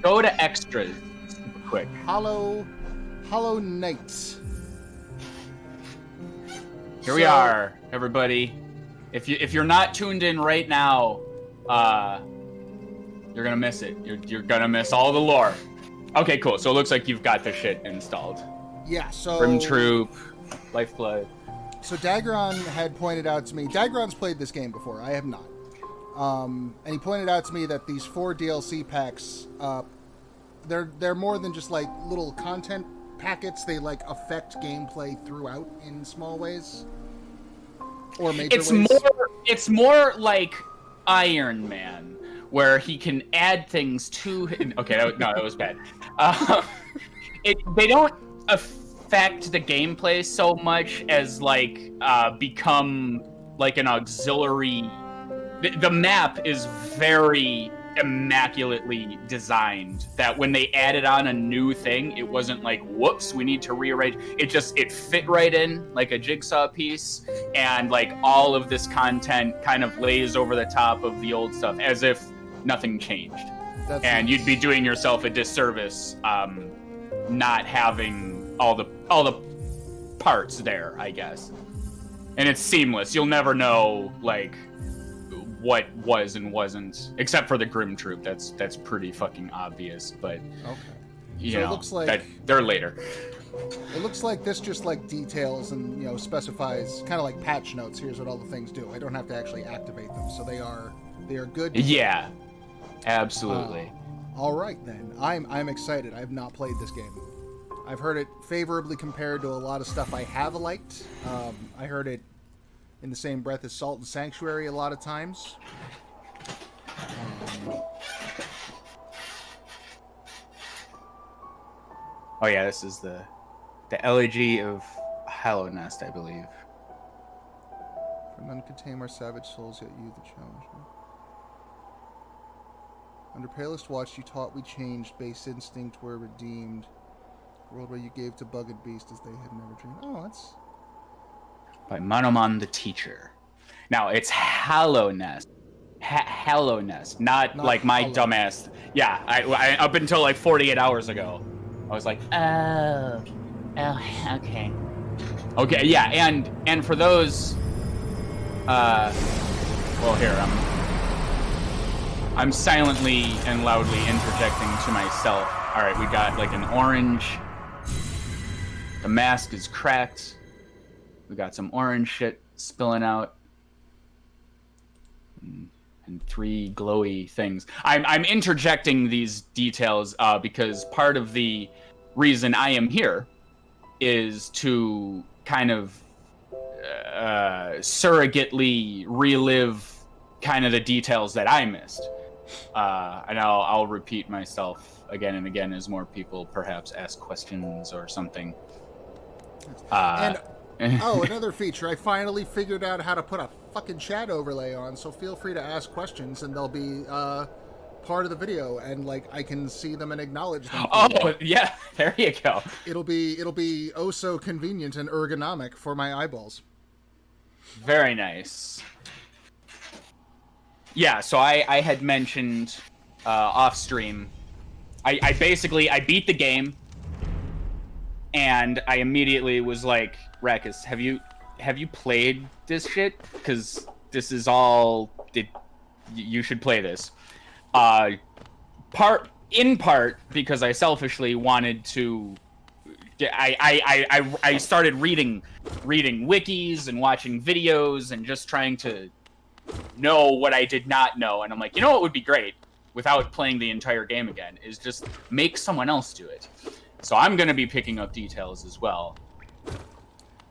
go to extras quick. Hollow Knights. Here we are, everybody. If you're not tuned in right now, you're gonna miss it. You're gonna miss all the lore. Okay, cool. So it looks like you've got the shit installed. Yeah. So Grim Troop, Lifeblood. So Dagron had pointed out to me. Dagron's played this game before. I have not. And he pointed out to me that these 4 DLC packs, they're more than just like little content packets. They like affect gameplay throughout in small ways or major ways. It's more like Iron Man, where he can add things to. Okay, that was bad. They don't affect the gameplay so much as like become like an auxiliary. The map is very immaculately designed that when they added on a new thing, it wasn't like, whoops, we need to rearrange. It fit right in like a jigsaw piece, and like all of this content kind of lays over the top of the old stuff as if nothing changed. And you'd be doing yourself a disservice not having all the parts there, I guess. And it's seamless. You'll never know like what was and wasn't, except for the Grim Troop. That's pretty fucking obvious, but okay. You know, it looks like they're later. It looks like this just like details and specifies kind of like patch notes. Here's what all the things do. I don't have to actually activate them, so they are good. Yeah, absolutely. All right then, I'm excited. I have not played this game. I've heard it favorably compared to a lot of stuff I have liked. I heard it in the same breath as Salt and Sanctuary a lot of times. Oh yeah, this is the Elegy of Hallow Nest, I believe. For none could tame our savage souls, yet you the challenge. Under Palest Watch, you taught we changed, base instinct were redeemed. The world where you gave to bug and beast as they had never dreamed. Oh, that's... By Monomon the Teacher. Now, it's Hallow Nest. Hallow Nest, not like my Hollow. Dumbass. Yeah, I up until like 48 hours ago, I was like, oh, okay. Okay, yeah, and for those, well, here, I'm silently and loudly interjecting to myself. All right, we got like an orange. The mask is cracked. We got some orange shit spilling out. And 3 glowy things. I'm interjecting these details because part of the reason I am here is to kind of surrogately relive kind of the details that I missed. And I'll repeat myself again and again as more people perhaps ask questions or something. Another feature. I finally figured out how to put a fucking chat overlay on, so feel free to ask questions and they'll be part of the video, and like I can see them and acknowledge them. Oh, yeah, there you go. It'll be oh so convenient and ergonomic for my eyeballs. Very nice. Yeah, so I had mentioned off stream, I basically beat the game, and I immediately was like, Raqus, have you played this shit? Because this is all you should play this. In part because I selfishly wanted to. I started reading wikis and watching videos and just trying to know what I did not know. And I'm like, you know what would be great without playing the entire game again is just make someone else do it. So I'm going to be picking up details as well.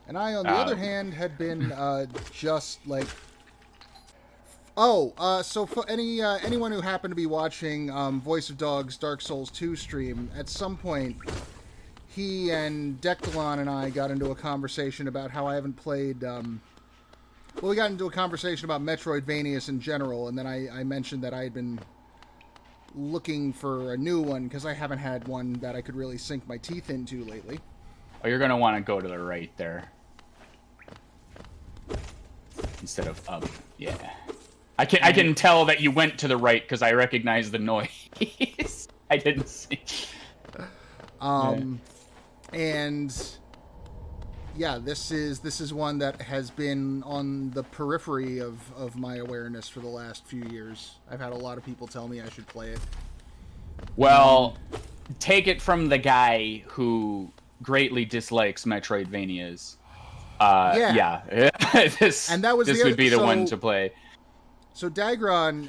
And I, on the other hand, had been just like... so for anyone who happened to be watching Voice of Dog's Dark Souls 2 stream, at some point, he and Dectalon and I got into a conversation about how I haven't played... we got into a conversation about Metroidvanias in general, and then I mentioned that I had been looking for a new one, because I haven't had one that I could really sink my teeth into lately. Oh, you're going to want to go to the right there. Instead of up. Yeah. I can tell that you went to the right because I recognize the noise. I didn't see. And yeah, this is one that has been on the periphery of my awareness for the last few years. I've had a lot of people tell me I should play it. Well, take it from the guy who greatly dislikes Metroidvanias. Yeah. This would be the one to play. So Dagron,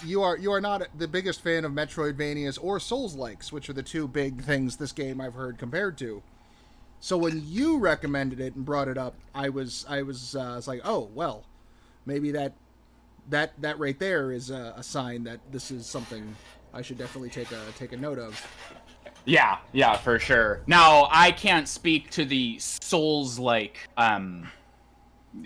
you are not the biggest fan of Metroidvanias or Souls-likes, which are the two big things this game I've heard compared to. So when you recommended it and brought it up, I was like, oh well, maybe that right there is a sign that this is something I should definitely take a note of. Yeah, for sure. Now I can't speak to the Souls-like,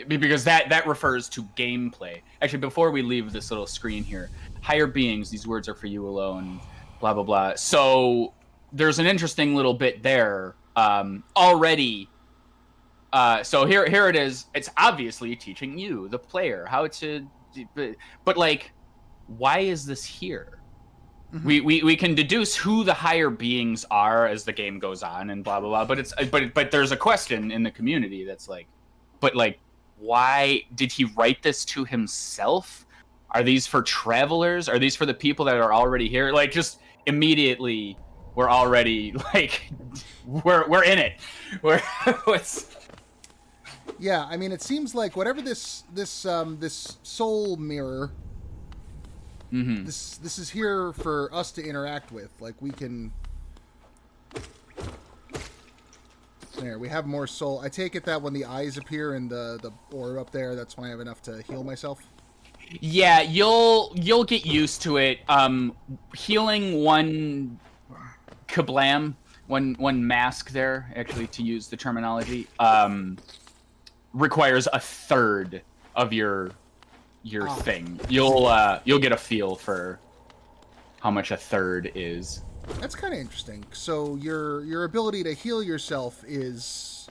because that refers to gameplay. Actually, before we leave this little screen here, higher beings, these words are for you alone, blah blah blah. So there's an interesting little bit there. Already, so here it is. It's obviously teaching you, the player, how to, but like, why is this here? Mm-hmm. We can deduce who the higher beings are as the game goes on and blah blah blah. But there's a question in the community that's like, but like, why did he write this to himself? Are these for travelers? Are these for the people that are already here? Like, just immediately. We're already like we're in it. Yeah, I mean, it seems like whatever this soul mirror, this is here for us to interact with. Like, we can. There, we have more soul. I take it that when the eyes appear in the orb up there, that's when I have enough to heal myself. Yeah, you'll get used to it. Healing one. Kablam, one mask there, actually, to use the terminology, requires a third of your thing. You'll get a feel for how much a third is. That's kind of interesting. So your ability to heal yourself is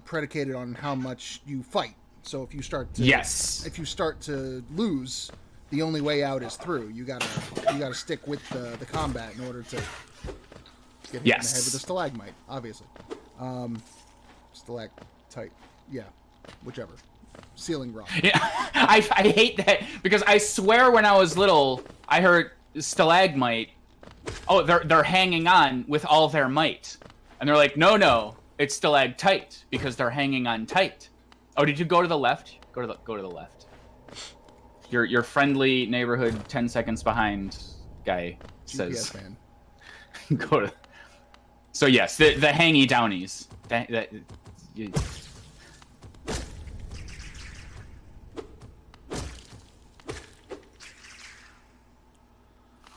predicated on how much you fight. So if you start to lose, the only way out is through. You gotta stick with the combat in order to get hit in the head with a stalagmite, obviously. Stalactite, yeah, whichever. Ceiling rock. Yeah, I hate that because I swear when I was little, I heard stalagmite. Oh, they're hanging on with all their might, and they're like, no, it's stalactite because they're hanging on tight. Oh, did you go to the left? Go to the left. Your friendly neighborhood 10 seconds behind guy says GPS man. Go to. So yes, the hangy downies.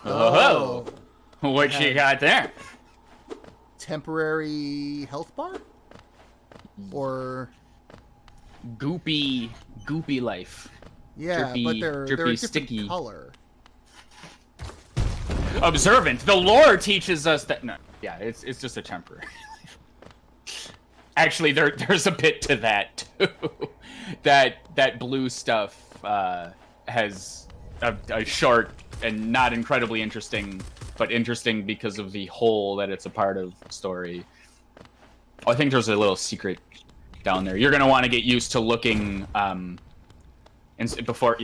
Oh, what you got there? Temporary health bar? Or goopy life. Yeah, drippy, but they're a different sticky color. Observant. The lore teaches us that it's just a temporary. Actually, there's a bit to that too. that blue stuff has a short and not incredibly interesting, but interesting because of the whole that it's a part of story. Oh, I think there's a little secret down there. You're gonna want to get used to looking. And before,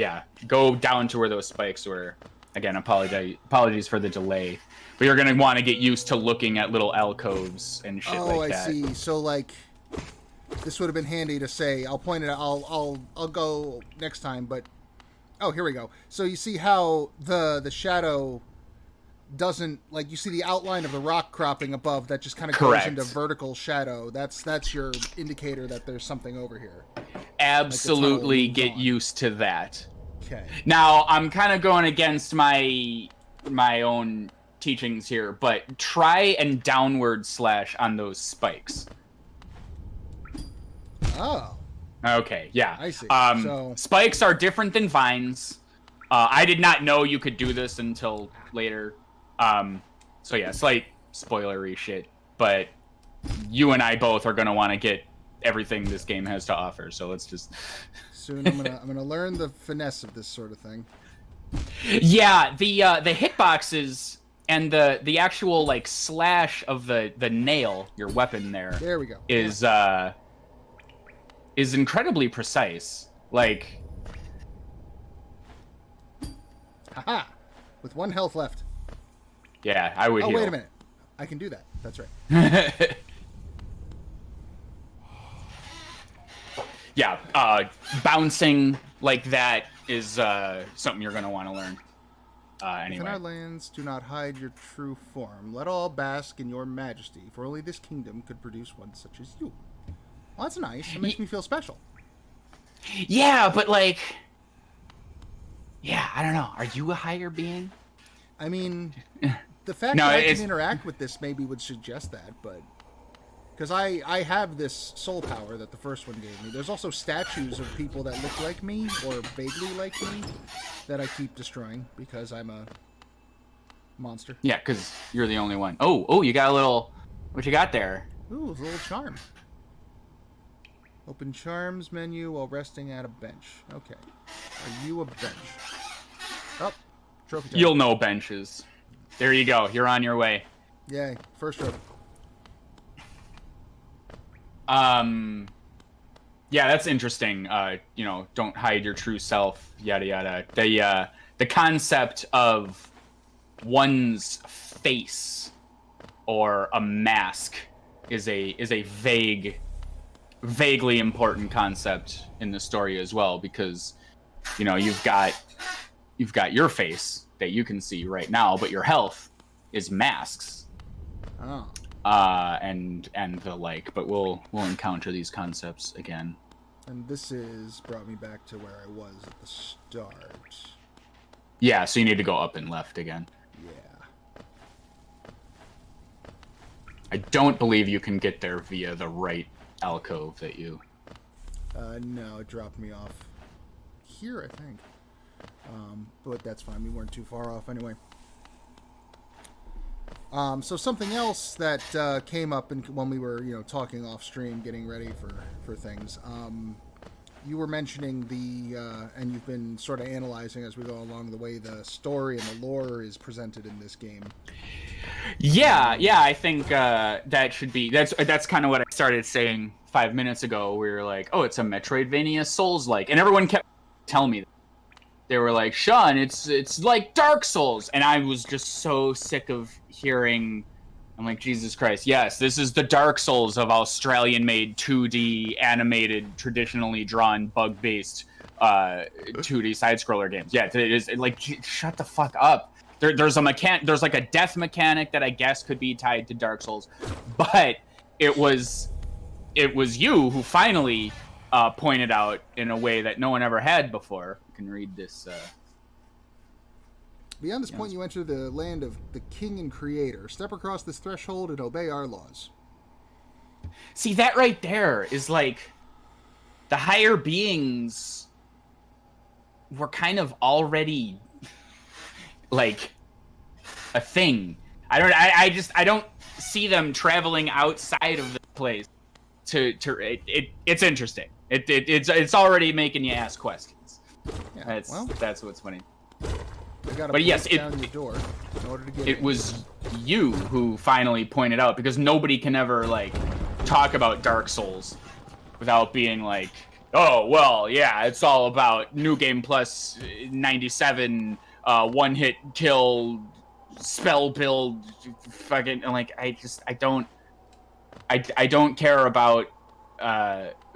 go down to where those spikes were. Again, apologies for the delay, but you're gonna want to get used to looking at little alcoves and shit like that. Oh, I see. So like, this would have been handy to say. I'll point it out. I'll go next time. But here we go. So you see how the shadow doesn't, like, you see the outline of the rock cropping above that just kind of goes into vertical shadow. That's your indicator that there's something over here. Absolutely, like get used to that. Okay. Now I'm kind of going against my own teachings here, but try and downward slash on those spikes. Oh. Okay, yeah. I see. Spikes are different than vines. I did not know you could do this until later. So yeah, slight spoilery shit, but you and I both are gonna want to get everything this game has to offer. So let's just. Soon I'm gonna learn the finesse of this sort of thing. Yeah, the hitboxes and the actual like slash of the nail, your weapon There we go. is incredibly precise. Like, haha, with 1 health left. yeah, I would. Oh, heal. wait a minute, I can do that. That's right. Yeah, bouncing like that is something you're gonna want to learn. Anyway. Within our lands, do not hide your true form. Let all bask in your majesty, for only this kingdom could produce one such as you. Well, that's nice. It makes me feel special. Yeah, but like, yeah, I don't know. Are you a higher being? I mean, the fact that I can interact with this maybe would suggest that, but because I have this soul power that the first one gave me. There's also statues of people that look like me or vaguely like me that I keep destroying because I'm a monster. Yeah, because you're the only one. Oh, you got a little. What you got there? Ooh, it's a little charm. Open charms menu while resting at a bench. Okay. Are you a bench? Oh, trophy time. You'll know benches. There you go. You're on your way. Yay. First trophy. Yeah, that's interesting. You know, don't hide your true self, yada yada. The concept of one's face or a mask is a vaguely important concept in the story as well, because you know you've got your face that you can see right now, but your health is masks. Oh. And the like, but we'll encounter these concepts again. And this is brought me back to where I was at the start. Yeah, so you need to go up and left again. Yeah. I don't believe you can get there via the right alcove that you... No, it dropped me off here, I think. But that's fine. We weren't too far off anyway. So something else that came up when we were, talking off stream, getting ready for things. You were mentioning and you've been sort of analyzing as we go along the way the story and the lore is presented in this game. Yeah, I think that should be that's kind of what I started saying 5 minutes ago. We were like, oh, it's a Metroidvania Souls-like, and everyone kept telling me that. They were like, Sean, it's like Dark Souls, and I was just so sick of hearing. I'm like, Jesus Christ, yes, this is the Dark Souls of Australian-made 2D animated, traditionally drawn, bug-based 2D side-scroller games. Yeah, it is like, shut the fuck up. There's like a death mechanic that I guess could be tied to Dark Souls, but it was you who finally pointed out in a way that no one ever had before. You can read this. Beyond this point, you enter the land of the King and Creator. Step across this threshold and obey our laws. See, that right there is like the higher beings were kind of already like a thing. I don't see them traveling outside of the place it's interesting. It's already making you ask questions. Yeah, that's what's funny. But yes, down your door in order to get it was you who finally pointed out, because nobody can ever like talk about Dark Souls without being like, oh well, yeah, it's all about New Game Plus 97 one hit kill spell build fucking, and like I don't care about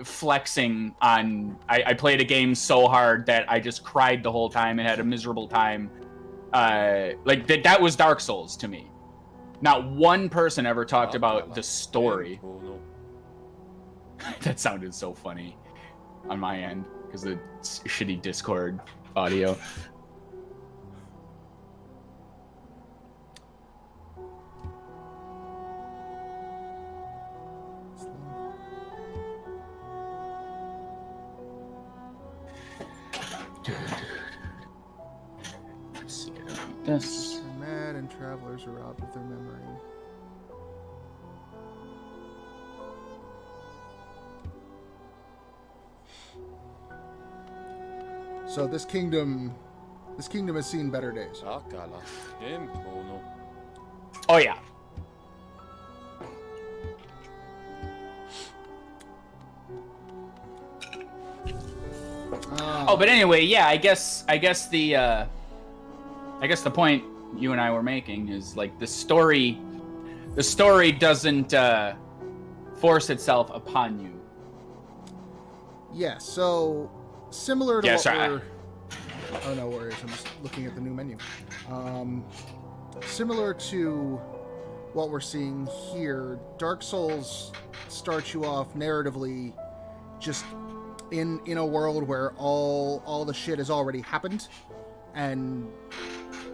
flexing on. I played a game so hard that I just cried the whole time and had a miserable time. Like that was Dark Souls to me. Not one person ever talked about the story. That sounded so funny on my end because the shitty Discord audio. Let's see. This. Are mad and travelers are robbed of their memory. So this kingdom This kingdom has seen better days. Oh yeah. Oh, but anyway, yeah. I guess the point you and I were making is like the story doesn't force itself upon you. Yeah. So similar to yeah, what sorry. we're. Oh no worries. I'm just looking at the new menu. Similar to what we're seeing here, Dark Souls starts you off narratively just in a world where all the shit has already happened, and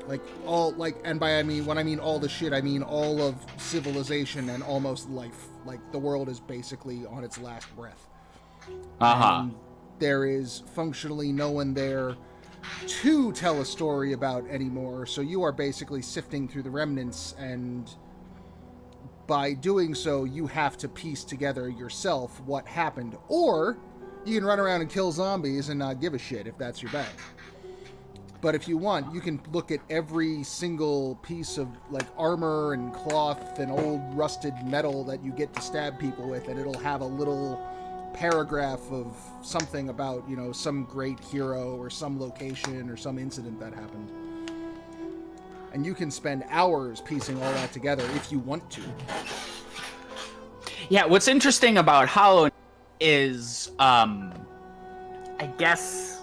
and by when I mean all the shit, I mean all of civilization and almost life. Like the world is basically on its last breath. And there is functionally no one there to tell a story about anymore, so you are basically sifting through the remnants, and by doing so you have to piece together yourself what happened, or you can run around and kill zombies and not give a shit if that's your bag. But if you want, you can look at every single piece of like armor and cloth and old rusted metal that you get to stab people with, and it'll have a little paragraph of something about, you know, some great hero or some location or some incident that happened. And you can spend hours piecing all that together if you want to. Yeah, what's interesting about Hollow is, I guess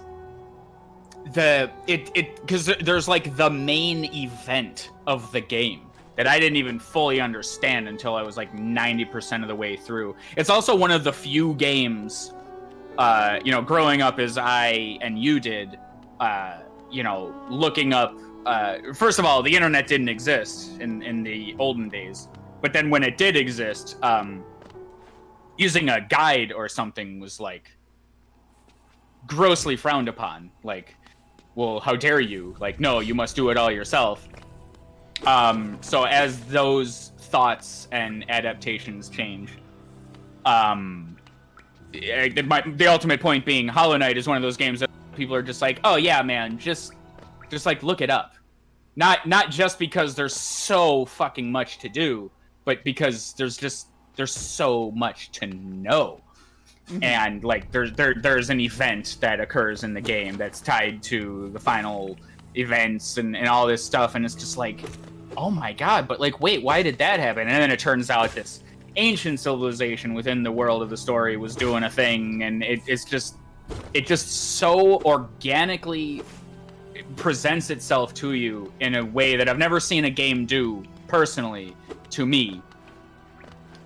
because there's like the main event of the game that I didn't even fully understand until I was like 90% of the way through. It's also one of the few games, growing up as I and you did, looking up. First of all, the internet didn't exist in the olden days, but then when it did exist, using a guide or something was like grossly frowned upon. Like, well, how dare you? Like, no, you must do it all yourself. So as those thoughts and adaptations change, the ultimate point being Hollow Knight is one of those games that people are just like, oh yeah, man, just like look it up. Not just because there's so fucking much to do, but because there's so much to know. Mm-hmm. And like there's an event that occurs in the game that's tied to the final events and all this stuff, and it's just like, oh my god, but like, wait, why did that happen? And then it turns out this ancient civilization within the world of the story was doing a thing, and it just so organically presents itself to you in a way that I've never seen a game do personally to me,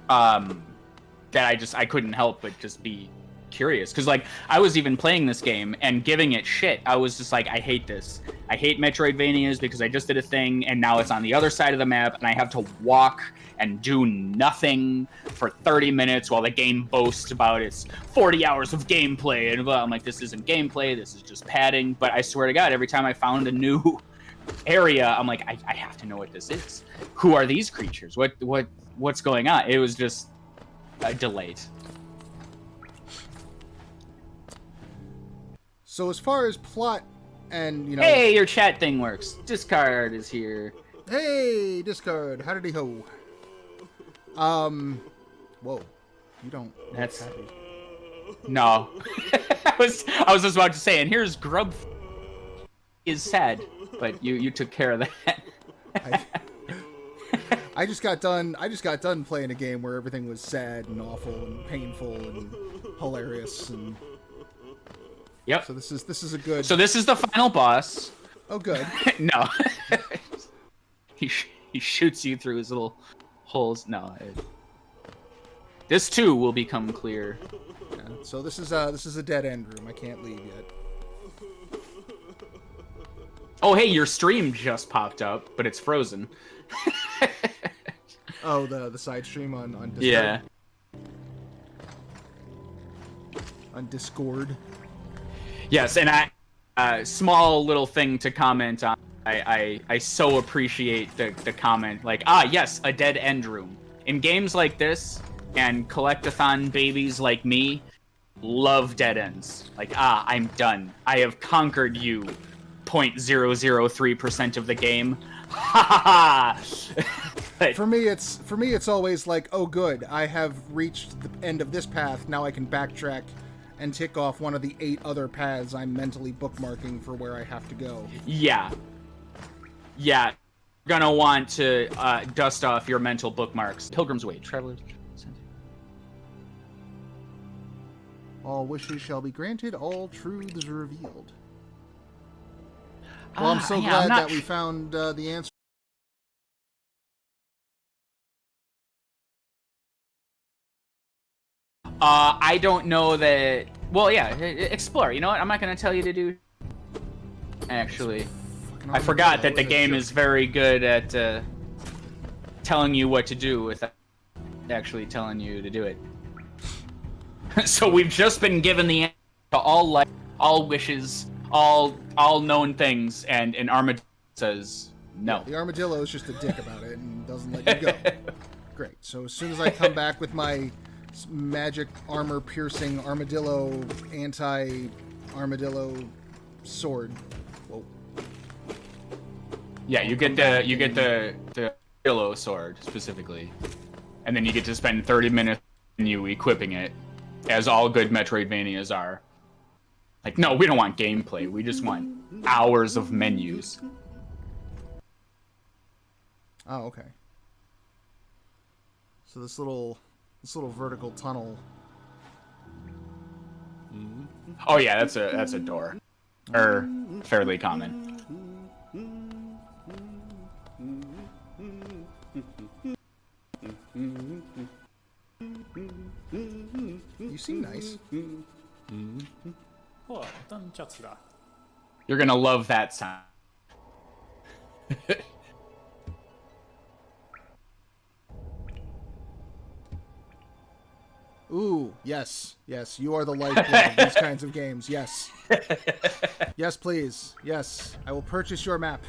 that I couldn't help but just be curious, because like I was even playing this game and giving it shit. I was just like, I hate this. I hate Metroidvanias because I just did a thing and now it's on the other side of the map and I have to walk and do nothing for 30 minutes while the game boasts about its 40 hours of gameplay. And I'm like, this isn't gameplay, this is just padding. But I swear to God, every time I found a new area, I'm like, I have to know what this is. Who are these creatures? What's going on? It was just delayed. So as far as plot and, you know... Hey, your chat thing works. Discard is here. Hey, Discard. Howdy ho. Whoa. You don't... That's... Happy. No. I was just about to say, and here's Grub is sad, but you took care of that. I just got done playing a game where everything was sad and awful and painful and hilarious and... Yep. So this is a good... So this is the final boss. Oh, good. No. He shoots you through his little holes. No. This too will become clear. Yeah, so this is a dead end room. I can't leave yet. Oh, hey, your stream just popped up, but it's frozen. Oh, the side stream on Discord? Yeah. On Discord. Yes, and small little thing to comment on. I so appreciate the comment. Like, yes, a dead end room. In games like this, and collectathon babies like me, love dead ends. Like, I'm done. I have conquered you. 0.003% of the game. Ha ha ha! For me, it's always like, oh, good, I have reached the end of this path. Now I can backtrack and tick off one of the 8 other paths I'm mentally bookmarking for where I have to go. Yeah. Yeah. You're gonna want to dust off your mental bookmarks. Pilgrim's Way, Travelers. All wishes shall be granted, all truths revealed. Well, I'm so glad that we found the answer. I don't know that... Well, yeah, explore. You know what? I'm not going to tell you to do... Actually, I forgot that the game is very good at telling you what to do without actually telling you to do it. So we've just been given the answer to all wishes, all known things, and an armadillo says no. Yeah, the armadillo is just a dick about it and doesn't let you go. Great. So as soon as I come back with my magic armor piercing armadillo anti-armadillo sword. Whoa. Yeah, you get the armadillo sword specifically, and then you get to spend 30 minutes in you equipping it, as all good Metroidvanias are. Like, no, we don't want gameplay. We just want hours of menus. Oh, okay. So this little vertical tunnel. Oh yeah, that's a door, or fairly common. You seem nice. You're gonna love that sound. Ooh, yes, you are the lifeblood of these kinds of games. Yes. Yes, please. Yes, I will purchase your map.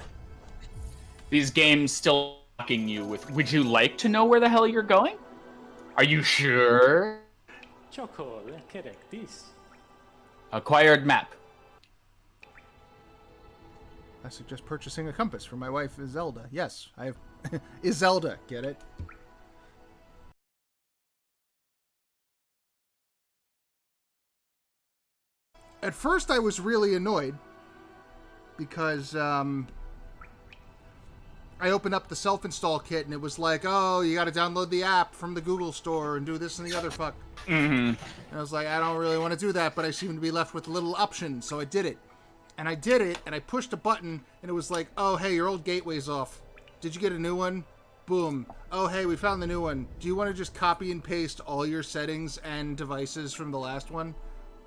These games still fucking you with, would you like to know where the hell you're going? Are you sure? Acquired map. I suggest purchasing a compass for my wife, Zelda. Yes, I have... Zelda, get it? At first I was really annoyed because I opened up the self-install kit and it was like, oh, you gotta download the app from the Google store and do this and the other fuck. And I was like, I don't really want to do that, but I seem to be left with a little option, so I did it. And I did it, and I pushed a button, and it was like, oh, hey, your old gateway's off. Did you get a new one? Boom. Oh, hey, we found the new one. Do you want to just copy and paste all your settings and devices from the last one?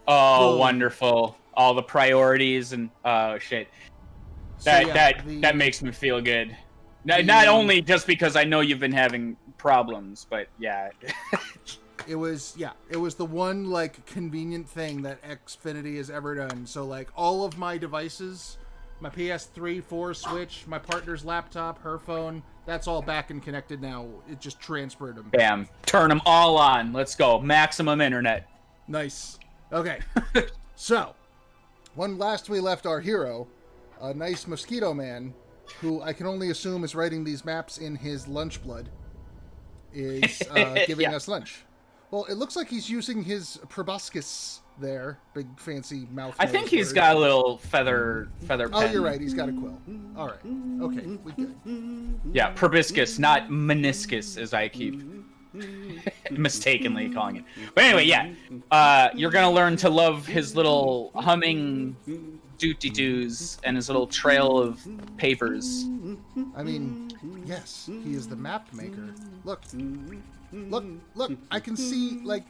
Oh, Boom. Wonderful. All the priorities and, oh, shit. That makes me feel good. Not only just because I know you've been having problems, but yeah. It was the one, like, convenient thing that Xfinity has ever done. So, like, all of my devices, my PS3, 4, Switch, my partner's laptop, her phone, that's all back and connected now. It just transferred them. Bam. Turn them all on. Let's go. Maximum internet. Nice. Okay. So, when last we left our hero, a nice mosquito man, who I can only assume is writing these maps in his lunch blood, is giving us lunch. Well, it looks like he's using his proboscis there. Big, fancy mouth. I think he's got a little feather pen. Oh, you're right. He's got a quill. All right. Okay, we good. Yeah, proboscis, not meniscus, as I keep mistakenly calling it. But anyway, yeah. You're going to learn to love his little humming doot-de-doos and his little trail of papers. I mean, yes, he is the map maker. Look, I can see, like,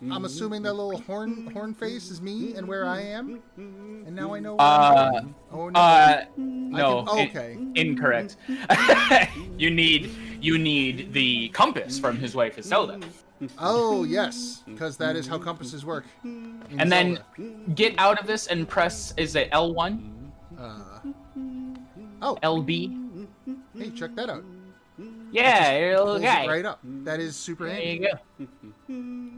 I'm assuming that little horn face is me and where I am, and now I know where I'm going. Oh, no. Okay. Incorrect. You need the compass from his wife Zelda. Oh, yes, because that is how compasses work. And Zelda. Then get out of this and press, is it L1? LB? Hey, check that out. Yeah, okay. Right up. That is super handy. There you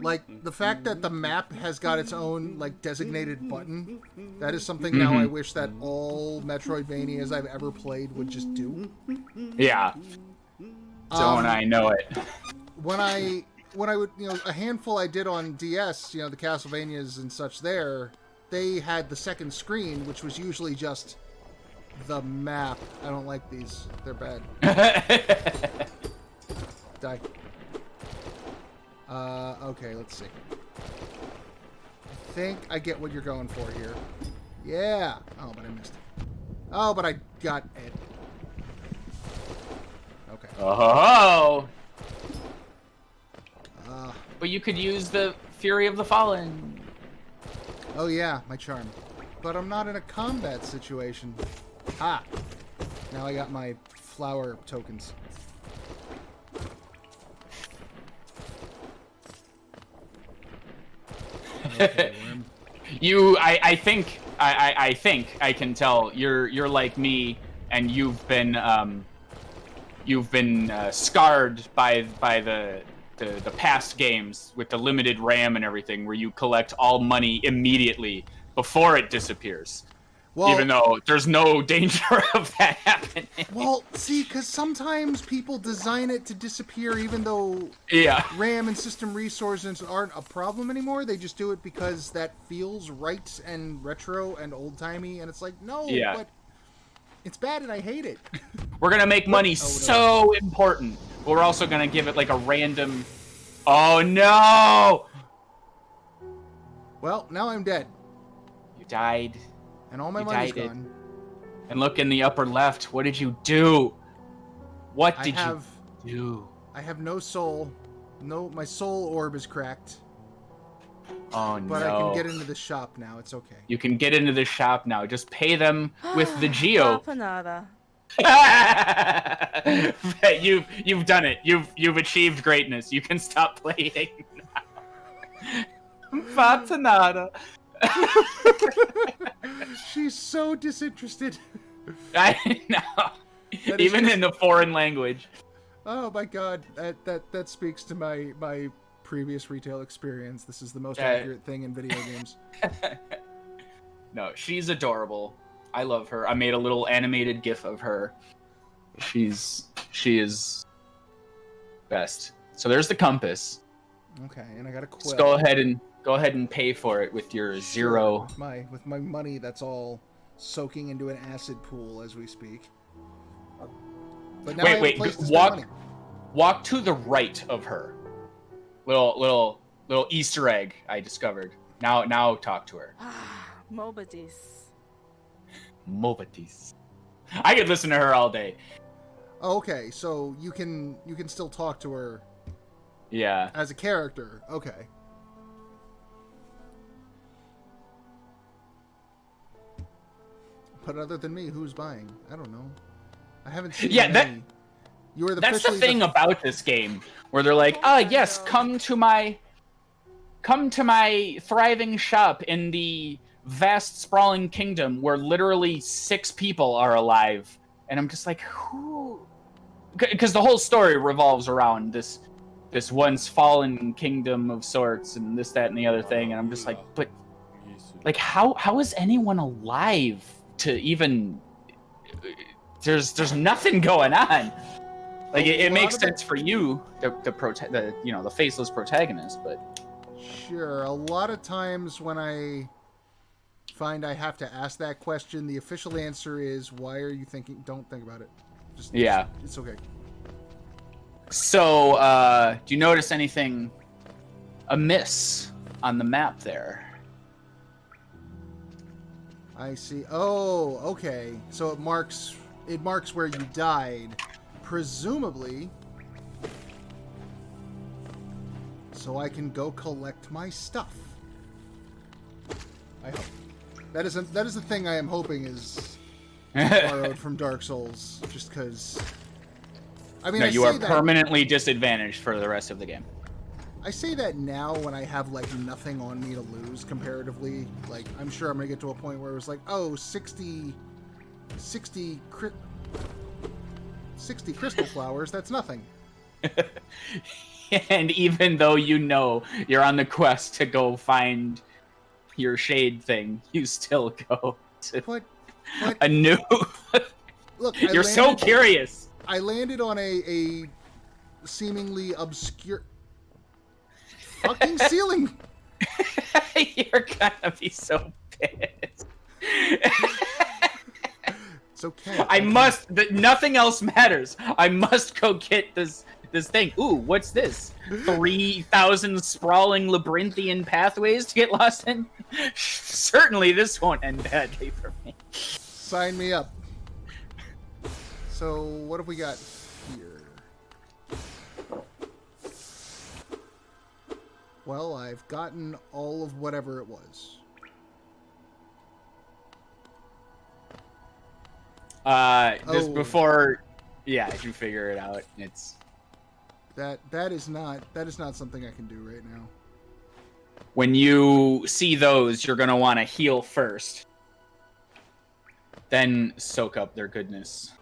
go. Like, the fact that the map has got its own, like, designated button, that is something now I wish that all Metroidvanias I've ever played would just do. Yeah. Don't I know it. When I would, a handful I did on DS, the Castlevanias and such there, they had the second screen, which was usually just the map. I don't like these. They're bad. Die. Okay, let's see. I think I get what you're going for here. Yeah. Oh, but I missed it. Oh, but I got it. Okay. Oh. But you could use the Fury of the Fallen. Oh yeah, my charm. But I'm not in a combat situation. Ah. Now I got my flower tokens. Okay, worm. I think I can tell you're like me, and you've been scarred by the past games with the limited RAM and everything, where you collect all money immediately before it disappears. Well, even though there's no danger of that happening. Well, see, because sometimes people design it to disappear even though RAM and system resources aren't a problem anymore. They just do it because that feels right and retro and old-timey, and it's like, no, but it's bad and I hate it. We're going to make money so important. But we're also going to give it like a random... Oh, no! Well, now I'm dead. You died. And all my money's gone. And look in the upper left. What did you do? What did you do? I have no soul. No, my soul orb is cracked. Oh, no. But I can get into the shop now. It's okay. You can get into the shop now. Just pay them with the Geo. You've done it. You've achieved greatness. You can stop playing now. Fatanada. She's so disinterested. I know. Even in the foreign language. Oh my god, that speaks to my previous retail experience. This is the most accurate thing in video games. No, she's adorable. I love her. I made a little animated GIF of her. She is best. So there's the compass. Okay, and I got a quill. Just go ahead and pay for it with your zero. With my money that's all soaking into an acid pool as we speak. But now wait. Walk to the right of her. Little Easter egg I discovered. Now talk to her. Mobatis. I could listen to her all day. Oh, okay, so you can still talk to her. Yeah. As a character. Okay. But other than me, who's buying? I don't know. I haven't seen any. That's the thing about this game, where they're like, yes, come to my thriving shop in the vast sprawling kingdom where literally 6 people are alive. And I'm just like, who? Because the whole story revolves around this once fallen kingdom of sorts and this, that, and the other thing. And I'm just like, but like, how is anyone alive to even? There's nothing going on. Like it makes sense for you, the faceless protagonist, but sure. A lot of times when I find I have to ask that question, the official answer is, "Why are you thinking? Don't think about it. It's okay." So, do you notice anything amiss on the map there? I see. Oh, okay. So it marks where you died, presumably, so I can go collect my stuff. I hope. That is the thing I am hoping is borrowed from Dark Souls, just because. I mean, no, you are permanently disadvantaged for the rest of the game. I say that now when I have, like, nothing on me to lose comparatively. Like, I'm sure I'm going to get to a point where it was like, oh, 60 crystal flowers, that's nothing. And even though you know you're on the quest to go find your shade thing, you still go to But a new... look, You're so curious. I landed on a seemingly obscure fucking ceiling. You're gonna be so pissed. It's okay. I must. Nothing else matters. I must go get this thing. Ooh, what's this? 3,000 sprawling labyrinthian pathways to get lost in? Certainly, this won't end badly for me. Sign me up. So, what have we got here? Well, I've gotten all of whatever it was. Just before, yeah, if you figure it out, it's that is not something I can do right now. when you see those, you're gonna want to heal first, then soak up their goodness.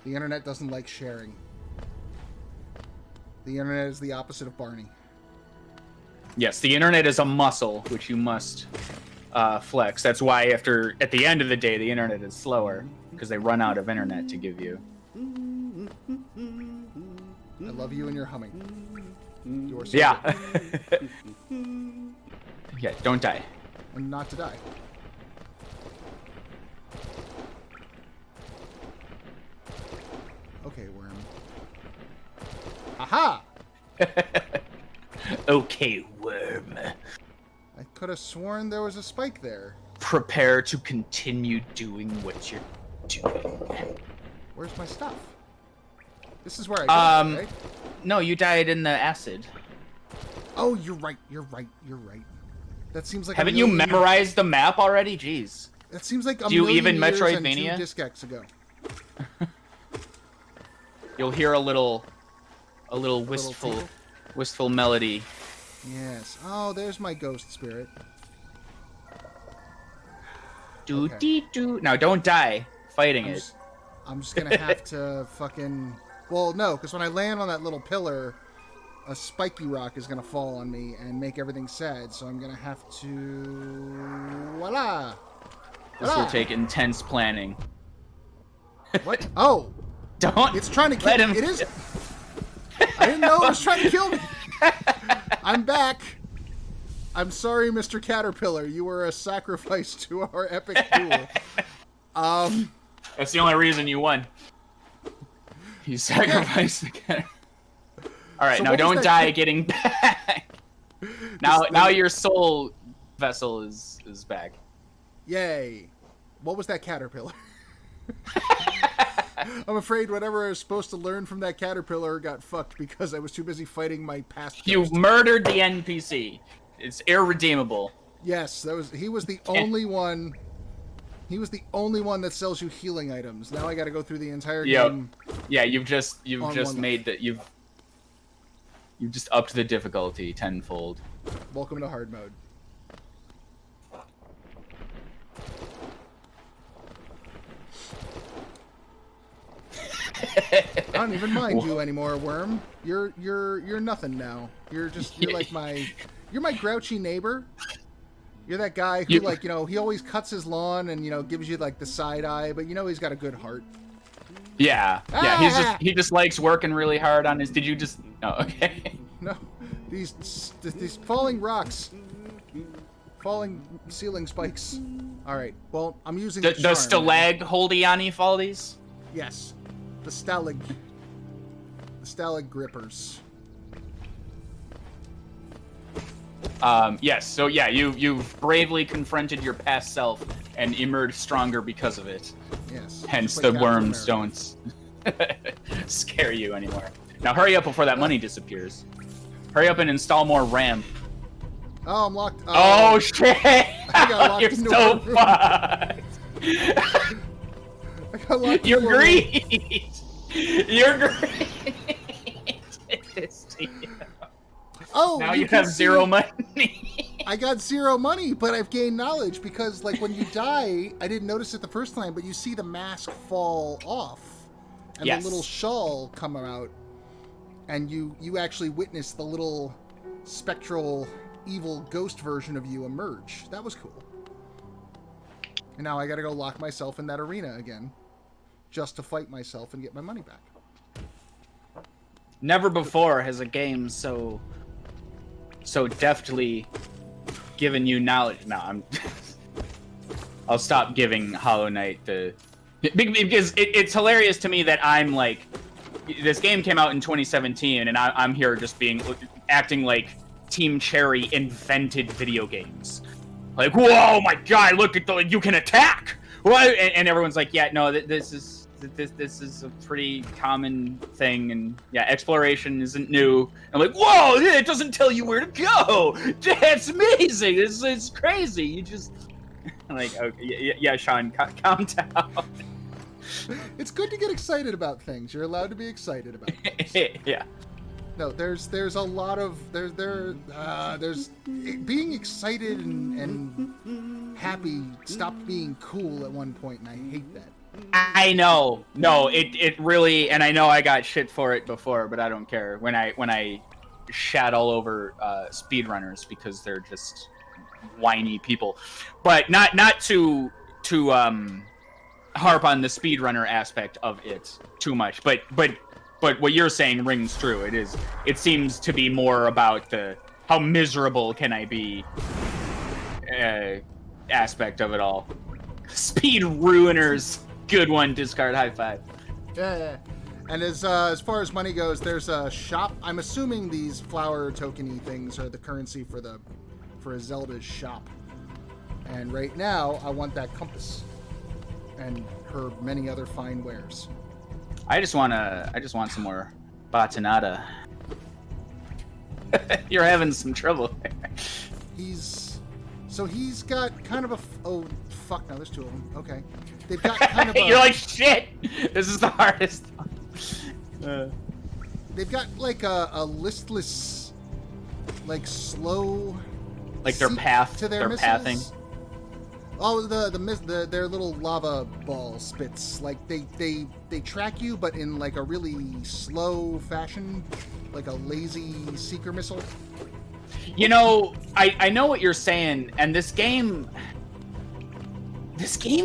The internet doesn't like sharing. The internet is the opposite of Barney. Yes, the internet is a muscle which you must flex. That's why at the end of the day, the internet is slower because they run out of internet to give you. I love you and your humming. You're so Yeah. good. Yeah, don't die. And not to die. Okay, worm. Aha! Okay, worm. I could have sworn there was a spike there. Prepare to continue doing what you're doing. Where's my stuff? This is where I died, right? No, you died in the acid. Oh, you're right. That seems like Haven't you memorized the map already? Jeez. That seems like a Do you million even years and Metroidvania? 2 disc X ago. You'll hear a little wistful melody. Yes. Oh, there's my ghost spirit. Do Okay. dee do. Now don't die fighting it. I'm just gonna have to fucking... Well, no, because when I land on that little pillar, a spiky rock is gonna fall on me and make everything sad, so I'm gonna have to... Voila! This will take intense planning. What? Oh! Don't. It's trying to kill let him. It is... I didn't know it was trying to kill me! I'm back! I'm sorry, Mr. Caterpillar. You were a sacrifice to our epic duel. That's the only reason you won. You sacrificed the caterpillar. All right, So now what was don't that- die getting back. Now your soul vessel is back. Yay. What was that caterpillar? I'm afraid whatever I was supposed to learn from that caterpillar got fucked because I was too busy fighting my past You ghost. murdered the NPC. It's irredeemable. Yes, he was the only one. He was the only one that sells you healing items. Now I got to go through the entire game. Yeah, you've just one made that you've just upped the difficulty tenfold. Welcome to hard mode. I don't even mind you anymore, worm. You're nothing now. You're like you're my grouchy neighbor. You're that guy who he always cuts his lawn and gives you like the side eye, but he's got a good heart. Yeah. He just likes working really hard on his. Did you just? Oh, okay. No, these falling rocks, falling ceiling spikes. All right. Well, I'm using The charm now. stalag holdiani faldies. Yes, the stalag grippers. Yes. So yeah, you've bravely confronted your past self and emerged stronger because of it. Yes. Hence just the like Captain worms America. don't scare you anymore. Now hurry up before that money disappears. Hurry up and install more RAM. Oh, I'm locked. Oh shit! got locked You're into so a room. fucked. I got locked You're into a room. great. You're great. Oh, Now you can have see- zero money. I got zero money, but I've gained knowledge because, like, when you die, I didn't notice it the first time, but you see the mask fall off and Yes. the little shawl come out. and you actually witness the little spectral, evil ghost version of you emerge. That was cool. And now I gotta go lock myself in that arena again, just to fight myself and get my money back. Never before has a game so deftly given you knowledge. No, I'll stop giving Hollow Knight the... Because it's hilarious to me that I'm like... This game came out in 2017, and I'm here just acting like Team Cherry invented video games. Like, whoa, my God, look at you can attack! What? And everyone's like, yeah, no, this is a pretty common thing, and yeah, exploration isn't new. I'm like, whoa, it doesn't tell you where to go! That's amazing! It's crazy! You just... I'm like, okay, yeah, Sean, calm down. It's good to get excited about things. You're allowed to be excited about things. Yeah. No, there's a lot of there's being excited and happy stopped being cool at one point, and I hate that. I know. No, it really, and I know I got shit for it before, but I don't care. When I shat all over speedrunners because they're just whiny people, but not to harp on the speedrunner aspect of it too much, but what you're saying rings true. It seems to be more about the how miserable can I be aspect of it all. Speed ruiners. Good one, Discard. High five. Yeah. And as far as money goes, there's a shop. I'm assuming these flower tokeny things are the currency for a Zelda's shop. And right now, I want that compass and her many other fine wares. I just want some more batonada. You're having some trouble. He's got kind of a oh fuck, no, there's two of them. Okay. They've got kind of a... You're like, shit! This is the hardest. They've got like a listless, like slow... Like their path, to their pathing. Oh, their little lava ball spits. Like they track you, but in like a really slow fashion, like a lazy seeker missile. You know, I know what you're saying, and this game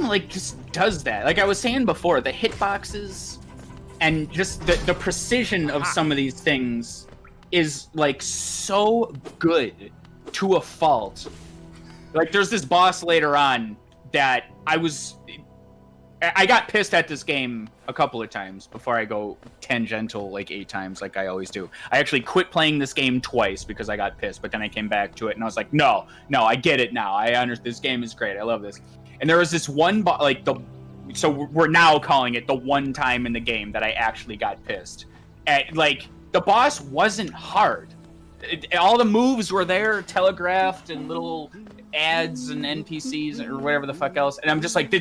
like just does that. Like I was saying before, the hitboxes and just the precision of some of these things is like so good to a fault. Like there's this boss later on that I got pissed at this game a couple of times before I go tangential like 8 times like I always do. I actually quit playing this game twice because I got pissed, but then I came back to it and I was like, no, I get it now. I understand. This game is great. I love this. And there was this one so we're now calling it the one time in the game that I actually got pissed. Like the boss wasn't hard. All the moves were there, telegraphed, and little ads and NPCs or whatever the fuck else. And I'm just like,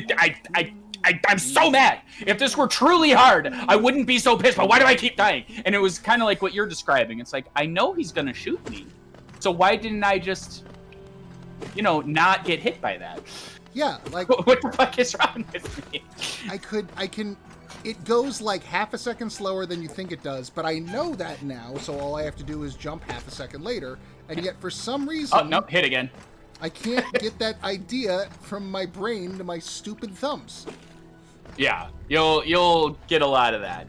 I'm so mad. If this were truly hard, I wouldn't be so pissed. But why do I keep dying? And it was kind of like what you're describing. It's like, I know he's gonna shoot me, so why didn't I just, not get hit by that? Yeah, like what the fuck is wrong with me? I can. It goes like half a second slower than you think it does, but I know that now, so all I have to do is jump half a second later, and yet for some reason... Oh, no, hit again. I can't get that idea from my brain to my stupid thumbs. Yeah, you'll get a lot of that.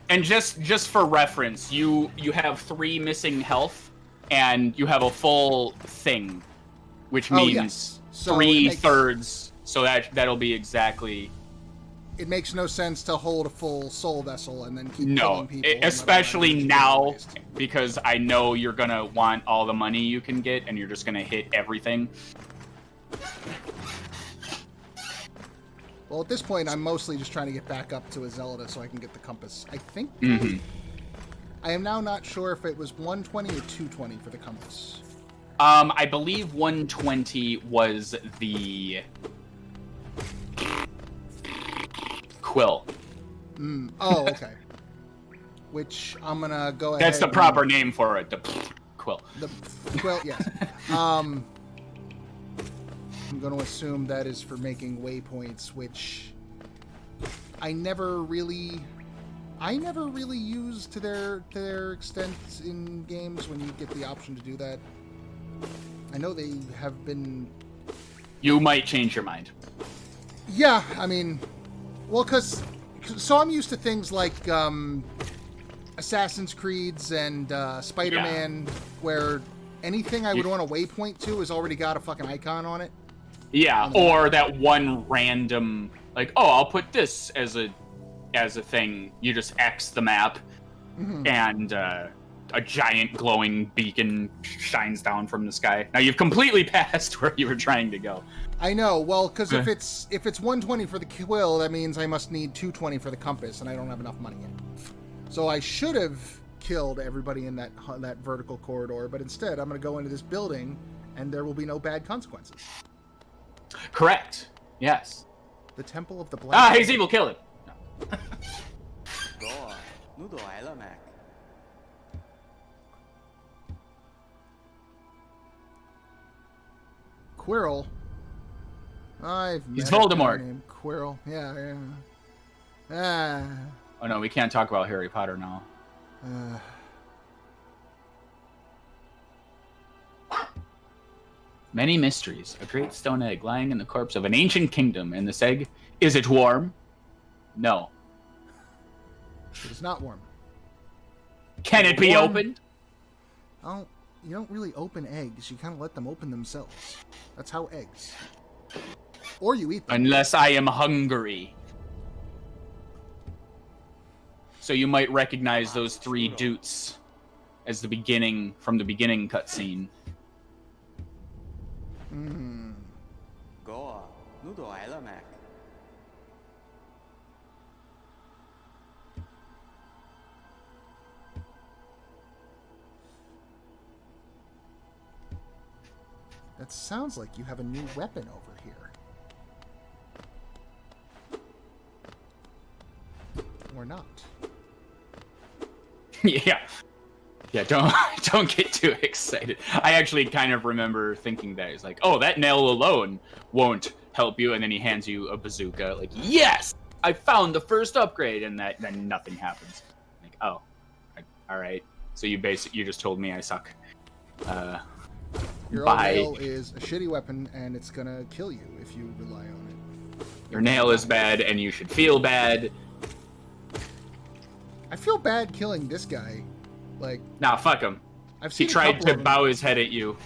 And just for reference, you have 3 missing health, and you have a full thing, which means yes. So 3/3, so that'll be exactly... It makes no sense to hold a full soul vessel and then keep killing people. Especially now, because I know you're gonna want all the money you can get, and you're just gonna hit everything. Well, at this point, I'm mostly just trying to get back up to a Zelda so I can get the compass. I think... Mm-hmm. I am now not sure if it was 120 or 220 for the compass. I believe 120 was the... quill. Oh, okay. Which I'm gonna go ahead. That's the proper name for it. The quill. The quill, yes. I'm going to assume that is for making waypoints, which I never really I never really use to their extent in games when you get the option to do that. I know they have been... You might change your mind. Yeah, I mean... Well, so I'm used to things like Assassin's Creeds and Spider-Man, where anything I would want to waypoint to has already got a fucking icon on it. Yeah, or that one random, like, oh, I'll put this as a thing. You just X the map, and a giant glowing beacon shines down from the sky. Now you've completely passed where you were trying to go. I know. Well, because if it's 120 for the quill, that means I must need 220 for the compass, and I don't have enough money yet. So I should have killed everybody in that vertical corridor, but instead I'm going to go into this building, and there will be no bad consequences. Correct. Yes. The Temple of the Black. He's evil. Kill him. Quirrell. He's Voldemort. Named Quirrell. Yeah. Oh no, we can't talk about Harry Potter now. Many mysteries. A great stone egg lying in the corpse of an ancient kingdom. And this egg, is it warm? No. It is not warm. Can it be opened? Oh, you don't really open eggs. You kind of let them open themselves. That's how eggs. Or you eat them. Unless I am hungry. So you might recognize those 3 dudes as the beginning, from the beginning cutscene. That sounds like you have a new weapon over here. Or not. Yeah, don't get too excited. I actually kind of remember thinking that. It's like, oh, that nail alone won't help you, and then he hands you a bazooka. Like, yes, I found the first upgrade, and then nothing happens. Like, oh, all right. So you just told me I suck. Your old nail is a shitty weapon, and it's gonna kill you if you rely on it. Your nail is bad, and you should feel bad. I feel bad killing this guy. Like, nah, fuck him. He tried to bow his head at you.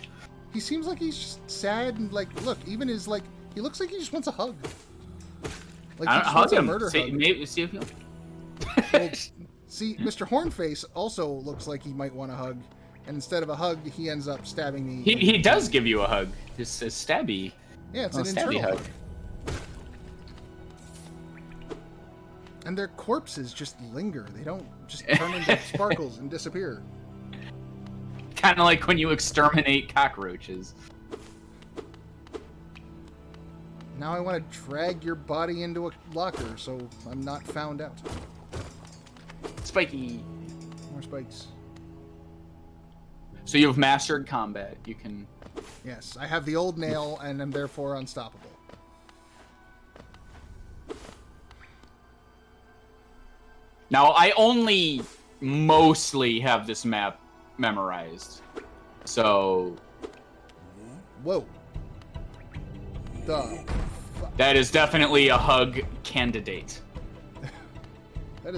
He seems like he's just sad and like, look, even his like, he looks like he just wants a hug. Like, I he just hug wants a him. murder hug. Maybe see if he'll. Well, see, Mr. Hornface also looks like he might want a hug, and instead of a hug, he ends up stabbing me. He does give you a hug. It's a stabby. Yeah, it's an stabby internal hug. hug. And their corpses just linger. They don't just turn into sparkles and disappear. Kind of like when you exterminate cockroaches. Now I want to drag your body into a locker so I'm not found out. Spiky. More spikes. So you've mastered combat. You can... Yes, I have the old nail and am therefore unstoppable. Now, I only mostly have this map memorized. So... Whoa. That is definitely a hug candidate. That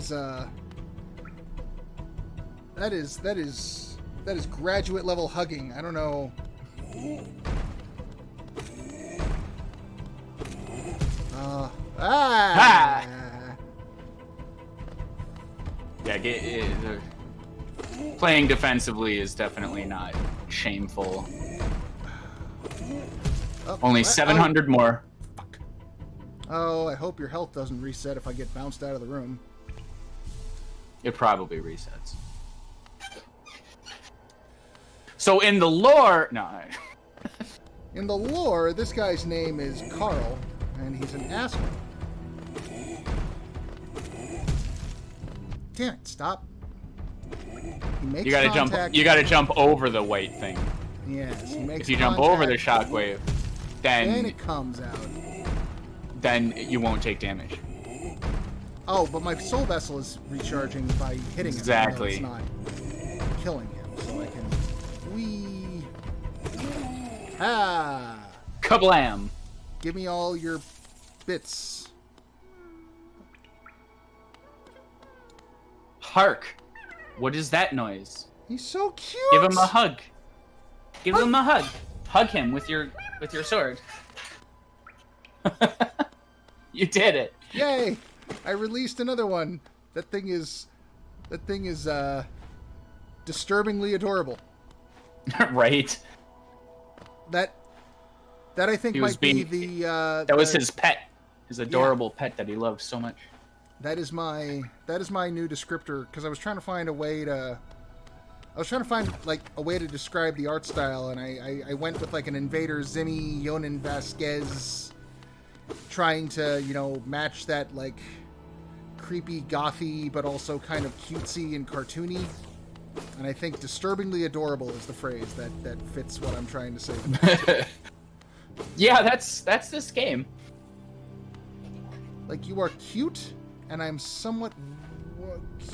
is graduate level hugging. I don't know. Yeah, playing defensively is definitely not shameful. Only 700 more. Fuck. Oh, I hope your health doesn't reset if I get bounced out of the room. It probably resets. So in the lore... No. In the lore, this guy's name is Carl, and he's an asshole. Damn it, stop. He makes contact. You gotta jump over the white thing. Yes, he makes If you jump over the shockwave, then it comes out. Then you won't take damage. Oh, but my soul vessel is recharging by hitting him. Exactly. It's not killing him, so I can... Whee! Ah! Kablam! Give me all your bits. Hark! What is that noise? He's so cute! Give him a hug. Give him a hug. Hug him with your sword. You did it. Yay! I released another one. That thing is disturbingly adorable. Right. That I think might be the that was his pet. His adorable pet that he loved so much. That is my new descriptor, because I was trying to find a way to like a way to describe the art style, and I went with like an Invader Zimmy, Yonan Vasquez, trying to, you know, match that like creepy gothy but also kind of cutesy and cartoony. And I think disturbingly adorable is the phrase that fits what I'm trying to say. Yeah, that's this game. Like, you are cute, and I'm somewhat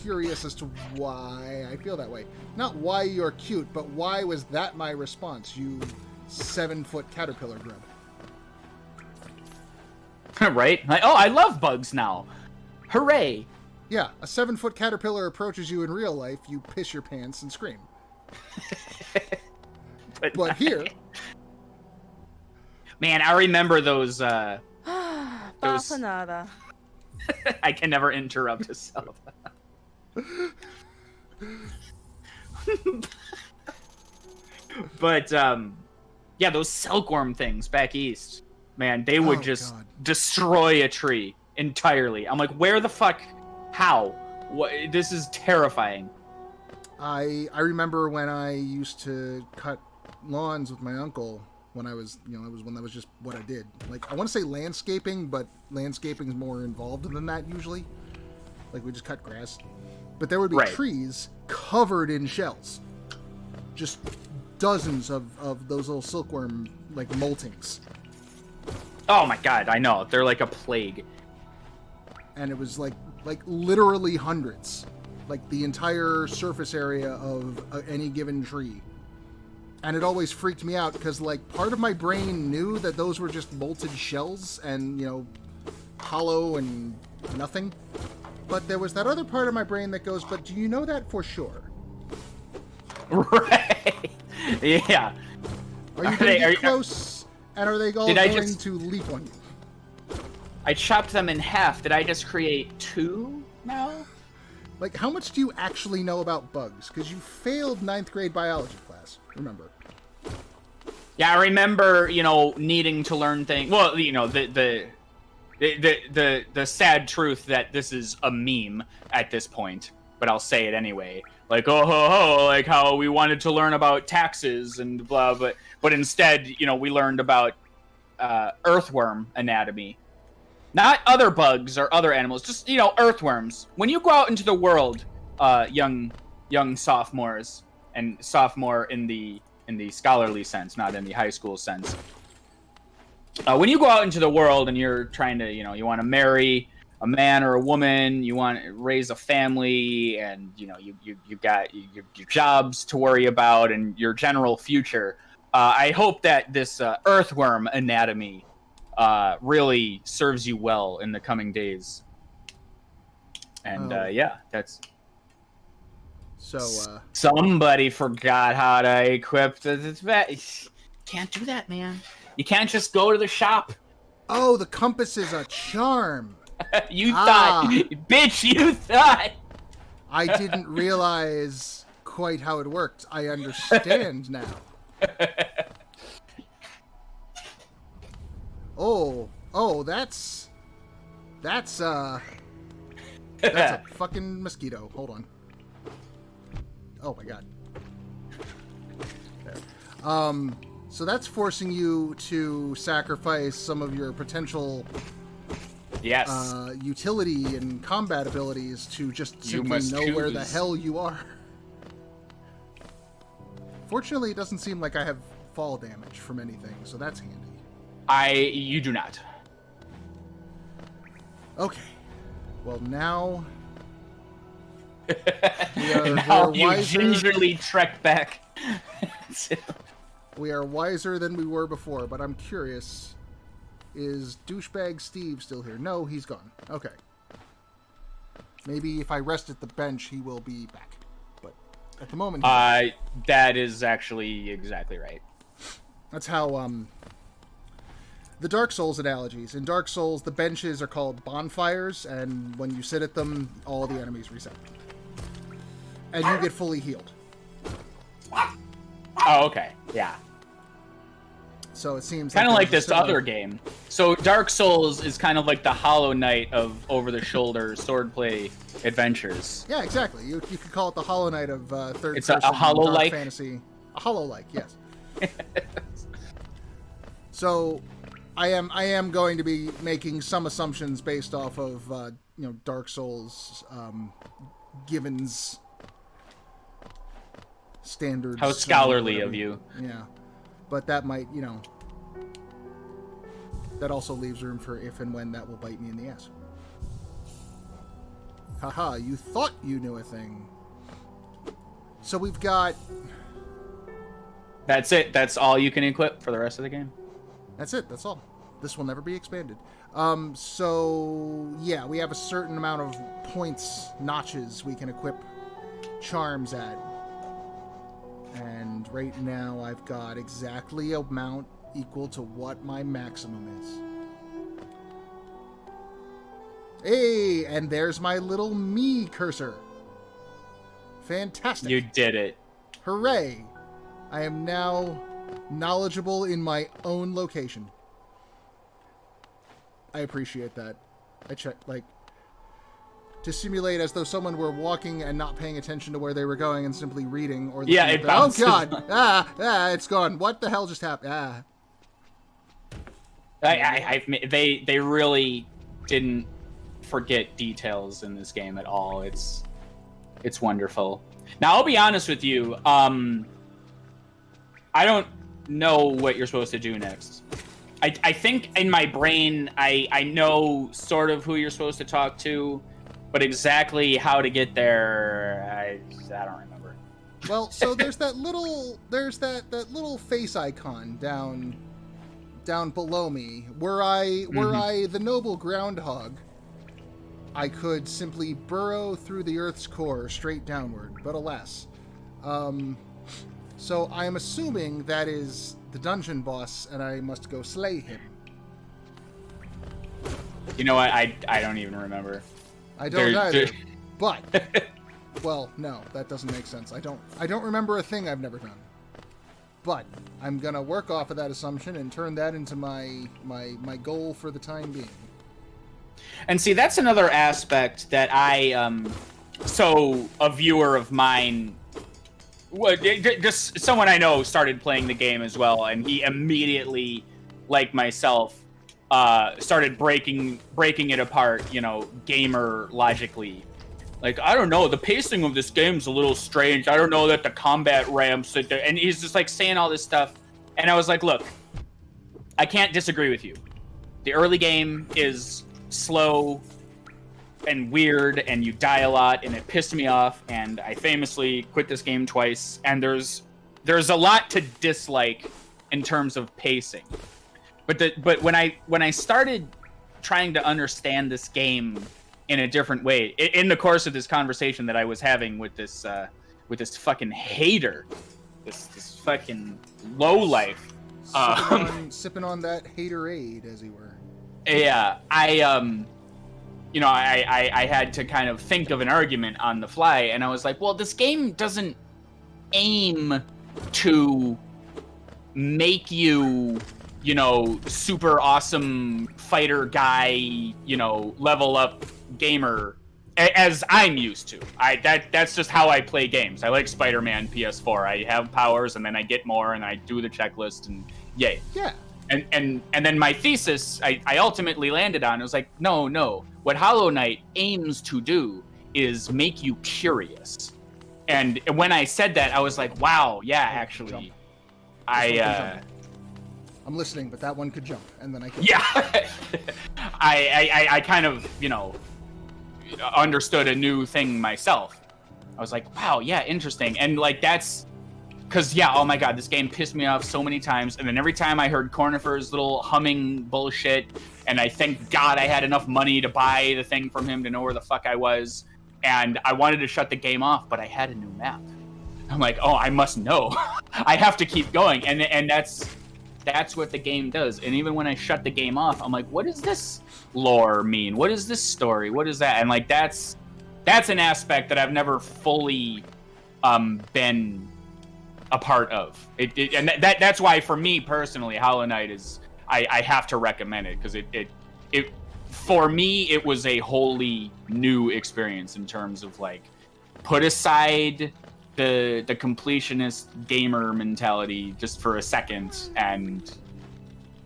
curious as to why I feel that way. Not why you're cute, but why was that my response, you 7-foot caterpillar grub? Right? Like, oh, I love bugs now. Hooray! Yeah, a 7-foot caterpillar approaches you in real life, you piss your pants and scream. But here... Man, I remember those... Nada. I can never interrupt a cell. But, yeah, those silkworm things back east, man, they would just destroy a tree entirely. I'm like, where the fuck? How? What? This is terrifying. I remember when I used to cut lawns with my uncle when I was, you know, that was just what I did. Like, I want to say landscaping, but landscaping is more involved than that usually. Like, we just cut grass. But there would be trees covered in shells. Just dozens of those little silkworm, like, moltings. Oh my god, I know. They're like a plague. And it was like literally hundreds. Like, the entire surface area of any given tree. And it always freaked me out because, like, part of my brain knew that those were just molted shells and, you know, hollow and nothing. But there was that other part of my brain that goes, but do you know that for sure? Right. Yeah. Are you going to get close? And are they all going to leap on you? I chopped them in half. Did I just create 2 now? Like, how much do you actually know about bugs? Because you failed 9th grade biology class, remember. Yeah, I remember, you know, needing to learn things. Well, you know, the sad truth that this is a meme at this point, but I'll say it anyway. Like, oh ho ho, like how we wanted to learn about taxes and blah, but instead, you know, we learned about earthworm anatomy. Not other bugs or other animals, just, you know, earthworms. When you go out into the world, young sophomores, and sophomore in the scholarly sense, not in the high school sense. When you go out into the world and you're trying to, you know, you want to marry a man or a woman, you want to raise a family, and, you know, you got your jobs to worry about and your general future. I hope that this earthworm anatomy really serves you well in the coming days. And yeah, that's... So, somebody forgot how to equip the... Can't do that, man. You can't just go to the shop. Oh, the compass is a charm. You thought. Bitch, you thought. I didn't realize quite how it worked. I understand now. Oh, that's a fucking mosquito. Hold on. Oh my god. There. So that's forcing you to sacrifice some of your potential utility and combat abilities to just simply know where the hell you are. Fortunately, it doesn't seem like I have fall damage from anything, so that's handy. You do not. Okay. Well, now... Now you gingerly trek back. We are wiser than we were before, but I'm curious. Is douchebag Steve still here? No, he's gone. Okay. Maybe if I rest at the bench, he will be back. But at the moment... that is actually exactly right. That's how, the Dark Souls analogies. In Dark Souls, the benches are called bonfires, and when you sit at them, all the enemies reset. And you get fully healed. Oh, okay. Yeah. So it seems kind of like this other game. So Dark Souls is kind of like the Hollow Knight of over-the-shoulder swordplay adventures. Yeah, exactly. You could call it the Hollow Knight of third-person it's a Hollow-like fantasy. A Hollow-like, yes. So I am going to be making some assumptions based off of Dark Souls Given's standards. How scholarly of you. Yeah. But that might, that also leaves room for if and when that will bite me in the ass. Haha, you thought you knew a thing. So we've got... That's it. That's all you can equip for the rest of the game. That's it. That's all. This will never be expanded. So, yeah, we have a certain amount of points, notches we can equip charms at. And right now I've got exactly an amount equal to what my maximum is. Hey, and there's my little me cursor. Fantastic. You did it. Hooray. I am now knowledgeable in my own location. I appreciate that. I checked, to simulate as though someone were walking and not paying attention to where they were going and simply reading or yeah, it bounces. Oh god! It's gone. What the hell just happened? They really didn't forget details in this game at all. It's wonderful. Now I'll be honest with you. I don't know what you're supposed to do next. I think in my brain I know sort of who you're supposed to talk to. But exactly how to get there, I don't remember. Well, so there's that little face icon down below me, were I the noble groundhog, I could simply burrow through the Earth's core straight downward. But alas, so I am assuming that is the dungeon boss, and I must go slay him. You know what? I don't even remember. I don't either, but, well, no, that doesn't make sense. I don't remember a thing I've never done. But I'm gonna work off of that assumption and turn that into my goal for the time being. And see, that's another aspect that so a viewer of mine, just someone I know started playing the game as well, and he immediately, like myself, started breaking it apart, gamer logically. Like, I don't know, the pacing of this game's a little strange. I don't know that the combat ramps, and he's just saying all this stuff. And I was like, look, I can't disagree with you. The early game is slow and weird, and you die a lot, and it pissed me off, and I famously quit this game twice. And there's a lot to dislike in terms of pacing. But when I started trying to understand this game in a different way, in the course of this conversation that I was having with this fucking hater, this fucking lowlife, sipping on that haterade, as he were. Yeah, I had to kind of think of an argument on the fly, and I was like, well, this game doesn't aim to make you, super awesome fighter guy, level up gamer as I'm used to. That's just how I play games. I like Spider-Man PS4. I have powers, and then I get more, and I do the checklist, and yay. Yeah. And then my thesis, I ultimately landed on, it was like, no. What Hollow Knight aims to do is make you curious. And when I said that, I was like, wow, yeah, actually. I'm listening, but that one could jump, and then I could... Yeah. I kind of, understood a new thing myself. I was like, wow, yeah, interesting. And like that's because yeah, oh my god, this game pissed me off so many times. And then every time I heard Cornifer's little humming bullshit, and I thank God I had enough money to buy the thing from him to know where the fuck I was. And I wanted to shut the game off, but I had a new map. I'm like, oh, I must know. I have to keep going. And that's what the game does. And even when I shut the game off, I'm like, what does this lore mean? What is this story? What is that? And like that's an aspect that I've never fully been a part of. And that's why for me personally, Hollow Knight is I have to recommend it because it for me it was a wholly new experience in terms of like put aside the completionist gamer mentality just for a second, and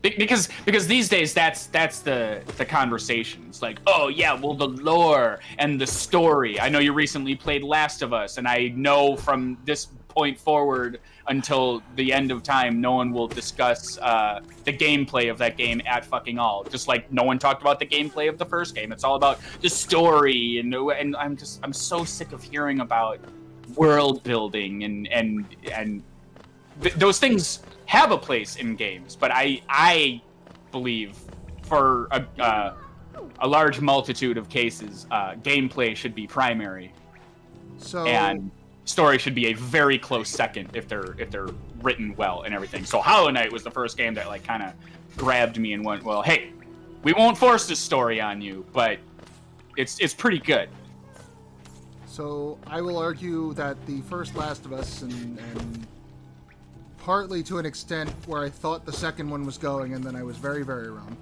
because these days that's the conversation. It's like, oh yeah, well the lore and the story. I know you recently played Last of Us, and I know from this point forward until the end of time, no one will discuss the gameplay of that game at fucking all. Just like no one talked about the gameplay of the first game. It's all about the story, and I'm so sick of hearing about world building and those things have a place in games, but I believe for a large multitude of cases, gameplay should be primary. So and story should be a very close second if they're written well and everything. So Hollow Knight was the first game that like kind of grabbed me and went, well, hey, we won't force this story on you, but it's pretty good. So I will argue that the first Last of Us, and partly to an extent where I thought the second one was going, and then I was very, very wrong.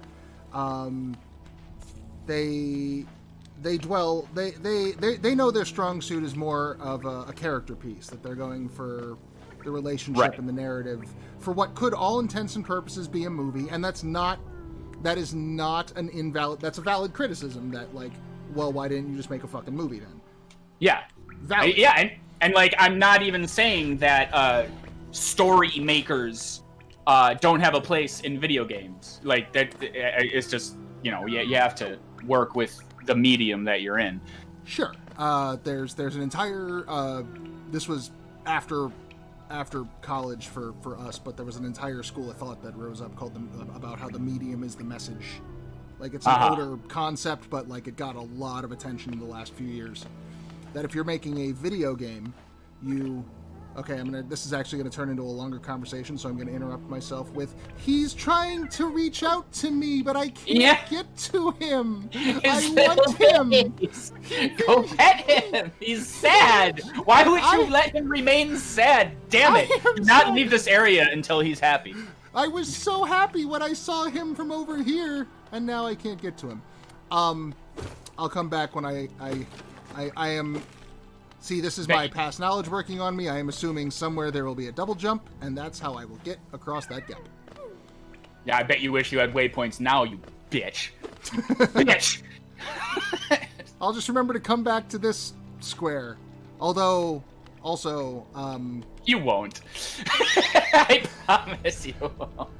They know their strong suit is more of a character piece, that they're going for the relationship and the narrative for what could all intents and purposes be a movie, and that's a valid criticism that like, well, why didn't you just make a fucking movie then? Yeah. Valid. Yeah, and like I'm not even saying that story makers don't have a place in video games. Like that it's just, you have to work with the medium that you're in. Sure. There's an entire this was after college for us, but there was an entire school of thought that rose up called about how the medium is the message. Like it's an older concept, but like it got a lot of attention in the last few years. That if you're making a video game, this is actually going to turn into a longer conversation, so I'm going to interrupt myself with, he's trying to reach out to me, but I can't get to him. I want him. Go pet him. He's sad. Why would you let him remain sad? Damn it. Do not leave this area until he's happy. I was so happy when I saw him from over here, and now I can't get to him. I'll come back when I am... See, this is my past knowledge working on me. I am assuming somewhere there will be a double jump, and that's how I will get across that gap. Yeah, I bet you wish you had waypoints now, you bitch. Bitch! I'll just remember to come back to this square. Although, also, You won't. I promise you won't.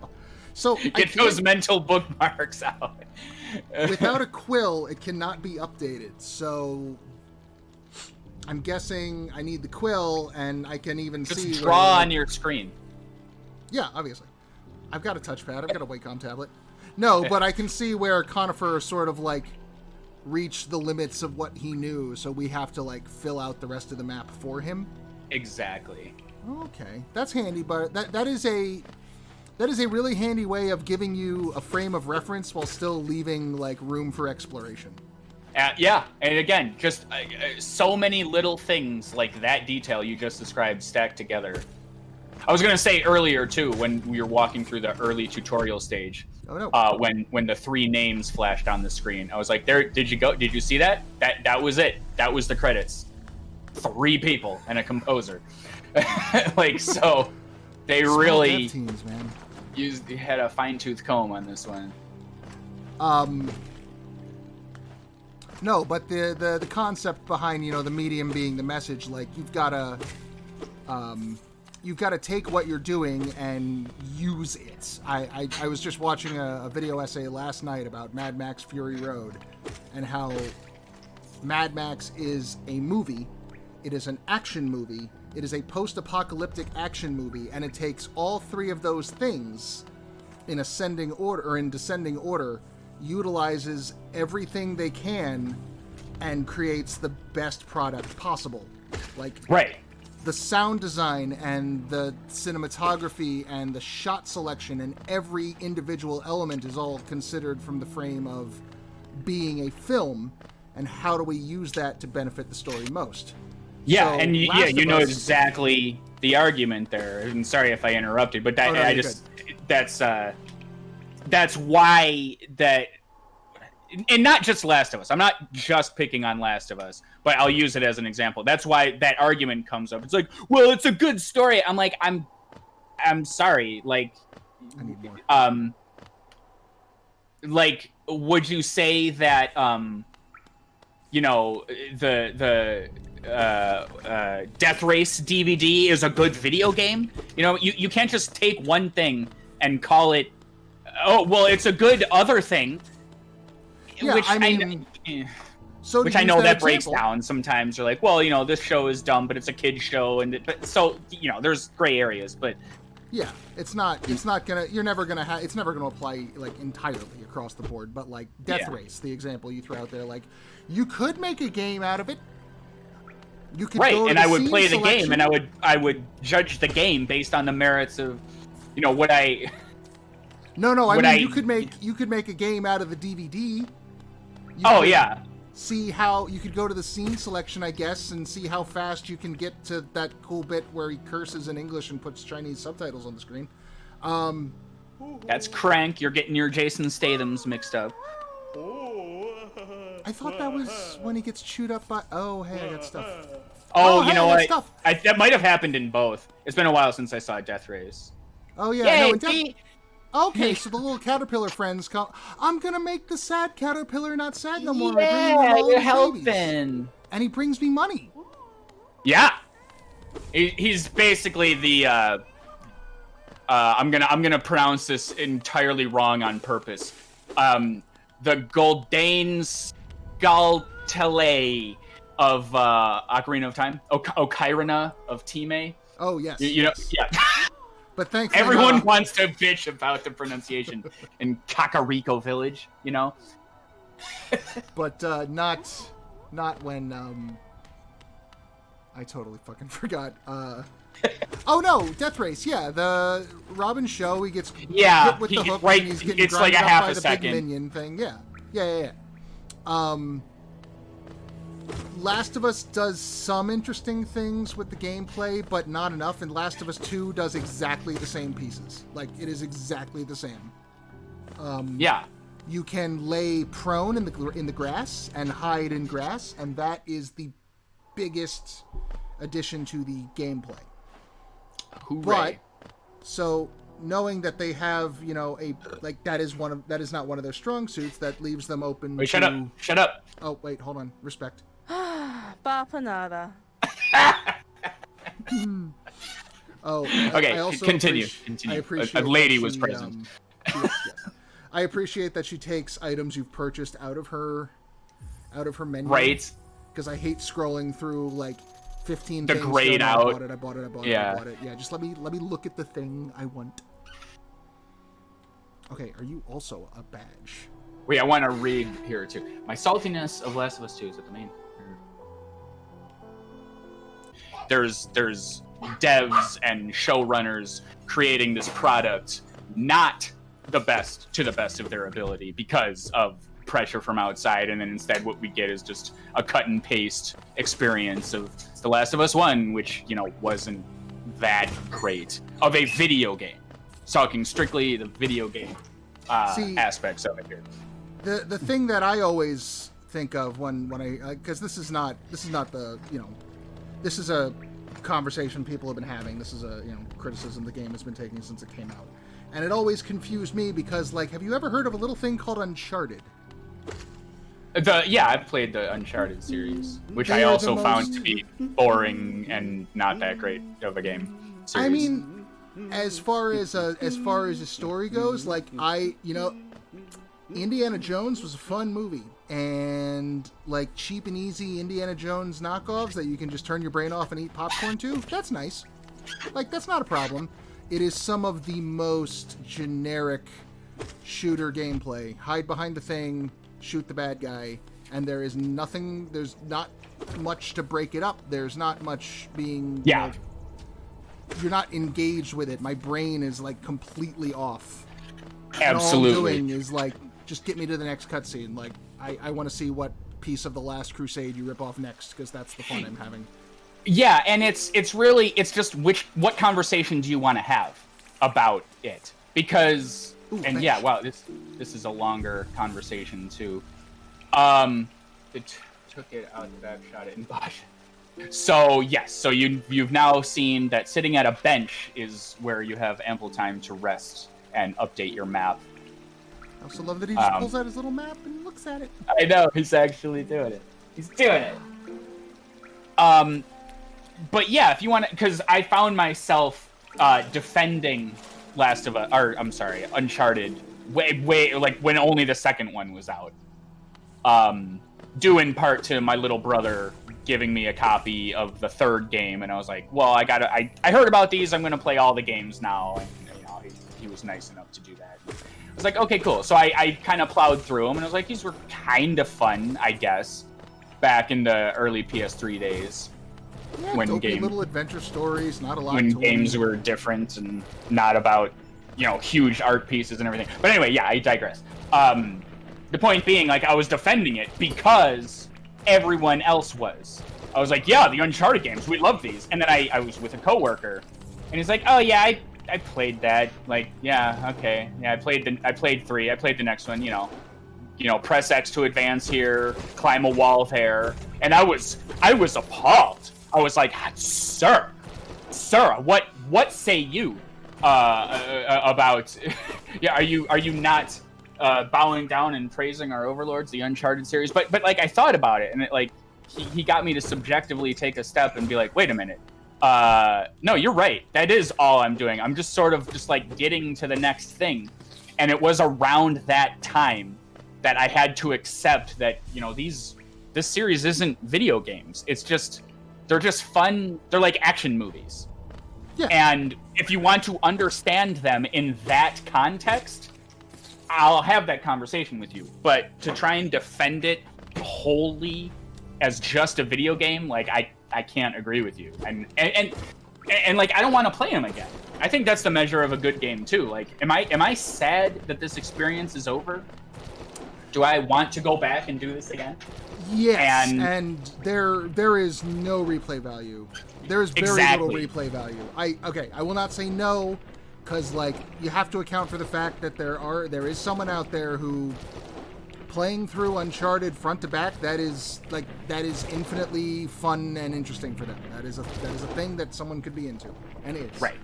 So Get those mental bookmarks out. Without a quill, it cannot be updated, so... I'm guessing I need the quill, and I can even see... Just draw on your screen. Yeah, obviously. I've got a touchpad. I've got a Wacom tablet. No, but I can see where Conifer sort of, like, reached the limits of what he knew, so we have to, like, fill out the rest of the map for him. Exactly. Okay. That's handy, but that is a really handy way of giving you a frame of reference while still leaving, like, room for exploration. Yeah, and again, just so many little things like that detail you just described stacked together. I was going to say earlier, too, when we were walking through the early tutorial stage, when the 3 names flashed on the screen, I was like, "There, did you see that? That was it. That was the credits. 3 people and a composer." Like, so they really teams, man. had a fine-tooth comb on this one. No, but the concept behind, the medium being the message, like you've got to take what you're doing and use it. I was just watching a video essay last night about Mad Max Fury Road and how Mad Max is a movie. It is an action movie. It is a post-apocalyptic action movie, and it takes all three of those things in ascending order or in descending order, utilizes everything they can, and creates the best product possible. Like, right. The sound design and the cinematography and the shot selection and every individual element is all considered from the frame of being a film, and how do we use that to benefit the story most. Yeah, So, and you know exactly the argument there. And sorry if I interrupted, but that that's why that, and not just Last of Us. I'm not just picking on Last of Us, but I'll use it as an example. That's why that argument comes up. It's like, well, it's a good story. I'm like, I'm sorry. Like, I need more. Like, would you say that, you know, the Death Race DVD is a good video game? You know, you can't just take one thing and call it, oh, well, it's a good other thing. Yeah, which I mean, which I know that breaks down. Sometimes you're like, well, you know, this show is dumb, but it's a kid's show, but so, you know, there's gray areas, but yeah, it's never gonna apply like entirely across the board. But like Death Race, the example you throw out there, like you could make a game out of it. You could right, go to and the I would scene play the selection. game, and I would judge the game based on the merits of, you know, what I. No, I mean, you could make a game out of the DVD. See how you could go to the scene selection, I guess, and see how fast you can get to that cool bit where he curses in English and puts Chinese subtitles on the screen. That's Crank. You're getting your Jason Statham's mixed up. I thought that was when he gets chewed up by. Oh, hey, I got stuff. Oh, you hey, know I got what? stuff. That might have happened in both. It's been a while since I saw Death Race. Oh yeah, Yay, no, okay, so the little caterpillar friends come. I'm gonna make the sad caterpillar not sad no more. Yeah, you're helping. And he brings me money. Yeah, he's basically the. I'm gonna pronounce this entirely wrong on purpose. The Goldain Skaltele of Ocarina of Time. Ocarina of Time. Oh yes. You know, yeah. But thankfully, everyone wants to bitch about the pronunciation in Kakariko Village, you know. But not when I totally fucking forgot. Oh no, Death Race. Yeah, the Robin show. He gets hit with the hook. Right, and he's getting it's like a grinded up half by a the second. big minion thing. Yeah. Last of Us does some interesting things with the gameplay, but not enough. And Last of Us 2 does exactly the same pieces. Like, it is exactly the same. Yeah. You can lay prone in the grass and hide in grass, and that is the biggest addition to the gameplay. Hooray. But so knowing that they have, you know, that is not one of their strong suits, that leaves them open. Wait, shut up. Oh wait, hold on. Respect. Bapanada. Oh, okay. I also Continue. I appreciate a lady that was she, present. Yes. I appreciate that she takes items you've purchased out of her menu. Right. Because I hate scrolling through like 15 the things. grayed going, out. I bought it. Yeah. Yeah. Just let me look at the thing I want. Okay. Are you also a badge? Wait, I want to read here too. My saltiness of Last of Us 2 is at the main. There's devs and showrunners creating this product not the best of their ability because of pressure from outside, and then instead what we get is just a cut and paste experience of The Last of Us 1, which, you know, wasn't that great of a video game. Talking strictly the video game aspects of it here. The thing that I always think of when I because this is not the, you know, this is a conversation people have been having. This is a, you know, criticism the game has been taking since it came out, and it always confused me because, like, have you ever heard of a little thing called Uncharted? Yeah, I've played the Uncharted series, which I also found to be boring and not that great of a game series. I mean, as far as a story goes, like, Indiana Jones was a fun movie, and like cheap and easy Indiana Jones knockoffs that you can just turn your brain off and eat popcorn to, that's nice. Like, that's not a problem. It is some of the most generic shooter gameplay. Hide behind the thing, shoot the bad guy, and there's not much to break it up. There's not much being... Yeah. You're not engaged with it. My brain is, like, completely off. Absolutely. And all I'm doing is, like, just get me to the next cutscene. Like, I want to see what piece of The Last Crusade you rip off next, because that's the fun I'm having. Yeah, and it's just what conversation do you want to have about it? Because yeah, wow, this is a longer conversation too. It took it out of that, shot it and bosh. So yes, so you've now seen that sitting at a bench is where you have ample time to rest and update your map. I also love that he just pulls out his little map and looks at it. I know, he's actually doing it. He's doing it. But yeah, if you want to, because I found myself defending Uncharted way like when only the second one was out. Due in part to my little brother giving me a copy of the third game, and I was like, well, I heard about these, I'm gonna play all the games now, and you know, he was nice enough to do that. I was like, okay, cool. So I kind of plowed through them, and I was like, these were kind of fun, I guess, back in the early PS3 days. Yeah, When little adventure stories, not a lot. When games were different and not about, you know, huge art pieces and everything. But anyway, yeah, I digress. The point being, like, I was defending it because everyone else was. I was like, yeah, the Uncharted games, we love these. And then I was with a coworker, and he's like, oh yeah, I played that. Like, yeah, okay, yeah, I played 3. I played the next one. You know, press X to advance here, climb a wall there, and I was appalled. I was like, sir, what say you about? Yeah, are you not bowing down and praising our overlords, the Uncharted series? But like, I thought about it, and it, like, he got me to subjectively take a step and be like, wait a minute, no, you're right. That is all I'm doing. I'm just sort of just like getting to the next thing, and it was around that time that I had to accept that, you know, this series isn't video games. They're just fun. They're like action movies. Yeah. And if you want to understand them in that context, I'll have that conversation with you. But to try and defend it wholly as just a video game, like, I can't agree with you. And like, I don't want to play them again. I think that's the measure of a good game too. Like, am I sad that this experience is over? Do I want to go back and do this again? Yes, and there is no replay value. There is very little replay value. I will not say no, because, like, you have to account for the fact that there is someone out there who, playing through Uncharted front to back, that is infinitely fun and interesting for them. That is a thing that someone could be into, and is. Right.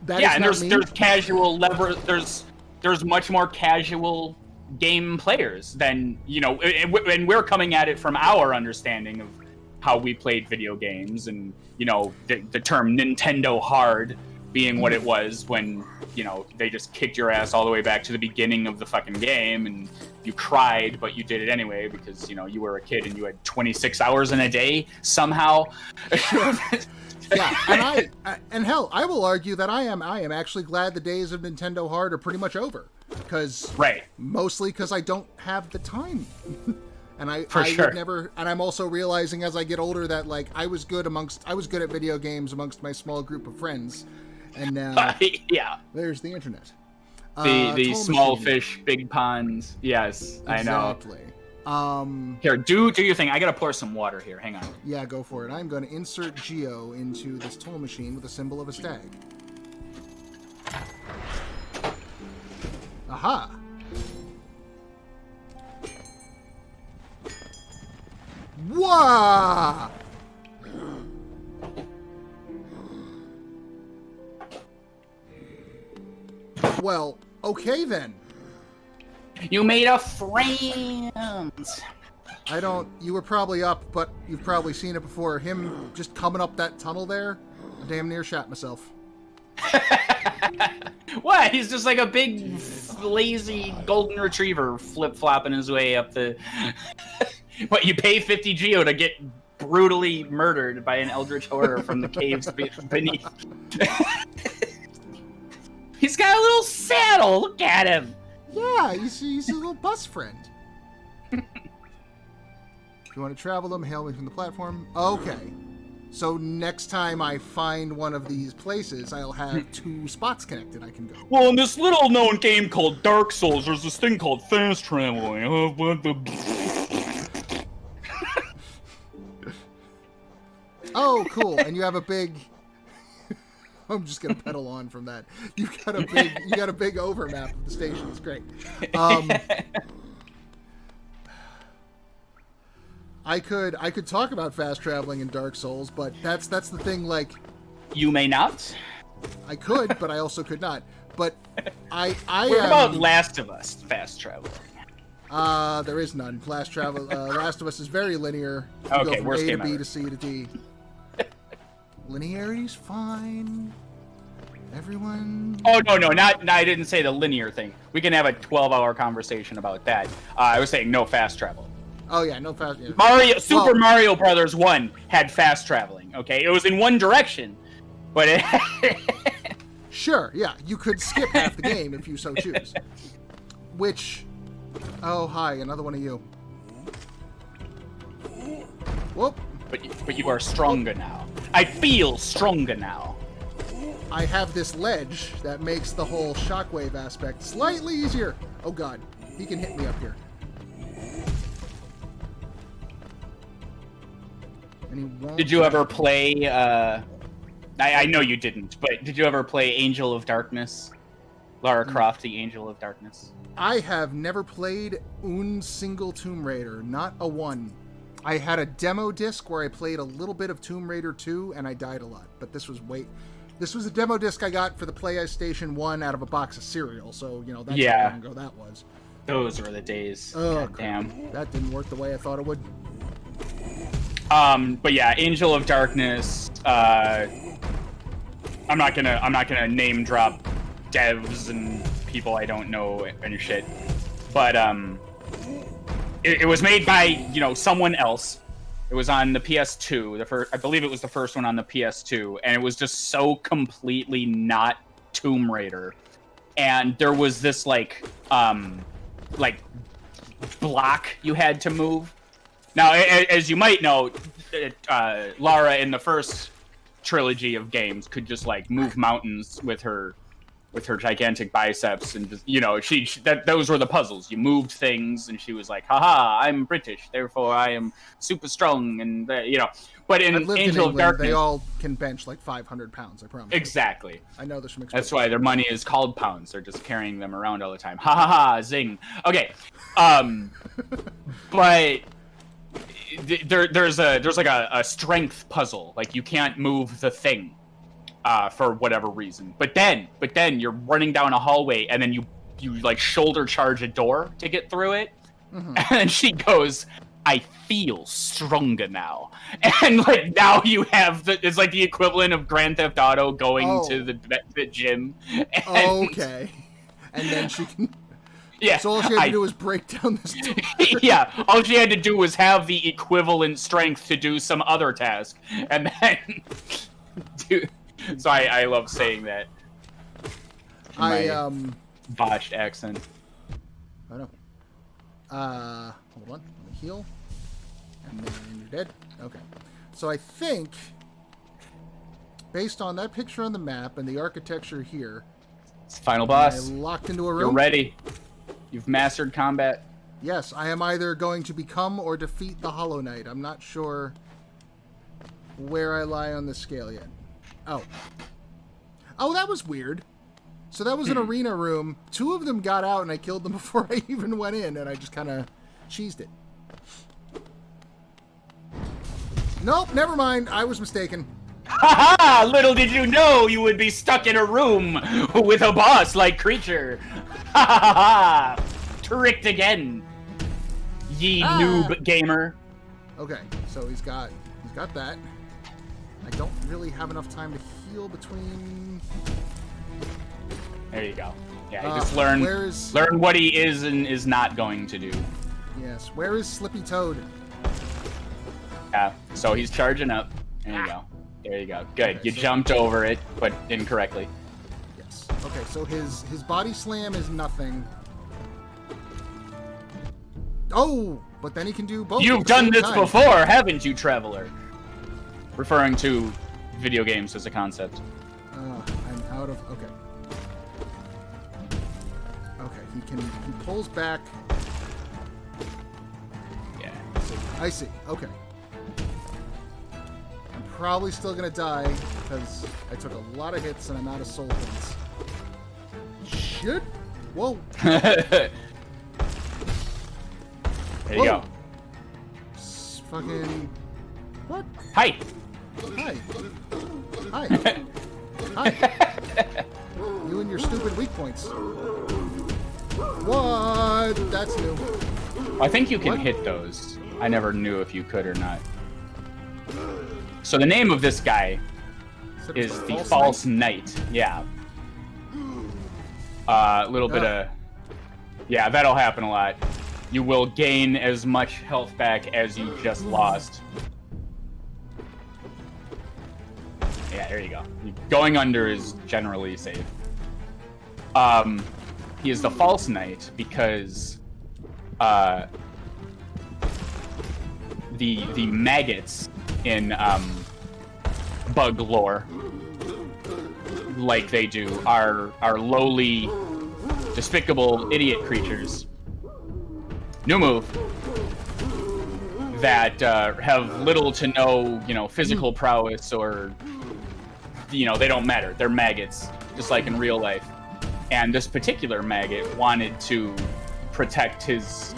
That yeah, and there's casual there's much more casual game players than, you know, and we're coming at it from our understanding of how we played video games, and, you know, the term Nintendo hard being what it was when, you know, they just kicked your ass all the way back to the beginning of the fucking game, and you cried, but you did it anyway because, you know, you were a kid and you had 26 hours in a day somehow. Yeah, and hell, I will argue that I am actually glad the days of Nintendo hard are pretty much over. Mostly because I don't have the time. And would never, and I'm also realizing as I get older that, like, I was good at video games amongst my small group of friends, and now yeah, there's the internet. The small fish, big ponds. Yes, exactly. I know. Here, do your thing. I gotta pour some water here. Hang on. Yeah, go for it. I'm going to insert Geo into this toll machine with a symbol of a stag. Aha! Wah! Well, okay then. You made a friend. You were probably up, but you've probably seen it before. Him just coming up that tunnel there, I damn near shat myself. What? He's just like a big lazy golden retriever flip-flopping his way up the... What, you pay 50 geo to get brutally murdered by an eldritch horror from the caves beneath. He's got a little saddle. Look at him. Yeah, he's a little bus friend. If you want to travel them, hail me from the platform. Okay. So next time I find one of these places, I'll have 2 spots connected I can go. Well, in this little-known game called Dark Souls, there's this thing called fast traveling. Oh, cool. And you have a big... I'm just gonna pedal on from that. You got a big overmap of the station. It's great. I could talk about fast traveling in Dark Souls, but that's the thing. Like, You may not. I could, but I also could not. But I What about Last of Us fast traveling? There is none. Last of Us is very linear. You Okay, go from worst A to game B ever. to C to D. Linearity's fine. Everyone. Oh no, I didn't say the linear thing. We can have a 12-hour conversation about that. I was saying no fast travel. Oh yeah, no fast. Yeah. Super Mario Brothers 1 had fast traveling. Okay, it was in one direction, but it. Sure, yeah, you could skip half the game if you so choose. Which, oh hi, another one of you. Whoop. But you are stronger now. I feel stronger now. I have this ledge that makes the whole shockwave aspect slightly easier. Oh god, he can hit me up here. And he won't. Did you ever play? I know you didn't, but did you ever play Angel of Darkness? Lara Croft, the Angel of Darkness. I have never played un single Tomb Raider, not a one. I had a demo disc where I played a little bit of Tomb Raider 2, and I died a lot. But this was a demo disc I got for the PlayStation 1 out of a box of cereal, so, you know, that's how long ago that was. Those were the days. Oh, God damn. That didn't work the way I thought it would. But yeah, Angel of Darkness, I'm not gonna name drop devs and people I don't know and shit. But, it was made by, you know, someone else. It was on the PS2. I believe it was the first one on the PS2, and it was just so completely not Tomb Raider. And there was this like block you had to move. Now, as you might know, Lara in the first trilogy of games could just like move mountains with her gigantic biceps, and just, you know, those were the puzzles. You moved things, and she was like, "Haha, I'm British, therefore I am super strong," and you know. But in Angel of Darkness, they all can bench like 500 pounds. I promise. Exactly. I know this from experience. That's why their money is called pounds. They're just carrying them around all the time. Ha ha ha! Zing. Okay. But there's like a strength puzzle. Like you can't move the thing. For whatever reason, but then you're running down a hallway, and then you like shoulder charge a door to get through it, and then she goes, "I feel stronger now," and like now you have it's like the equivalent of Grand Theft Auto going to the gym. Okay, and then she can. Yeah. So all she had to do was break down this door. Yeah, all she had to do was have the equivalent strength to do some other task, and then do. So I love saying that. Botched accent. I know. Hold on. Let me heal. And then you're dead. Okay. So I think, based on that picture on the map and the architecture here, it's final boss. I locked into a room. You're ready. You've mastered combat. Yes, I am either going to become or defeat the Hollow Knight. I'm not sure where I lie on the scale yet. Oh, that was weird. So that was an arena room. 2 of them got out, and I killed them before I even went in, and I just kind of cheesed it. Nope, never mind. I was mistaken. Ha ha! Little did you know you would be stuck in a room with a boss-like creature. Ha ha ha! Tricked again, ye noob gamer. Okay, so he's got that. I don't really have enough time to heal between. There you go. Yeah, you just learn what he is and is not going to do. Yes. Where is Slippy Toad? Yeah. So he's charging up. There you go. There you go. Good. Okay, You jumped over it, but incorrectly. Yes. Okay. So his body slam is nothing. Oh, but then he can do both. You've done this before, haven't you, Traveler? Referring to video games as a concept. I'm out of... Okay. Okay, he pulls back. Yeah. I see. Okay. I'm probably still gonna die because I took a lot of hits and I'm out of soul points. Shit! Whoa! There you go. Fucking... What? Hi! Hi. Hi. Hi. You and your stupid weak points. What? That's new. I think you can hit those. I never knew if you could or not. So the name of this guy is the False Knight. Yeah. A little bit of... Yeah, that'll happen a lot. You will gain as much health back as you just lost. Yeah, there you go. Going under is generally safe. He is the False Knight because the maggots in bug lore, like they do, are lowly, despicable idiot creatures. New move. That have little to no, physical prowess or, they don't matter. They're maggots, just like in real life. And this particular maggot wanted to protect his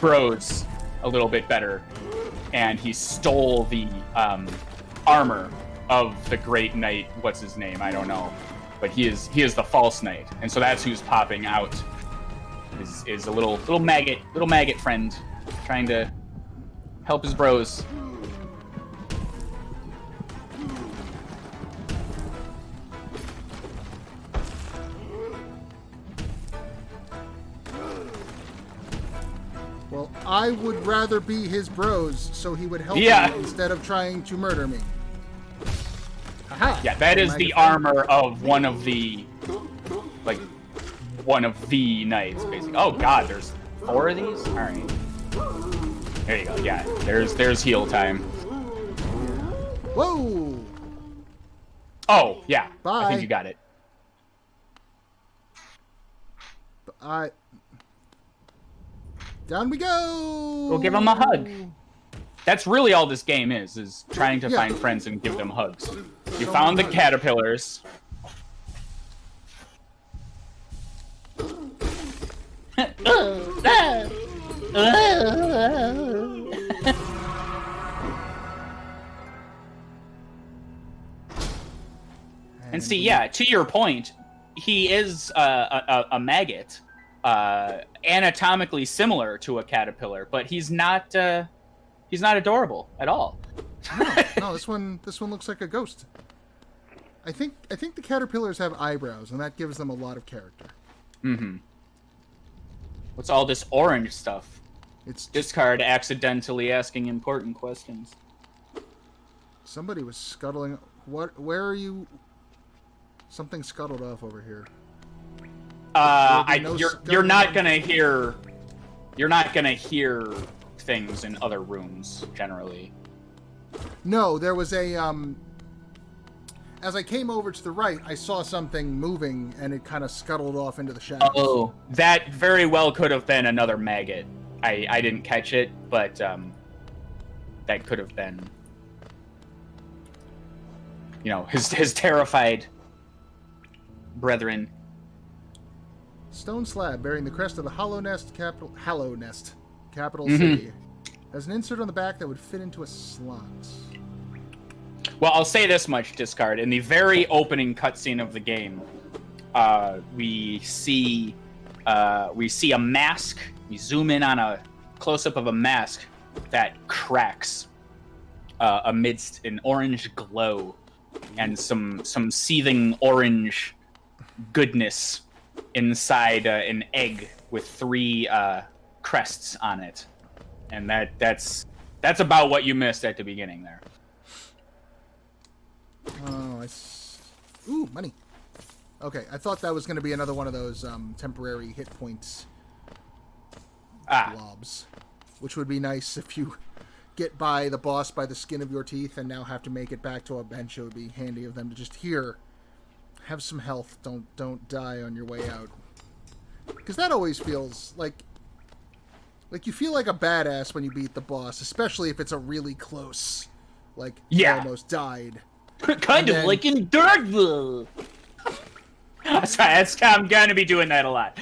bros a little bit better, and he stole the armor of the Great Knight. What's his name? I don't know, but he is the False Knight, and so that's who's popping out. Is a little maggot friend trying to help his bros. Well, I would rather be his bros, so he would help me instead of trying to murder me. Aha! Yeah, that is the armor of one of the knights, basically. Oh god, there's 4 of these? Alright. There you go, yeah. There's heal time. Whoa! Oh, yeah. Bye. I think you got it. Down we go! We'll give him a hug. That's really all this game is trying to find friends and give them hugs. You found the caterpillars. And see, yeah, to your point, he is a maggot, anatomically similar to a caterpillar, but he's not adorable at all. No, this one looks like a ghost. I think the caterpillars have eyebrows, and that gives them a lot of character. Mm-hmm. What's all this orange stuff? It's discard accidentally asking important questions. Somebody was scuttling. What? Where are you? Something scuttled off over here. You're not gonna hear. You're not gonna hear things in other rooms generally. No, there was a as I came over to the right, I saw something moving, and it kind of scuttled off into the shadows. Oh, that very well could have been another maggot. I didn't catch it, but that could have been, his terrified brethren. Stone slab bearing the crest of the Hollow Nest capital city. Has an insert on the back that would fit into a slot. Well, I'll say this much, Discard. In the very opening cutscene of the game, we see a mask. We zoom in on a close-up of a mask that cracks amidst an orange glow and some seething orange goodness inside an egg with 3 crests on it, and that's about what you missed at the beginning there. Oh, ooh, money. Okay, I thought that was going to be another one of those temporary hit points blobs, which would be nice if you get by the boss by the skin of your teeth and now have to make it back to a bench. It would be handy of them to just have some health. Don't die on your way out, because that always feels like you feel like a badass when you beat the boss, especially if it's a really close, like, you almost died. Kind of like in Redwall. Sorry, I'm gonna be doing that a lot.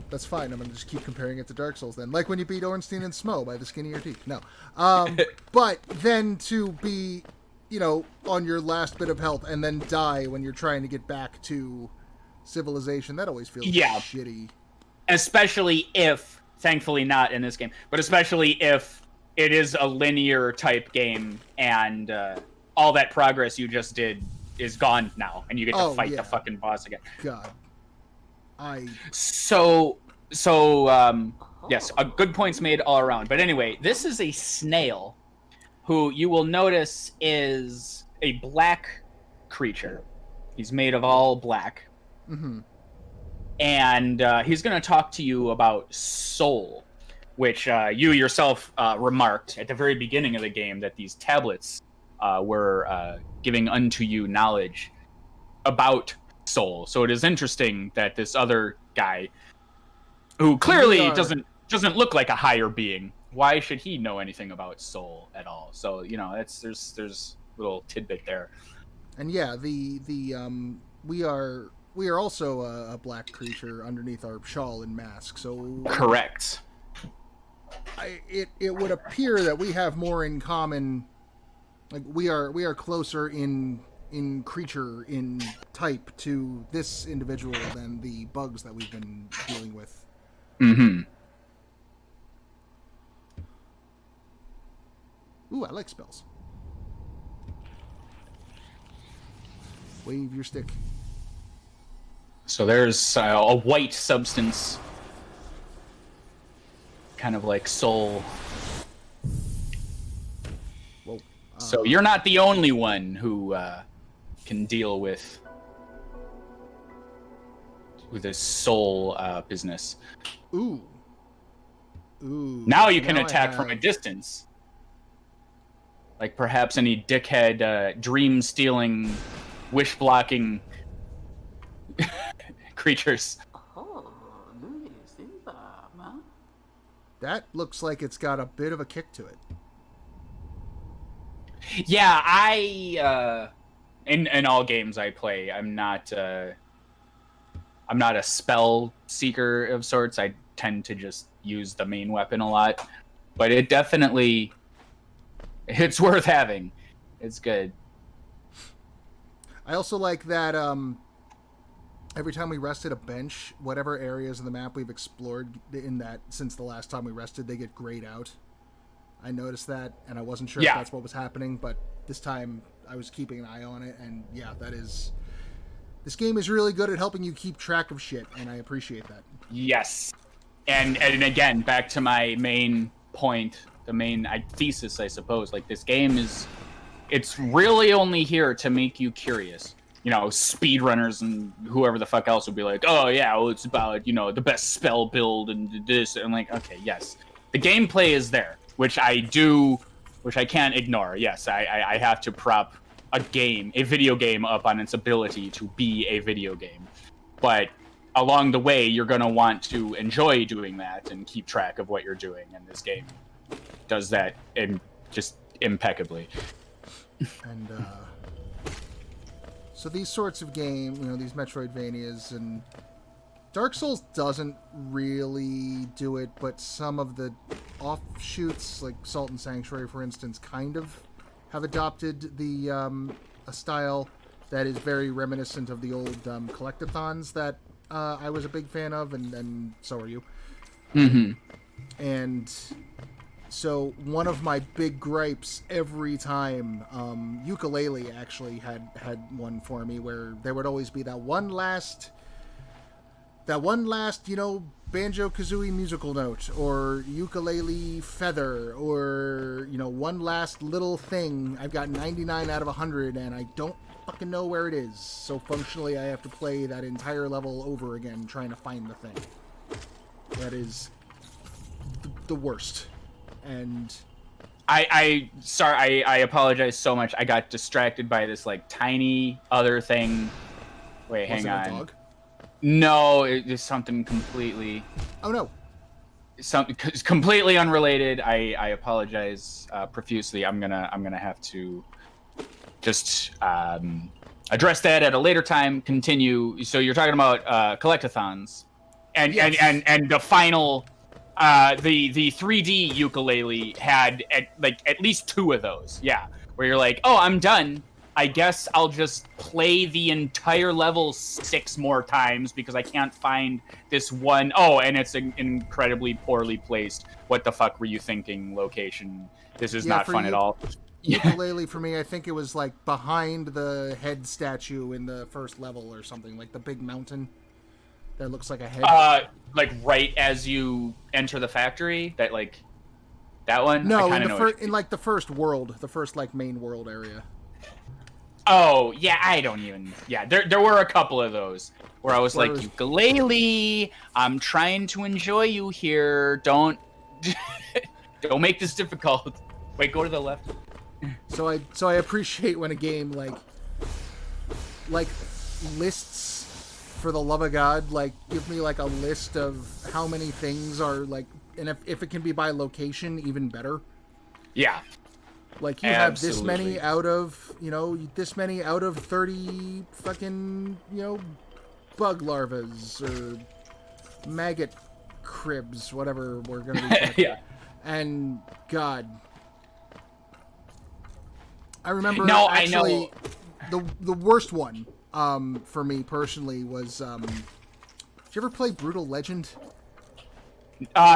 That's fine. I'm gonna just keep comparing it to Dark Souls then. Like when you beat Ornstein and Smo by the skin of your teeth. No. But then to be, on your last bit of health and then die when you're trying to get back to civilization, that always feels shitty. Especially if, thankfully not in this game, but especially if it is a linear type game and all that progress you just did is gone now, and you get to fight the fucking boss again. God. Yes, a good points made all around. But anyway, this is a snail who you will notice is a black creature. He's made of all black. Mm-hmm. And he's going to talk to you about soul, which you yourself remarked at the very beginning of the game that these tablets were giving unto you knowledge about soul. So it is interesting that this other guy, who clearly doesn't look like a higher being, why should he know anything about soul at all? So there's a little tidbit there. And yeah, we are also a black creature underneath our shawl and mask. So correct. It would appear that we have more in common. Like we are closer in creature, in type, to this individual than the bugs that we've been dealing with. Mm-hmm. Ooh, I like spells. Wave your stick. So there's a white substance, kind of like soul. Whoa. So you're not the only one who can deal with this soul business. Ooh. Now you can attack from a distance. Like perhaps any dickhead, dream-stealing, wish-blocking creatures. That looks like it's got a bit of a kick to it. Yeah, in all games I play, I'm not a spell seeker of sorts. I tend to just use the main weapon a lot, but it's worth having. It's good. I also like that every time we rested a bench, whatever areas of the map we've explored in that since the last time we rested, they get grayed out. I noticed that, and I wasn't sure if that's what was happening, but this time I was keeping an eye on it, and yeah, this game is really good at helping you keep track of shit, and I appreciate that. Yes. And again, back to my main point, the main thesis, I suppose, like this game it's really only here to make you curious. Speedrunners and whoever the fuck else would be like, oh yeah, well, it's about, the best spell build and this. And I'm like, okay, yes. The gameplay is there, which I can't ignore. Yes, I have to prop a video game up on its ability to be a video game. But along the way, you're going to want to enjoy doing that and keep track of what you're doing. And this game does that just impeccably. And so these sorts of games, these Metroidvanias, and Dark Souls doesn't really do it, but some of the offshoots, like Salt and Sanctuary, for instance, kind of have adopted a style that is very reminiscent of the old collectathons that I was a big fan of, and so are you. Mm-hmm. And So one of my big gripes every time, Ukulele actually had one for me where there would always be that one last, Banjo-Kazooie musical note, or ukulele feather, or, one last little thing. I've got 99 out of 100, and I don't fucking know where it is. So functionally, I have to play that entire level over again, trying to find the thing. That is the worst. And I apologize so much. I got distracted by this tiny other thing. Wait, hang on. Was it a dog? No, it's something completely. Oh no. Something completely unrelated. I apologize profusely. I'm gonna have to just address that at a later time. Continue. So you're talking about collectathons, and Yes. and the final. The 3D ukulele had at least 2 of those. Yeah, where you're like, oh, I'm done. I guess I'll just play the entire level 6 more times because I can't find this one. Oh, and it's an incredibly poorly placed. What the fuck were you thinking? Location. This is not fun at all. Ukulele for me, I think it was behind the head statue in the first level or something, like the big mountain that looks like a head. Right as you enter the factory, that one. No, in the first world, the first main world area. Oh, yeah, I don't even... Yeah, there were a couple of those where I was ukulele, I'm trying to enjoy you here. Don't make this difficult. Wait, go to the left. So I appreciate when a game, lists, for the love of God, give me, a list of how many things are, and if it can be by location, even better. Yeah. You have this many out of, this many out of 30 fucking, bug larvas or maggot cribs, whatever we're going to be talking. Yeah. And, God. I remember I know. The worst one, for me personally was, did you ever play Brutal Legend?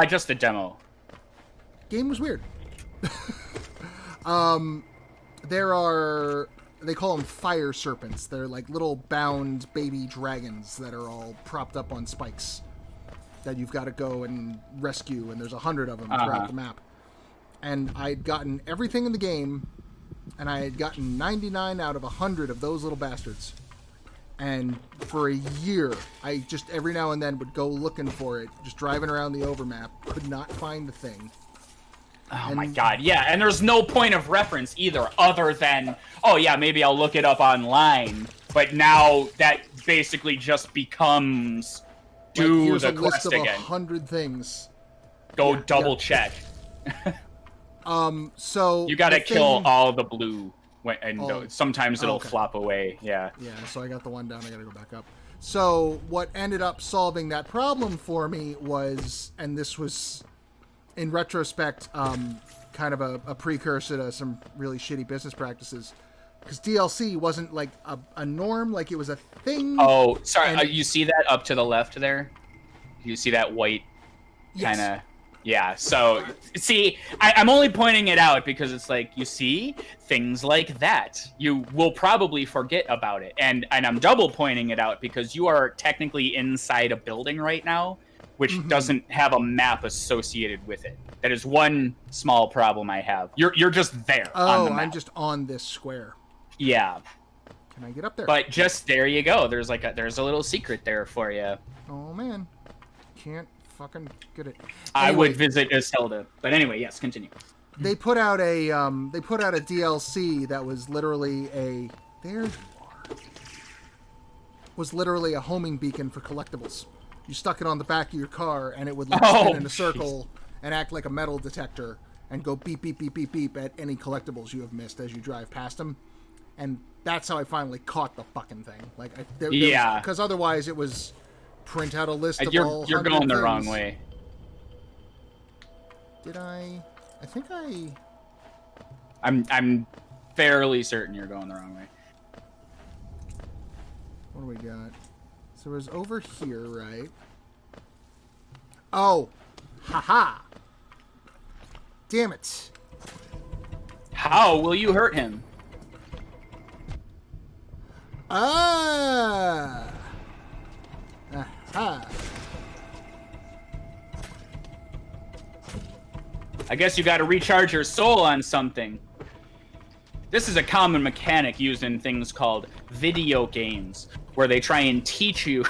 Just the demo. Game was weird. They call them fire serpents. They're little bound baby dragons that are all propped up on spikes that you've got to go and rescue, and there's 100 of them throughout the map. And I'd gotten everything in the game, and I had gotten 99 out of 100 of those little bastards. And for a year, I just every now and then would go looking for it, just driving around the overmap, could not find the thing. Oh my god, yeah, and there's no point of reference either, other than, oh yeah, maybe I'll look it up online, but now that basically just becomes do the quest again. Here's a list of 100 things. Go double check. So you gotta kill all the blue, and sometimes it'll flop away, yeah. Yeah, so I got the one down, I gotta go back up. So what ended up solving that problem for me was, and this was... in retrospect, kind of a precursor to some really shitty business practices. Because DLC wasn't a norm, it was a thing. Oh, sorry, you see that up to the left there? You see that white kind of... Yes. Yeah, so, see, I'm only pointing it out because it's you see, things like that. You will probably forget about it. And I'm double pointing it out because you are technically inside a building right now, which doesn't have a map associated with it. That is one small problem I have. You're just there on the map. I'm just on this square. Yeah. Can I get up there? But just there you go. There's there's a little secret there for you. Oh man, can't fucking get it. I would visit Zelda, but anyway, yes, continue. They put out a DLC that was literally was literally a homing beacon for collectibles. You stuck it on the back of your car, and it would spin in a circle and act like a metal detector and go beep, beep, beep, beep, beep at any collectibles you have missed as you drive past them. And that's how I finally caught the fucking thing. Because otherwise it was print out a list of all 100 You're going the things. wrong way. Did I? I think I... I'm fairly certain you're going the wrong way. What do we got? So it was over here, right? Oh! Haha! Damn it. How will you hurt him? Ah! Aha. I guess you gotta recharge your soul on something. This is a common mechanic used in things called video games, where they try and teach you.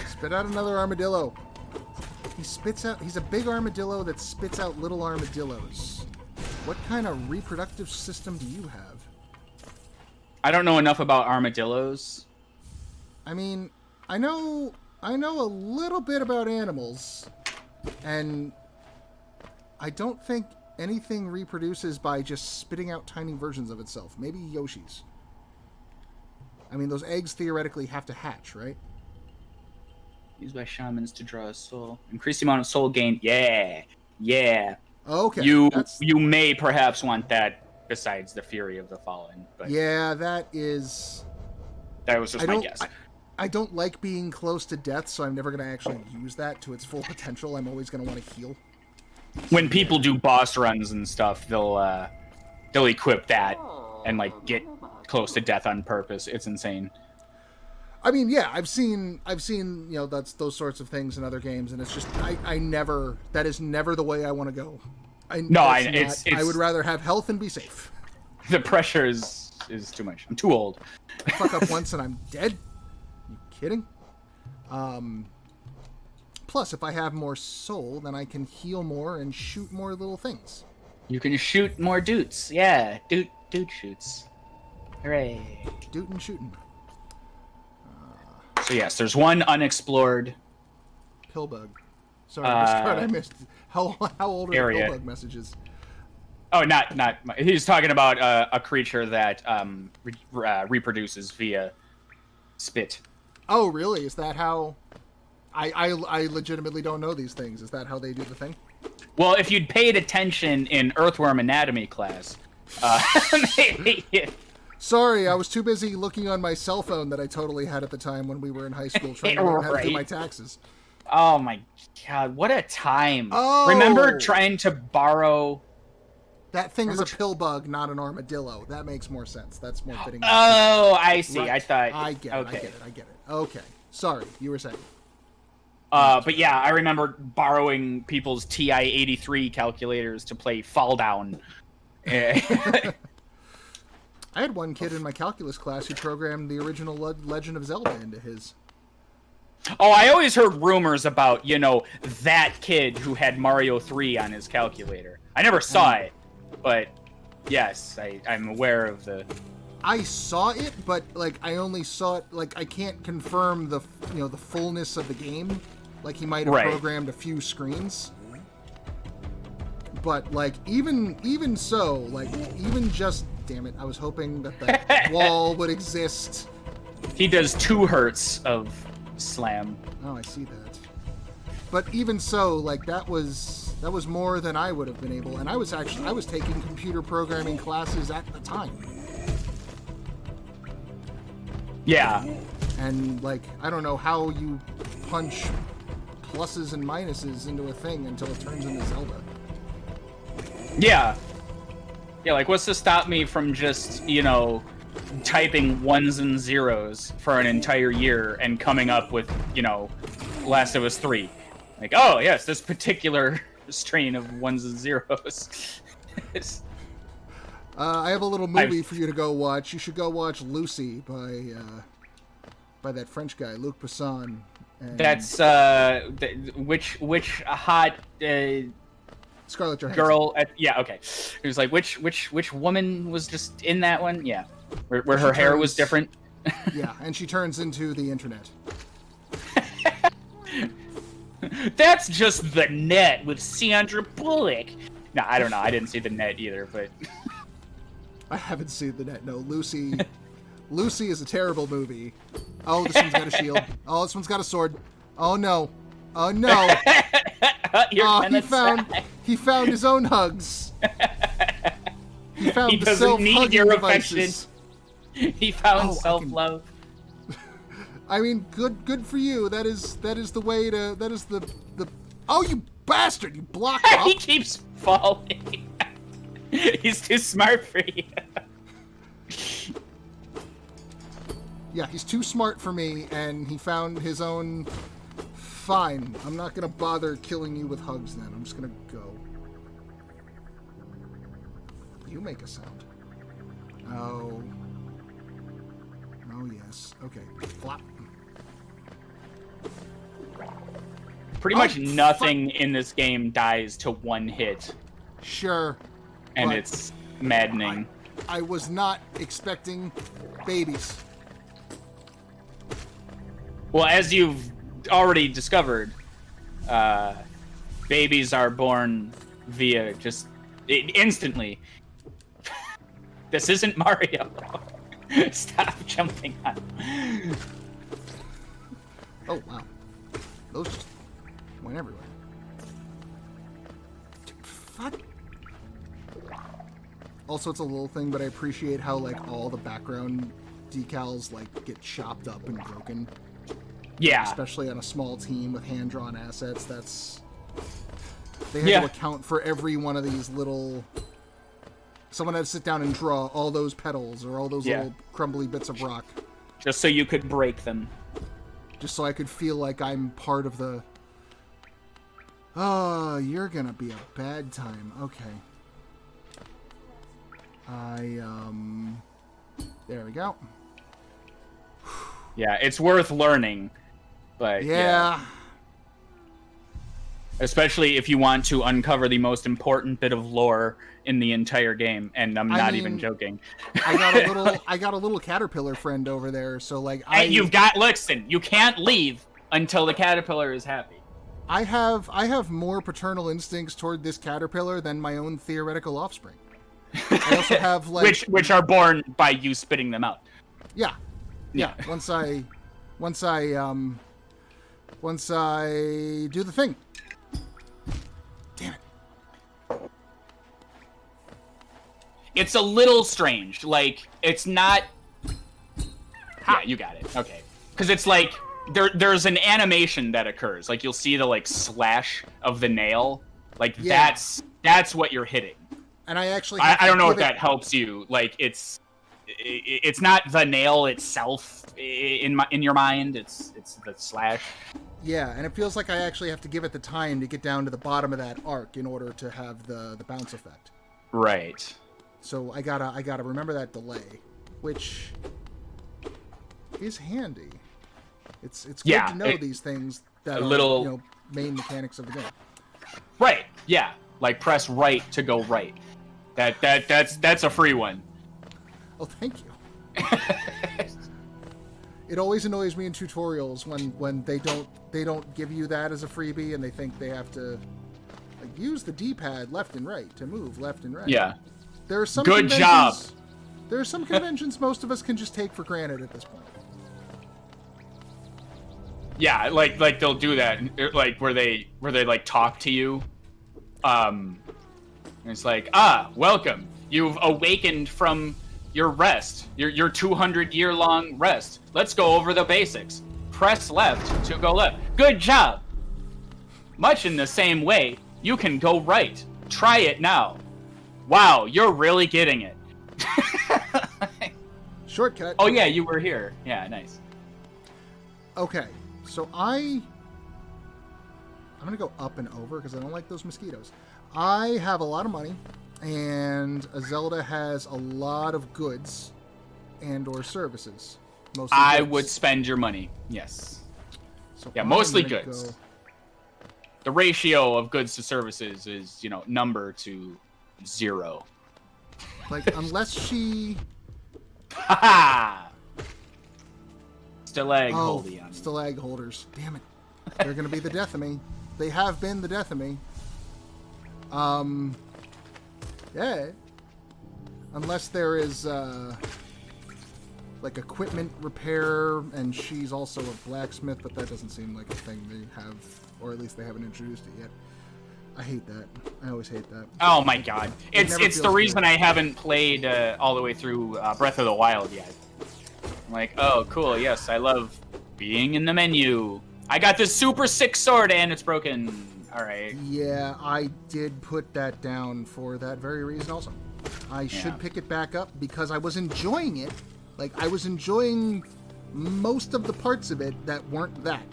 Spit out another armadillo. He's a big armadillo that spits out little armadillos. What kind of reproductive system do you have? I don't know enough about armadillos. I mean, I know a little bit about animals, and I don't think anything reproduces by just spitting out tiny versions of itself. Maybe Yoshi's. I mean, those eggs theoretically have to hatch, right? Used by shamans to draw a soul. Increase the amount of soul gain. Yeah. Yeah. Okay. You may perhaps want that besides the Fury of the Fallen. But yeah, that was just my guess. I don't like being close to death, so I'm never going to actually use that to its full potential. I'm always going to want to heal. When people do boss runs and stuff, they'll equip that and like get close to death on purpose. It's insane. I mean, yeah, I've seen, that's those sorts of things in other games, and it's just that is never the way I want to go. I would rather have health and be safe. The pressure is too much. I'm too old. I fuck up once and I'm dead. You kidding? Plus, if I have more soul, then I can heal more and shoot more little things. You can shoot more doots. Yeah, dude shoots. Hooray. Doot and shooting. So yes, there's one unexplored Pillbug. Sorry, I missed. How old are the Pillbug messages? Oh, not. He's talking about a creature that reproduces via spit. Oh, really? Is that how? I legitimately don't know these things. Is that how they do the thing? Well, if you'd paid attention in Earthworm Anatomy class, maybe. Sorry, I was too busy looking on my cell phone that I totally had at the time when we were in high school trying to learn how to do my taxes. Oh my god, what a time. Oh! Remember trying to borrow... That thing is a pillbug, not an armadillo. That makes more sense. That's more fitting. Oh, I see. Right. I thought... I get it. Okay. Sorry, you were saying. But yeah, I remember borrowing people's TI-83 calculators to play Fall Down. I had one kid in my calculus class who programmed the original Legend of Zelda into his. Oh, I always heard rumors about, that kid who had Mario 3 on his calculator. I never saw it, but yes, I'm aware of the... I saw it, but, I only saw it, I can't confirm the fullness of the game. He might have programmed a few screens. But, even so, even just... Damn it, I was hoping that the wall would exist. He does 2 hertz of slam. Oh, I see that. But even so, that was more than I would have been able. And I was taking computer programming classes at the time. Yeah. And, I don't know how you punch pluses and minuses into a thing until it turns into Zelda. Yeah. Yeah, what's to stop me from just, typing ones and zeros for an entire year and coming up with, Last of Us 3? Oh, yes, this particular strain of ones and zeros. I have a little movie for you to go watch. You should go watch Lucy by that French guy, Luc Besson. And that's, which hot... Scarlett Johansson. Girl yeah, okay. It was which woman was just in that one? Yeah. Where her hair was different? Yeah, and she turns into the internet. That's just The Net with Sandra Bullock. No, I don't know. I didn't see The Net either, but... I haven't seen The Net, no. Lucy is a terrible movie. Oh, this one's got a shield. Oh, this one's got a sword. Oh, no. Oh, no. He found his own hugs. He found he doesn't need your affection. He found self-love. I mean, good for you. That is the way to. That is the Oh, you bastard! You blocked up. He keeps falling. He's too smart for you. Yeah, he's too smart for me, and he found his own... Fine. I'm not gonna bother killing you with hugs then. I'm just gonna go. You make a sound. Oh. Oh, yes. Okay. Flop. Pretty much nothing in this game dies to one hit. Sure. And it's maddening. I was not expecting babies. Well, as you've already discovered, babies are born via just instantly. This isn't Mario. Stop jumping on. Oh, wow. Those just went everywhere. Dude, fuck. Also, it's a little thing, but I appreciate how, like, all the background decals, like, get chopped up and broken. Yeah. Especially on a small team with hand-drawn assets. That's... They had to account for every one of these little... Someone had to sit down and draw all those petals or all those little crumbly bits of rock. Just so you could break them. Just so I could feel like I'm part of the... Oh, you're gonna be a bad time. Okay. There we go. Yeah, it's worth learning. But yeah. Especially if you want to uncover the most important bit of lore in the entire game, and I'm not even joking. I got a little caterpillar friend over there, so like And listen, you can't leave until the caterpillar is happy. I have more paternal instincts toward this caterpillar than my own theoretical offspring. I also have like which are born by you spitting them out. Yeah. Once I do the thing. Damn it. It's a little strange. Like, it's not... Yeah, you got it. Okay. Because it's like, there's an animation that occurs. Like, you'll see the, like, slash of the nail. Like, that's what you're hitting. And I actually... I don't know if that helps you. Like, it's not the nail itself in your mind. It's the slash. Yeah, and it feels like I actually have to give it the time to get down to the bottom of that arc in order to have the bounce effect. Right. So I gotta remember that delay, which is handy. It's good to know these things that are main mechanics of the game. Right. Yeah. Like press right to go right. That's a free one. Oh, thank you. It always annoys me in tutorials when they don't give you that as a freebie and they think they have to like use the D-pad left and right to move left and right. Yeah. There are some Good job. There are some conventions most of us can just take for granted at this point. Yeah, like they'll do that, like where they like talk to you. And it's like, welcome. You've awakened from your rest, your 200-year-long rest. Let's go over the basics. Press left to go left. Good job. Much in the same way, you can go right. Try it now. Wow, you're really getting it. Shortcut. Oh yeah, you were here. Yeah, nice. Okay, so I'm gonna go up and over because I don't like those mosquitoes. I have a lot of money, and Zelda has a lot of goods and/or services. Mostly I goods. would spend your money. Yes. So Yeah, I'm mostly gonna goods. go- The ratio of goods to services is, number to 0. Like, unless she... Haha! Stalag holdy on. stalag holders. Damn it. They're going to be the death of me. They have been the death of me. Yeah. Unless there is, like, equipment repair, and she's also a blacksmith, but that doesn't seem like a thing they have, or at least they haven't introduced it yet. I hate that. I always hate that. Oh my god. It's the feels reason good. I haven't played all the way through Breath of the Wild yet. I'm like, oh, cool, yes, I love being in the menu. I got this super sick sword and it's broken. All right. Yeah, I did put that down for that very reason also. I should pick it back up because I was enjoying it. Like, I was enjoying most of the parts of it that weren't that.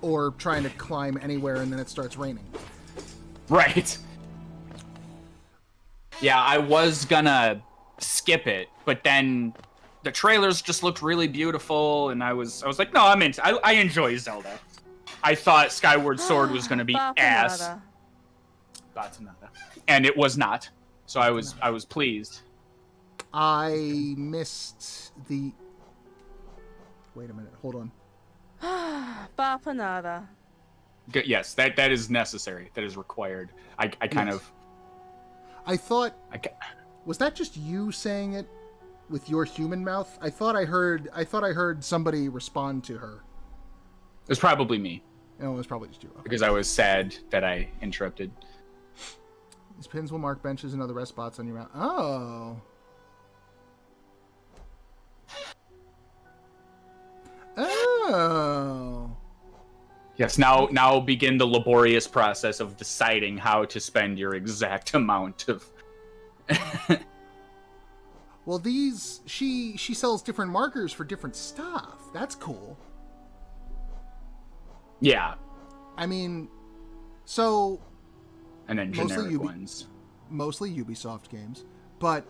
Or trying to climb anywhere and then it starts raining. Right. Yeah, I was gonna skip it, but then the trailers just looked really beautiful, and I was like, no, I enjoy Zelda. I thought Skyward Sword was gonna be ass. Bapanada. And it was not. So I was pleased. I missed the... Wait a minute, hold on. Bapanada. Yes, that is necessary. That is required. I kind Yes. of... I thought... Was that just you saying it with your human mouth? I thought I heard somebody respond to her. It was probably me. No, it was probably just you. Okay. Because I was sad that I interrupted. These pins will mark benches and other rest spots on your mount. Oh. Oh. Yes, now begin the laborious process of deciding how to spend your exact amount of... Well, these... She sells different markers for different stuff. That's cool. Yeah. I mean, so... And then generic ones. Mostly Ubisoft games. But,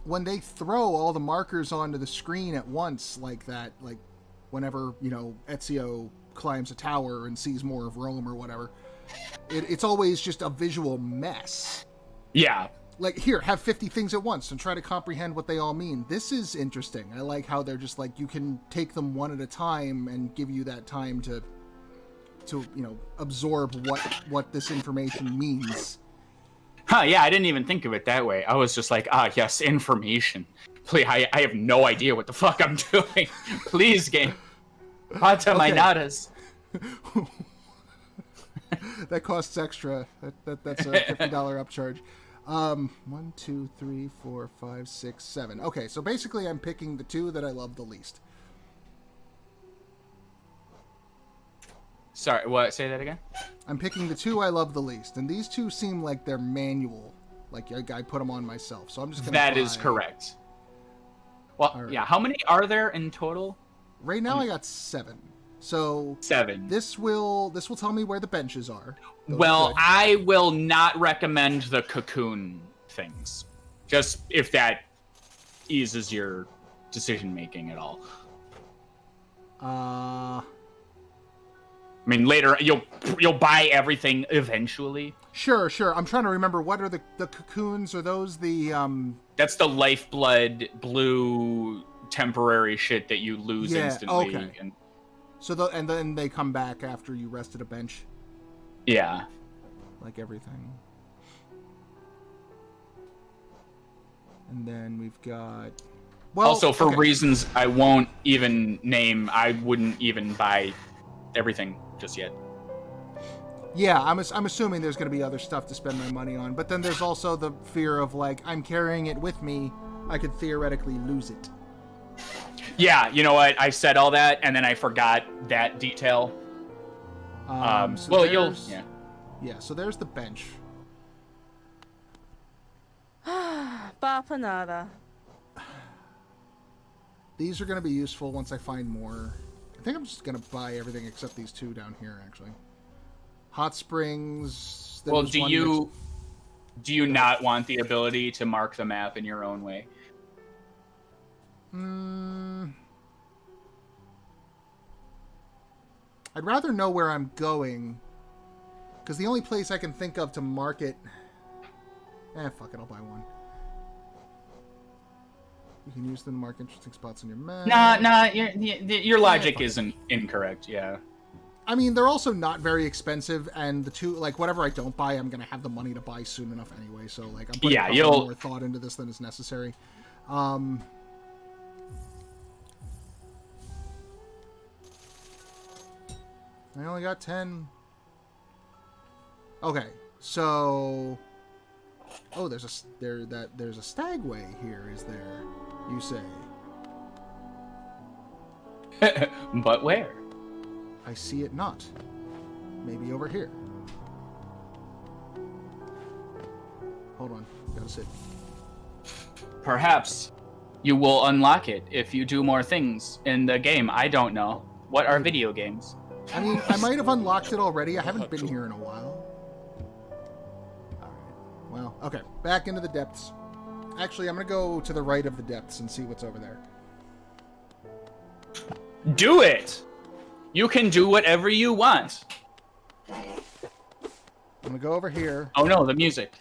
when they throw all the markers onto the screen at once like that, like whenever, Ezio climbs a tower and sees more of Rome or whatever, it's always just a visual mess. Yeah. Like, here, have 50 things at once and try to comprehend what they all mean. This is interesting. I like how they're just like, you can take them one at a time and give you that time to absorb what this information means. Huh, yeah, I didn't even think of it that way. I was just like, yes, information. Please, I have no idea what the fuck I'm doing. Please, game. Pata my nadas. That costs extra. That's a $50 upcharge. 1, 2, 3, 4, 5, 6, 7. Okay, so basically I'm picking the two that I love the least. Sorry, what? Say that again? I'm picking the two I love the least, and these two seem like they're manual. Like, I put them on myself, so I'm just gonna That is correct. Well, right. Yeah, how many are there in total? Right now I got 7. So 7. This will tell me where the benches are. Well, I will not recommend the cocoon things. Just if that eases your decision making at all. I mean, later you'll buy everything eventually. Sure. I'm trying to remember, what are the cocoons? Are those the That's the lifeblood blue temporary shit that you lose instantly. Okay. And and then they come back after you rested a bench. Yeah. Like everything. And then we've got... Well, also, for reasons I won't even name, I wouldn't even buy everything just yet. Yeah, I'm assuming there's going to be other stuff to spend my money on. But then there's also the fear of, like, I'm carrying it with me. I could theoretically lose it. Yeah, you know what? I said all that, and then I forgot that detail. Yeah, so there's the bench. Bapanada. These are going to be useful once I find more. I think I'm just going to buy everything except these two down here, actually. Hot springs. Well, do you not want the ability to mark the map in your own way? I'd rather know where I'm going, because the only place I can think of to mark it... fuck it, I'll buy one. You can use them to mark interesting spots on your map. Nah, your logic isn't incorrect, yeah. I mean, they're also not very expensive, and the two, like, whatever I don't buy, I'm going to have the money to buy soon enough anyway, so, like, I'm putting more thought into this than is necessary. I only got 10. Okay, so... Oh, there's a stagway here, is there? You say. But where? I see it not. maybe over here. Hold on, gotta sit. Perhaps you will unlock it if you do more things in the game. I don't know. What are video games? I mean, I might have unlocked it already. I haven't been here in a while. Alright. Well, okay. Back into the depths. Actually, I'm going to go to the right of the depths and see what's over there. Do it! You can do whatever you want. I'm going to go over here. Oh no, the music.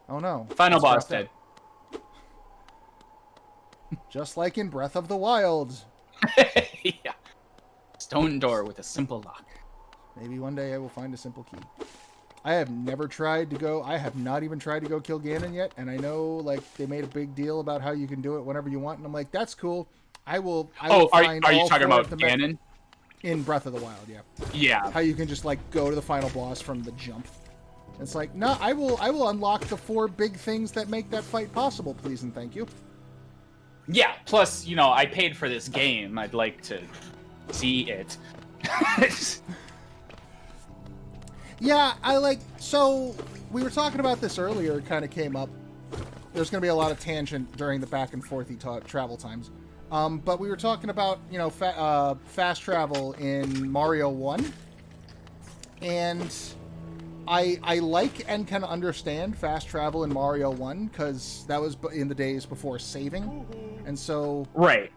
Oh no. Final It's boss wrapped dead. up. Just like in Breath of the Wild. Yeah. Stone door with a simple lock. Maybe one day I will find a simple key. I have never tried to go... I have not even tried to go kill Ganon yet, and I know, like, they made a big deal about how you can do it whenever you want, and I'm like, that's cool. I will find are you all talking four about of the Ganon? in Breath of the Wild, yeah. Yeah. How you can just, like, go to the final boss from the jump. It's like, no, I will unlock the 4 big things that make that fight possible, please and thank you. Yeah, plus, you know, I paid for this game. I'd like to see it. Yeah, so we were talking about this earlier, it kind of came up. There's going to be a lot of tangent during the back and forthy travel times. But we were talking about, you know, fast travel in Mario 1. And I like and can understand fast travel in Mario 1, because that was in the days before saving. And so... Right.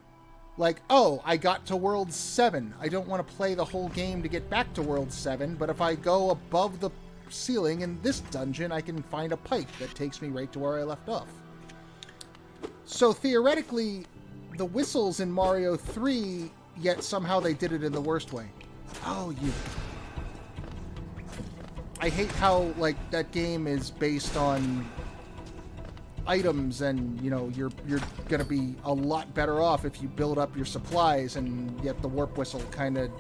Like, oh, I got to World 7. I don't want to play the whole game to get back to World 7, but if I go above the ceiling in this dungeon, I can find a pipe that takes me right to where I left off. So theoretically, the whistles in Mario 3, yet somehow they did it in the worst way. Oh, you... I hate how, like, that game is based on items, and, you know, you're gonna be a lot better off if you build up your supplies, and yet the warp whistle kind of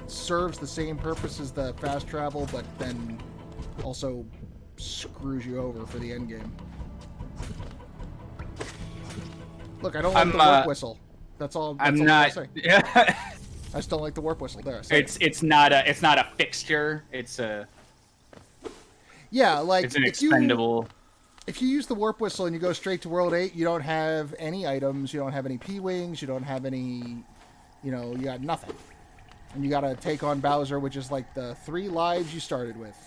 serves the same purpose as the fast travel, but then also screws you over for the end game. Look, I don't like the warp whistle. That's all. That's I'm all not. I just don't like the warp whistle. There. It's not a fixture. It's a. Yeah, like it's an expendable. If you use the warp whistle and you go straight to World 8, you don't have any items, you don't have any P-Wings, you don't have any, you know, you got nothing. And you gotta take on Bowser, which is like the 3 lives you started with.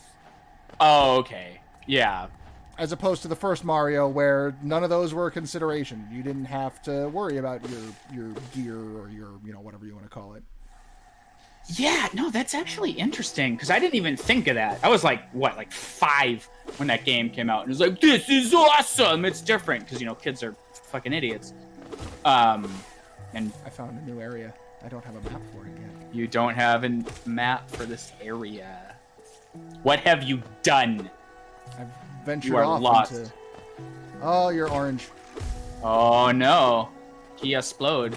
Oh, okay. Yeah. As opposed to the first Mario, where none of those were a consideration. You didn't have to worry about your gear or your, you know, whatever you want to call it. Yeah, no, that's actually interesting, because I didn't even think of that. I was like, what, like 5 when that game came out, and it was like, this is awesome! It's different, because, you know, kids are fucking idiots. And I found a new area. I don't have a map for it yet. You don't have a map for this area. What have you done? I've ventured You are off lost. into... Oh, you're orange. Oh, no. He explode.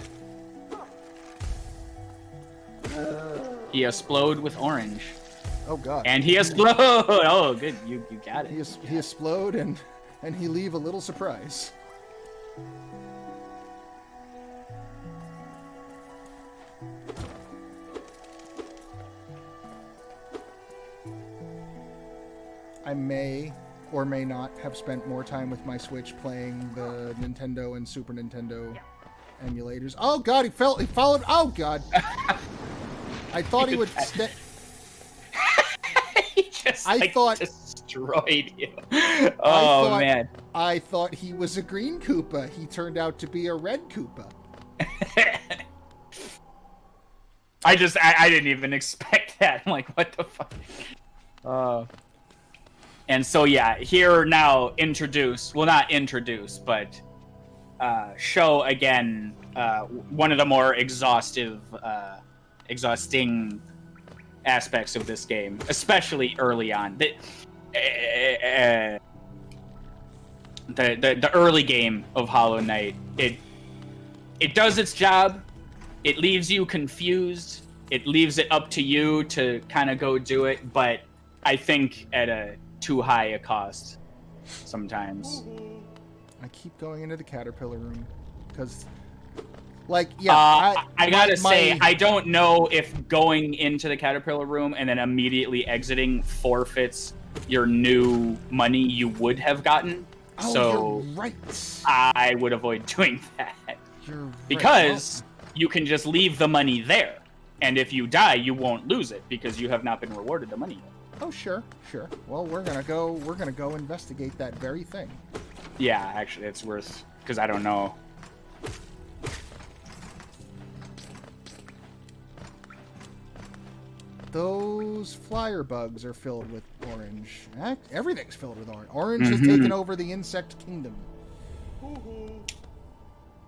He explode with orange. Oh god. And he explode! Oh, good. You got it. He explode and he leave a little surprise. I may or may not have spent more time with my Switch playing the Nintendo and Super Nintendo emulators. Oh god, he followed. Oh god. I thought he would He just thought destroyed you. Oh man. I thought he was a green Koopa. He turned out to be a red Koopa. I didn't even expect that. I'm like, what the fuck? And so yeah, here now introduce, well not introduce, but show again one of the more exhausting aspects of this game, especially early on. The early game of Hollow Knight, it does its job. It leaves you confused. It leaves it up to you to kind of go do it, but I think at a too high a cost sometimes. I keep going into the caterpillar room because Like, yeah, I gotta say, I don't know if going into the caterpillar room and then immediately exiting forfeits your new money you would have gotten. Oh, So you're right. I would avoid doing that. You're right. Because you can just leave the money there. And if you die, you won't lose it because you have not been rewarded the money yet. Oh, sure. Well, we're gonna go investigate that very thing. Yeah, actually, it's worth, because I don't know. Those flyer bugs are filled with orange. Everything's filled with orange. Orange has taken over the insect kingdom.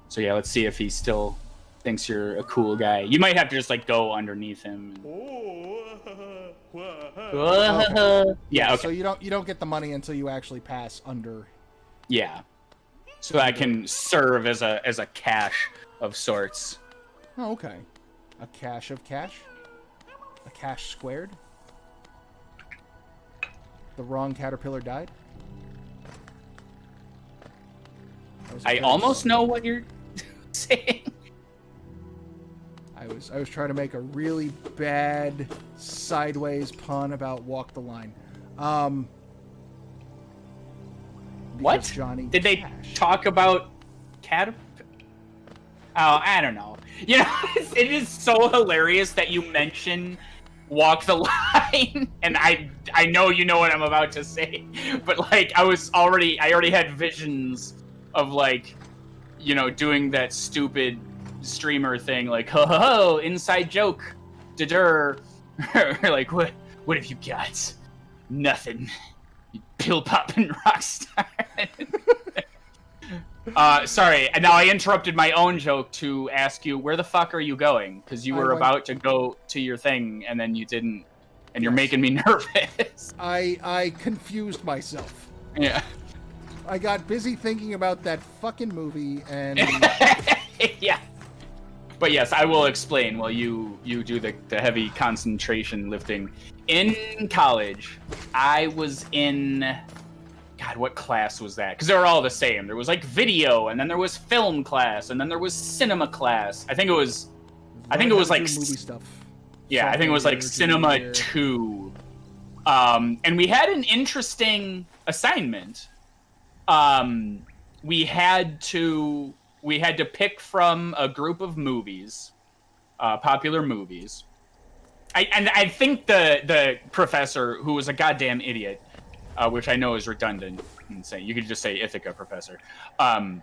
So yeah, let's see if he still thinks you're a cool guy. You might have to just like go underneath him. Okay. Yeah, okay. So you don't get the money until you actually pass under. Yeah. So I can serve as a cache of sorts. Oh, okay. A cache of cash? A cache squared? The wrong caterpillar died? I almost know what you're saying. I was trying to make a really bad sideways pun about Walk the Line. What? Johnny Did they Cash. talk about caterpillar? Oh, I don't know. You know, it is so hilarious that you mention Walk the Line, and I know you know what I'm about to say, but like I already had visions of like, you know, doing that stupid streamer thing, like ho, inside joke, da like what have you got? Nothing. You pill popping rock star. Sorry. Now I interrupted my own joke to ask you, where the fuck are you going? Because you were about to go to your thing, and then you didn't, and you're making me nervous. I confused myself. Yeah. I got busy thinking about that fucking movie, and... Yeah. But yes, I will explain while you do the heavy concentration lifting. In college, I was in... God, what class was that? Because they were all the same. There was like video, and then there was film class, and then there was cinema class. I think it was like movie stuff. Yeah, I think it was like Cinema 2. And we had an interesting assignment. We had to pick from a group of movies, popular movies. I think the professor, who was a goddamn idiot, which I know is redundant and say you could just say Ithaca professor. But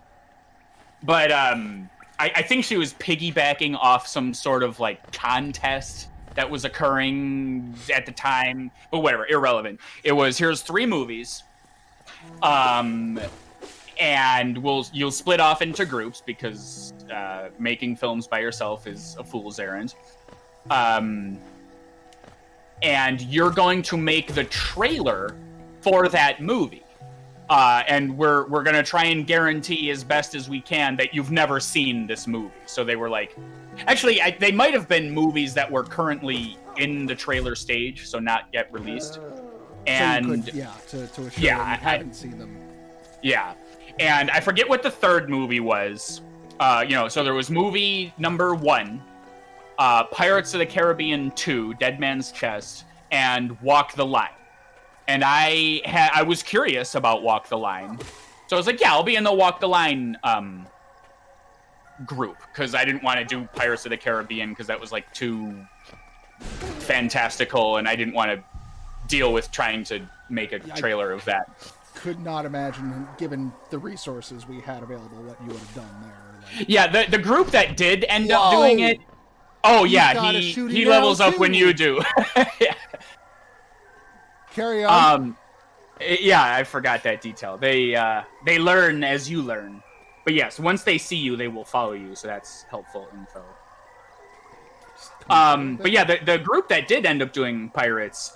I think she was piggybacking off some sort of like contest that was occurring at the time, but whatever, irrelevant. It was, here's 3 movies, and you'll split off into groups because making films by yourself is a fool's errand. And you're going to make the trailer for that movie. And we're going to try and guarantee as best as we can that you've never seen this movie. So they were like... Actually, they might have been movies that were currently in the trailer stage, so not yet released. And so you could, to assure you haven't seen them. Yeah. And I forget what the third movie was. So there was movie number 1, Pirates of the Caribbean 2, Dead Man's Chest, and Walk the Line. And I was curious about Walk the Line. So I was like, yeah, I'll be in the Walk the Line group, because I didn't want to do Pirates of the Caribbean, because that was like too fantastical, and I didn't want to deal with trying to make a trailer of that. Could not imagine, given the resources we had available, what you would have done there. Like... Yeah, the group that did end up doing it. Oh yeah, he levels up when you do. Yeah. Carry on. Yeah, I forgot that detail. They learn as you learn. But yes, once they see you, they will follow you, so that's helpful info. But yeah, the group that did end up doing Pirates,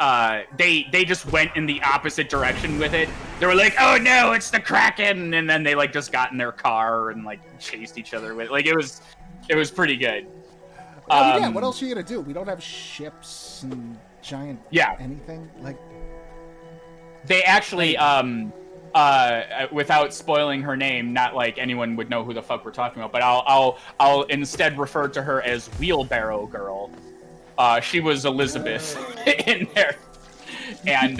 they just went in the opposite direction with it. They were like, "Oh no, it's the Kraken!" And then they like just got in their car and like chased each other with. Like it was pretty good. Yeah, what else are you gonna do? We don't have ships and giant anything like. They actually without spoiling her name, not like anyone would know who the fuck we're talking about, but I'll instead refer to her as Wheelbarrow Girl. She was Elizabeth in there, and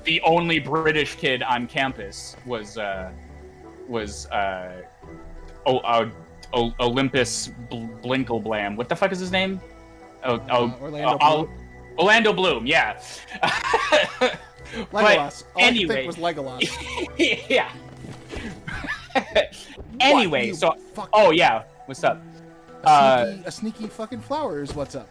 the only British kid on campus was Olympus Blinkleblam. What the fuck is his name? Orlando Bloom. Orlando Bloom, yeah. Legolas. All Anyway. I could think was Legolas. Yeah. Anyway, you so fuck- yeah, what's up? A sneaky fucking flower is what's up.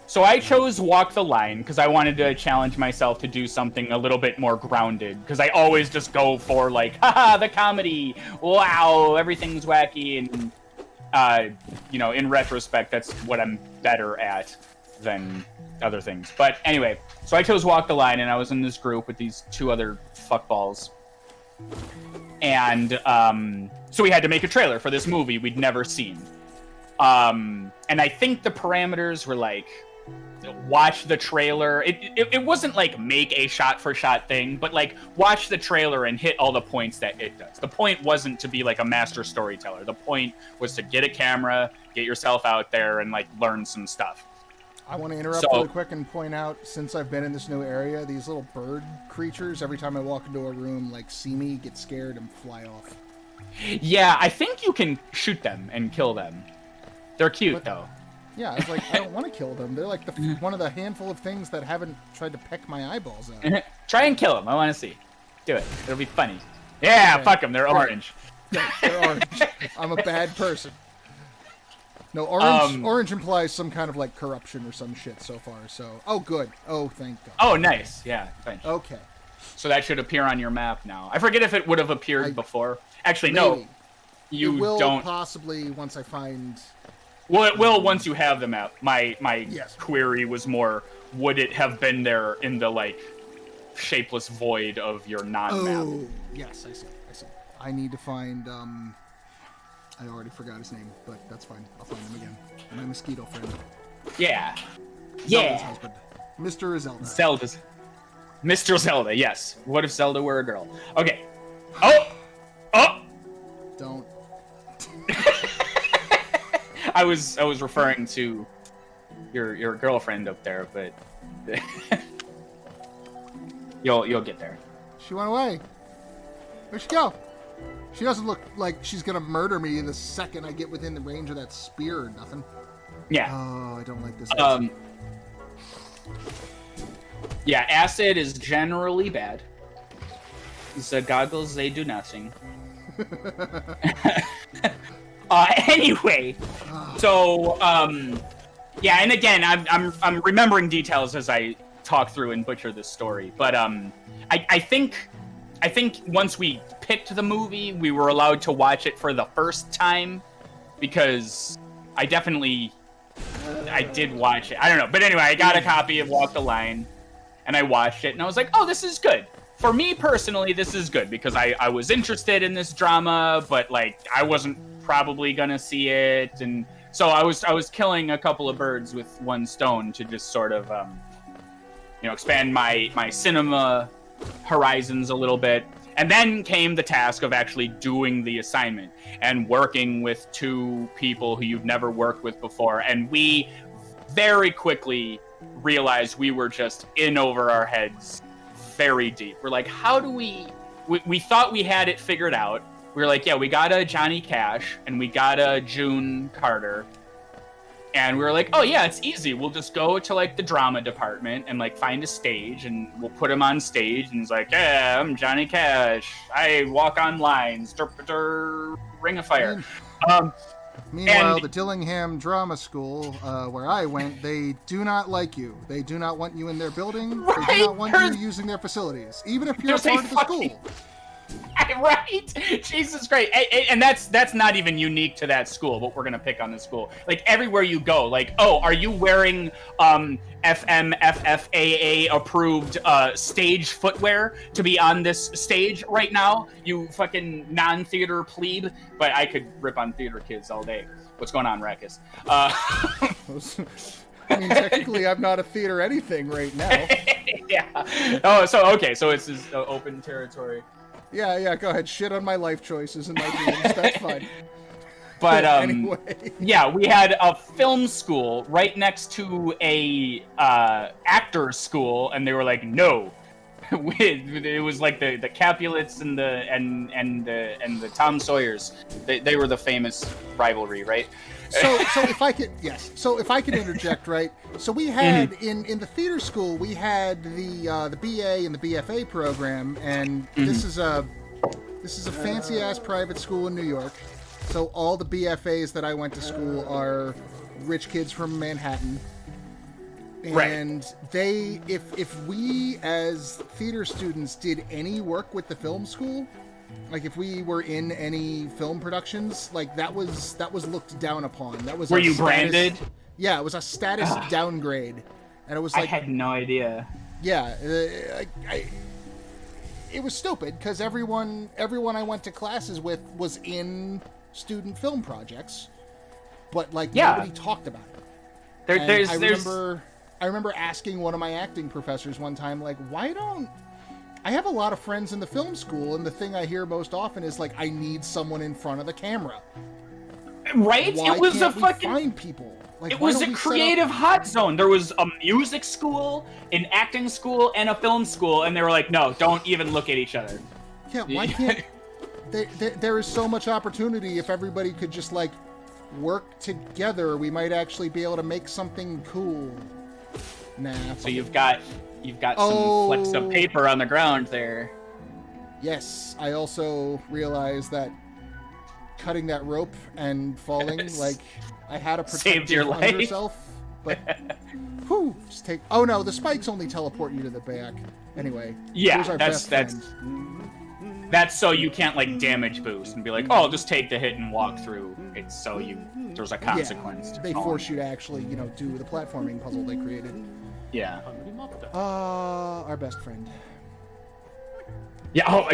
So I chose Walk the Line because I wanted to challenge myself to do something a little bit more grounded. Because I always just go for like, haha, the comedy, wow, everything's wacky, and in retrospect, that's what I'm better at than other things. But anyway, so I chose Walk the Line, and I was in this group with these two other fuckballs, and so we had to make a trailer for this movie we'd never seen. And I think the parameters were like, watch the trailer. It wasn't like make a shot-for-shot thing, but like watch the trailer and hit all the points that it does. The point wasn't to be like a master storyteller. The point was to get a camera, get yourself out there, and like learn some stuff. I want to interrupt really quick and point out, since I've been in this new area, these little bird creatures, every time I walk into a room, like see me, get scared, and fly off. Yeah, I think you can shoot them and kill them. They're cute, though. Yeah, I was like, I don't want to kill them. They're like one of the handful of things that haven't tried to peck my eyeballs out. Try and kill them. I want to see. Do it. It'll be funny. Yeah, okay. Fuck them. They're orange. Yeah, they're orange. I'm a bad person. No, orange implies some kind of like corruption or some shit so far. So, oh, good. Oh, thank God. Oh, nice. Yeah, thanks. Okay. So that should appear on your map now. I forget if it would have appeared before. Actually, maybe. No. You it will don't. Possibly once I find. Well, it will once you have the map. My yes. query was more, would it have been there in the like shapeless void of your non-map? Oh, yes, I see. I need to find. I already forgot his name, but that's fine. I'll find him again. My mosquito friend. Yeah. Zelda's husband. Mr. Zelda. Mr. Zelda, yes. What if Zelda were a girl? Okay. Oh! Don't. I was referring to your girlfriend up there, but you'll get there. She went away. Where'd she go? She doesn't look like she's gonna murder me the second I get within the range of that spear or nothing. Yeah. Oh, I don't like this. Yeah, acid is generally bad. The goggles, they do nothing. Anyway, so yeah, and again, I'm remembering details as I talk through and butcher this story, but I think once we picked the movie, we were allowed to watch it for the first time, because I did watch it. I don't know, but anyway, I got a copy of Walk the Line, and I watched it, and I was like, oh, this is good. For me personally, this is good, because I was interested in this drama, but like I wasn't probably gonna see it, and so I was killing a couple of birds with one stone to just sort of expand my cinema horizons a little bit. And then came the task of actually doing the assignment and working with two people who you've never worked with before, and we very quickly realized we were just in over our heads very deep. We're like, how do we thought we had it figured out. We were like, yeah, we got a Johnny Cash and we got a June Carter. And we were like, oh yeah, it's easy. We'll just go to like the drama department and like find a stage and we'll put him on stage. And he's like, yeah, I'm Johnny Cash. I walk on lines. Ring of Fire. Meanwhile, the Dillingham Drama School, where I went, they do not like you. They do not want you in their building. Right? They do not want you using their facilities, even if you're a part of the school. Right? Jesus Christ. And that's not even unique to that school, but we're going to pick on the school. Like, everywhere you go, like, oh, are you wearing FMFFAA approved stage footwear to be on this stage right now? You fucking non-theater plebe? But I could rip on theater kids all day. What's going on, Raqus? I mean, technically, I'm not a theater anything right now. Yeah. Oh, so, okay, so it's this open territory. Yeah, go ahead. Shit on my life choices and my dreams. That's fine. But anyway. yeah, we had a film school right next to a actor school, and they were like, no. It was like the Capulets and the Tom Sawyers. They were the famous rivalry, right? So if I could interject, right? So we had in the theater school, we had the BA and the BFA program, and this is a fancy ass private school in New York. So all the BFAs that I went to school are rich kids from Manhattan. And they, if we as theater students did any work with the film school, like if we were in any film productions, like that was looked down upon. That was Were you branded? Yeah, it was a status downgrade, and it was like I had no idea. Yeah, it was stupid because everyone I went to classes with was in student film projects, but like nobody talked about it. I remember asking one of my acting professors one time, like, why don't I have a lot of friends in the film school, and the thing I hear most often is like, I need someone in front of the camera. Right? Why it was can't a we fucking find people. Like, it was a creative hot zone. There was a music school, an acting school, and a film school, and they were like, no, don't even look at each other. Yeah, why can't there is so much opportunity if everybody could just like work together. We might actually be able to make something cool. Nah. So you've got some flecks of paper on the ground there. Yes, I also realized that cutting that rope and falling, like, I had a saved your life. Yourself, but whew, just take. Oh no, the spikes only teleport you to the back. Anyway, yeah, that's so you can't like damage boost and be like, oh, just take the hit and walk through. It's so there's a consequence. Yeah, they force you to actually, do the platforming puzzle they created. Yeah. Our best friend. Yeah. Oh,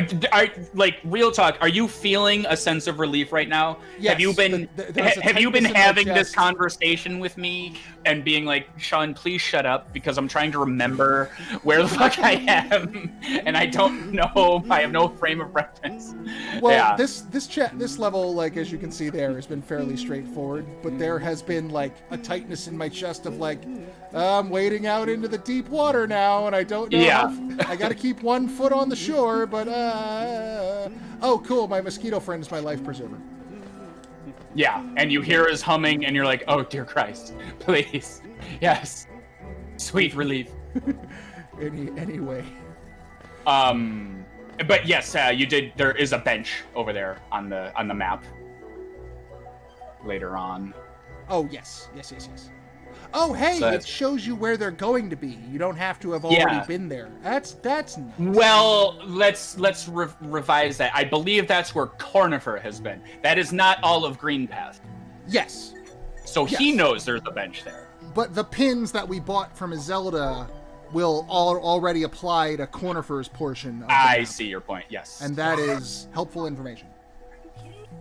like real talk. Are you feeling a sense of relief right now? Yes, have you been having this conversation with me and being like, Sean, please shut up because I'm trying to remember where the fuck I am and I don't know. I have no frame of reference. Well, yeah. this level, like as you can see there, has been fairly straightforward, but there has been like a tightness in my chest of like, I'm wading out into the deep water now, and I don't know. Yeah. I got to keep one foot on the shore, but oh, cool! My mosquito friend is my life preserver. Yeah, and you hear his humming, and you're like, oh dear Christ, please, yes, sweet relief. Anyway. But yes, you did. There is a bench over there on the map. Later on. Oh yes. Oh, hey, So it shows you where they're going to be. You don't have to have already been there. That's nice. Well, let's revise that. I believe that's where Cornifer has been. That is not all of Green Path. Yes. So he knows there's a bench there. But the pins that we bought from Zelda will already apply to Cornifer's portion of the map. See your point, yes. And that is helpful information.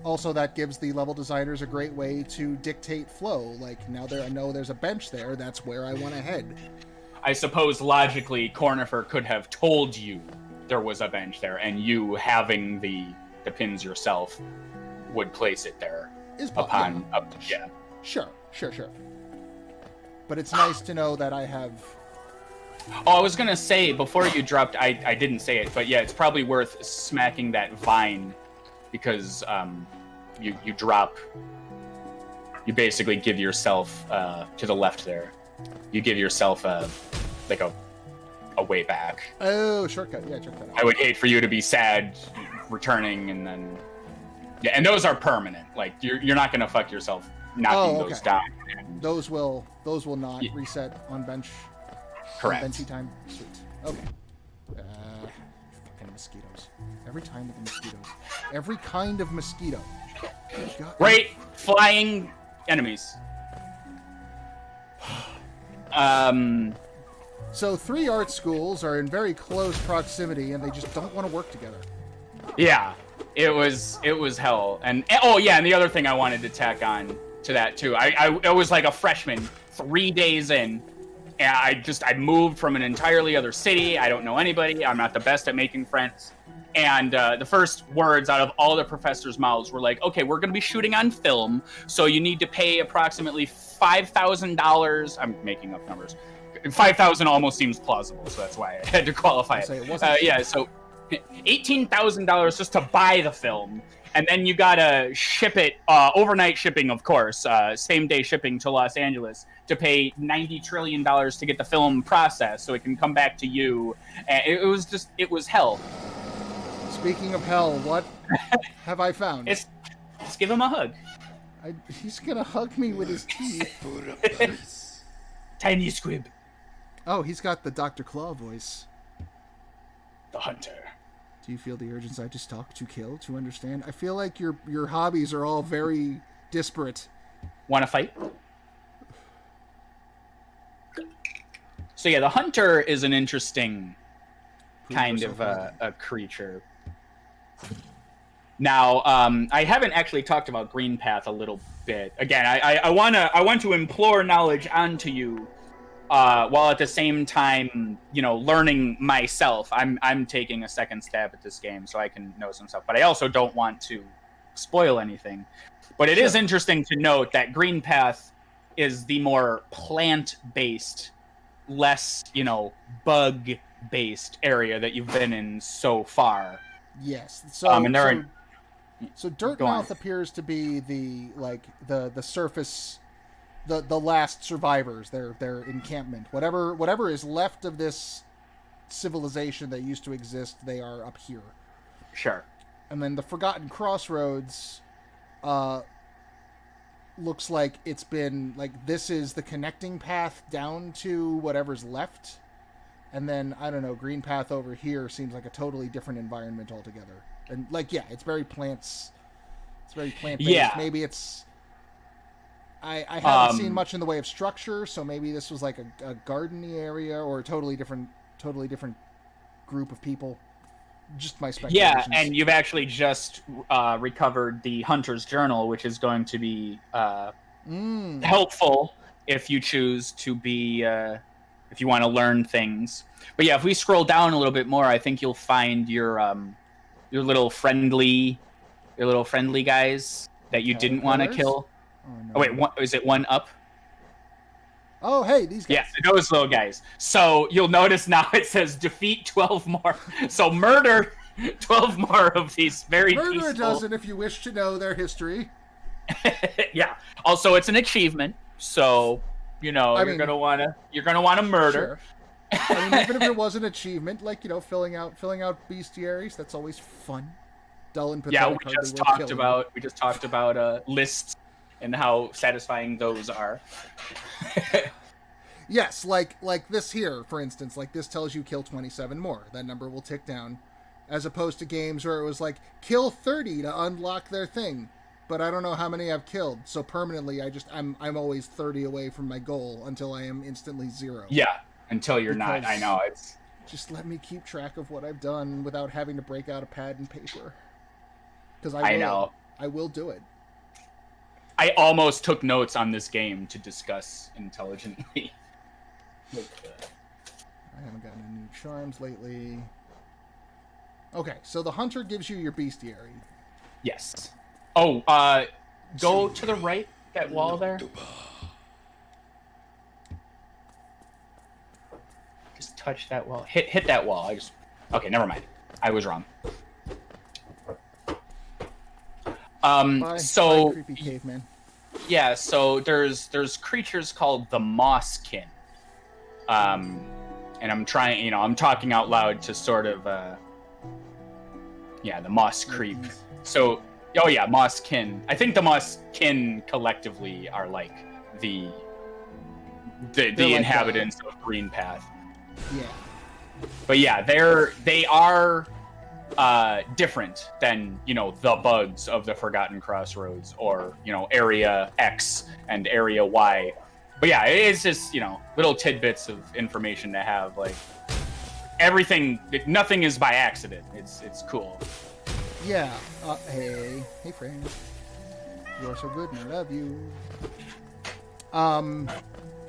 Also, that gives the level designers a great way to dictate flow. Like, now that I know there's a bench there, that's where I want to head. I suppose, logically, Cornifer could have told you there was a bench there, and you, having the pins yourself, would place it there. Yeah. Sure. But it's nice to know that I have... Oh, I was going to say, before you dropped, I didn't say it, but yeah, it's probably worth smacking that vine, because you basically give yourself to the left there. You give yourself a way back. Oh, shortcut. Yeah, check that out. I would hate for you to be sad returning and then and those are permanent. Like you're not gonna fuck yourself knocking those down. Those will not reset on bench. Correct. On benchy time. Sweet. Okay. Fucking mosquitoes. Every time with the mosquitoes. Every kind of mosquito. Great flying enemies. So 3 art schools are in very close proximity, and they just don't want to work together. Yeah, it was hell. And and the other thing I wanted to tack on to that too. I was like a freshman, 3 days in, and I moved from an entirely other city. I don't know anybody. I'm not the best at making friends. And the first words out of all the professors' mouths were like, okay, we're going to be shooting on film, so you need to pay approximately $5,000. I'm making up numbers. 5,000 almost seems plausible, so that's why I had to qualify it. So $18,000 just to buy the film, and then you gotta ship it, overnight shipping, of course, same day shipping to Los Angeles, to pay $90 trillion to get the film processed so it can come back to you. And it was hell. Speaking of hell, what have I found? Just give him a hug. He's gonna hug me with his teeth. Tiny squib. Oh, he's got the Dr. Claw voice. The hunter. Do you feel the urgency to stalk, to kill, to understand? I feel like your hobbies are all very disparate. Want to fight? So yeah, the hunter is an interesting kind of a creature. Now, I haven't actually talked about Green Path a little bit. Again, I want to implore knowledge onto you, while at the same time, learning myself. I'm taking a second stab at this game so I can know some stuff, but I also don't want to spoil anything. But it is interesting to note that Green Path is the more plant-based, less, bug-based area that you've been in so far. Yes. So, so Dirtmouth on. appears to be the surface, the last survivors, their encampment. Whatever is left of this civilization that used to exist, they are up here. Sure. And then the Forgotten Crossroads looks like it's been this is the connecting path down to whatever's left. And then, I don't know, Green Path over here seems like a totally different environment altogether. And, it's very plants. It's very plant-based. Yeah. Maybe it's... I haven't seen much in the way of structure, so maybe this was like a garden-y area or a totally different group of people. Just my speculations. Yeah, and you've actually just recovered the Hunter's Journal, which is going to be helpful if you choose to be... if you want to learn things. But yeah, if we scroll down a little bit more, I think you'll find your little friendly guys that you didn't want to kill. Oh, no. Oh wait, is it one up? Oh, hey, these guys. Yeah, those little guys. So you'll notice now it says defeat 12 more. So murder 12 more of these very Murder peaceful... a dozen if you wish to know their history. Yeah. Also, it's an achievement, so you're gonna wanna murder. Sure. I mean, even if it was an achievement, filling out bestiaries, that's always fun. Dull and pathetic. Yeah, we just talked about lists and how satisfying those are. Yes, like this here, for instance. This tells you kill 27 more. That number will tick down, as opposed to games where it was kill 30 to unlock their thing. But I don't know how many I've killed, so permanently I'm always 30 away from my goal until I am instantly 0. Yeah, until you're not. I know, it's... Just let me keep track of what I've done without having to break out a pad and paper. Because I know. I will do it. I almost took notes on this game to discuss intelligently. I haven't gotten any new charms lately. Okay, so the hunter gives you your bestiary. Yes. Oh, go to the right, that wall there. Just touch that wall. Hit that wall. Okay, never mind. I was wrong. Bye, creepy caveman. Yeah, so there's creatures called the Mosskin. And I'm trying, I'm talking out loud to sort of, the Moss Creep. So, oh yeah, Mosskin. I think the Mosskin collectively are the inhabitants of Green Path. Yeah. But yeah, they are different than, the bugs of the Forgotten Crossroads or, Area X and Area Y. But yeah, it's just, little tidbits of information to have. Everything, nothing is by accident. It's cool. Yeah. Hey, friend. You're so good and I love you.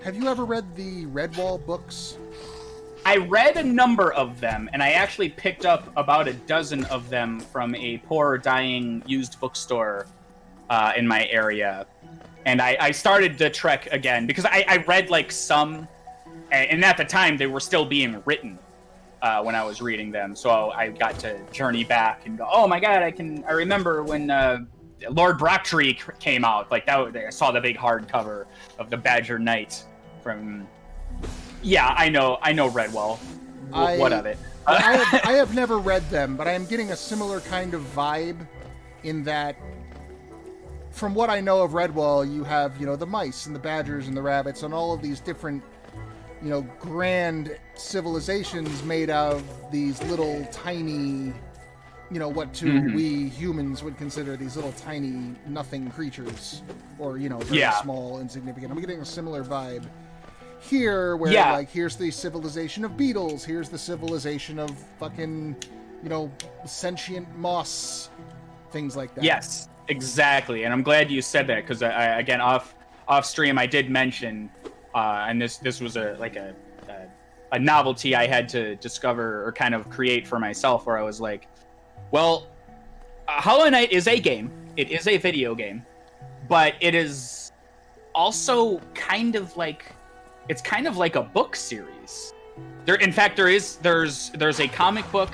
Have you ever read the Redwall books? I read a number of them, and I actually picked up about a dozen of them from a poor, dying used bookstore in my area. And I started the trek again because I read like some, and at the time they were still being written when I was reading them. So I got to journey back and go, oh my god, I remember when Lord Brocktree came out. Like that, I saw the big hardcover of the Badger Knight from. Yeah, I know Redwall. What of it? I have never read them, but I am getting a similar kind of vibe in that, from what I know of Redwall, you have, the mice and the badgers and the rabbits and all of these different, grand civilizations made out of these little tiny, what we humans would consider these little tiny nothing creatures, or, very small, insignificant. I'm getting a similar vibe here, where like here's the civilization of beetles, here's the civilization of fucking sentient moss, things like that. Yes, exactly. And I'm glad you said that, because I again off stream I did mention and this was a novelty I had to discover or kind of create for myself, where I was like, well, Hollow Knight is a game, it is a video game, but it is also kind of like a book series. In fact, there's a comic book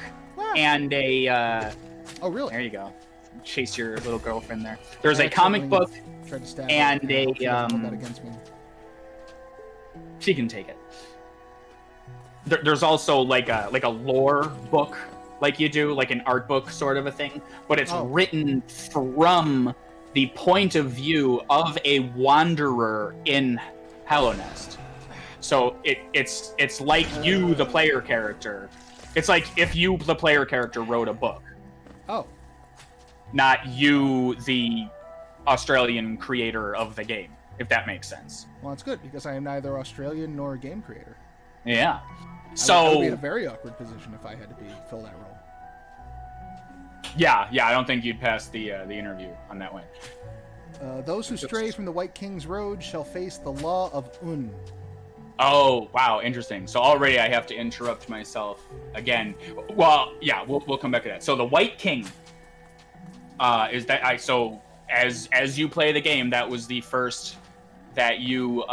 and a. Oh, really? There you go. Chase your little girlfriend there. There's a comic book and a. That against me. She can take it. There's also like a lore book, like you do, like an art book sort of a thing, but it's written from the point of view of a wanderer in Hallownest. So it's like you, the player character. It's like if you, the player character, wrote a book. Oh. Not you, the Australian creator of the game, if that makes sense. Well, it's good, because I am neither Australian nor a game creator. Yeah. I would be in a very awkward position if I had to fill that role. Yeah, I don't think you'd pass the interview on that one. Those who stray from the White King's road shall face the law of Un. Oh, wow, interesting. So already I have to interrupt myself again. Well, yeah, we'll come back to that. So the White King is that so as you play the game, that was the first that you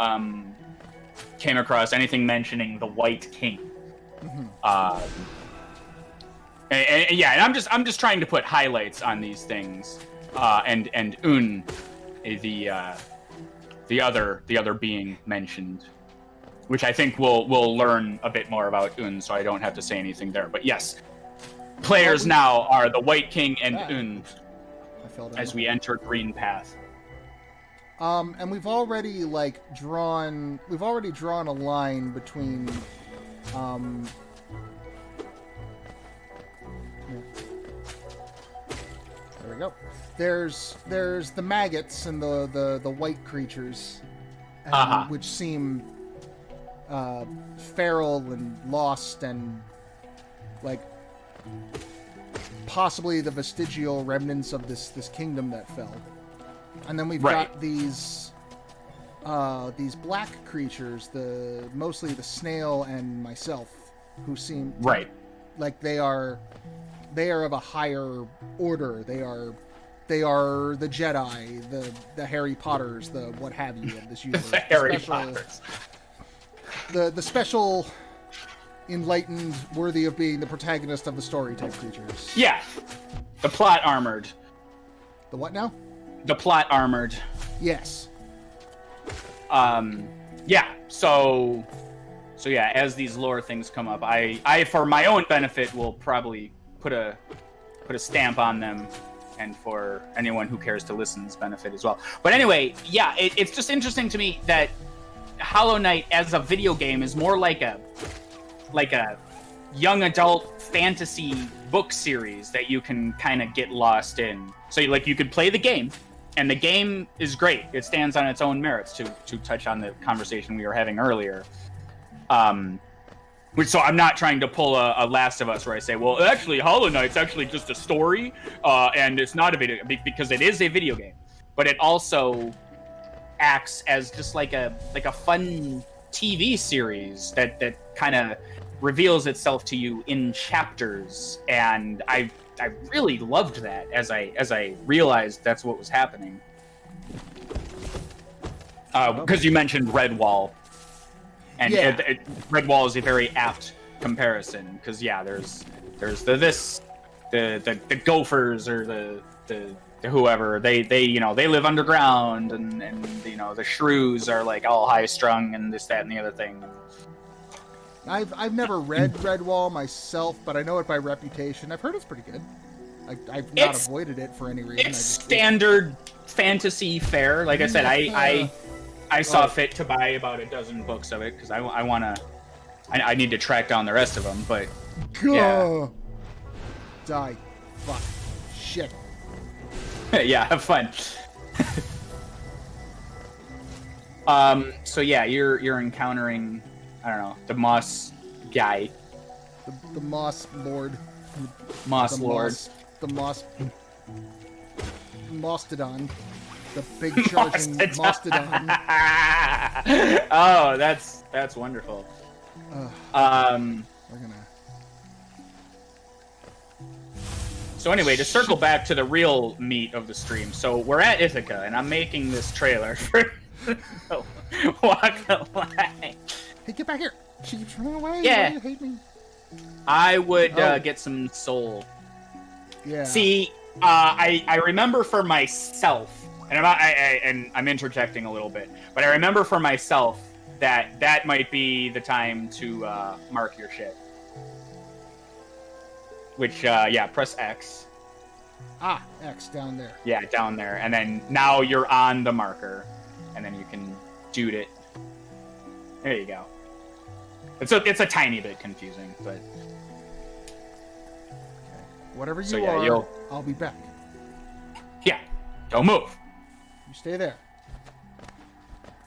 came across anything mentioning the White King. Mm-hmm. And I'm just trying to put highlights on these things. And Un, the other being mentioned, which I think we'll learn a bit more about Un, so I don't have to say anything there. But yes, players now are the White King and Un as we enter Green Path. And we've already drawn a line between there we go. There's the maggots and the white creatures, which seem feral and lost and possibly the vestigial remnants of this kingdom that fell. And then we've got these black creatures, mostly the snail and myself, who seem like they are of a higher order. They are the Jedi, the Harry Potters, the what have you of this universe. The Harry Potters. The special, enlightened, worthy of being the protagonist of the story type creatures. Yeah. The plot armored. The what now? The plot armored. Yes. Yeah. So yeah, as these lore things come up, I for my own benefit will probably put a stamp on them, and for anyone who cares to listen's benefit as well. But anyway, yeah, it's just interesting to me that Hollow Knight as a video game is more like a young adult fantasy book series that you can kind of get lost in. So you could play the game, and the game is great. It stands on its own merits, to touch on the conversation we were having earlier. So I'm not trying to pull a Last of Us where I say, well, actually, Hollow Knight's actually just a story, and it's not a video, because it is a video game. But it also acts as just like a fun TV series that kind of reveals itself to you in chapters, and I really loved that as I realized that's what was happening. Because you mentioned Redwall, and Redwall is a very apt comparison. Because there's the gophers or the whoever they live underground, and the shrews are like all high strung and this, that, and the other thing. I've never read Redwall myself, but I know it by reputation. I've heard it's pretty good. I've not avoided it for any reason. It's standard fantasy fare. Like I said, I saw fit to buy about a dozen books of it because I need to track down the rest of them. But die, fuck, shit. Yeah, have fun. So yeah, you're encountering, I don't know, the moss guy. The moss lord. Moss lord. The Mastodon. The big charging Mastodon. Oh, that's wonderful. We're gonna... So anyway, to circle back to the real meat of the stream. So we're at Ithaca, and I'm making this trailer for Walk the Line. Hey, get back here! She keeps running away. Yeah. Why do you hate me? I would get some soul. Yeah. See, I remember for myself, and I'm interjecting a little bit, but I remember for myself that might be the time to mark your shit. Which, press X. Ah, X down there. Yeah, down there. And then now you're on the marker. And then you can dude it. There you go. It's a tiny bit confusing, but... Okay. Whatever you are, I'll be back. Yeah, don't move. You stay there.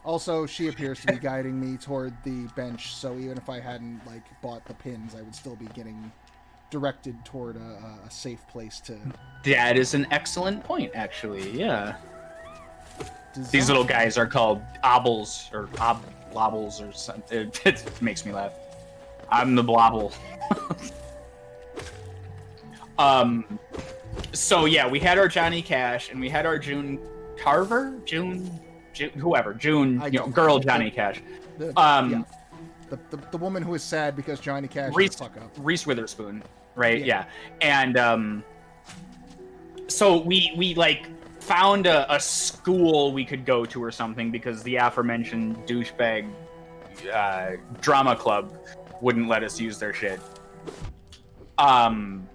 Also, she appears to be guiding me toward the bench, so even if I hadn't, bought the pins, I would still be getting directed toward a safe place to... That is an excellent point, actually, yeah. Design. These little guys are called obbles, or blobbles, or something. It makes me laugh. I'm the blobble. So yeah, we had our Johnny Cash, and we had our June Carver? June, whoever. June, girl Johnny Cash. The woman who is sad because Johnny Cash is fuck up. Reese Witherspoon, right? Yeah. And so we found a school we could go to or something because the aforementioned douchebag drama club wouldn't let us use their shit. And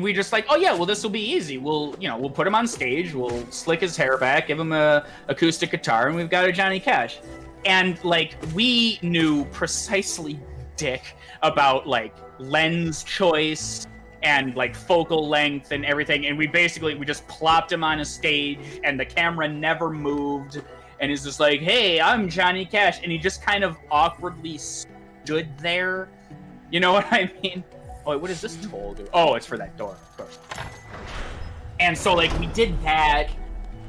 we just oh yeah, well, this will be easy. We'll put him on stage, we'll slick his hair back, give him a acoustic guitar, and we've got a Johnny Cash. And we knew precisely dick about lens choice and focal length and everything, and we just plopped him on a stage, and the camera never moved, and he's just hey, I'm Johnny Cash, and he just kind of awkwardly stood there. You know what I mean? Oh, wait, what does this toll do? Oh, it's for that door, of course. And so we did that,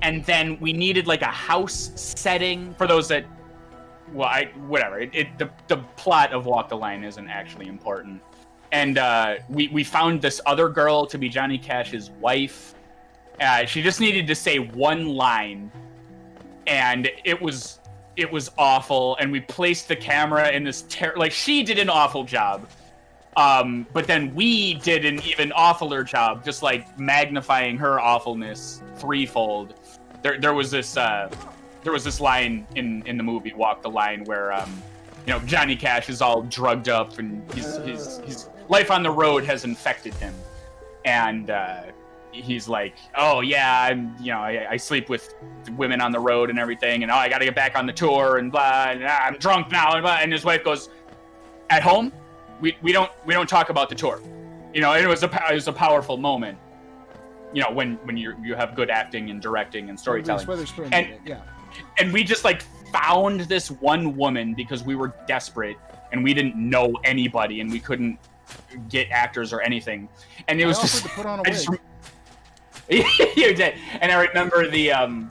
and then we needed a house setting for those that, well, whatever. The plot of Walk the Line isn't actually important. And we found this other girl to be Johnny Cash's wife. She just needed to say one line, and it was awful. And we placed the camera in this she did an awful job. But then we did an even awfuler job, just magnifying her awfulness threefold. There was this line in the movie Walk the Line where Johnny Cash is all drugged up and his life on the road has infected him, and he's oh yeah, I sleep with women on the road and everything, and I got to get back on the tour and blah, and I'm drunk now, and blah. And his wife goes, at home we don't talk about the tour. It was a powerful moment. When you have good acting and directing and storytelling. And we just found this one woman because we were desperate and we didn't know anybody and we couldn't get actors or anything. And it was just to put on a wig. You did. And I remember the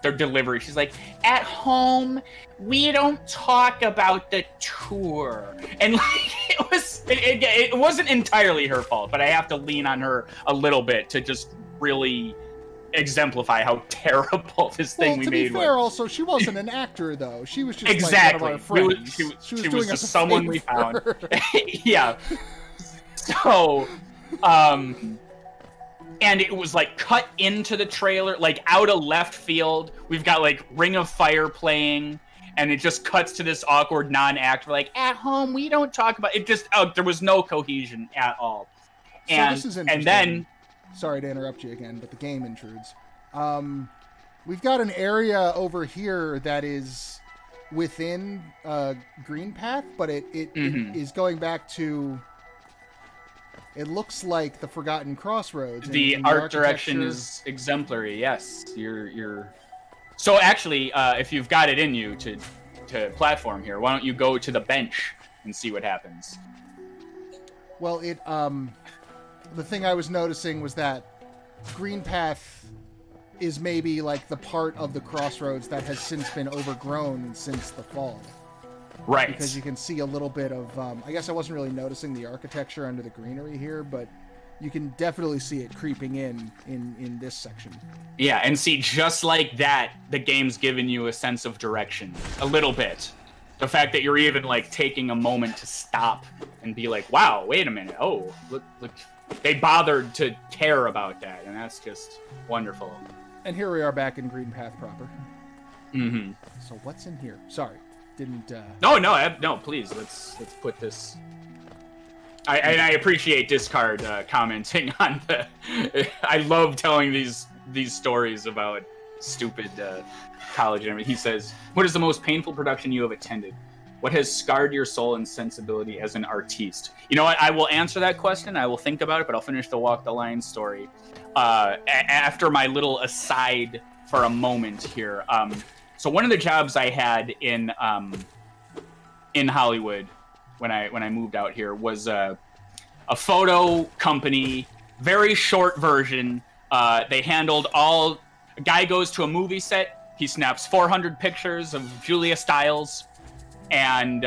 their delivery. She's like, at home, we don't talk about the tour. And like, it wasn't entirely her fault, but I have to lean on her a little bit to just really exemplify how terrible this thing we made was. To be fair, also, she wasn't an actor, though. She was just exactly. like one of our friends. She was just someone we found. Yeah. So, and it was like cut into the trailer, like out of left field. We've got like Ring of Fire playing, and it just cuts to this awkward non-actor, like, at home, we don't talk about it. Just, there was no cohesion at all. And, so this is interesting. And then, sorry to interrupt you again, but the game intrudes. We've got an area over here that is within Green Path, but it is going back to. It looks like the Forgotten Crossroads. The art direction is exemplary. Yes, you're. So actually, if you've got it in you to platform here, why don't you go to the bench and see what happens? Well, the thing I was noticing was that Green Path is maybe like the part of the Crossroads that has since been overgrown since the fall. Right. Because you can see a little bit of, I guess I wasn't really noticing the architecture under the greenery here, but you can definitely see it creeping in this section. Yeah, and see, just like that, the game's given you a sense of direction. A little bit. The fact that you're even, like, taking a moment to stop and be like, wow, wait a minute. Oh, look. They bothered to care about that, and that's just wonderful. And here we are back in Green Path proper. Mm-hmm. So what's in here? Sorry. Didn't No, please, let's put this. I appreciate Discard commenting on the. I love telling these stories about stupid college and everything. He says, "What is the most painful production you have attended? What has scarred your soul and sensibility as an artiste?" You know what? I will answer that question. I will think about it, but I'll finish the Walk the Line story after my little aside for a moment here. So one of the jobs I had in Hollywood when I moved out here was a photo company, very short version. They handled a guy goes to a movie set, he snaps 400 pictures of Julia Stiles, and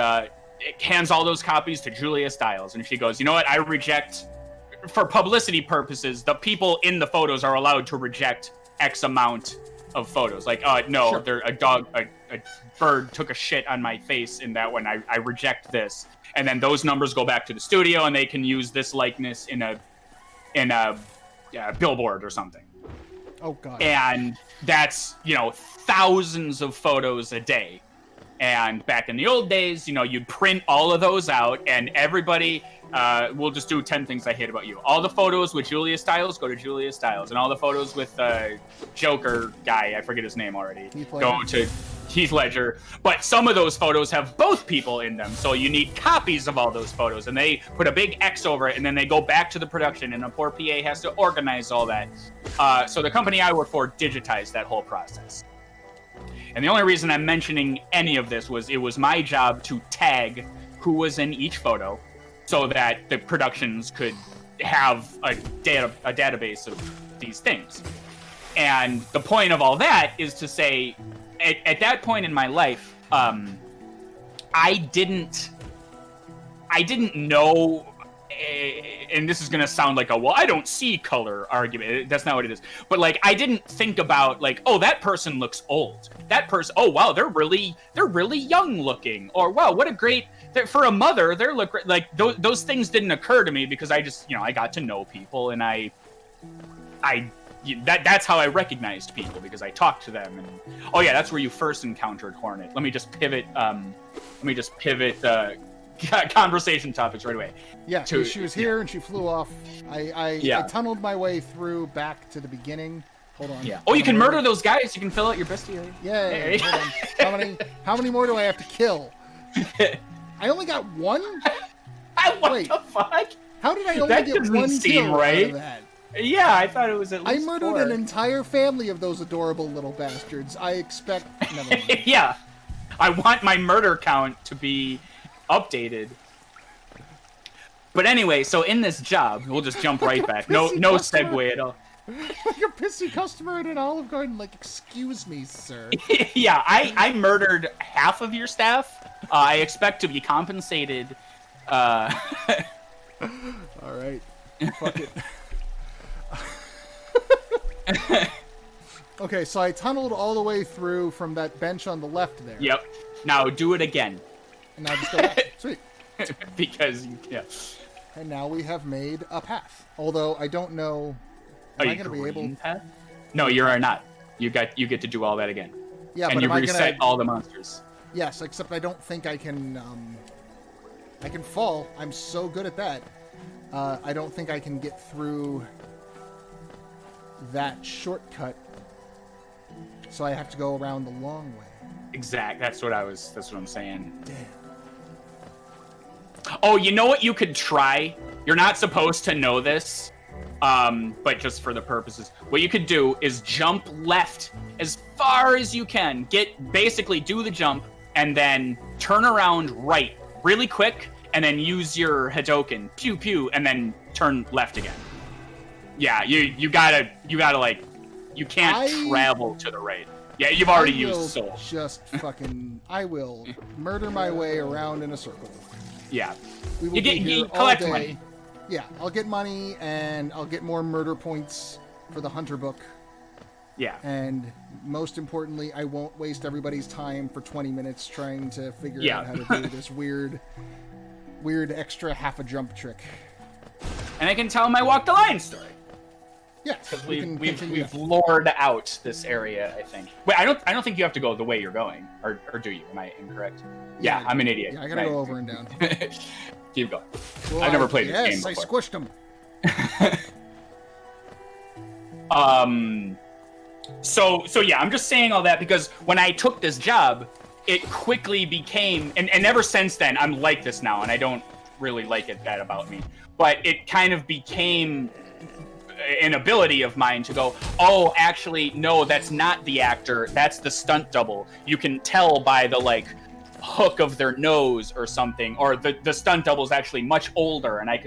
hands all those copies to Julia Stiles. And she goes, you know what, I reject, for publicity purposes, the people in the photos are allowed to reject X amount of photos. Like, no, sure. a bird took a shit on my face in that one. I reject this. And then those numbers go back to the studio, and they can use this likeness in a billboard or something. Oh God. And that's, thousands of photos a day. And back in the old days, you'd print all of those out, and everybody, we'll just do 10 things I hate about you. All the photos with Julia Stiles go to Julia Stiles, and all the photos with Joker guy, I forget his name already, go to Heath Ledger. But some of those photos have both people in them, so you need copies of all those photos, and they put a big X over it, and then they go back to the production, and a poor PA has to organize all that. So the company I work for digitized that whole process. And the only reason I'm mentioning any of this was it was my job to tag who was in each photo so that the productions could have a database of these things. And the point of all that is to say, at that point in my life, I didn't know, and this is going to sound like I don't see color argument. That's not what it is. But like, I didn't think about like, oh, that person looks old. That person, oh wow, they're really young looking. Or wow, what a great, for a mother, they look like those things didn't occur to me because I just, I got to know people, and that's how I recognized people, because I talked to them. And oh yeah, that's where you first encountered Hornet. Let me just pivot conversation topics right away. Yeah, she was here and she flew off. I tunneled my way through back to the beginning. Hold on. Yeah. Oh, you can murder those guys. You can fill out your bestiary. Yeah. Hold on. How many more do I have to kill? I only got one? What the fuck? How did I only get one kill out of that? Yeah, I thought it was at least I murdered 4. an entire family of those adorable little bastards. I expect... Never mind. Yeah. I want my murder count to be updated. But anyway, so in this job, we'll just jump right back. No segue at all. Like a pissy customer in an Olive Garden, like, excuse me, sir. Yeah, I murdered half of your staff. I expect to be compensated. All right. Fuck it. Okay, so I tunneled all the way through from that bench on the left there. Yep. Now do it again. And now just go back. Sweet. Because, yeah. And now we have made a path. Although I don't know. Am I going to be able? Path? No, you are not. You get to do all that again. Yeah, and but you am reset I gonna... all the monsters. Yes, except I don't think I can. I can fall. I'm so good at that. I don't think I can get through that shortcut. So I have to go around the long way. Exact. That's what I'm saying. Damn. Oh, you know what you could try? You're not supposed to know this, but just for the purposes, what you could do is jump left as far as you can. Basically do the jump and then turn around right really quick, and then use your Hadoken, pew pew, and then turn left again. Yeah, you gotta like, you can't travel to the right. Yeah, you've already used soul. I will murder my way around in a circle. Yeah. We will you collect money. Yeah, I'll get money, and I'll get more murder points for the Hunter book. Yeah. And most importantly, I won't waste everybody's time for 20 minutes trying to figure out how to do this weird extra half a jump trick. And I can tell my Walk the Line story. Yeah, because we've lured out this area, I think. Wait, I don't think you have to go the way you're going, or do you? Am I incorrect? Yeah, I'm an idiot. Yeah, I gotta go over and down. Keep going. Well, I've never played this game before. Yes, I squished him. So yeah, I'm just saying all that because when I took this job, it quickly became, and ever since then, I'm like this now, and I don't really like that about me. But it kind of became an ability of mine to go, oh, actually, no, that's not the actor, that's the stunt double. You can tell by the, like, hook of their nose or something, or the stunt double is actually much older, and I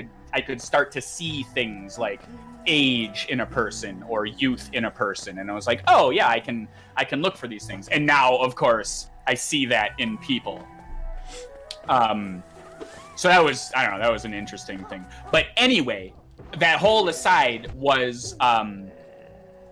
could start to see things like age in a person or youth in a person, and I was like, oh yeah, I can look for these things. And now, of course, I see that in people. So that was, I don't know, that was an interesting thing. But anyway, that whole aside was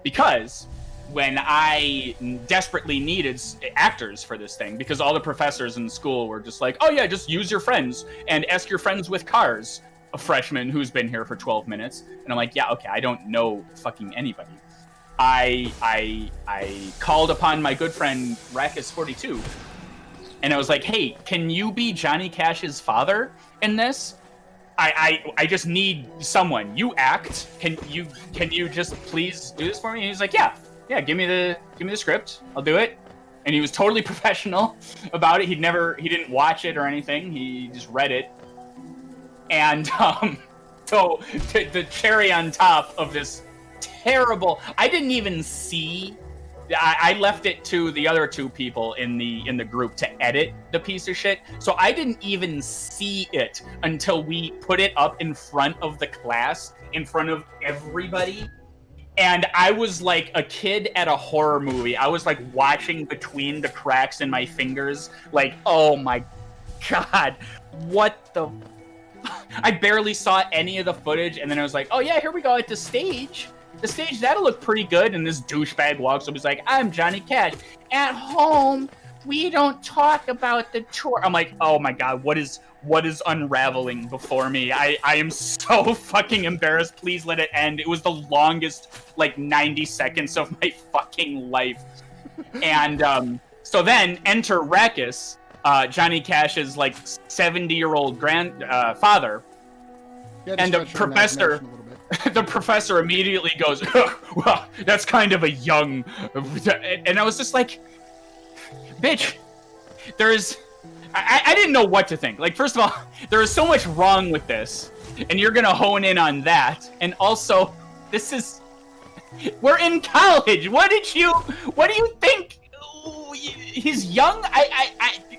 because when I desperately needed actors for this thing, because all the professors in school were just like, oh yeah, just use your friends and ask your friends with cars, a freshman who's been here for 12 minutes. And I'm like, yeah, okay, I don't know fucking anybody. I called upon my good friend Raqus 42, and I was like, hey, can you be Johnny Cash's father in this? I just need someone. You act. Can you just please do this for me? And he's like, yeah, give me the script. I'll do it. And he was totally professional about it. He didn't watch it or anything. He just read it. And so the cherry on top of this terrible, I didn't even see. I left it to the other two people in the group to edit the piece of shit. So I didn't even see it until we put it up in front of the class, in front of everybody. And I was like a kid at a horror movie. I was like watching between the cracks in my fingers, like, oh my God, what the... I barely saw any of the footage, and then I was like, oh yeah, here we go at the stage. The stage, that'll look pretty good. And this douchebag walks up, he's like, I'm Johnny Cash. At home, we don't talk about the tour. I'm like, oh my God, what is unraveling before me? I am so fucking embarrassed. Please let it end. It was the longest, like, 90 seconds of my fucking life. And so then enter Raqus, Johnny Cash's, like, 70-year-old father. And the professor... The professor immediately goes, well, that's kind of a young... And I was just like, bitch, I didn't know what to think. Like, first of all, there is so much wrong with this, and you're going to hone in on that. And also, we're in college. What do you think? He's young?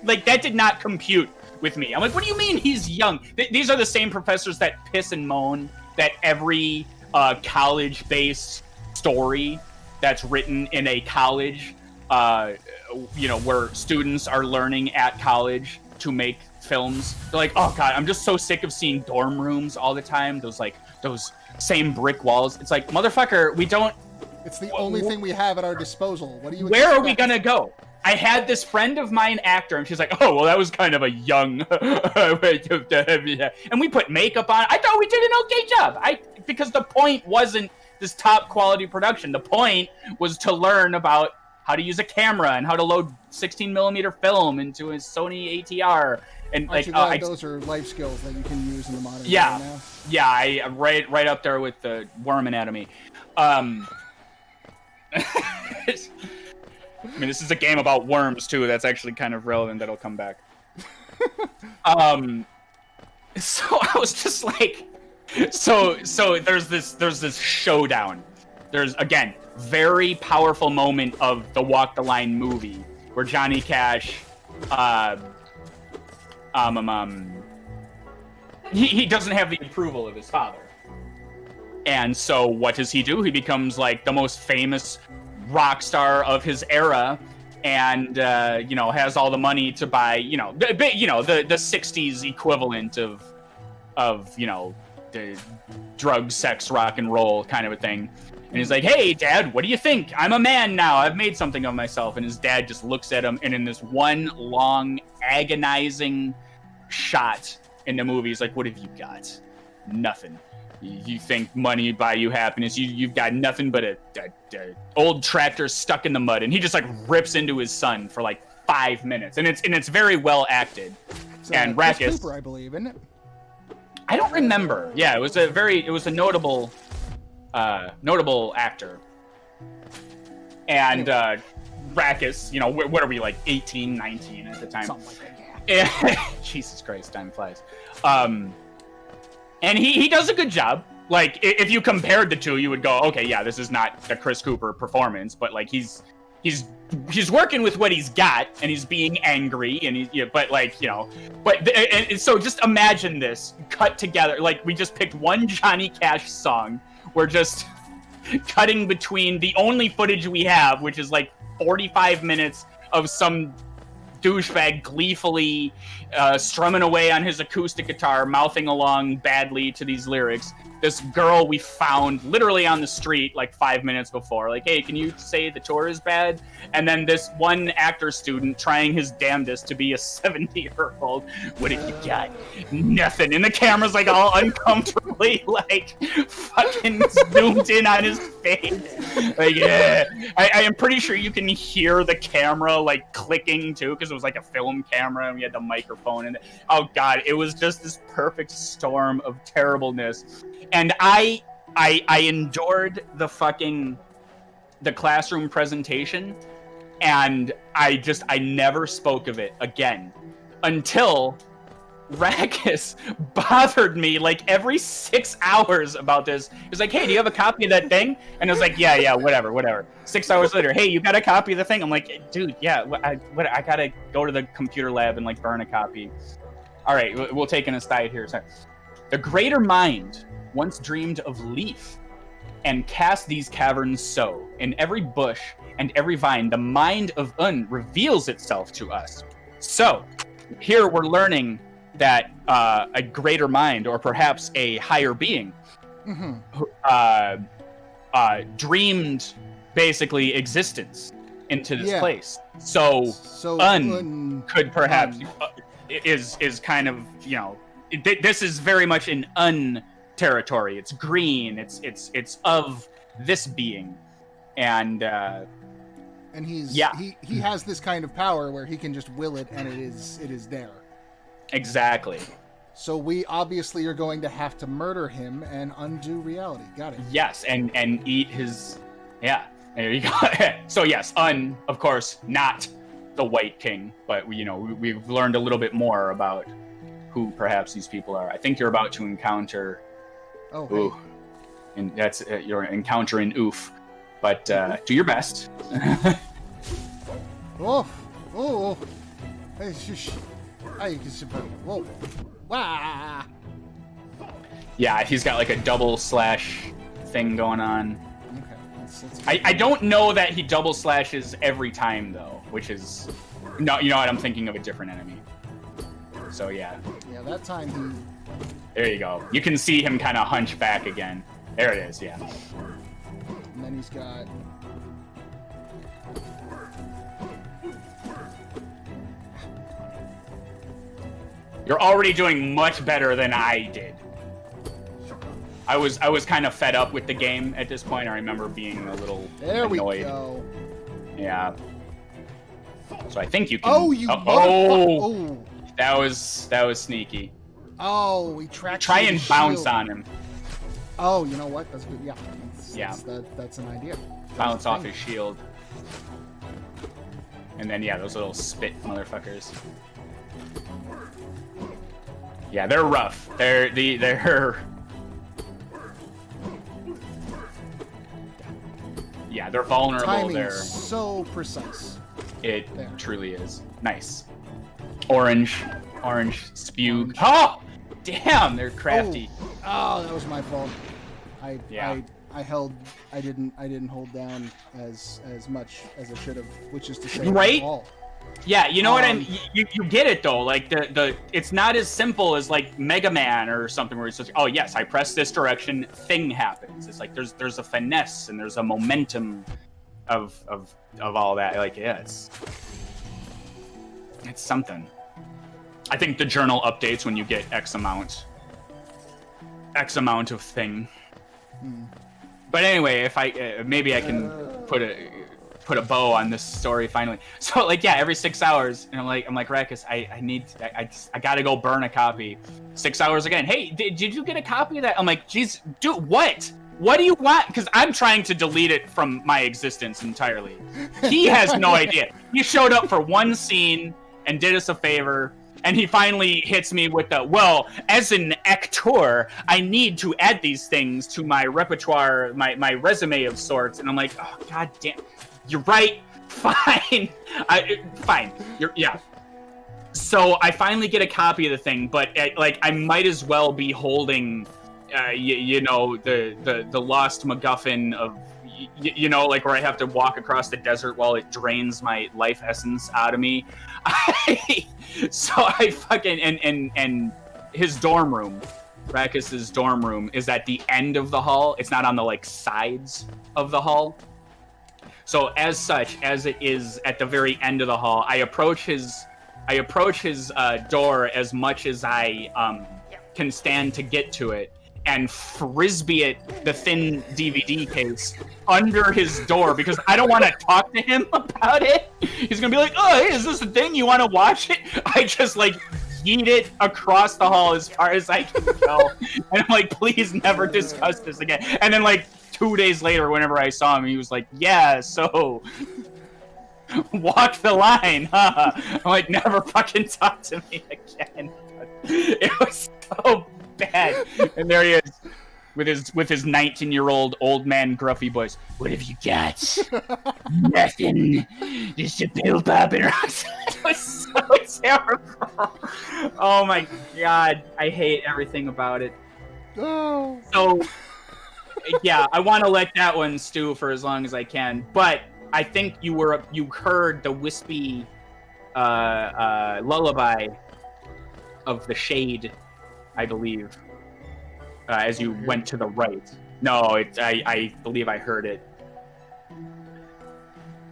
Like, that did not compute with me. I'm like, what do you mean he's young? These are the same professors that piss and moan that every college-based story that's written in a college, where students are learning at college to make films. They're like, oh god, I'm just so sick of seeing dorm rooms all the time. Those same brick walls. It's like, motherfucker, we don't. It's the only thing we have at our disposal. What do you? Where are we gonna go? I had this friend of mine, actor, and she's like, oh, well, that was kind of a young, and we put makeup on. I thought we did an okay job. Because the point wasn't this top quality production. The point was to learn about how to use a camera and how to load 16mm film into a Sony ATR. And Aren't you glad those are life skills that you can use in the modern day now? Yeah, I'm right up there with the worm anatomy. I mean, this is a game about worms too. That's actually kind of relevant. That'll come back. So I was just like, so there's this showdown. There's, again, very powerful moment of the Walk the Line movie where Johnny Cash, he doesn't have the approval of his father. And so what does he do? He becomes like the most famous rock star of his era, and has all the money to buy the 60s equivalent of the drug, sex, rock and roll kind of a thing. And he's like, hey dad, what do you think? I'm a man now, I've made something of myself. And his dad just looks at him, and in this one long agonizing shot in the movie, he's like, what have you got? Nothing. You think money buy you happiness? You've got nothing but a old tractor stuck in the mud. And he just like rips into his son for like 5 minutes, and it's very well acted. And Raqus, Cooper, I believe, isn't it? I don't remember. Yeah, it was a notable actor. And Raqus, what are we, like 18, 19 at the time? Something like that, yeah. Jesus Christ, time flies. And he does a good job. Like, if you compared the two, you would go, okay, yeah, this is not the Chris Cooper performance, but like he's working with what he's got, and he's being angry, and so just imagine this cut together. Like, we just picked one Johnny Cash song. We're just cutting between the only footage we have, which is like 45 minutes of some douchebag gleefully strumming away on his acoustic guitar, mouthing along badly to these lyrics. This girl we found literally on the street like 5 minutes before, like, hey, can you say the tour is bad? And then this one actor student trying his damnedest to be a 70-year-old. What have you got? Nothing. And the camera's like all uncomfortably like fucking zoomed in on his face. Like, yeah. I am pretty sure you can hear the camera like clicking too, because it was like a film camera and we had the microphone, and oh god, it was just this perfect storm of terribleness. And I endured the classroom presentation, and I never spoke of it again until Raqus bothered me like every 6 hours about this. He was like, hey, do you have a copy of that thing? And I was like, yeah, whatever. 6 hours later, hey, you got a copy of the thing? I'm like, dude, yeah, I gotta go to the computer lab and like burn a copy. All right, we'll take an aside here. Sorry. The greater mind once dreamed of leaf, and cast these caverns so. In every bush and every vine, the mind of Un reveals itself to us. So, here we're learning that a greater mind, or perhaps a higher being, dreamed basically existence into this place. So Un could perhaps is kind of, this is very much an Un territory. It's green. It's of this being, and he has this kind of power where he can just will it, and it is there. Exactly. So we obviously are going to have to murder him and undo reality. Got it. Yes, and eat his. Yeah, there you go. So yes, Un, of course, not the White King, but we've learned a little bit more about who perhaps these people are. I think you're about to encounter. Oh, ooh, hey. And that's you're encountering oof, but do your best. Oh, hey, shush. Whoa, wah. Yeah, he's got like a double slash thing going on. Okay, let's I don't know that he double slashes every time though, which is no, you know what? I'm thinking of a different enemy. So yeah. Yeah, that time he. There you go. You can see him kind of hunch back again. There it is. Yeah. And then he's got. You're already doing much better than I did. I was kind of fed up with the game at this point. I remember being a little annoyed. We go. Yeah. So I think you can. Oh, you oh, that was sneaky. Oh, he tracked. Try and bounce on him. Oh, you know what? That's good. Yeah. That's an idea. Bounce off his shield. And then yeah, those little spit motherfuckers. Yeah, they're rough. They're yeah, they're vulnerable. Timing They're so precise. It there. Truly is. Nice. Orange spew. Orange. Oh, damn, they're crafty. Oh, that was my fault. I didn't hold down as much as I should have, which is to say, right? all. Yeah, you know what you get it though. Like the it's not as simple as like Mega Man or something where it's just, oh yes, I press this direction, thing happens. It's like there's a finesse and there's a momentum of all that. Like yeah, it's something. I think the journal updates when you get X amount of thing. But anyway, if I maybe I can put a bow on this story finally. So like yeah, every 6 hours, and I'm like Raqus, I gotta go burn a copy. 6 hours again. Hey, did you get a copy of that? I'm like, geez, dude, what? What do you want? Because I'm trying to delete it from my existence entirely. He has no idea. He showed up for one scene and did us a favor. And he finally hits me with the, well, as an actor, I need to add these things to my repertoire, my resume of sorts. And I'm like, oh, god damn. You're right. Fine. Fine. Yeah. So I finally get a copy of the thing, but I might as well be holding, you know, the lost MacGuffin of, you know, like where I have to walk across the desert while it drains my life essence out of me. So I fucking and his dorm room, Raqus's dorm room, is at the end of the hall. It's not on the like sides of the hall. So as such, as it is at the very end of the hall, I approach his door as much as I can stand to get to it, and frisbee it, the thin DVD case, under his door because I don't want to talk to him about it. He's gonna be like, oh, hey, is this a thing? You want to watch it? I just like yeet it across the hall as far as I can go. And I'm like, please never discuss this again. And then like 2 days later, whenever I saw him, he was like, yeah, so walk the line, huh? I'm like, never fucking talk to me again. It was so bad. And there he is with his 19-year-old old man gruffy voice. What have you got? Nothing. Just a pill popping rocks. It was so terrible. Oh my god, I hate everything about it. Oh. So yeah, I want to let that one stew for as long as I can. But I think you heard the wispy lullaby of the shade, I believe, as you went to the right. No, I believe I heard it.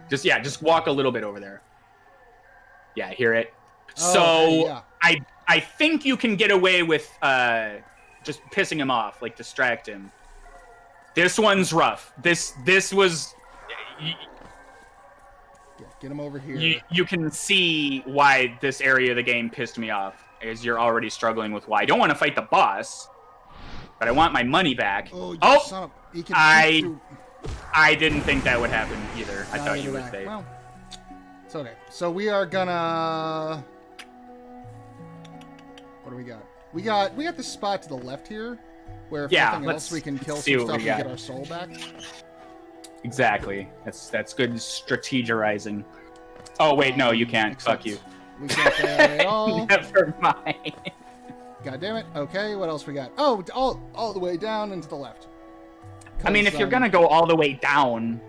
Just walk a little bit over there. Yeah, I hear it. So yeah. I think you can get away with just pissing him off, like distract him. This one's rough. This was. Yeah, get him over here. You can see why this area of the game pissed me off. As you're already struggling with why I don't want to fight the boss, but I want my money back. Oh! I didn't think that would happen either. I thought you would say. Well, it's okay. So we are gonna. What do we got? We got this spot to the left here, where if nothing else we can kill some stuff and get our soul back. Exactly. That's good strategizing. Oh wait, no, you can't. Fuck you. We can't that at all. Never mind. God damn it. Okay, what else we got? Oh, all the way down and to the left. I mean, if you're gonna go all the way down,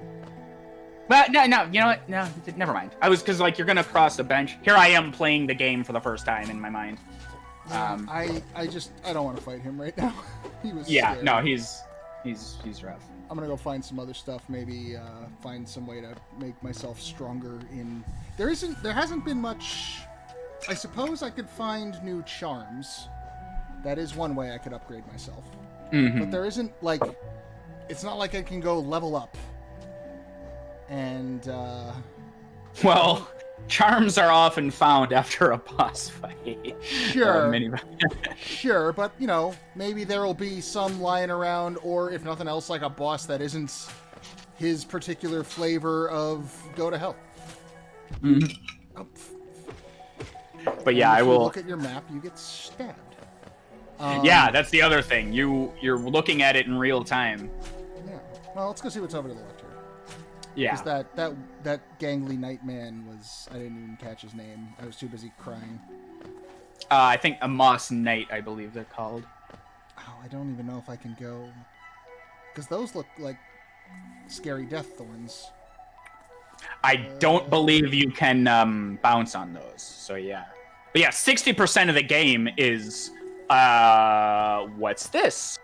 but no, you know what? No, never mind. Because like you're gonna cross the bench. Here I am playing the game for the first time in my mind. I don't want to fight him right now. He was scary. No, he's rough. I'm gonna go find some other stuff. Maybe find some way to make myself stronger. There hasn't been much. I suppose I could find new charms. That is one way I could upgrade myself. Mm-hmm. But there isn't like. It's not like I can go level up. And well, charms are often found after a boss fight. Sure. Sure, but you know, maybe there'll be some lying around, or if nothing else, like a boss that isn't his particular flavor of go to hell. Mm-hmm. Oh. But yeah, if I will you look at your map, you get stabbed. Yeah, that's the other thing. You're looking at it in real time. Yeah. Well, let's go see what's over to the left here. Yeah. Because that gangly knight man was... I didn't even catch his name. I was too busy crying. I think a Moss Knight, I believe they're called. Oh, I don't even know if I can go... Because those look like scary death thorns. I don't believe you can bounce on those, so yeah. But yeah, 60% of the game is... what's this?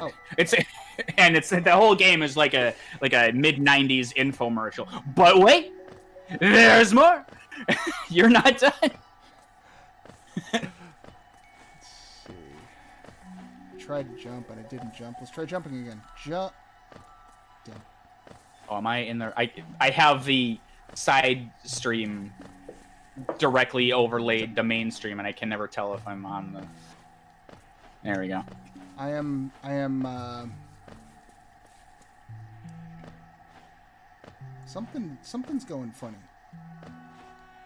Oh. It's the whole game is like a mid-90s infomercial. But wait, there's more. You're not done. Let's see. I tried to jump and it didn't jump. Let's try jumping again. Jump. Damn. Oh, am I in there? I have the side stream directly overlaid the main stream, and I can never tell if I'm on the. There we go. I am. Something's going funny.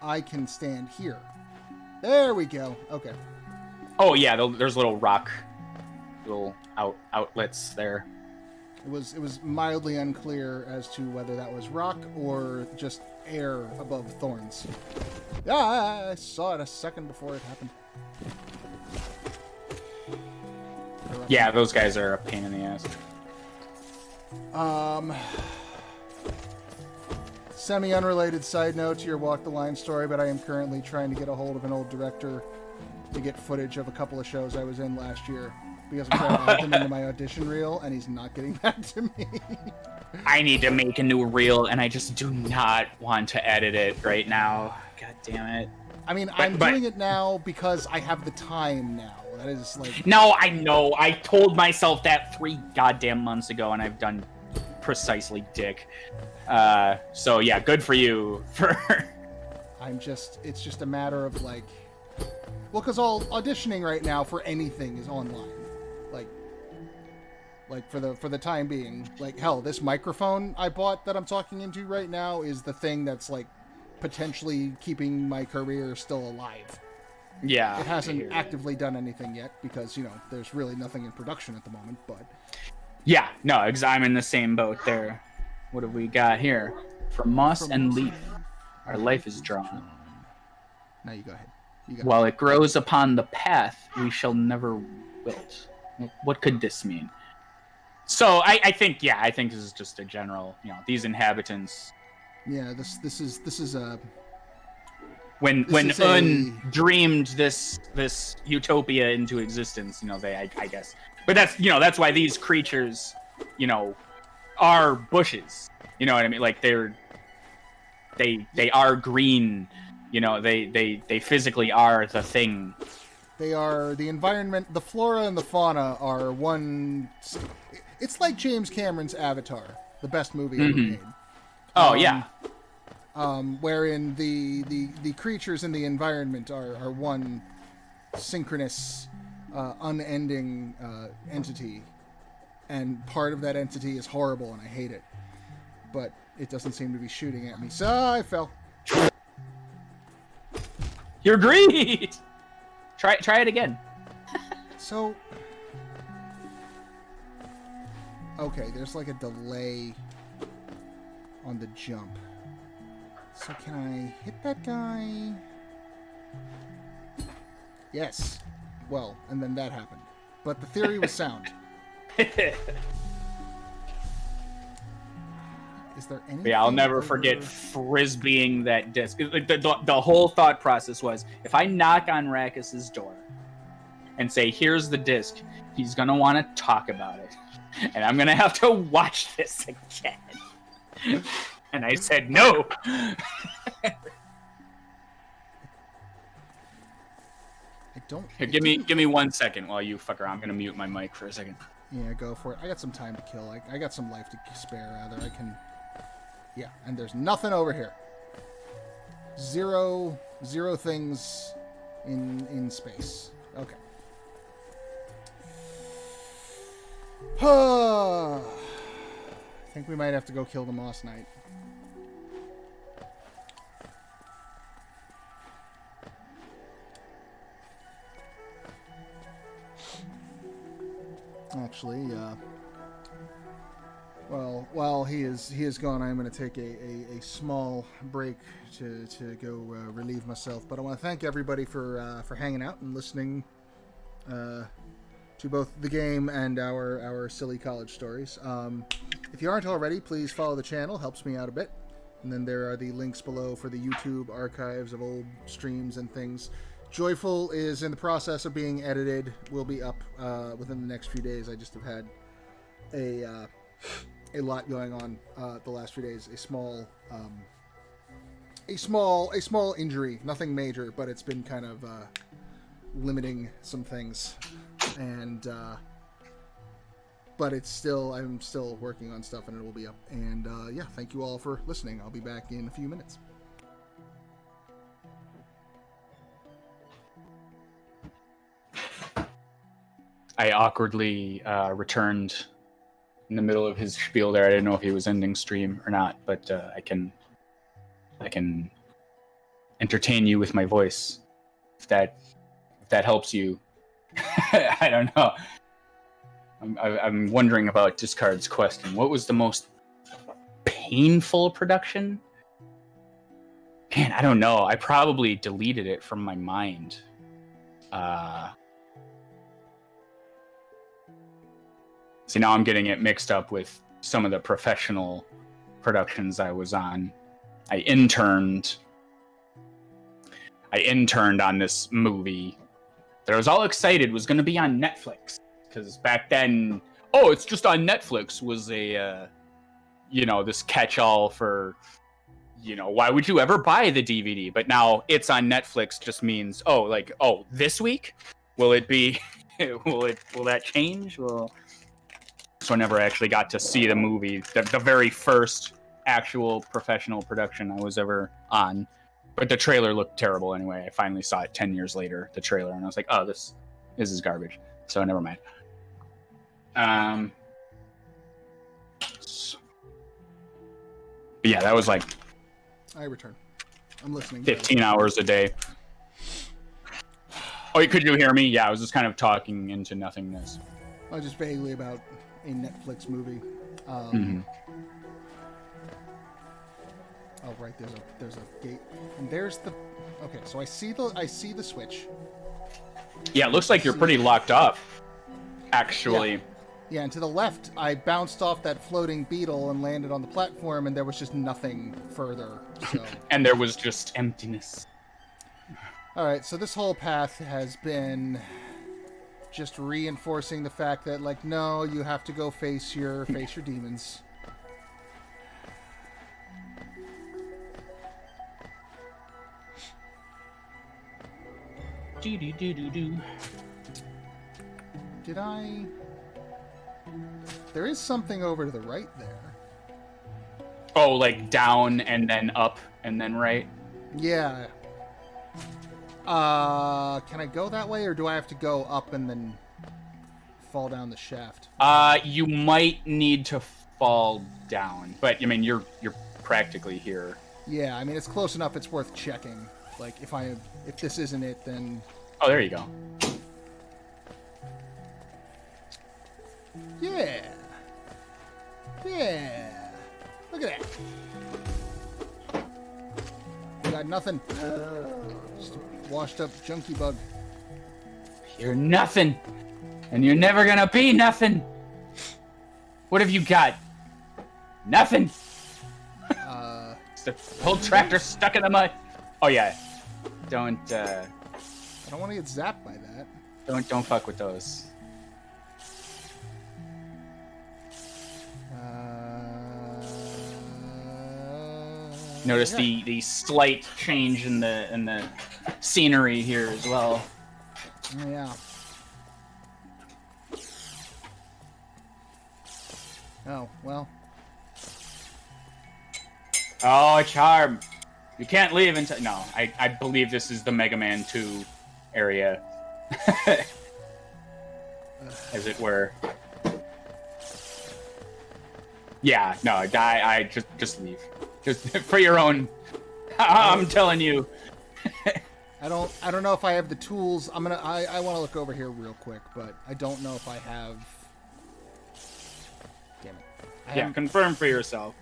I can stand here. There we go. Okay. Oh yeah, there's little outlets there. It was mildly unclear as to whether that was rock or just air above thorns. Yeah, I saw it a second before it happened. Yeah, those guys are a pain in the ass. Semi-unrelated side note to your Walk the Line story, but I am currently trying to get a hold of an old director to get footage of a couple of shows I was in last year, because I'm trying to add them into my audition reel, and he's not getting back to me. I need to make a new reel, and I just do not want to edit it right now. God damn it. I mean, I'm doing it now because I have the time now. That is like... No, I know. I told myself that 3 goddamn months ago, and I've done precisely dick. So yeah, good for you. It's just a matter of like... Well, because all auditioning right now for anything is online. Like for the time being. Like, hell, this microphone I bought that I'm talking into right now is the thing that's like potentially keeping my career still alive. Yeah. It hasn't actively done anything yet because, you know, there's really nothing in production at the moment, but... Yeah, no, I'm in the same boat there. What have we got here? From moss and leaf, our life is drawn. Now you go ahead. While it grows upon the path, we shall never wilt. What could this mean? So I think this is just a general, you know, these inhabitants. Yeah, this is a... When Un dreamed this utopia into existence, you know, I guess. But that's why these creatures, you know, are bushes. You know what I mean? Like they are green. You know, they physically are the thing. They are the environment. The flora and the fauna are one. It's like James Cameron's Avatar, the best movie ever made. Oh yeah. Wherein the creatures in the environment are one synchronous, unending entity, and part of that entity is horrible, and I hate it. But it doesn't seem to be shooting at me, so I fell. You're great. Try it again. So, okay, there's like a delay on the jump. So can I hit that guy? Yes. Well, and then that happened. But the theory was sound. Is there anything? But yeah, I'll never forget frisbeeing that disc. The whole thought process was, if I knock on Raqus's door and say, "Here's the disc," he's gonna want to talk about it, and I'm gonna have to watch this again. And I said no. I don't. Here, give me 1 second while you fuck around. I'm gonna mute my mic for a second. Yeah, go for it. I got some time to kill. I got some life to spare, rather. I can... Yeah, and there's nothing over here. Zero things in space. Okay. I think we might have to go kill the Moss Knight. Actually, well, while he is gone, I'm going to take a small break to go relieve myself. But I want to thank everybody for hanging out and listening to both the game and our silly college stories. If you aren't already, please follow the channel. Helps me out a bit. And then there are the links below for the YouTube archives of old streams and things. Joyful is in the process of being edited. Will be up within the next few days. I just have had a lot going on the last few days. A small injury, nothing major, but it's been kind of limiting some things. And but I'm still working on stuff, and it will be up. And yeah, thank you all for listening. I'll be back in a few minutes. I awkwardly returned in the middle of his spiel there. I didn't know if he was ending stream or not, but I can entertain you with my voice if that helps you. I don't know. I'm wondering about Discard's question. What was the most painful production? Man, I don't know. I probably deleted it from my mind. See, now I'm getting it mixed up with some of the professional productions I was on. I interned on this movie that I was all excited was going to be on Netflix. Because back then, it's just on Netflix was a, this catch-all for, why would you ever buy the DVD? But now it's on Netflix just means, this week? Will it be, will that change? So I never actually got to see the movie, the very first actual professional production I was ever on. But the trailer looked terrible anyway. I finally saw it 10 years later, the trailer, and I was like, oh, this is garbage. So never mind. But yeah, that was like... I return. I'm listening. 15 hours a day. Oh, could you hear me? Yeah, I was just kind of talking into nothingness. Just vaguely about a Netflix movie. Oh, right. There's a gate, and there's the. Okay, so I see the switch. Yeah, it looks like you're pretty locked up. Actually. Yeah, and to the left, I bounced off that floating beetle and landed on the platform, and there was just nothing further. So. And there was just emptiness. All right, so this whole path has been just reinforcing the fact that, like, no, you have to go face your demons. Did I... There is something over to the right there. Oh, like down and then up and then right? Yeah. Can I go that way, or do I have to go up and then fall down the shaft? You might need to fall down, but I mean, you're practically here. Yeah, I mean, it's close enough. It's worth checking. Like, if this isn't it, then... Oh, there you go. Yeah. Yeah. Look at that. Got nothing. Just a washed up junkie bug. You're nothing. And you're never gonna be nothing. What have you got? Nothing. the whole tractor stuck in the mud. Oh yeah, don't I don't want to get zapped by that. don't fuck with those. Notice the slight change in the scenery here as well. Yeah. Oh, well. Oh, a charm. You can't leave until... No, I believe this is the Mega Man 2 area. As it were. Yeah, no, I just leave. Just for your own... I'm telling you. I don't know if I have the tools. I want to look over here real quick, but I don't know if I have... Damn it. Yeah, confirm for yourself.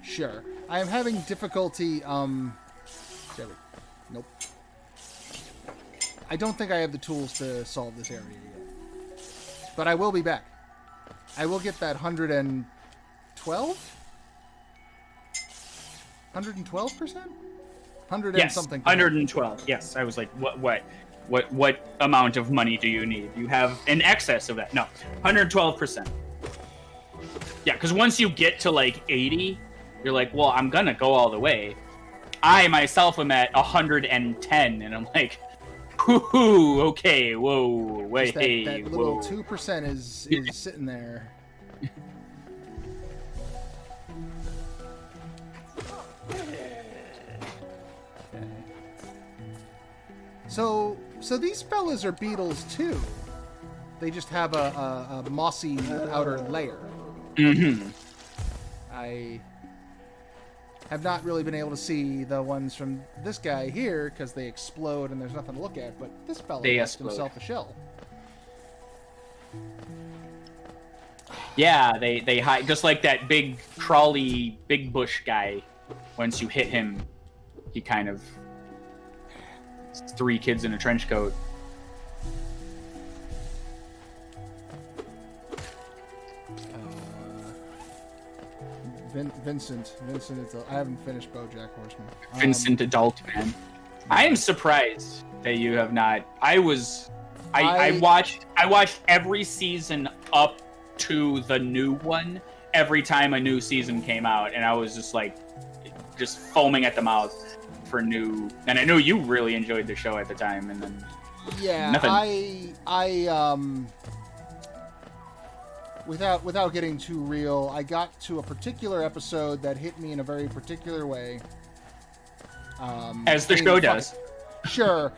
Sure. I am having difficulty, Nope. I don't think I have the tools to solve this area yet. But I will be back. I will get that 112? 112%? 100 Yes, and something. 112. Yes, I was like, what amount of money do you need? You have in excess of that. No, 112%. Yeah, because once you get to like 80, you're like, well, I'm gonna go all the way. I myself am at 110, and I'm like, whoo, okay, whoa, wait, that little whoa. 2% is sitting there. So these fellas are beetles too. They just have a mossy outer layer. Mm-hmm. I have not really been able to see the ones from this guy here because they explode and there's nothing to look at. But this fella makes himself a shell. Yeah, they hide just like that big crawly big bush guy. Once you hit him, he kind of... It's 3 kids in a trench coat. Vincent is I haven't finished BoJack Horseman. Vincent Adult Man. I am surprised that you have not. I watched every season up to the new one every time a new season came out, and I was just foaming at the mouth for new. And I know you really enjoyed the show at the time, and then nothing. Without getting too real, I got to a particular episode that hit me in a very particular way. As the show does. Sure.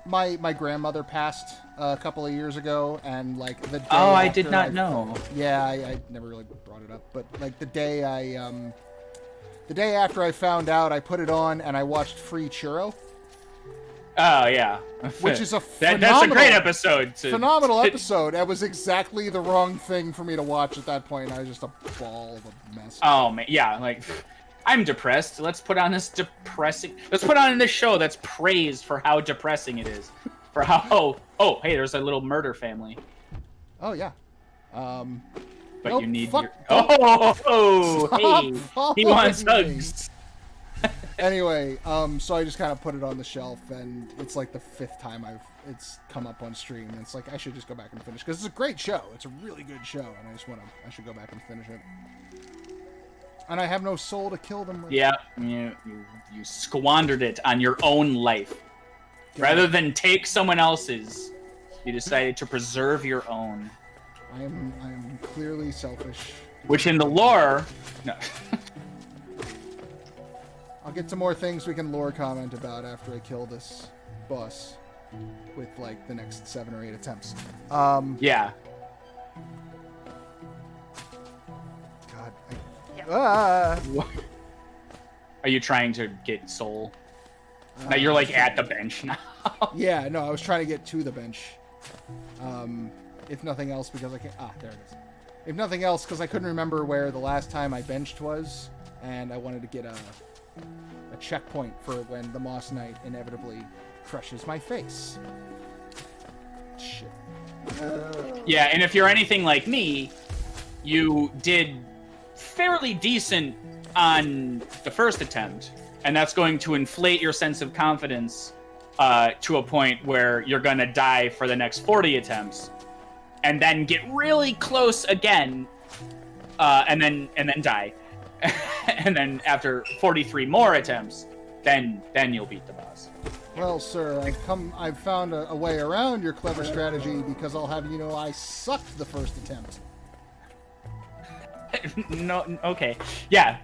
My grandmother passed a couple of years ago, and like the day I did not know. Yeah, I never really brought it up, but like the day after I found out, I put it on and I watched Free Churro. Oh yeah, which is that's a great episode. Phenomenal episode. That was exactly the wrong thing for me to watch at that point. I was just a ball of a mess. Oh man, yeah, like I'm depressed. Let's put on this depressing. Let's put on this show that's praised for how depressing it is. For how hey, there's a little murder family. Oh yeah. But nope, you need your... hey, he wants hugs. Anyway, so I just kind of put it on the shelf, and it's like the 5th time it's come up on stream, and it's like I should just go back and finish because it's a great show. It's a really good show, and I should go back and finish it. And I have no soul to kill them with. Yeah, you squandered it on your own life. Rather than take someone else's, you decided to preserve your own. I am clearly selfish. Which in the lore, no. I'll get to more things we can lore comment about after I kill this boss with like the next 7 or 8 attempts. Yeah. God. Are you trying to get soul? Now you're like at the bench now. Yeah, no, I was trying to get to the bench. If nothing else, because I can't. There it is. If nothing else, because I couldn't remember where the last time I benched was, and I wanted to get a checkpoint for when the Moss Knight inevitably crushes my face. Shit. Yeah, and if you're anything like me, you did fairly decent on the first attempt, and that's going to inflate your sense of confidence to a point where you're going to die for the next 40 attempts, and then get really close again, and then die. And then after 43 more attempts, then you'll beat the boss. Well, sir, I've found a way around your clever strategy, because I'll have you know I sucked the first attempt. No, okay. Yeah.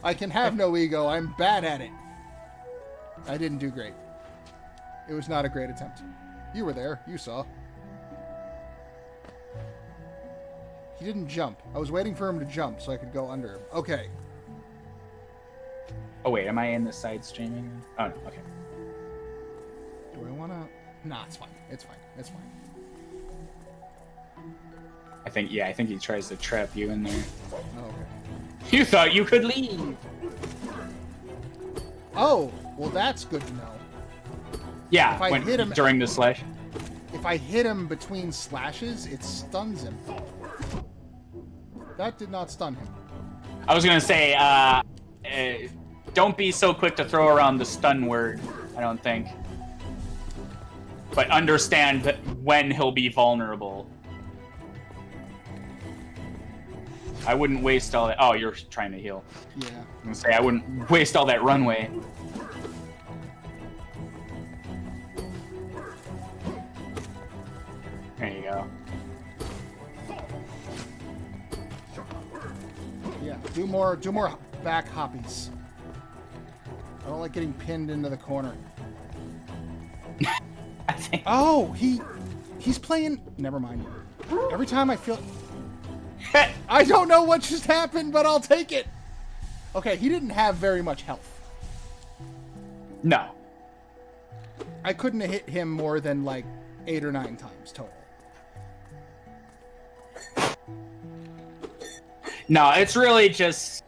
I can have no ego. I'm bad at it. I didn't do great. It was not a great attempt. You were there. You saw. He didn't jump. I was waiting for him to jump so I could go under him. Okay. Oh, wait. Am I in the side streaming? Oh, no. Okay. Do I want to... Nah, it's fine. It's fine. It's fine. I think he tries to trap you in there. Oh, okay. You thought you could leave. Oh, well, that's good to know. Yeah, If I hit him during the slash. If I hit him between slashes, it stuns him. That did not stun him. I was gonna say, don't be so quick to throw around the stun word. I don't think. But understand that when he'll be vulnerable. I wouldn't waste all that. Oh, you're trying to heal. Yeah. I'm gonna say I wouldn't waste all that runway. There you go. Yeah. Do more back hoppies. I don't like getting pinned into the corner. I think. Oh, he's playing. Never mind. Every time I feel. I don't know what just happened, but I'll take it. Okay, he didn't have very much health. No. I couldn't have hit him more than like 8 or 9 times total. No, it's really just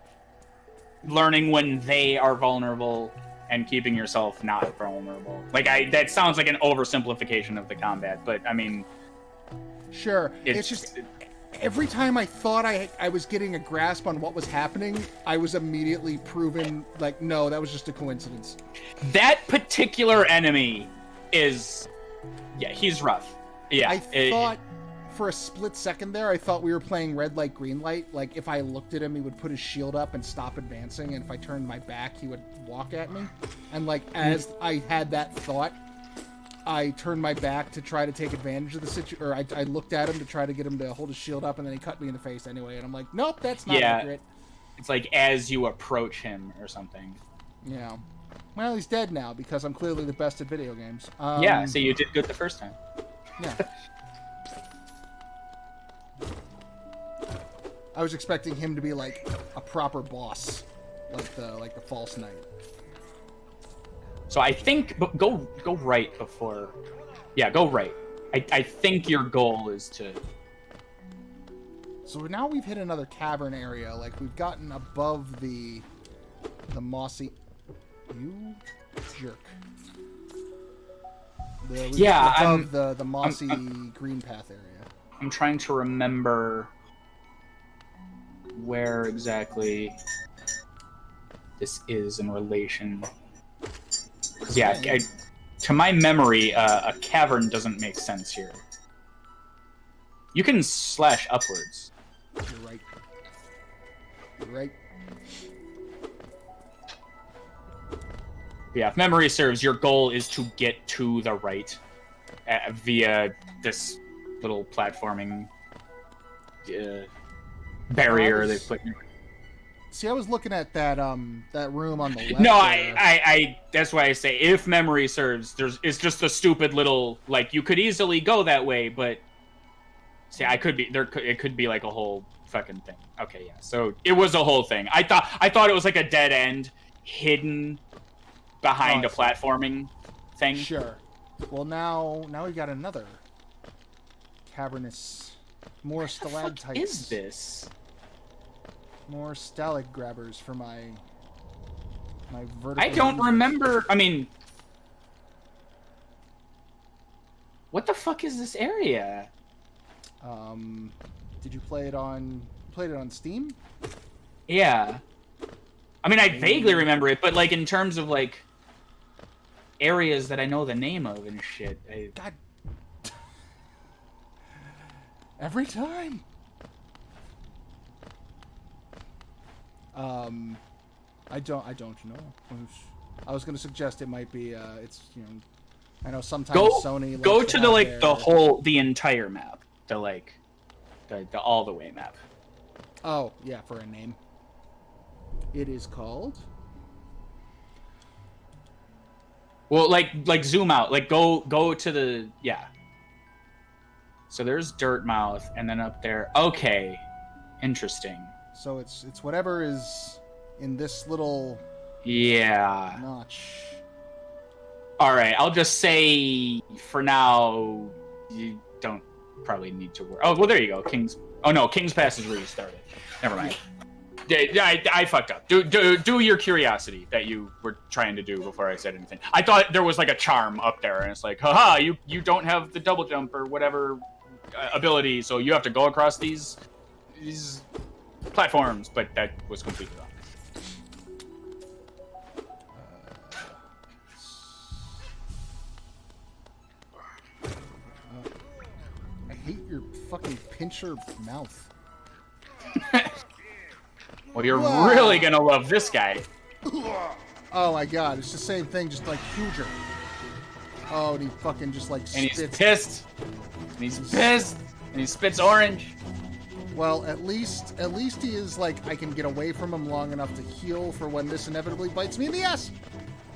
learning when they are vulnerable and keeping yourself not vulnerable. Like, that sounds like an oversimplification of the combat, but I mean... Sure. It's just... Every time I thought I was getting a grasp on what was happening, I was immediately proven, like, no, that was just a coincidence. That particular enemy is... Yeah, he's rough. Yeah. I thought, for a split second there, I thought we were playing red light, green light. Like, if I looked at him, he would put his shield up and stop advancing, and if I turned my back, he would walk at me. And, like, as I had that thought, I turned my back to try to take advantage of the situation, or I looked at him to try to get him to hold his shield up, and then he cut me in the face anyway, and I'm like, nope, that's not accurate. It's like as you approach him or something. Yeah. Well, he's dead now, because I'm clearly the best at video games. Yeah, so you did good the first time. Yeah. I was expecting him to be like a proper boss, like the false knight. So I think go right before. Yeah, go right. I think your goal is to. So now we've hit another cavern area. Like, we've gotten above the mossy. You jerk. Above the mossy green path area. I'm trying to remember where exactly this is in relation. Yeah, to my memory, a cavern doesn't make sense here. You can slash upwards. You're right. You're right. Yeah, if memory serves, your goal is to get to the right via this little platforming barrier they've put in. See, I was looking at that room on the left. No, I that's why I say if memory serves, it's just a stupid little, like, you could easily go that way, but see, it could be like a whole fucking thing. Okay, yeah. So it was a whole thing. I thought it was like a dead end hidden behind a platforming thing. Sure. Well, now we've got another cavernous, more stalactites. What is this? More stalag grabbers for my vertical. I don't remember. I mean, what the fuck is this area? Did you play it on Steam? Yeah. I mean, I vaguely remember it, but like in terms of like areas that I know the name of and shit. God. Every time. I don't know. I was going to suggest it might be. It's I know sometimes Sony. Go to the entire map, the all the way map. Oh yeah, for a name. It is called. Well, like zoom out, like go to the So there's Dirtmouth, and then up there. Okay, interesting. So it's whatever is in this little notch. All right, I'll just say for now you don't probably need to worry. Oh well, there you go. King's Pass is restarted. Never mind. I fucked up. Do your curiosity that you were trying to do before I said anything. I thought there was like a charm up there, and it's like, haha, you don't have the double jump or whatever ability, so you have to go across these platforms. But that was completely wrong. I hate your fucking pincher mouth. Well, you're really gonna love this guy. Oh my god, it's the same thing, just like huger. Oh, and he fucking just like spits. And he's pissed. And he's pissed. And he spits orange. Well, at least he is like, I can get away from him long enough to heal for when this inevitably bites me in the ass.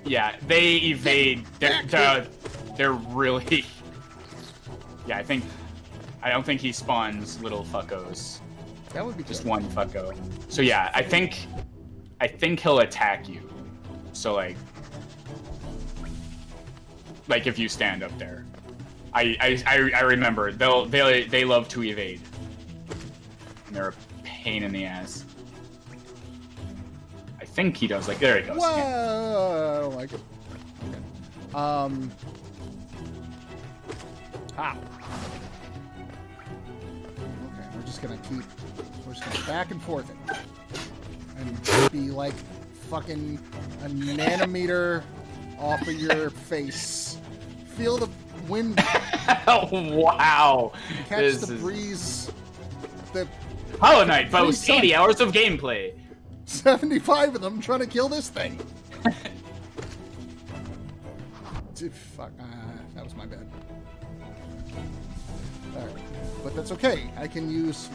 Yeah, they evade. They're really. Yeah, I don't think he spawns little fuckos. That would be just good. one fucko. So yeah, I think he'll attack you. So like if you stand up there, I remember they love to evade, and they're a pain in the ass. I think he does. Like there he goes. Whoa, I don't like it. Okay. Okay, we're just gonna back and forth it. And be like fucking a nanometer off of your face. Feel the wind. Oh, wow. Catch the breeze. Hollow Knight boasts 80 hours of gameplay. 75 of them trying to kill this thing. Dude, fuck. That was my bad. Alright. But that's okay. I can use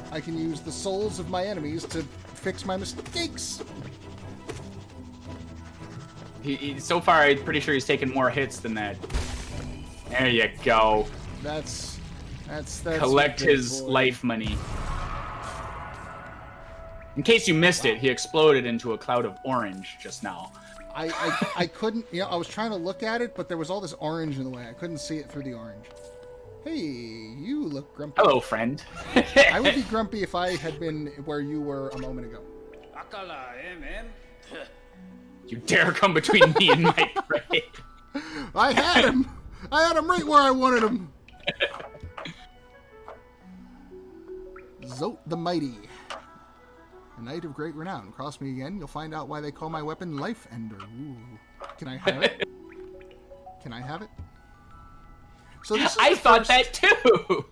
the souls of my enemies to fix my mistakes. So far, I'm pretty sure he's taken more hits than that. There you go. That's collect his life money. In case you missed it, he exploded into a cloud of orange just now. I couldn't, I was trying to look at it, but there was all this orange in the way. I couldn't see it through the orange. Hey, you look grumpy. Hello, friend. I would be grumpy if I had been where you were a moment ago. You dare come between me and my prey. I had him right where I wanted him. Zote the Mighty. A knight of great renown. Cross me again, you'll find out why they call my weapon Life Ender. Ooh. Can I have it? Can I have it? So this is I thought that too.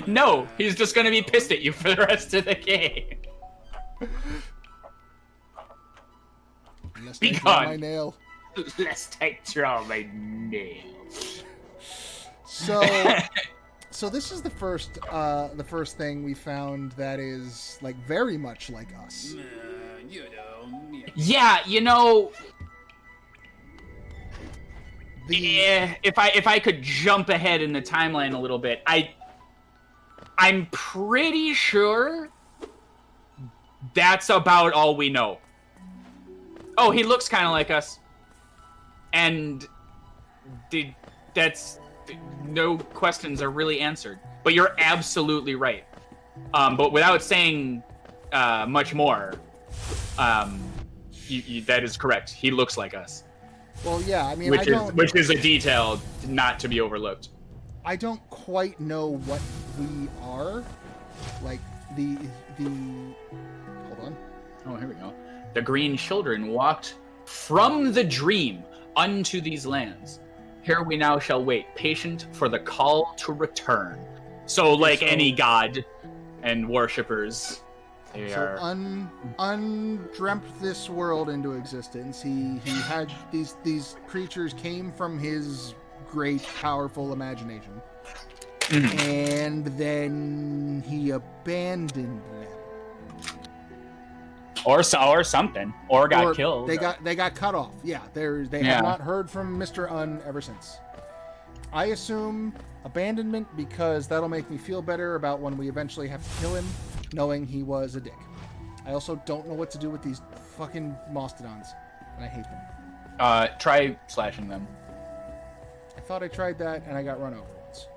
No, he's just gonna be pissed at you for the rest of the game. Be gone. My nail. Lest I draw my nail. So this is the first thing we found that is like very much like us. Yeah, if I could jump ahead in the timeline a little bit, I'm pretty sure that's about all we know. Oh, he looks kind of like us, and no questions are really answered. But you're absolutely right. But without saying much more, that is correct. He looks like us. Well, yeah, I mean, which is a detail not to be overlooked. I don't quite know what we are. Like, hold on. Oh, here we go. The green children walked from the dream unto these lands. Here we now shall wait, patient for the call to return. So, like any god and worshippers, they are... undreamt this world into existence. He had these creatures came from his great, powerful imagination. Mhm. And then he abandoned them. Or something. Or got killed. They got cut off. Yeah, they have not heard from Mr. ever since. I assume abandonment because that'll make me feel better about when we eventually have to kill him, knowing he was a dick. I also don't know what to do with these fucking mastodons, and I hate them. Try slashing them. I thought I tried that, and I got run over once.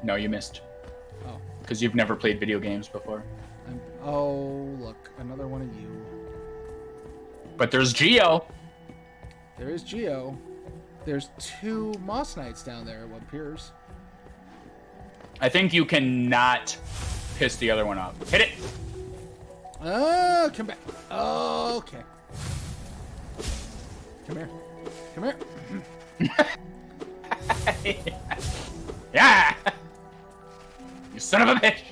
No, you missed. Oh. Because you've never played video games before. Oh, look, another one of you. But there's Geo. There is Geo. There's 2 Moss Knights down there, it appears. I think you cannot piss the other one off. Hit it! Oh, come back. Okay. Come here. Come here. Yeah! You son of a bitch!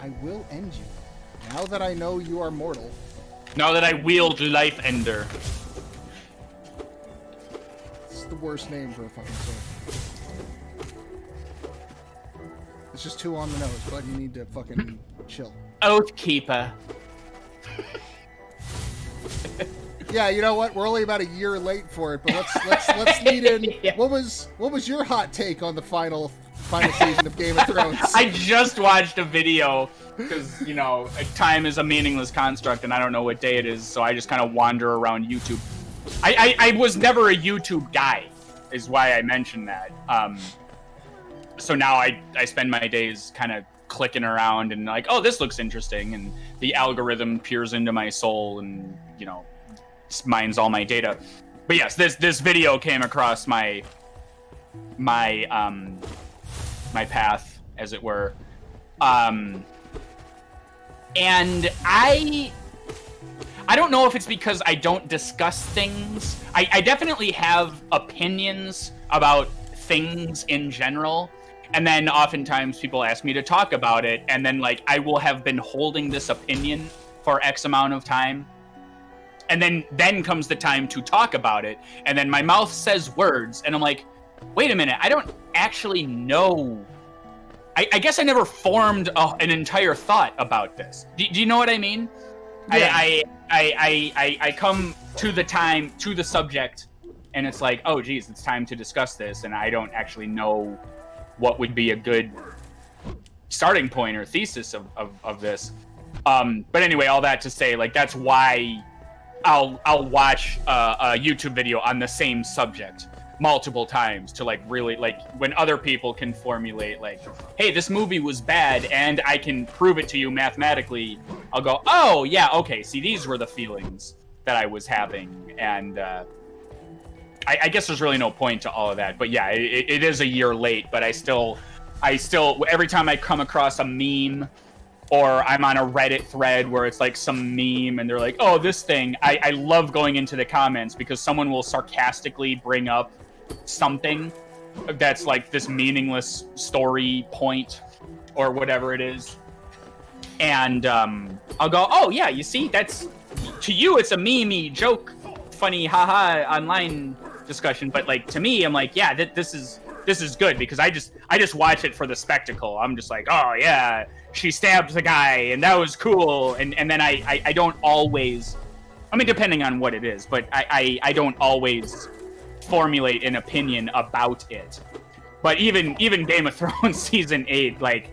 I will end you. Now that I know you are mortal. Now that I wield Life Ender. This is the worst name for a fucking sword. It's just too on the nose, but you need to fucking chill. Oathkeeper. Yeah, you know what? We're only about a year late for it, but let's lead in. Yeah. What was your hot take on the final season of Game of Thrones? I just watched a video because, you know, time is a meaningless construct and I don't know what day it is, so I just kind of wander around YouTube. I was never a YouTube guy, is why I mentioned that. So now I spend my days kind of clicking around and like, oh, this looks interesting, and the algorithm peers into my soul and, you know, mines all my data. But yes, this video came across my path, as it were, and I don't know if it's because I don't discuss things. I definitely have opinions about things in general, and then oftentimes people ask me to talk about it, and then like I will have been holding this opinion for X amount of time, and then comes the time to talk about it, and then my mouth says words, and I'm like, wait a minute, I don't actually know. I guess I never formed an entire thought about this. Do you know what I mean? Yeah. I come to the subject, and it's like, oh geez, it's time to discuss this, and I don't actually know what would be a good starting point or thesis of this. But anyway, all that to say, like, that's why I'll watch a YouTube video on the same subject multiple times to like really, like, when other people can formulate like, hey, this movie was bad and I can prove it to you mathematically, I'll go, oh yeah, okay, see, these were the feelings that I was having. And I guess there's really no point to all of that, but yeah, it is a year late, but I still every time I come across a meme or I'm on a Reddit thread where it's like some meme and they're like, oh, this thing, I love going into the comments because someone will sarcastically bring up something that's like this meaningless story point or whatever it is. And I'll go, oh yeah, you see, that's, to you it's a meme joke, funny, haha, online discussion, but like to me, I'm like, yeah, this is good because I just watch it for the spectacle. I'm just like, oh yeah, she stabbed the guy and that was cool, and then I don't always, I mean, depending on what it is, but I don't always formulate an opinion about it. But even Game of Thrones season 8, like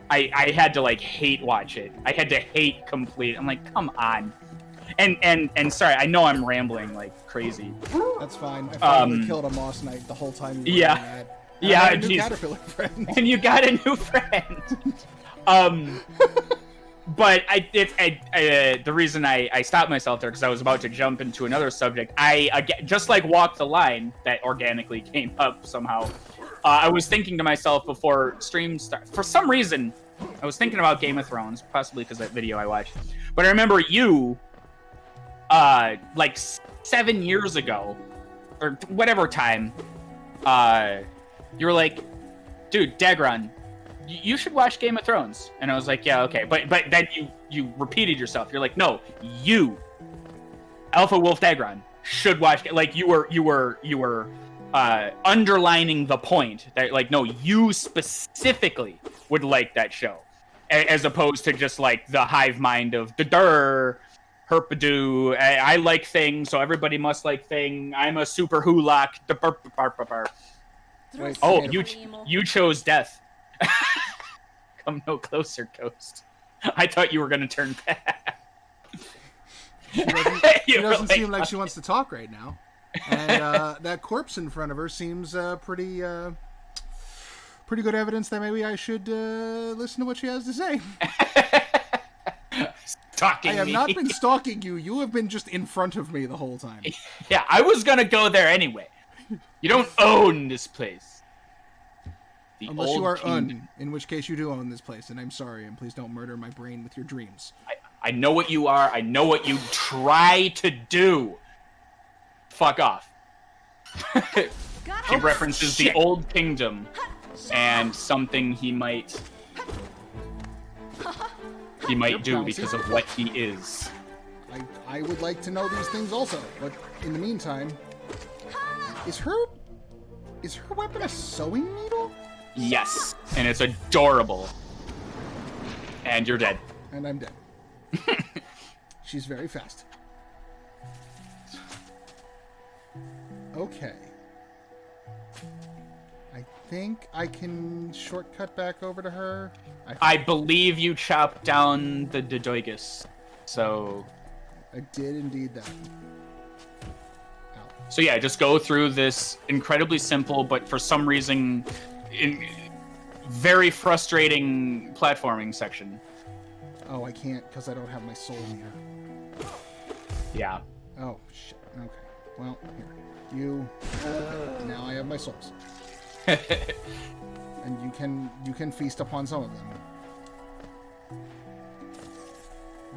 I had to like hate watch it. I had to hate complete. I'm like, come on. And sorry, I know I'm rambling like crazy. That's fine. I finally killed a Moss Knight the whole time you were yeah. mad. Yeah, a new caterpillar friend. And you got a new friend. But the reason I stopped myself there because I was about to jump into another subject. I just like Walk the Line that organically came up somehow. I was thinking to myself before stream start. For some reason, I was thinking about Game of Thrones, possibly because that video I watched. But I remember you, like 7 years ago, or whatever time, you were like, dude, Dagron, you should watch Game of Thrones. And I was like, yeah, okay. But then you repeated yourself. You're like, no, you, AlphaWolfDagron, should watch. Like you were underlining the point that, like, no, you specifically would like that show, as opposed to just like the hive mind of the herpadoo. I like thing, so everybody must like thing. I'm a super hulak. Wait, Oh, you chose death. Come no closer, Ghost. I thought you were gonna turn back. She doesn't seem like she wants to talk right now. And that corpse in front of her seems pretty good evidence that maybe I should listen to what she has to say. Stalking I have me. not been stalking you. You have been just in front of me the whole time. Yeah, I was gonna go there anyway. You don't own this place. The Unless old you are kingdom. in which case you do own this place, and I'm sorry, and please don't murder my brain with your dreams. I know what you are. I know what you try to do. Fuck off. He references the old kingdom and something he might do because of what he is. I would like to know these things also, but in the meantime, is her weapon a sewing needle? Yes, and it's adorable. And you're dead. And I'm dead. She's very fast. Okay. I think I can shortcut back over to her. I believe you chopped down the Dodoigus. So I did indeed that. Ow. So yeah, just go through this incredibly simple, but for some reason, very frustrating platforming section. Oh, I can't because I don't have my soul meter. Yeah. Oh, shit. Okay. Well, here. You. Okay. Now I have my souls. And you can feast upon some of them.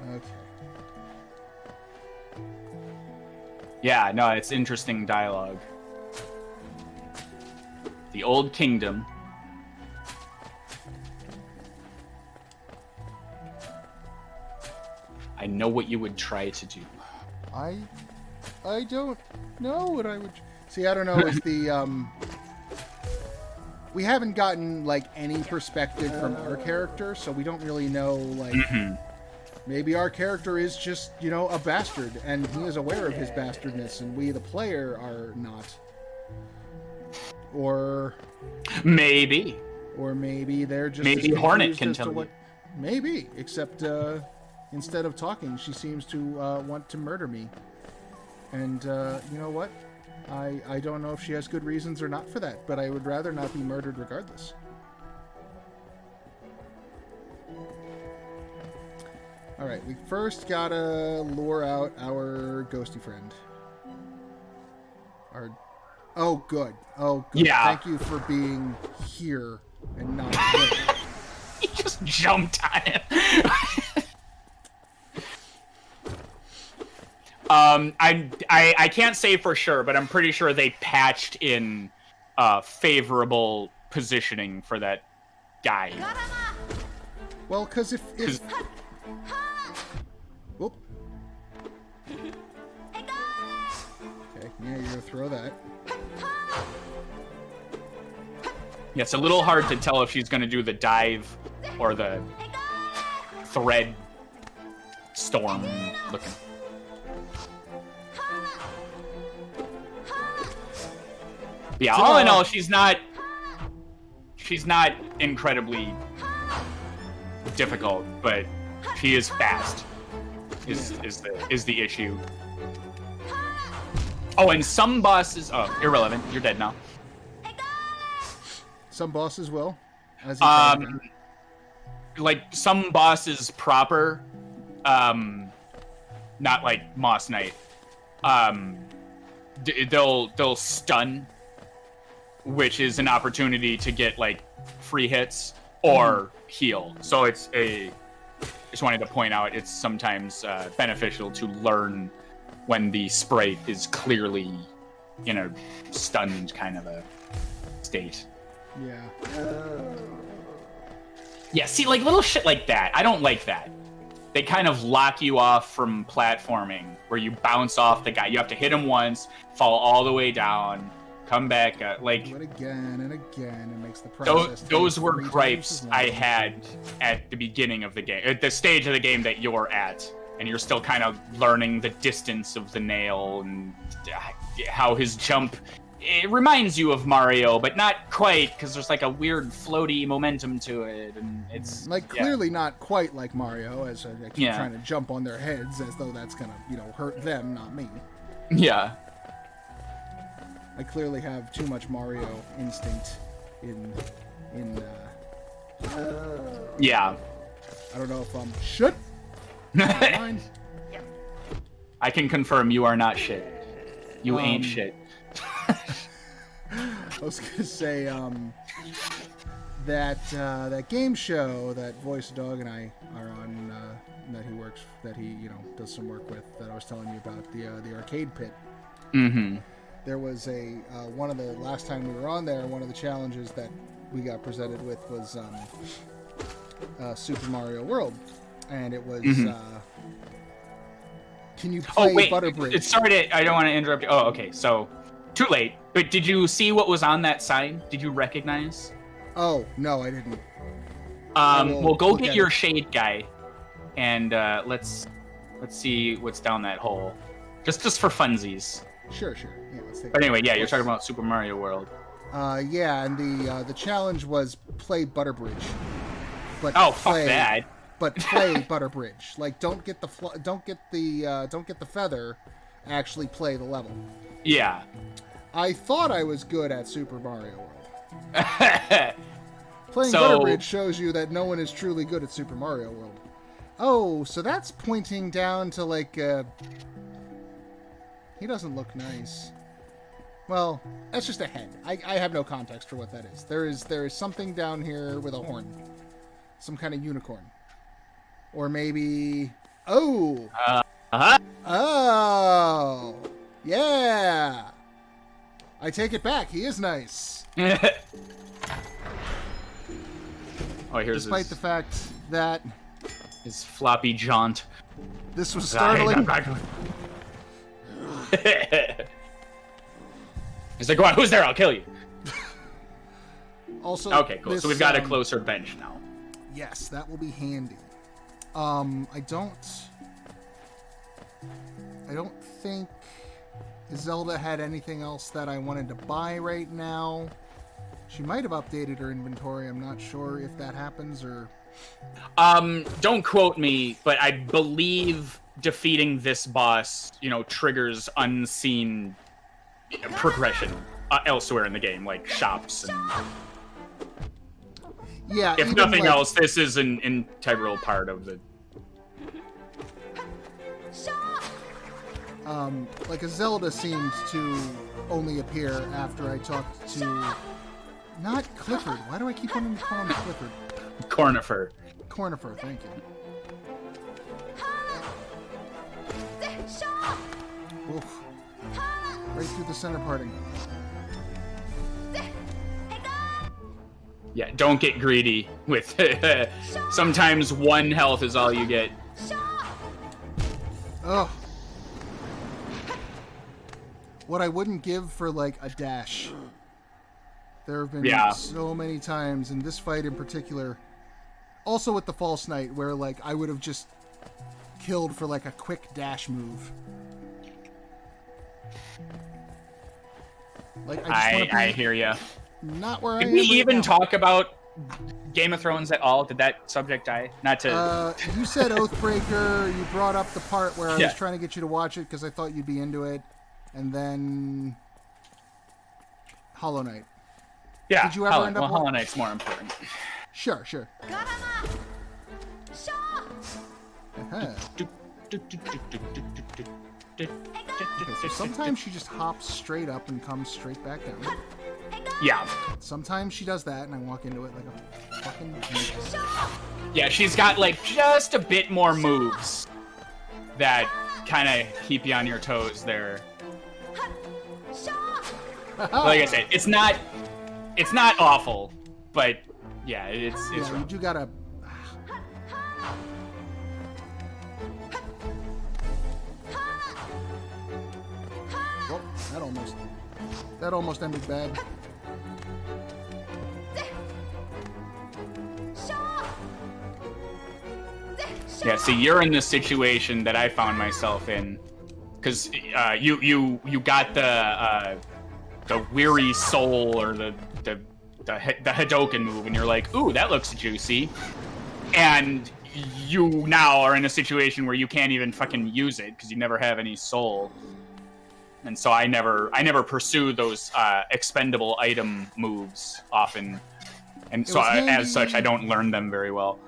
Okay. Yeah, no, it's interesting dialogue. The Old Kingdom. I know what you would try to do. I don't know what I would. See, I don't know. Is the we haven't gotten like any perspective from our character, so we don't really know. Like, maybe our character is just, you know, a bastard, and he is aware of his bastardness, and we, the player, are not. Or maybe they're just maybe as Hornet confused can as to tell what. you. Maybe, except instead of talking, she seems to want to murder me. And you know what? I don't know if she has good reasons or not for that, but I would rather not be murdered regardless. Alright, we first gotta lure out our ghosty friend. Oh, good. Oh, good. Yeah. Thank you for being here and not there. He just jumped on him. I can't say for sure, but I'm pretty sure they patched in favorable positioning for that guy. Well, because if whoop. Okay, yeah, you're gonna throw that. Yeah, it's a little hard to tell if she's gonna do the dive or the thread storm looking. Yeah, all in all, she's not incredibly difficult, but she is fast. Is the issue. Oh, and some bosses. Oh, irrelevant. You're dead now. Some bosses will. As you Like some bosses proper, not like Moss Knight. They'll stun which is an opportunity to get like free hits or heal. So it's just wanted to point out it's sometimes beneficial to learn when the sprite is clearly in a stunned kind of a state. Yeah. Yeah, see, like little shit like that. I don't like that. They kind of lock you off from platforming, where you bounce off the guy. You have to hit him once, fall all the way down, come back. Like do it again and again. It makes the process. Those were 3 times gripes as long. I had at the beginning of the game, at the stage of the game that you're at, and you're still kind of learning the distance of the nail and how his jump. It reminds you of Mario, but not quite, because there's like a weird floaty momentum to it, and it's Like, clearly not quite like Mario, as I keep Yeah. trying to jump on their heads as though that's gonna, hurt them, not me. Yeah. I clearly have too much Mario instinct in Yeah. I don't know if I'm shit. Mind. I can confirm you are not shit. You ain't shit. I was gonna say that game show that Voice Dog and I are on, that he does some work with, that I was telling you about, the arcade pit. Mm-hmm. There was one of the last time we were on there, one of the challenges that we got presented with was Super Mario World, and it was can you play Butter Bridge? I don't want to interrupt you. Oh, okay. So, too late. But did you see what was on that sign? Did you recognize? Oh, no, I didn't. Well, go get your shade guy, and let's see what's down that hole, just for funsies. Sure. Yeah, let's take. But anyway, yeah, you're talking about Super Mario World. Yeah, and the challenge was play Butter Bridge. But Fuck that. But play Butter Bridge. Like, don't get the feather. Actually play the level. Yeah. I thought I was good at Super Mario World. Playing So- Butter Bridge shows you that no one is truly good at Super Mario World. Oh, so that's pointing down to like. He doesn't look nice. Well, that's just a head. I have no context for what that is. There is something down here with a horn. Some kind of unicorn. Or maybe... Oh! Uh-huh. Oh! Yeah! I take it back. He is nice. Oh, here's Despite the fact that his floppy jaunt. this was startling. He's like, go on, who's there? I'll kill you. Also, Okay, cool. this, So we've got a closer bench now. Yes, that will be handy. I don't think Zelda had anything else that I wanted to buy right now. She might have updated her inventory. I'm not sure if that happens or... Don't quote me, but I believe defeating this boss, triggers unseen progression elsewhere in the game, like shops and... Yeah, If nothing else, this is an integral part of the... Like a Zelda seems to only appear after I talk to... Not Clifford. Why do I keep wanting to call him Clifford? Cornifer. Cornifer, thank you. Oof. Right through the center parting. Yeah, don't get greedy with... Sometimes 1 health is all you get. Ugh. What I wouldn't give for, like, a dash. There have been so many times, in this fight in particular, also with the False Knight, where, like, I would have just killed for, like, a quick dash move. Like, I just want to be I hear ya. not where I Did am we right even now. talk about Game of Thrones at all? Did that subject die? Not to... You said Oathbreaker. You brought up the part where I Yeah. was trying to get you to watch it because I thought you'd be into it. And then... Hollow Knight. yeah, did you ever end up Hollow Knight's more important. Sure. Uh-huh. Okay, so sometimes she just hops straight up and comes straight back down. Yeah. Sometimes she does that, and I walk into it like a fucking... Yeah, she's got, like, just a bit more moves that kind of keep you on your toes there. Like I said, it's not awful, but yeah, it's Yeah, rough. you gotta... Well, that almost ended bad. Yeah, see, you're in the situation that I found myself in, because you got the weary soul or the Hadoken move, and you're like, ooh, that looks juicy, and you now are in a situation where you can't even fucking use it because you never have any soul, and so I never pursue those expendable item moves often, and so as such I don't learn them very well.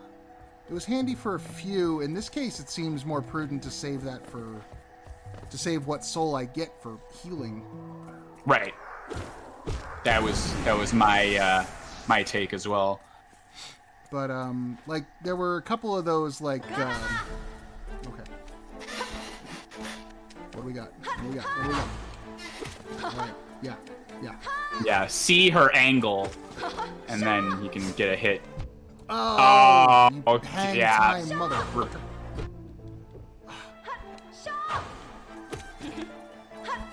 It was handy for a few. In this case, it seems more prudent to save that to save what soul I get for healing. Right. That was my my take as well. But like there were a couple of those like okay. What do we got? All right. Yeah. Yeah. See her angle, and then you can get a hit. Oh, you yeah. hang time, motherfucker.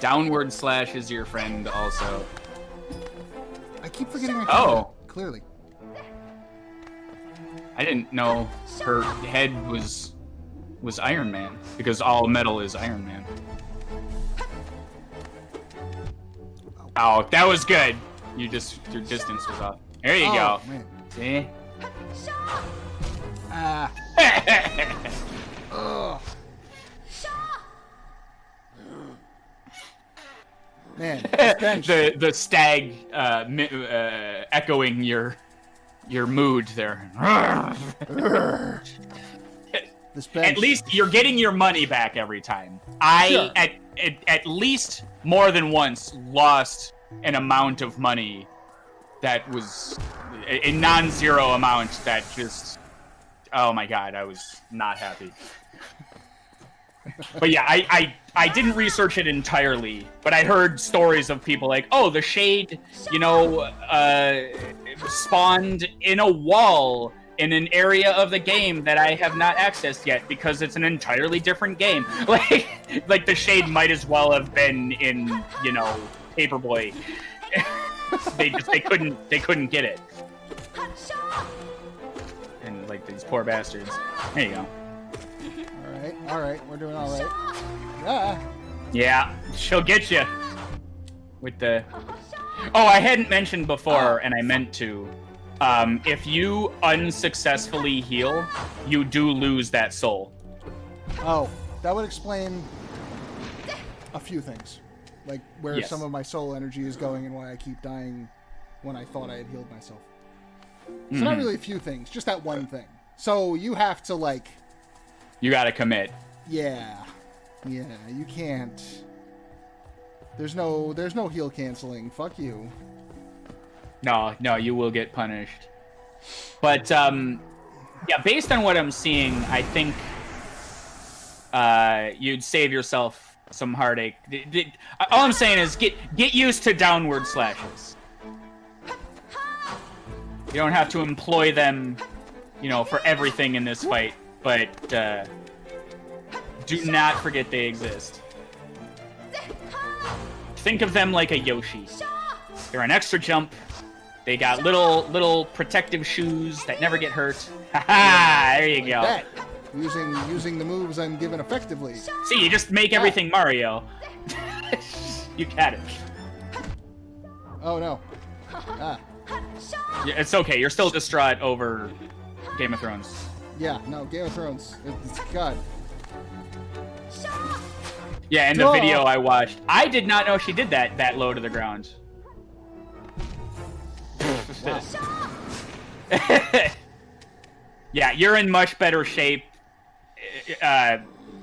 Downward slash is your friend also. I keep forgetting I can do that, clearly. I didn't know her head was Iron Man, because all metal is Iron Man. Oh, that was good. Your distance was off. There you go. Man. See? Ugh. Man, the stag echoing your mood there. This bench. At least you're getting your money back every time. I at least more than once lost an amount of money that was a non-zero amount that just, oh my god, I was not happy. But yeah, I didn't research it entirely, but I heard stories of people like, oh, the shade, spawned in a wall in an area of the game that I have not accessed yet because it's an entirely different game. Like the shade might as well have been in, Paperboy. they couldn't get it. And like these poor bastards. There you go. All right, we're doing all right. Ah. Yeah, she'll get you. With the... Oh, I hadn't mentioned before, and I meant to. If you unsuccessfully heal, you do lose that soul. Oh, that would explain a few things. Like where some of my soul energy is going and why I keep dying when I thought I had healed myself. So not really a few things, just that one thing. So you have to like... You gotta commit. Yeah, you can't. There's no heal canceling. Fuck you. No, you will get punished. But yeah, based on what I'm seeing, I think you'd save yourself some heartache. All I'm saying is get used to downward slashes. You don't have to employ them, for everything in this fight, but do not forget they exist. Think of them like a Yoshi. They're an extra jump. They got little protective shoes that never get hurt. Haha, there you go. That. Using the moves I'm given effectively. See, you just make everything Mario. You got it. Oh no. Ah. Yeah, it's okay. You're still distraught over Game of Thrones. Yeah, no, Game of Thrones. It's God. Yeah, in the video I watched, I did not know she did that low to the ground. Wow. Yeah, you're in much better shape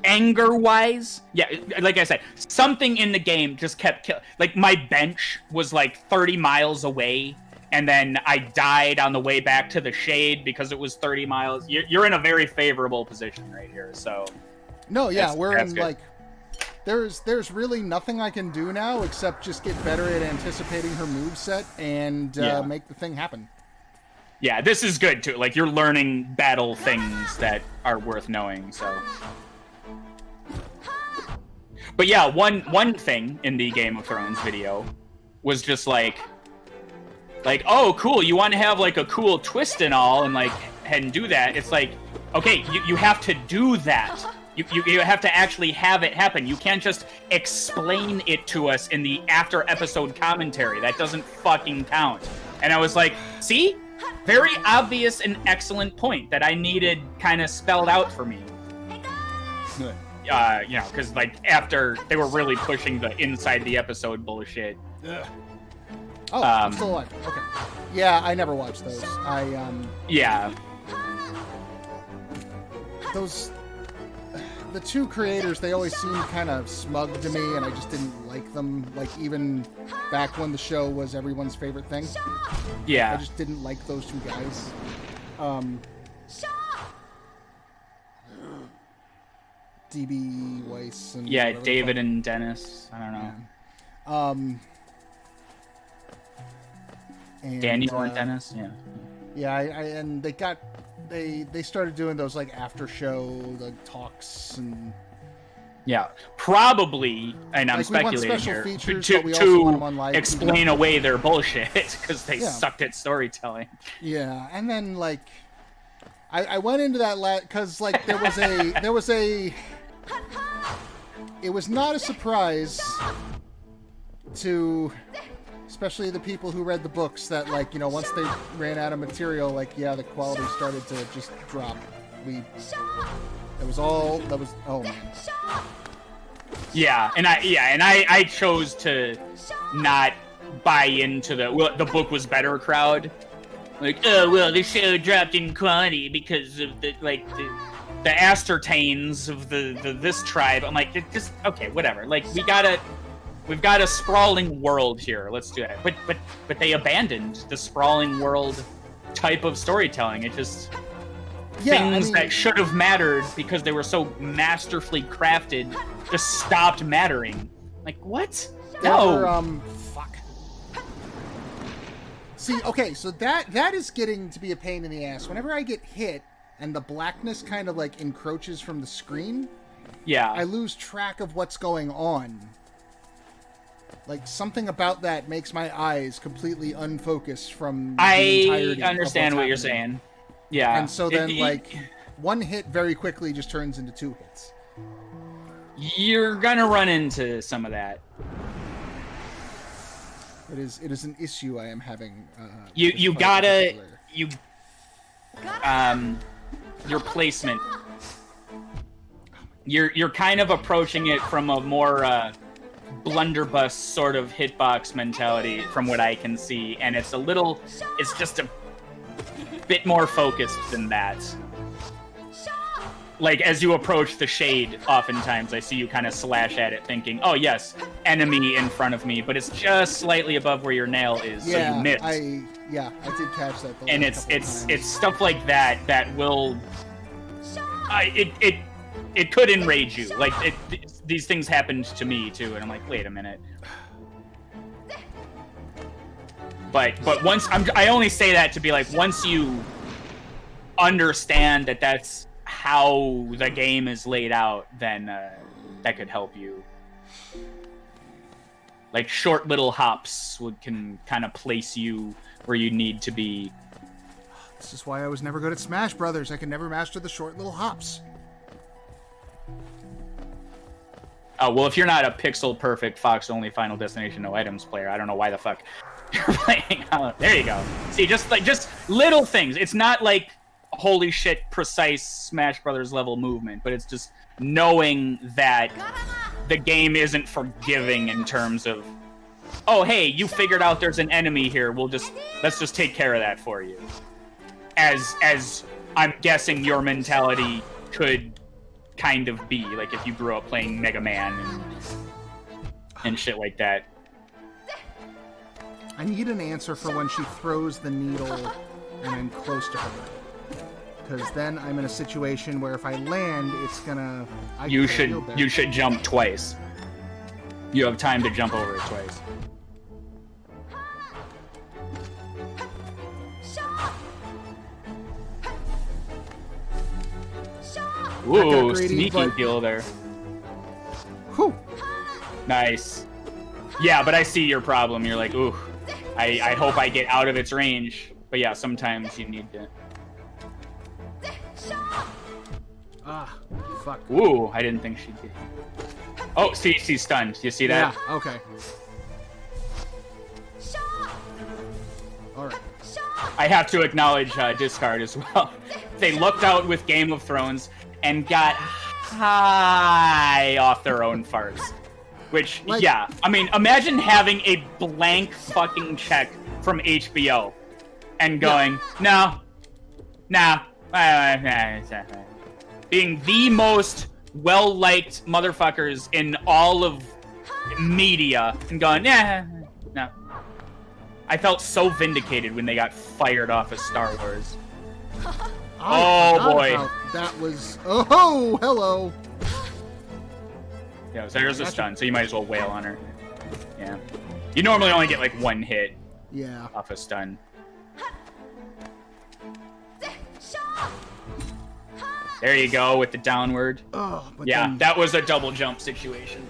anger-wise, yeah, like I said, something in the game just kept killing. Like, my bench was, like, 30 miles away, and then I died on the way back to the shade because it was 30 miles. You're in a very favorable position right here, so... No, yeah, we're in, good. like... There's really nothing I can do now except just get better at anticipating her moveset and make the thing happen. Yeah, this is good, too. Like, you're learning battle things that are worth knowing, so... But yeah, one thing in the Game of Thrones video was just like, oh, cool, you want to have, like, a cool twist and all, and, like, and do that. It's like, okay, you have to do that. You have to actually have it happen. You can't just explain it to us in the after-episode commentary. That doesn't fucking count. And I was like, see? Very obvious and excellent point that I needed kind of spelled out for me. Good. You know, because, like, after they were really pushing the inside the episode bullshit. Ugh. Oh, I'm still alive. Okay. Yeah, I never watched those. Yeah. The two creators, they always seemed kind of smug to me, and I just didn't like them. Like, even back when the show was everyone's favorite thing. Yeah. I just didn't like those two guys. DB Weiss and... Yeah, David and Dennis. I don't know. Yeah. And, Daniel and Dennis? Yeah. Yeah, and they started doing those, like, after show, like, talks and... Yeah, probably, and I'm like, speculating here, features, but we also want them on live explain away their bullshit, because they sucked at storytelling. Yeah, and then, like, I went into that because, like, it was not a surprise to, especially the people who read the books, that, like, you know, once they ran out of material, like, yeah, the quality started to just drop. Oh man. Yeah, and I chose to not buy into the book was better crowd. Like, oh well, the show dropped in quality because of the ascertains of this tribe. I'm like, just okay, whatever. Like, we've got a sprawling world here. Let's do that. But they abandoned the sprawling world type of storytelling. It just things that should have mattered because they were so masterfully crafted just stopped mattering. Like, what? No. Fuck. See, okay, so that is getting to be a pain in the ass. Whenever I get hit and the blackness kind of, like, encroaches from the screen, yeah, I lose track of what's going on. Like, something about that makes my eyes completely unfocused from the entirety. I understand what you're saying. Yeah. And so then, like, one hit very quickly just turns into two hits. You're gonna run into some of that. It is an issue I am having. Your placement. You're kind of approaching it from a more blunderbuss sort of hitbox mentality, from what I can see, and it's just a bit more focused than that. Like, as you approach the shade, oftentimes I see you kind of slash at it thinking, oh yes, enemy in front of me, but it's just slightly above where your nail is, so you miss. I did catch that. And it's stuff like that will... It could enrage you. Like, these things happened to me too, and I'm like, wait a minute. But once I only say that to be like, once you understand that that's how the game is laid out, then that could help you. Like, short little hops can kind of place you where you need to be. This is why I was never good at Smash Brothers. I can never master the short little hops. Oh, well, if you're not a pixel-perfect Fox-only Final Destination No Items player, I don't know why the fuck you're playing. There you go. See, just little things. It's not like, holy shit, precise Smash Brothers level movement, but it's just knowing that the game isn't forgiving in terms of, oh, hey, you figured out there's an enemy here. Let's just take care of that for you. As I'm guessing your mentality could kind of be, like if you grew up playing Mega Man and shit like that. I need an answer for when she throws the needle and I'm close to her. Because then I'm in a situation where if I land, it's gonna... You should jump twice. You have time to jump over it twice. Ooh, greedy, sneaky but... deal there. Whew. Nice. Yeah, but I see your problem. You're like, ooh, I hope I get out of its range. But yeah, sometimes you need to... Ah, fuck. Ooh, I didn't think she'd get... Oh, see, she's stunned. You see that? Yeah, okay. Alright. I have to acknowledge Discard as well. They looked out with Game of Thrones and got high off their own farts. Which, like, yeah. I mean, imagine having a blank fucking check from HBO and going, no. Being the most well-liked motherfuckers in all of media and going, no. I felt so vindicated when they got fired off of Star Wars. Oh boy. That was... Oh, hello. Yeah, so there's a stun, so you might as well wail on her. Yeah. You normally only get like one hit off a stun. There you go with the downward. Oh, but yeah, then... that was a double jump situation.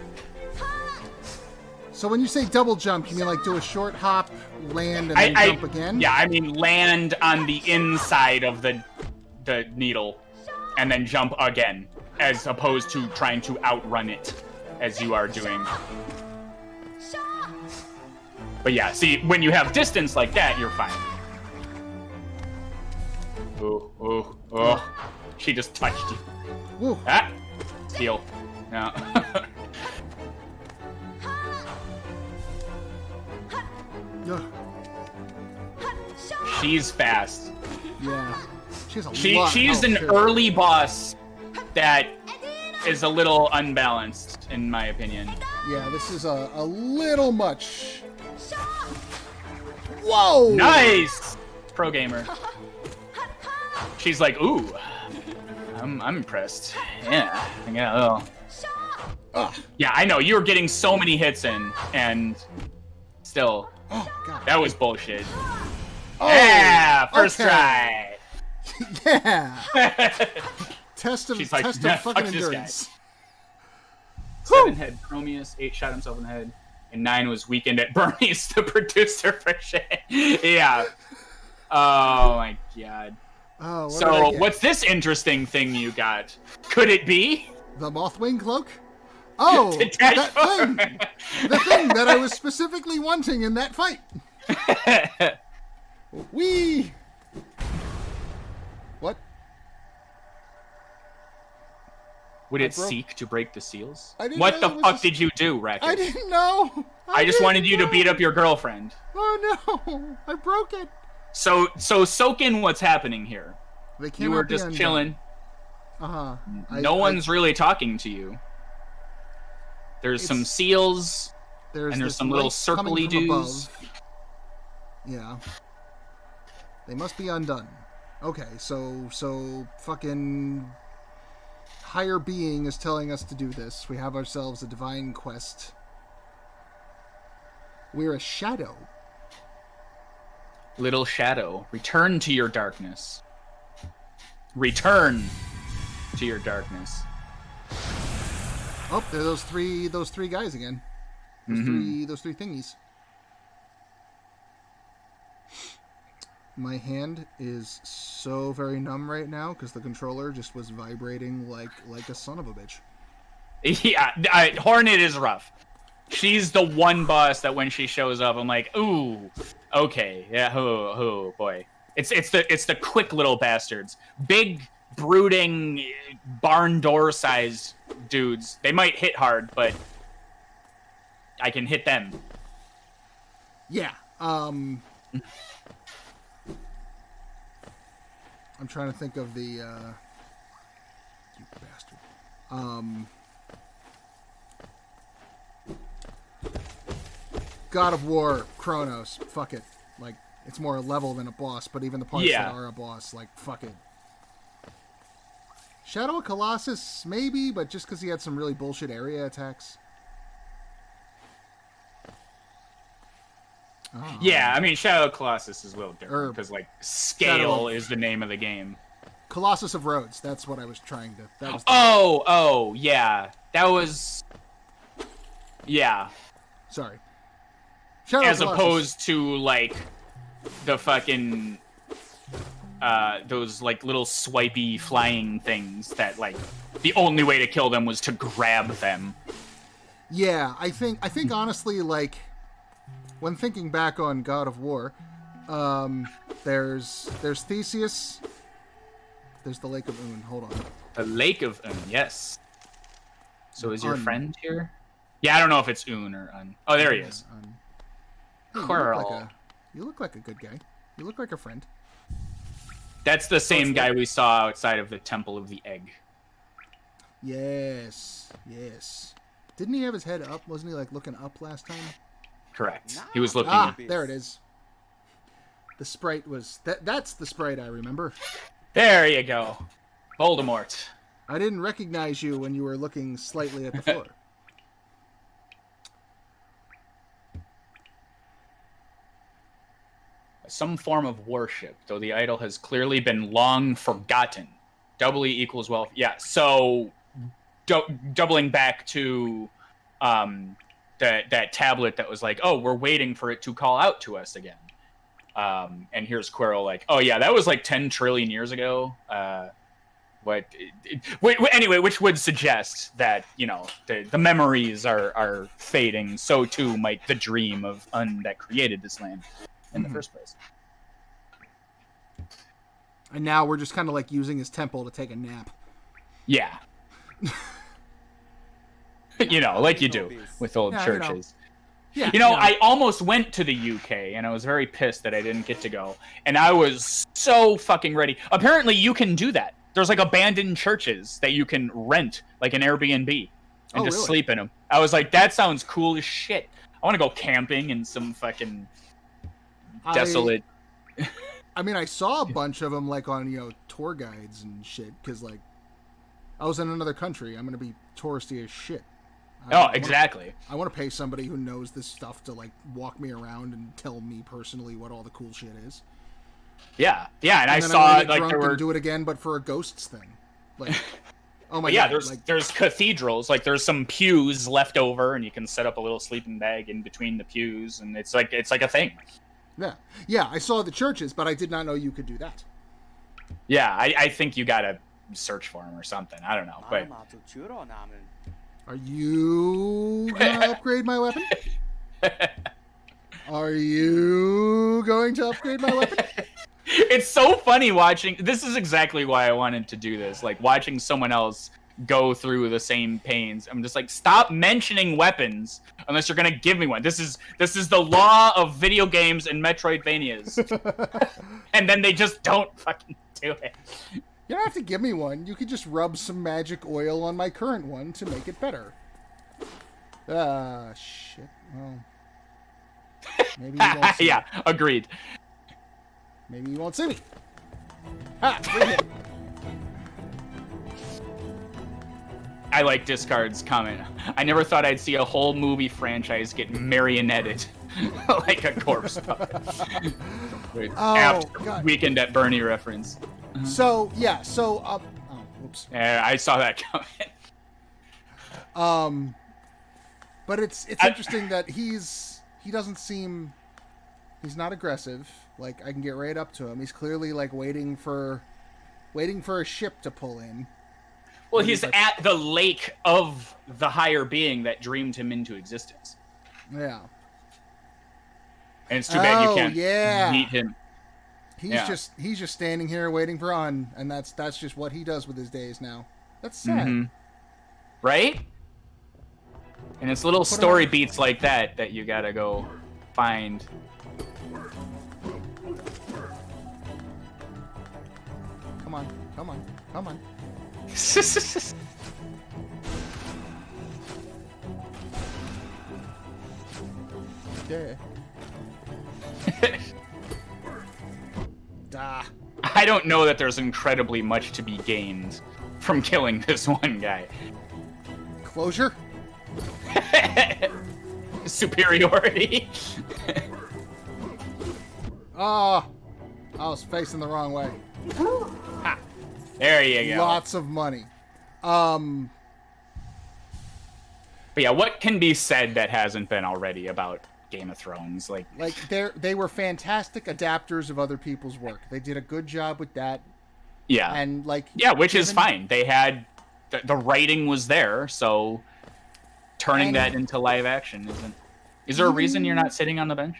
So when you say double jump, you mean like do a short hop, land, and then jump again? Yeah, I mean land on the inside of the needle, and then jump again, as opposed to trying to outrun it, as you are doing. But yeah, see, when you have distance like that, you're fine. Oh. She just touched you. Woo. Ah! Steal. No. She's fast. Yeah. She's an early boss that is a little unbalanced, in my opinion. Yeah, this is a little much. Whoa! Nice! Pro gamer. She's like, ooh. I'm impressed. Yeah. I got a little... Yeah, I know. You were getting so many hits in, and still... Oh, God. That was bullshit. Oh, yeah! First try! Yeah! Test of fucking endurance. 7 had Chromius, 8 shot himself in the head, and 9 was weakened at Bernie's, the producer for shit. Yeah. Oh my god. Oh, so, what's this interesting thing you got? Could it be? The Mothwing Cloak? Oh, that thing! The thing that I was specifically wanting in that fight! Whee! What? Would it seek to break the seals? What the fuck did you do, Raqus? I didn't know! I just wanted you to beat up your girlfriend. Oh no! I broke it! So soak in what's happening here. You were just chilling. Uh-huh. No one's really talking to you. There's some seals, and there's some little circly dudes. Yeah. They must be undone. Okay, so fucking higher being is telling us to do this. We have ourselves a divine quest. We're a shadow. Little shadow, return to your darkness. Return to your darkness. Oh, there are those three guys again. Those three thingies. My hand is so very numb right now because the controller just was vibrating like a son of a bitch. Yeah, Hornet is rough. She's the one boss that when she shows up, I'm like, ooh, okay, yeah, oh boy. It's the quick little bastards, big brooding barn door sized dudes. They might hit hard, but I can hit them. Yeah. I'm trying to think of the you bastard. God of War, Chronos, fuck it. Like, it's more a level than a boss, but even the parts that are a boss, like, fuck it. Shadow of Colossus, maybe, but just because he had some really bullshit area attacks. Oh. Yeah, I mean, Shadow of Colossus is a little different, because, like, scale is the name of the game. Colossus of Rhodes, that's what I was trying to... That was yeah. That was... Yeah. Sorry. As opposed to, like, the fucking... those, like, little swipey flying things that, like, the only way to kill them was to grab them. Yeah, I think honestly, like, when thinking back on God of War, there's Theseus, there's the Lake of Un. Hold on. The Lake of Un, yes. So is your friend here? Yeah, I don't know if it's Un or Un. Oh, there he is. Hey, Quirrell. You look like a good guy. You look like a friend. That's the same guy we saw outside of the Temple of the Egg. Yes. Didn't he have his head up? Wasn't he, like, looking up last time? Correct. He was looking up. There it is. The sprite was... That's the sprite I remember. There you go. Voldemort. I didn't recognize you when you were looking slightly at the floor. Some form of worship, though the idol has clearly been long forgotten. Doubly equals wealth. Yeah, so doubling back to that tablet that was like, oh, we're waiting for it to call out to us again. And here's Quirrell like, oh yeah, that was like 10 trillion years ago. Anyway, which would suggest that, you know, the memories are fading. So too might the dream of Un that created this land in the first place. And now we're just kind of like using his temple to take a nap. Yeah. You know, like you do with old churches. You know, I almost went to the UK, and I was very pissed that I didn't get to go. And I was so fucking ready. Apparently, you can do that. There's, like, abandoned churches that you can rent, like an Airbnb, and just sleep in them. I was like, that sounds cool as shit. I want to go camping in some fucking desolate... I mean, I saw a bunch of them, like, on, you know, tour guides and shit, because, like, I was in another country. I'm going to be touristy as shit. Exactly. I want to pay somebody who knows this stuff to, like, walk me around and tell me personally what all the cool shit is. Yeah, and I saw it, like, there were... do it again, but for a ghosts thing. Like, oh my god. Yeah, there's cathedrals. Like, there's some pews left over, and you can set up a little sleeping bag in between the pews, and it's like a thing. Yeah, I saw the churches, but I did not know you could do that. Yeah, I think you gotta search for them or something. I don't know, but... Are you gonna upgrade my weapon? Are you going to upgrade my weapon? It's so funny watching... This is exactly why I wanted to do this. Like, watching someone else go through the same pains. I'm just like, stop mentioning weapons unless you're gonna give me one. This is the law of video games and Metroidvanias. And then they just don't fucking do it. You don't have to give me one. You could just rub some magic oil on my current one to make it better. Shit. Well, maybe you won't see yeah, agreed. Maybe you won't see me. Free hit. I like Discard's comment. I never thought I'd see a whole movie franchise get marionetted like a corpse puppet. God. Weekend at Bernie reference. So, yeah, oops. Yeah, I saw that comment. But it's interesting that he doesn't seem, he's not aggressive. Like, I can get right up to him. He's clearly, like, waiting for a ship to pull in. Well, he's like, at the lake of the higher being that dreamed him into existence. Yeah. And it's too bad you can't meet him. He's just standing here waiting for Un, and that's just what he does with his days now. That's sad. Mm-hmm. Right? And it's little story beats like that you gotta go find. Come on. Okay. Ah. I don't know that there's incredibly much to be gained from killing this one guy. Closure? Superiority. Ah, I was facing the wrong way. Ha. There you go. Lots of money. But yeah, what can be said that hasn't been already about Game of Thrones? Like they were fantastic adapters of other people's work. They did a good job with that. Yeah. And which is fine. They had the writing was there, so turning that into live action isn't. Is there a reason you're not sitting on the bench?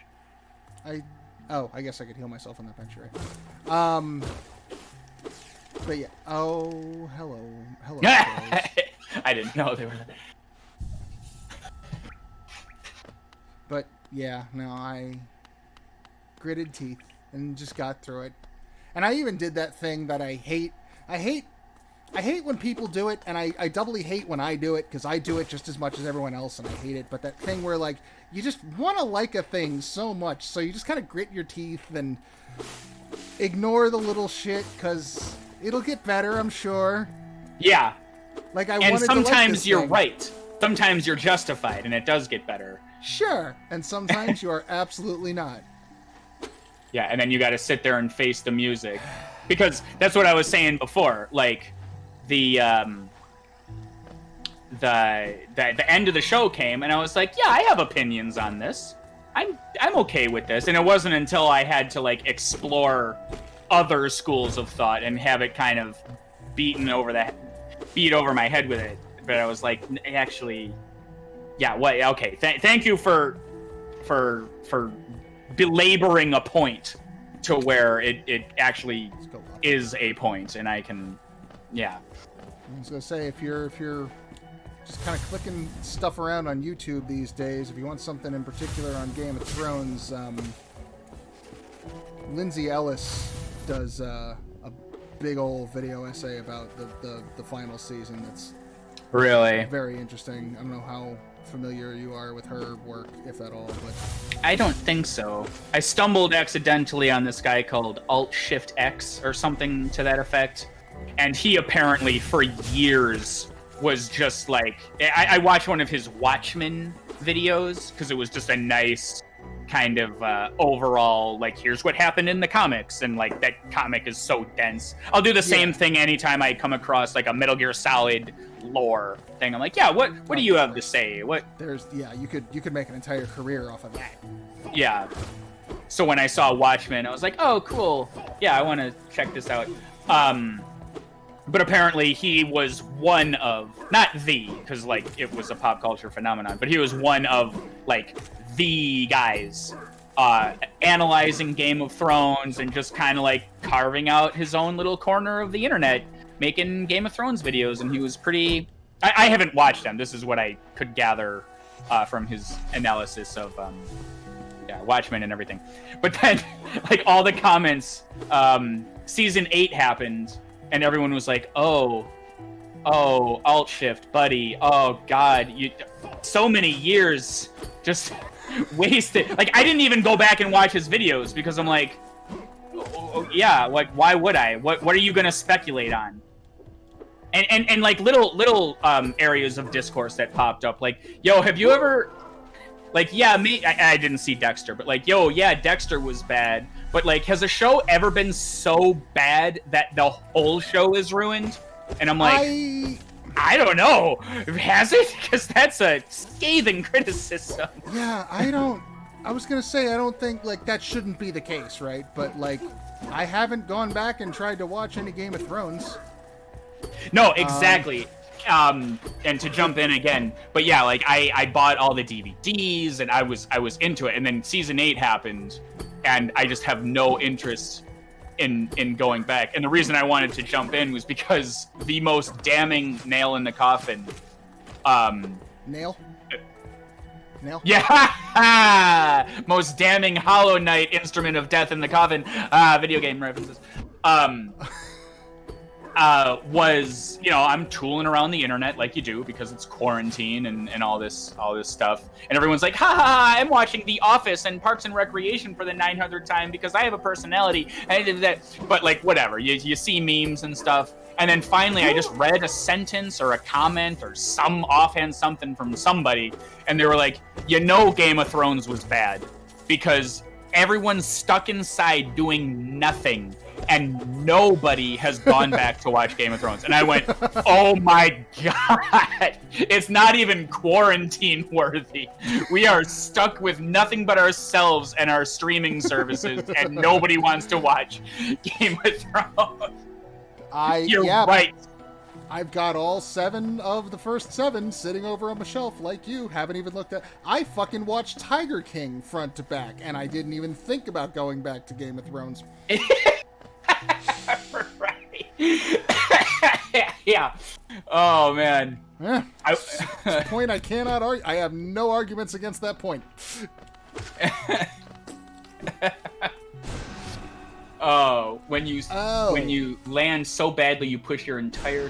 I guess I could heal myself on that bench, right? But yeah. Oh, hello. I didn't know they were. But yeah, no, I gritted teeth and just got through it. And I even did that thing that I hate. I hate when people do it, and I doubly hate when I do it, because I do it just as much as everyone else, and I hate it. But that thing where, like, you just want to like a thing so much, so you just kind of grit your teeth and ignore the little shit, because it'll get better, I'm sure. Yeah. Like, and sometimes you're right. Sometimes you're justified, and it does get better. Sure. And sometimes you are absolutely not. Yeah, and then you got to sit there and face the music. Because that's what I was saying before. Like, the end of the show came, and I was like, yeah, I have opinions on this. I'm okay with this. And it wasn't until I had to, like, explore other schools of thought and have it kind of beat over my head with it. But I was like, actually, yeah, what? Okay, thank you for belaboring a point to where it actually is a point, and I can, yeah. I was gonna say, if you're just kind of clicking stuff around on YouTube these days, if you want something in particular on Game of Thrones, Lindsay Ellis does a big old video essay about the final season. That's really very interesting. I don't know how familiar you are with her work, if at all, but I don't think so. I stumbled accidentally on this guy called Alt-Shift-X or something to that effect, and he apparently for years was just like, I watched one of his Watchmen videos because it was just a nice kind of overall, like, here's what happened in the comics, and like that comic is so dense. I'll do the same thing anytime I come across like a Metal Gear Solid lore thing. I'm like, yeah, what do you have to say? You could make an entire career off of that. Yeah. So when I saw Watchmen, I was like, oh, cool. Yeah, I want to check this out. But apparently he was one of, not the, because like it was a pop culture phenomenon, but he was one of like the guys analyzing Game of Thrones and just kind of like carving out his own little corner of the internet, making Game of Thrones videos. And he was pretty, I haven't watched them. This is what I could gather from his analysis of Watchmen and everything. But then like all the comments, season 8 happened, and everyone was like, oh, alt shift, buddy. Oh God, so many years just wasted. Like, I didn't even go back and watch his videos because I'm like, yeah, like, why would I? What are you gonna speculate on? And like little areas of discourse that popped up, like, yo, have you ever, like, yeah, I didn't see Dexter, but like, yo, yeah, Dexter was bad. But like, has a show ever been so bad that the whole show is ruined? And I'm like, I don't know. Has it? Because that's a scathing criticism. Yeah, I was going to say, I don't think, like, that shouldn't be the case, right? But, like, I haven't gone back and tried to watch any Game of Thrones. No, exactly. And to jump in again, but yeah, like, I bought all the DVDs, and I was into it. And then season 8 happened, and I just have no interest in going back. And the reason I wanted to jump in was because the most damning nail in the coffin. Nail? Yeah, most damning Hollow Knight instrument of death in the coffin. Video game references. was, I'm tooling around the internet like you do because it's quarantine and all this stuff. And everyone's like, ha ha ha, I'm watching The Office and Parks and Recreation for the 900th time because I have a personality. And I did that. But like, whatever, you see memes and stuff. And then finally I just read a sentence or a comment or some offhand something from somebody. And they were like, Game of Thrones was bad because everyone's stuck inside doing nothing. And nobody has gone back to watch Game of Thrones. And I went, oh my God, it's not even quarantine worthy. We are stuck with nothing but ourselves and our streaming services, and nobody wants to watch Game of Thrones. You're right. I've got all 7 of the first 7 sitting over on my shelf like you. Haven't even looked at. I fucking watched Tiger King front to back, and I didn't even think about going back to Game of Thrones. Right. Yeah. Oh man. Yeah. It's a point I cannot argue. I have no arguments against that point. Oh, when you land so badly you push your entire.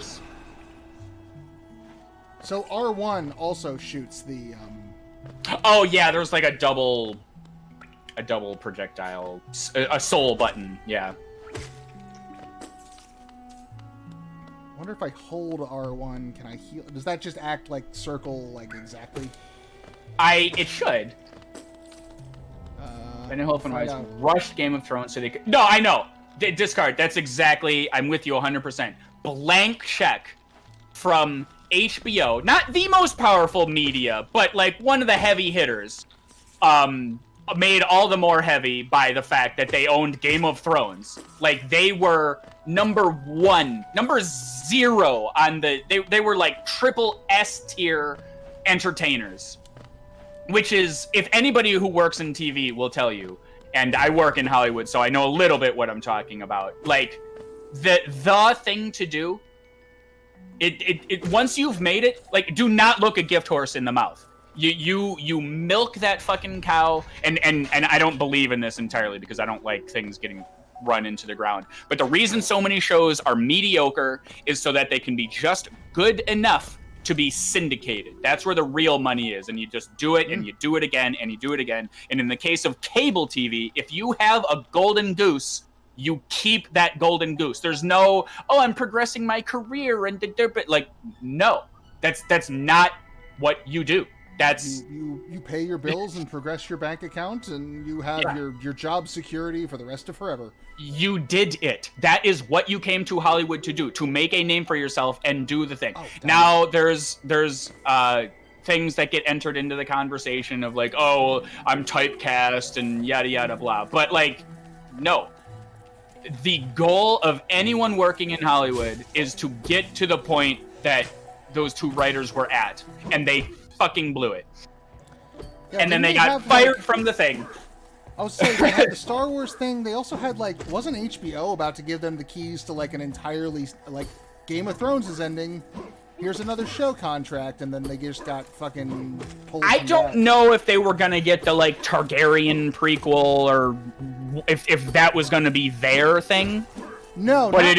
So R1 also shoots the. Oh yeah, there's like a double projectile, a soul button. Yeah. I wonder if I hold R1, can I heal? Does that just act like circle, like exactly? It should. I know Wise rushed Game of Thrones so they could. No, I know. Discard. That's exactly. I'm with you 100%. Blank check from HBO, not the most powerful media, but like one of the heavy hitters. Made all the more heavy by the fact that they owned Game of Thrones. Like they were number 0 on they were like triple S tier entertainers. Which is, if anybody who works in TV will tell you, and I work in Hollywood, so I know a little bit what I'm talking about. Like the thing to do, it once you've made it, like do not look a gift horse in the mouth. You milk that fucking cow, and I don't believe in this entirely because I don't like things getting run into the ground. But the reason so many shows are mediocre is so that they can be just good enough to be syndicated. That's where the real money is, and you just do it, and you do it again, and you do it again. And in the case of cable TV, if you have a golden goose, you keep that golden goose. There's no, I'm progressing my career, and like, no, that's not what you do. That's you pay your bills and progress your bank account, and you have your job security for the rest of forever. You did it. That is what you came to Hollywood to do, to make a name for yourself and do the thing. Now there's things that get entered into the conversation of like, I'm typecast and yada yada blah. But like, no. The goal of anyone working in Hollywood is to get to the point that those two writers were at, and they fucking blew it. Yeah, and then they got fired from the thing. I was saying, they had the Star Wars thing. They also had, like, wasn't HBO about to give them the keys to, like, an entirely, like, Game of Thrones is ending. Here's another show contract, and then they just got fucking pulled. I don't know if they were gonna get the, like, Targaryen prequel, or if that was gonna be their thing. No, but not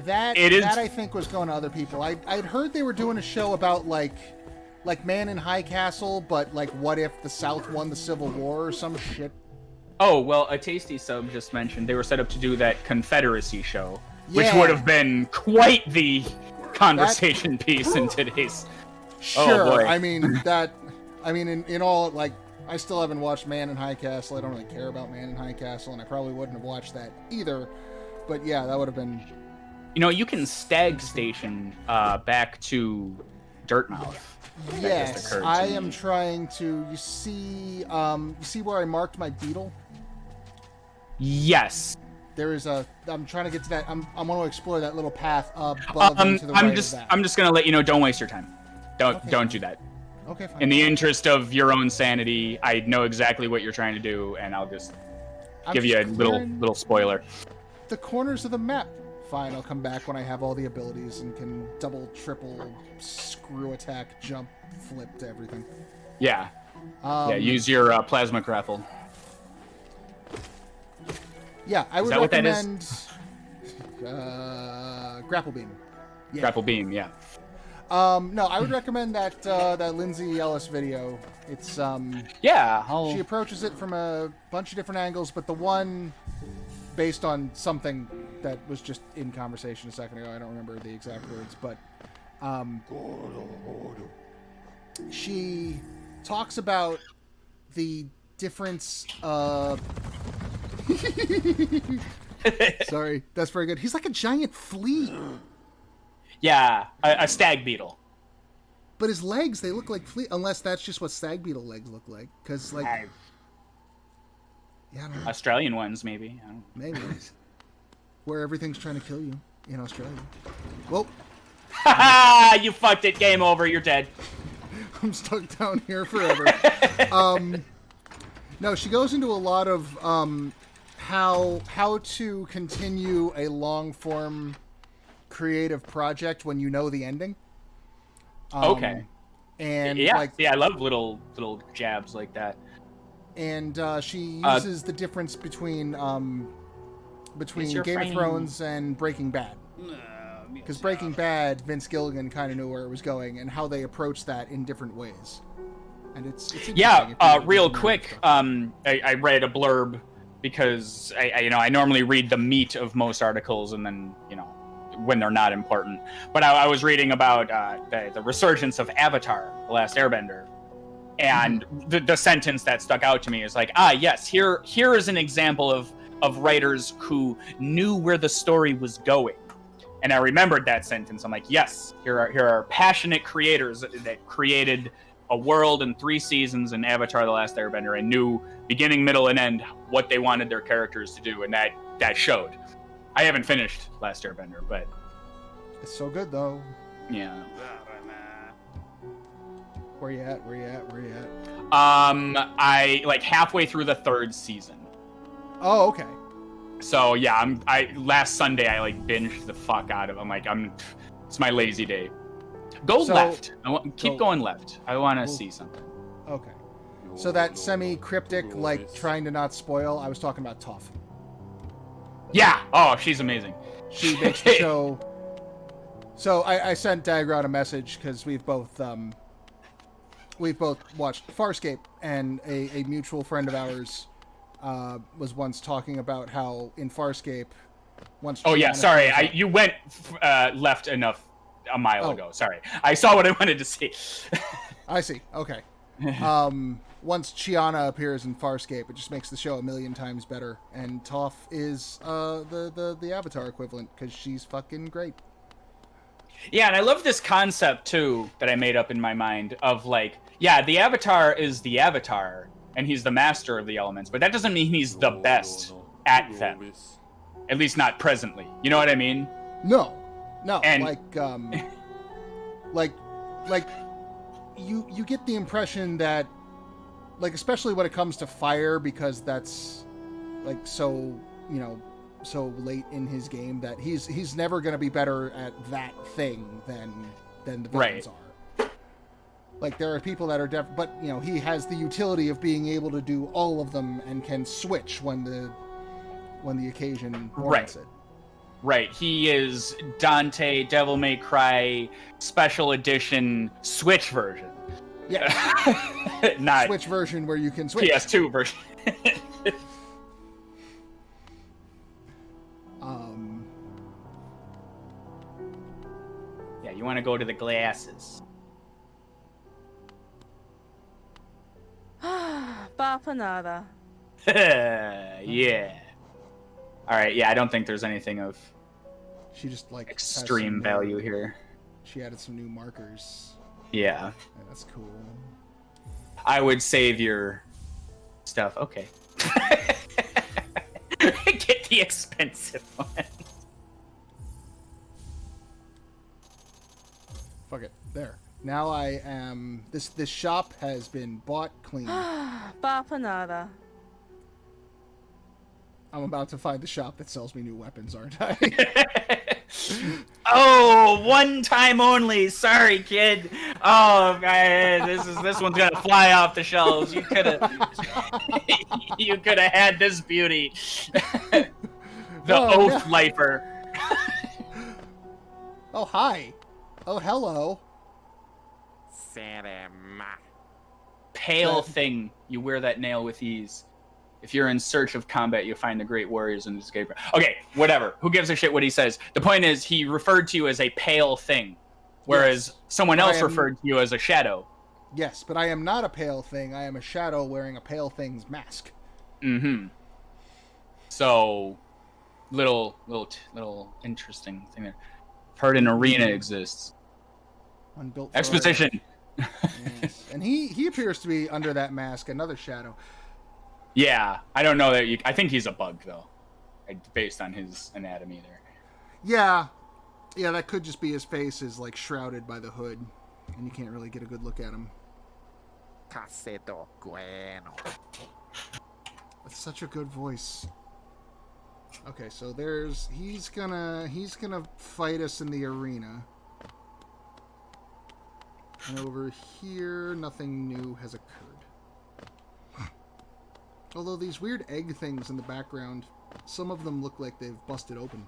that. It is. That I think was going to other people. I'd heard they were doing a show about, like Man in High Castle, but, like, what if the South won the Civil War or some shit? Oh, well, a Tasty Sub just mentioned they were set up to do that Confederacy show, which would have been quite the conversation piece in today's... Sure, oh, boy. in all, like, I still haven't watched Man in High Castle. I don't really care about Man in High Castle, and I probably wouldn't have watched that either. But yeah, that would have been... You can stag station back to Dirtmouth. Yes, I am trying to... You see where I marked my beetle? Yes. There is a... I'm trying to get to that. I'm going to explore that little path above and to the right of that. I'm just going to let you know, don't waste your time. Don't do that. Okay, fine. In the interest of your own sanity, I know exactly what you're trying to do, and I'll just give you a little spoiler. The corners of the map. Fine, I'll come back when I have all the abilities and can double, triple, screw attack, jump, flip to everything. Yeah. Use your plasma grapple. Yeah, I would recommend Grapple Beam. Yeah. Grapple Beam, yeah. No, I would recommend that that Lindsay Ellis video. It's Yeah, she approaches it from a bunch of different angles, but the one based on something that was just in conversation a second ago. I don't remember the exact words, but she talks about the difference. Sorry, that's very good. He's like a giant flea. Yeah, a stag beetle. But his legs, they look like flea, unless that's just what stag beetle legs look like. Because, like, yeah, I don't know. Australian ones, maybe. I don't know. Maybe. Where everything's trying to kill you in Australia. Well, you fucked it. Game over. You're dead. I'm stuck down here forever. No, she goes into a lot of how to continue a long form creative project when you know the ending. Okay. And yeah, like, I love little jabs like that. And she uses the difference between Game of Thrones and Breaking Bad. Because Breaking Bad, Vince Gilligan kind of knew where it was going and how they approached that in different ways. And it's real quick. I read a blurb because I normally read the meat of most articles and then when they're not important. But I was reading about the resurgence of Avatar: The Last Airbender, and the sentence that stuck out to me is like, yes, here is an example of writers who knew where the story was going. And I remembered that sentence. I'm like, yes, here are passionate creators that created a world in 3 seasons in Avatar: The Last Airbender and knew beginning, middle, and end what they wanted their characters to do, and that showed. I haven't finished Last Airbender, but it's so good though. Yeah. Where you at? I like halfway through the 3rd season. Oh, okay. So yeah, last Sunday I like binged the fuck out of it. I'm like, it's my lazy day. Go left. Keep going left. I want to see something. Okay. So that semi-cryptic, like trying to not spoil. I was talking about Toph. Yeah. Oh, she's amazing. She makes the show. So I sent Dagron a message because we've both watched Farscape, and a mutual friend of ours was once talking about how in Farscape, once. Oh yeah, sorry. You went left enough a mile ago. Sorry, I saw what I wanted to see. I see. Okay. Once Chiana appears in Farscape, it just makes the show a million times better. And Toph is the Avatar equivalent because she's fucking great. Yeah, and I love this concept too that I made up in my mind of like, yeah, the Avatar is the Avatar, and he's the master of the elements, but that doesn't mean he's the best at them. At least not presently. You know what I mean? No. And like you get the impression that, like, especially when it comes to fire, because that's like so late in his game, that he's never going to be better at that thing than the villains are. Like, there are people that are but he has the utility of being able to do all of them and can switch when the occasion warrants it. Right, he is Dante Devil May Cry Special Edition Switch version. Yeah. Not Switch version where you can switch. PS2 version. Yeah, you want to go to the glasses. Bapanada. Yeah. All right, yeah, I don't think there's anything of she just like extreme value here. She added some new markers. Yeah. That's cool. I would save your stuff. Okay. Get the expensive one. Fuck it. There. Now I am... This shop has been bought clean. Bapanada. I'm about to find the shop that sells me new weapons, aren't I? Oh, one time only. Sorry, kid. Oh, man, this one's gonna fly off the shelves. You could have had this beauty. The Oath Lifer. Oh, hi. Oh, hello. Pale thing. You wear that nail with ease. If you're in search of combat, you'll find the great warriors and escape. Okay, whatever. Who gives a shit what he says? The point is, he referred to you as a pale thing, whereas someone else referred to you as a shadow. Yes, but I am not a pale thing. I am a shadow wearing a pale thing's mask. Mm-hmm. So, little interesting thing there. I've heard an arena exists. Unbuilt Exposition. Yes. And he appears to be under that mask, another shadow. Yeah, I don't know that you. I think he's a bug though, based on his anatomy there. Yeah, that could just be his face is like shrouded by the hood, and you can't really get a good look at him. That's such a good voice. Okay, so he's gonna fight us in the arena. And over here, nothing new has occurred. Although these weird egg things in the background, some of them look like they've busted open.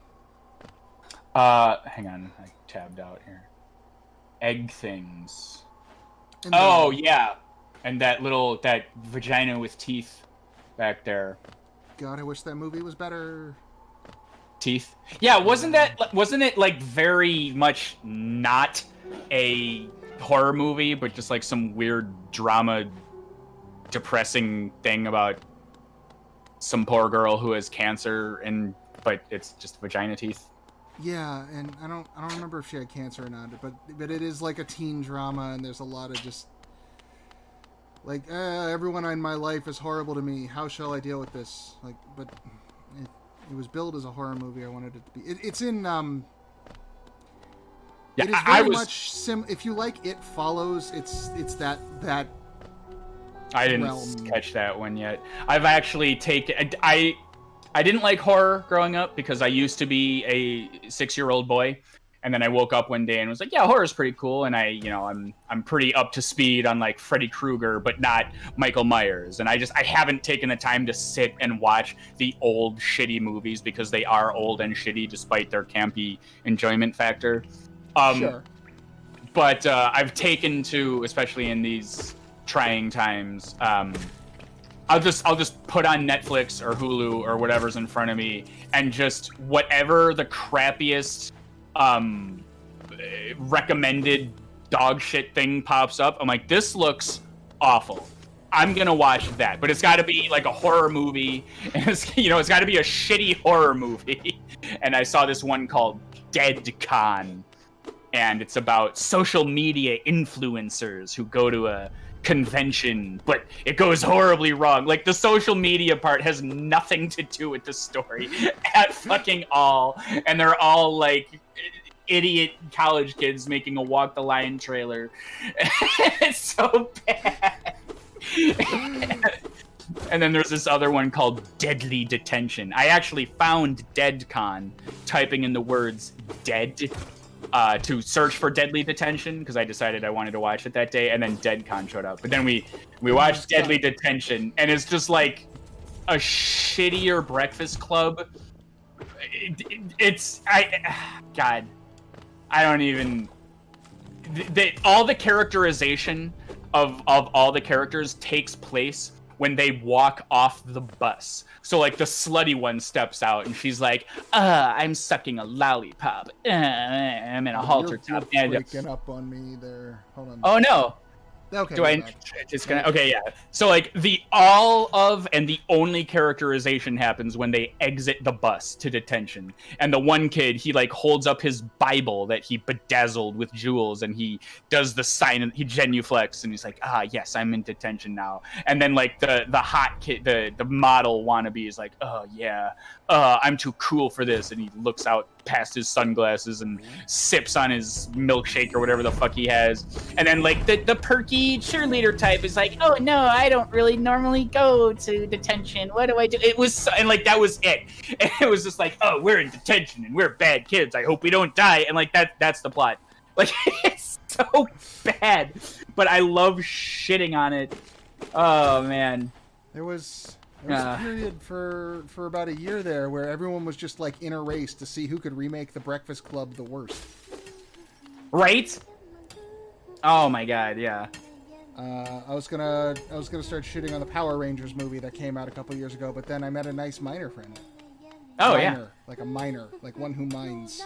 Hang on, I tabbed out here. Egg things. And yeah, and that vagina with teeth back there. God, I wish that movie was better. Teeth. Yeah, wasn't it like very much not a horror movie, but just like some weird drama, depressing thing about some poor girl who has cancer, but it's just vagina teeth. Yeah, and I don't remember if she had cancer or not, but it is like a teen drama, and there's a lot of just like everyone in my life is horrible to me. How shall I deal with this? Like, but it was billed as a horror movie. I wanted it to be. It's in Yeah, it is very much if you like It Follows, it's that I didn't catch that one yet. I've actually taken I didn't like horror growing up because I used to be a 6-year-old boy, and then I woke up one day and was like, yeah, horror's pretty cool, and I'm pretty up to speed on like Freddy Krueger, but not Michael Myers, and I haven't taken the time to sit and watch the old shitty movies because they are old and shitty despite their campy enjoyment factor. Sure. But I've taken to, especially in these trying times, I'll just put on Netflix or Hulu or whatever's in front of me, and just whatever the crappiest recommended dog shit thing pops up, I'm like, this looks awful. I'm gonna watch that, but it's got to be like a horror movie, and it's got to be a shitty horror movie. And I saw this one called Dead Con, and it's about social media influencers who go to a convention, but it goes horribly wrong. Like, the social media part has nothing to do with the story at fucking all, and they're all like idiot college kids making a Walk the Line trailer. It's so bad. And then there's this other one called Deadly Detention. I actually found DeadCon typing in the words dead to search for Deadly Detention because I decided I wanted to watch it that day, and then DeadCon showed up. But then we watched Deadly Detention, and it's just like a shittier Breakfast Club. God, I don't even. All the characterization of all the characters takes place when they walk off the bus. So like the slutty one steps out and she's like, I'm sucking a lollipop. I'm in a halter top. You're breaking up on me there. Hold on. Oh no. Okay. Do I just gonna okay, yeah. So like the all of and the only characterization happens when they exit the bus to detention. And the one kid, he like holds up his Bible that he bedazzled with jewels, and he does the sign, and he genuflects, and he's like, yes, I'm in detention now. And then like the hot kid, the model wannabe is like, oh yeah, I'm too cool for this, and he looks out past his sunglasses and sips on his milkshake or whatever the fuck he has. And then like the perky cheerleader type is like, oh no, I don't really normally go to detention, what do I do? It was, and like that was it. And it was just like, oh, we're in detention and we're bad kids, I hope we don't die. And like that's the plot. Like, it's so bad, but I love shitting on it. Oh man. There was There was a period for about a year there where everyone was just like in a race to see who could remake The Breakfast Club the worst. Right? Oh my god, yeah. I was gonna start shitting on the Power Rangers movie that came out a couple years ago, but then I met a nice miner friend. Oh Miner, yeah. like a miner, like one who mines.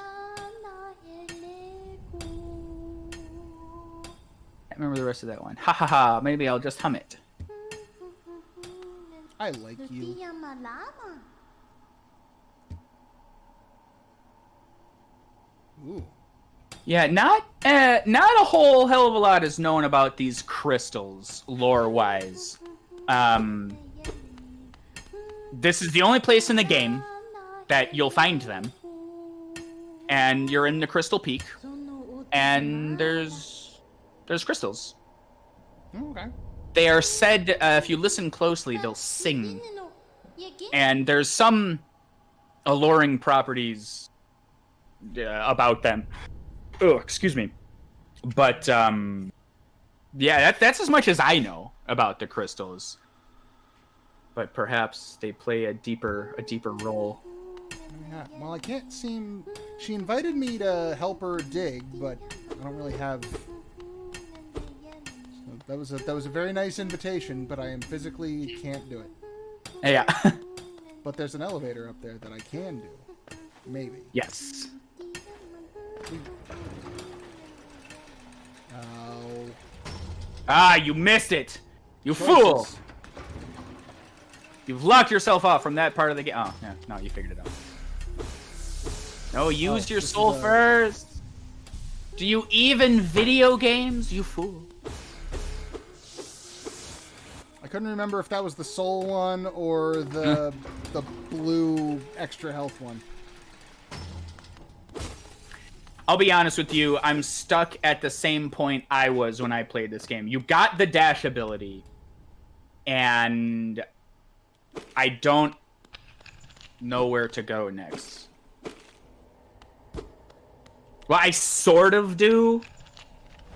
I remember the rest of that one. Ha ha ha. Maybe I'll just hum it. I like you. Ooh. Yeah, not a whole hell of a lot is known about these crystals, lore-wise. This is the only place in the game that you'll find them. And you're in the Crystal Peak, and there's crystals. Okay. They are said, if you listen closely, they'll sing. And there's some alluring properties about them. Oh, excuse me. But, yeah, that's as much as I know about the crystals. But perhaps they play a deeper role. Yeah. Well, I can't seem... She invited me to help her dig, but I don't really have... So that was a very nice invitation, but I am physically can't do it. Yeah. But there's an elevator up there that I can do. Maybe. Yes. Oh. Ah, you missed it! You fool! Choices. You've locked yourself off from that part of the game. Oh, yeah, no, you figured it out. No, use your this soul is, first! Do you even video games, you fool? I couldn't remember if that was the soul one or the blue extra health one. I'll be honest with you, I'm stuck at the same point I was when I played this game. You got the dash ability, and I don't know where to go next. Well, I sort of do.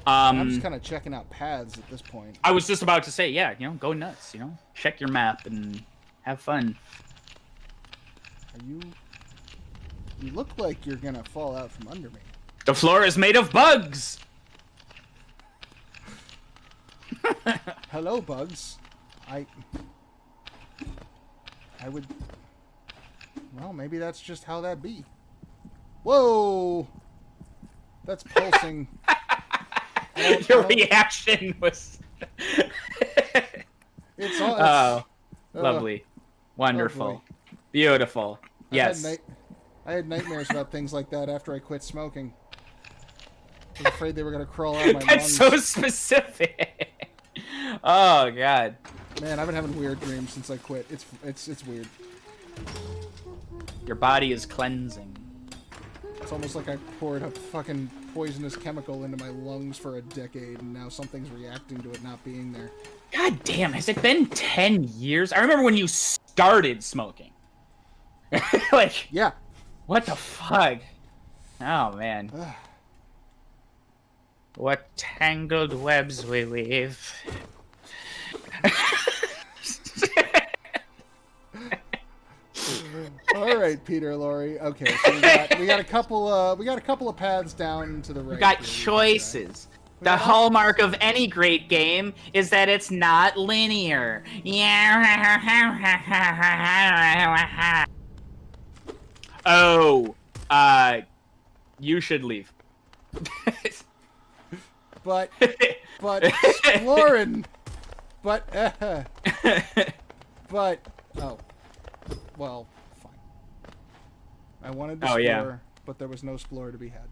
I'm just kind of checking out paths at this point. I was just about to say, yeah, go nuts, check your map and have fun. Are you... You look like you're gonna fall out from under me. The floor is made of bugs! Hello, bugs. I would... Well, maybe that's just how that be. Whoa! That's pulsing. Your reaction was... It's all... Oh, lovely. Wonderful. boy. Beautiful. Yes. I had nightmares about things like that after I quit smoking. I was afraid they were going to crawl out of my That's lungs. so specific. Oh, God. Man, I've been having weird dreams since I quit. It's weird. Your body is cleansing. It's almost like I poured a fucking poisonous chemical into my lungs for a decade, and now something's reacting to it not being there. God damn, has it been 10 years? I remember when you started smoking. Like, Yeah. what the fuck? Oh, man. What tangled webs we weave. All right, Peter Lorre. Okay, so we got a couple of paths down to the right. We got here. choices. The got hallmark of any great game is that it's not linear. Oh, you should leave. But exploring. But oh, well, fine. I wanted to explore, yeah. but there was no explore to be had.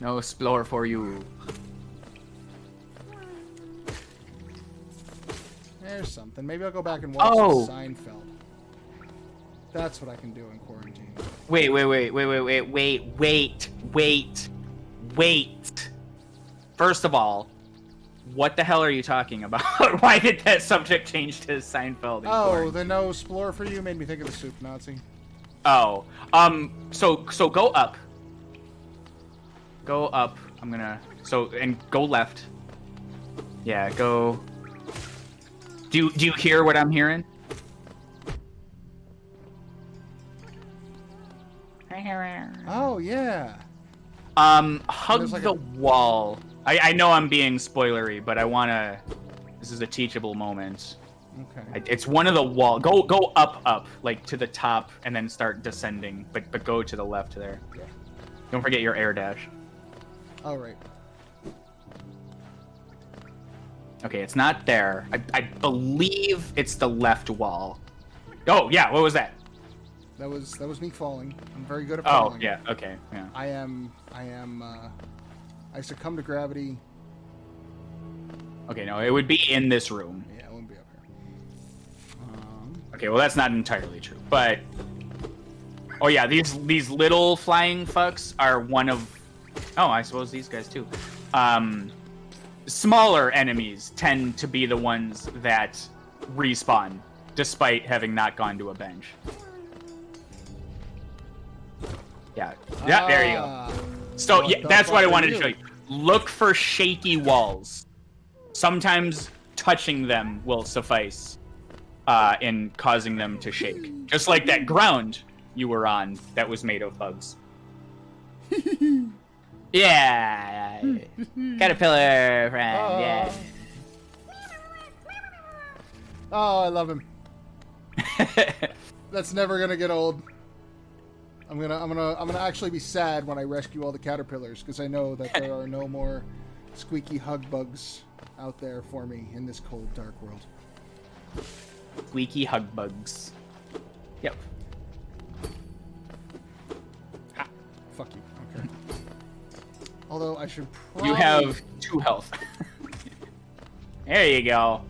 No explore for you. There's something. Maybe I'll go back and watch Oh. Seinfeld. That's what I can do in quarantine. Wait. First of all, what the hell are you talking about? Why did that subject change to Seinfeld? Oh, the no explore for you made me think of the soup Nazi. Oh, so go up. Go up. I'm gonna and go left. Yeah, go. Do you hear what I'm hearing? Oh yeah. Hug There's like the wall. I know I'm being spoilery, but I wanna. This is a teachable moment. Okay. It's one of the wall. Go up, like to the top, and then start descending. But go to the left there. Yeah. Don't forget your air dash. All right. Okay, it's not there. I believe it's the left wall. Oh yeah, what was that? That was me falling. I'm very good at Oh falling. yeah, okay, yeah. I succumb to gravity. Okay, no, it would be in this room. Yeah, it wouldn't be up here. Okay, well that's not entirely true, but oh yeah, these little flying fucks are one of. Oh, I suppose these guys too. Smaller enemies tend to be the ones that respawn, despite having not gone to a bench. Yeah, yeah, there you go. So yeah, that's what I wanted to show you. Look for shaky walls. Sometimes touching them will suffice in causing them to shake. Just like that ground you were on that was made of bugs. Yeah. Caterpillar friend, yeah. Oh, I love him. That's never gonna get old. I'm gonna actually be sad when I rescue all the caterpillars, because I know that there are no more squeaky hug bugs out there for me in this cold, dark world. Squeaky hug bugs. Yep. Ah, fuck you. Okay. Although I should probably... You have 2 health. There you go.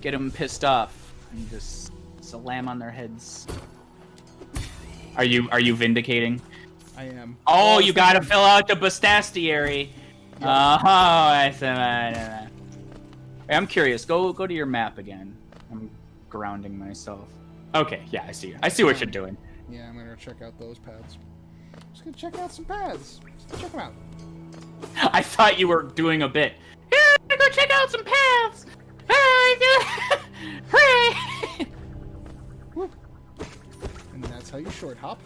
Get them pissed off and just slam on their heads. Are you vindicating? I am. Oh, you gotta fill out the bestiary. Yeah. I see. I'm curious. Go to your map again. I'm grounding myself. Okay, yeah, I see you. I see what you're doing. Yeah, I'm gonna check out those paths. Just gonna check out some paths. Just check them out. I thought you were doing a bit. Yeah, I'm gonna go check out some paths. Hooray! Woo. And that's how you short hop.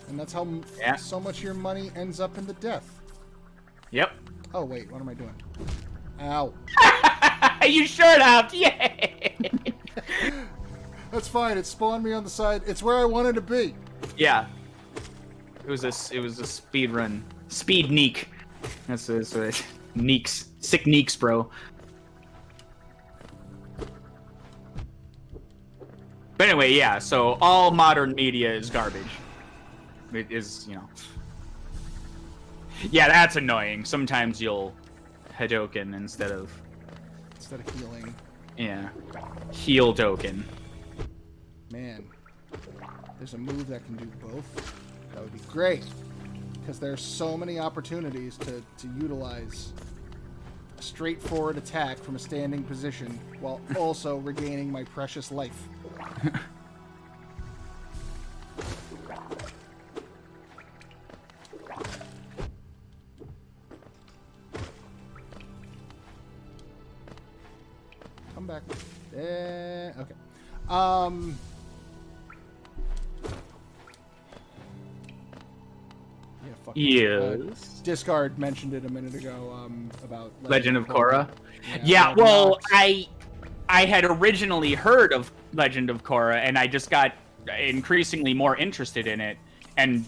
And that's how so much of your money ends up in the death. Yep. Oh wait, what am I doing? Ow. You short hopped, yay! That's fine. It spawned me on the side. It's where I wanted to be. Yeah. It was a speed run. Speed neek. That's neeks. Sick neeks, bro. But anyway, yeah, so all modern media is garbage. It is, you know. Yeah, that's annoying. Sometimes you'll Hadoken instead of healing. Yeah. Heal Doken. Man. There's a move that can do both. That would be great. Because there's so many opportunities to utilize a straightforward attack from a standing position while also regaining my precious life. Come back. Okay. Yeah, fuck. Yes. Discard mentioned it a minute ago, about Legend of Korra. Yeah, Yeah, well, Nox. I had originally heard of Legend of Korra, and I just got increasingly more interested in it, and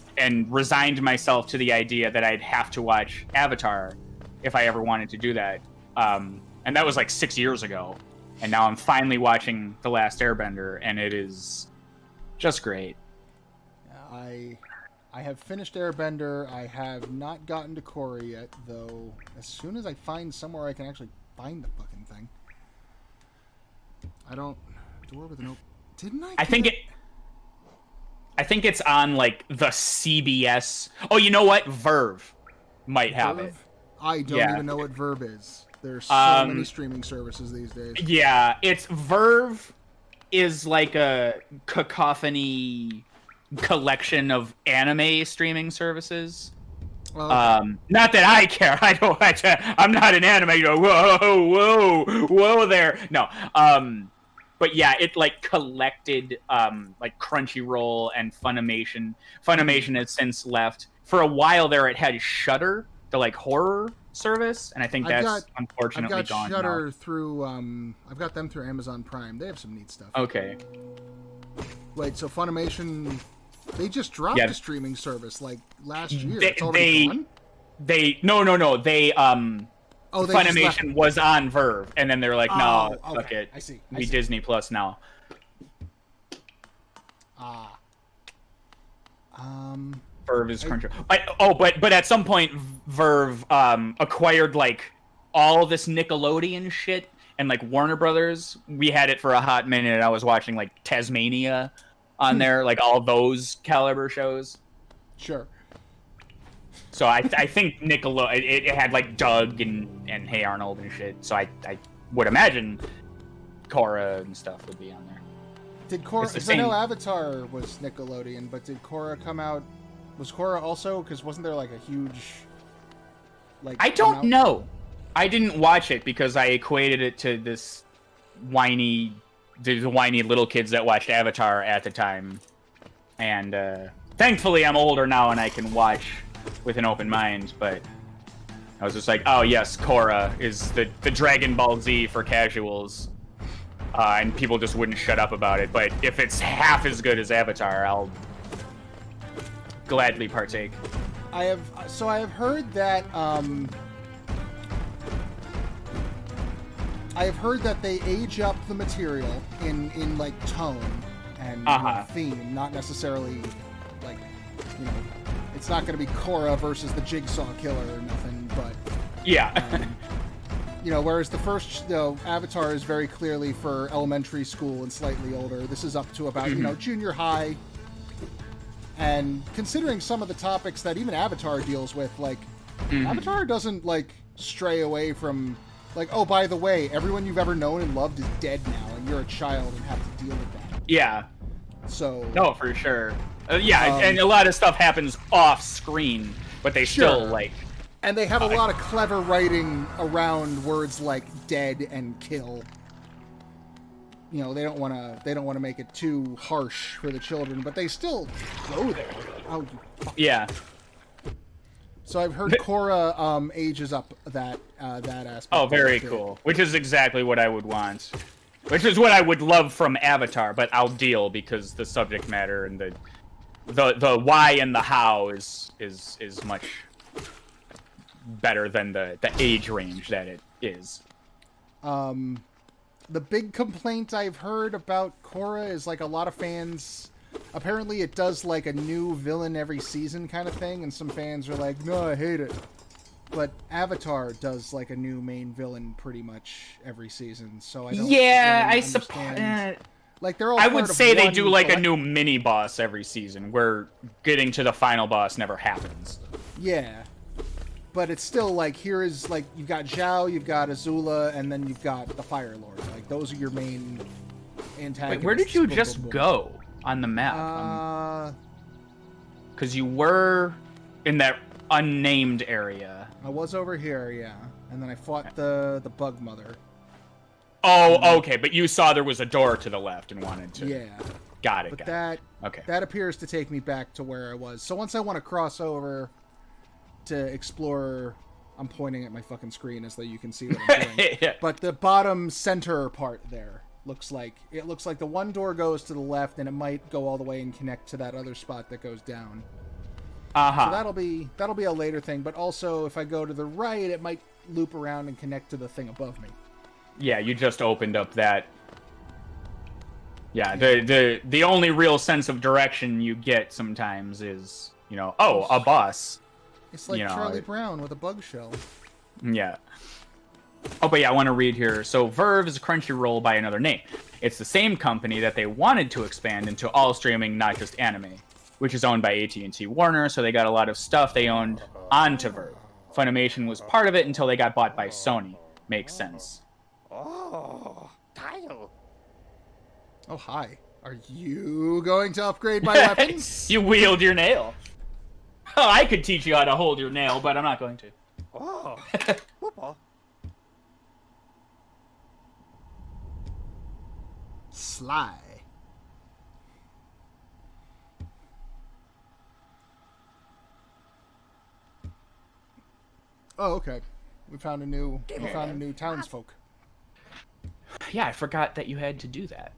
resigned myself to the idea that I'd have to watch Avatar if I ever wanted to do that. And that was like 6 years ago, and now I'm finally watching The Last Airbender, and it is just great. I have finished Airbender. I have not gotten to Korra yet, though. As soon as I find somewhere I can actually find the fucking thing. I don't... Door with an open... Didn't I... I think it's on, like, the CBS... Oh, you know what? Verve might have it. I don't Yeah. even know what Verve is. There's so many streaming services these days. Yeah, it's Verve is like a cacophony collection of anime streaming services. Okay. Not that I care. I'm not an anime. Whoa there. No. But yeah, it like collected like Crunchyroll and Funimation. Funimation has since left. For a while there, it had Shudder, the like horror service, and I think that's unfortunately I've got gone Shudder now. through I've got them through Amazon Prime. They have some neat stuff. Okay. Wait, so Funimation, they just dropped Yeah. a streaming service like last year. They- It's already gone? No. They Oh, they just left. Funimation was on Verve, and then they're like, no, Oh, fuck okay. it. I see. We Disney Plus now. Ah. Verve is Crunchyroll. But at some point, Verve acquired like all this Nickelodeon shit and like Warner Brothers. We had it for a hot minute. And I was watching like Tasmania on there, like all those caliber shows. Sure. So I think Nickelodeon it had like Doug and Hey Arnold and shit. So I would imagine Korra and stuff would be on there. Did Korra? It's the Because I know same- Avatar was Nickelodeon, but did Korra come out? Was Korra also? Because wasn't there like a huge, like? I don't amount? know. I didn't watch it because I equated it to the whiny little kids that watched Avatar at the time, and thankfully I'm older now and I can watch with an open mind. But I was just like, oh yes, Korra is the Dragon Ball Z for casuals, and people just wouldn't shut up about it. But if it's half as good as Avatar, I'll gladly partake. I have heard that I have heard that they age up the material in like tone and theme, not necessarily like, you know, it's not going to be Korra versus the Jigsaw Killer or nothing, but Yeah. you know, whereas the first, you know, Avatar is very clearly for elementary school and slightly older. This is up to about, you know, junior high. And considering some of the topics that even Avatar deals with, like, Avatar doesn't, like, stray away from, like, oh, by the way, everyone you've ever known and loved is dead now, and you're a child and have to deal with that. Yeah. So... No, for sure. And a lot of stuff happens off screen, but they still, like... And they have a lot of clever writing around words like dead and kill. You know, they don't want to make it too harsh for the children, but they still go there. Oh, you fuck. Yeah. So I've heard Korra ages up that aspect. Oh, very cool. Which is exactly what I would want. Which is what I would love from Avatar, but I'll deal because the subject matter and the why and the how is much better than the age range that it is. The big complaint I've heard about Korra is like a lot of fans. Apparently, it does like a new villain every season kind of thing, and some fans are like, "No, I hate it." But Avatar does like a new main villain pretty much every season, so I don't. Yeah, really I suppose. understand. Like they're all. I part would of say they one do like a new mini boss every season, where getting to the final boss never happens. Yeah. But it's still like, here is like, you've got Zhao, you've got Azula, and then you've got the Fire Lord. Like, those are your main antagonists. Wait, where did you Boom, just boom, boom. go on the map? Uh, Because you were in that unnamed area. I was over here, yeah. And then I fought the Bug Mother. Oh, okay, but you saw there was a door to the left and wanted to. Yeah. Got it, But got it. Okay. that appears to take me back to where I was. So once I want to cross over to explore, I'm pointing at my fucking screen as though you can see what I'm doing. Yeah. But the bottom center part there looks like the one door goes to the left, and it might go all the way and connect to that other spot that goes down. So that'll be a later thing. But also, if I go to the right, it might loop around and connect to the thing above me. Yeah, you just opened up that. Yeah, the only real sense of direction you get sometimes is, you know, oh, a boss. It's like You know, Charlie Brown with a bug shell. Yeah. Oh, but yeah, I want to read here. So Verve is Crunchyroll by another name. It's the same company that they wanted to expand into all streaming, not just anime, which is owned by AT&T Warner, so they got a lot of stuff they owned onto Verve. Funimation was part of it until they got bought by Sony. Makes sense. Oh, Kyle. Oh, hi. Are you going to upgrade my weapons? You wield your nail. Oh, I could teach you how to hold your nail, but I'm not going to. Oh, whoopa. Sly. Oh, okay. We found a new townsfolk. Yeah, I forgot that you had to do that.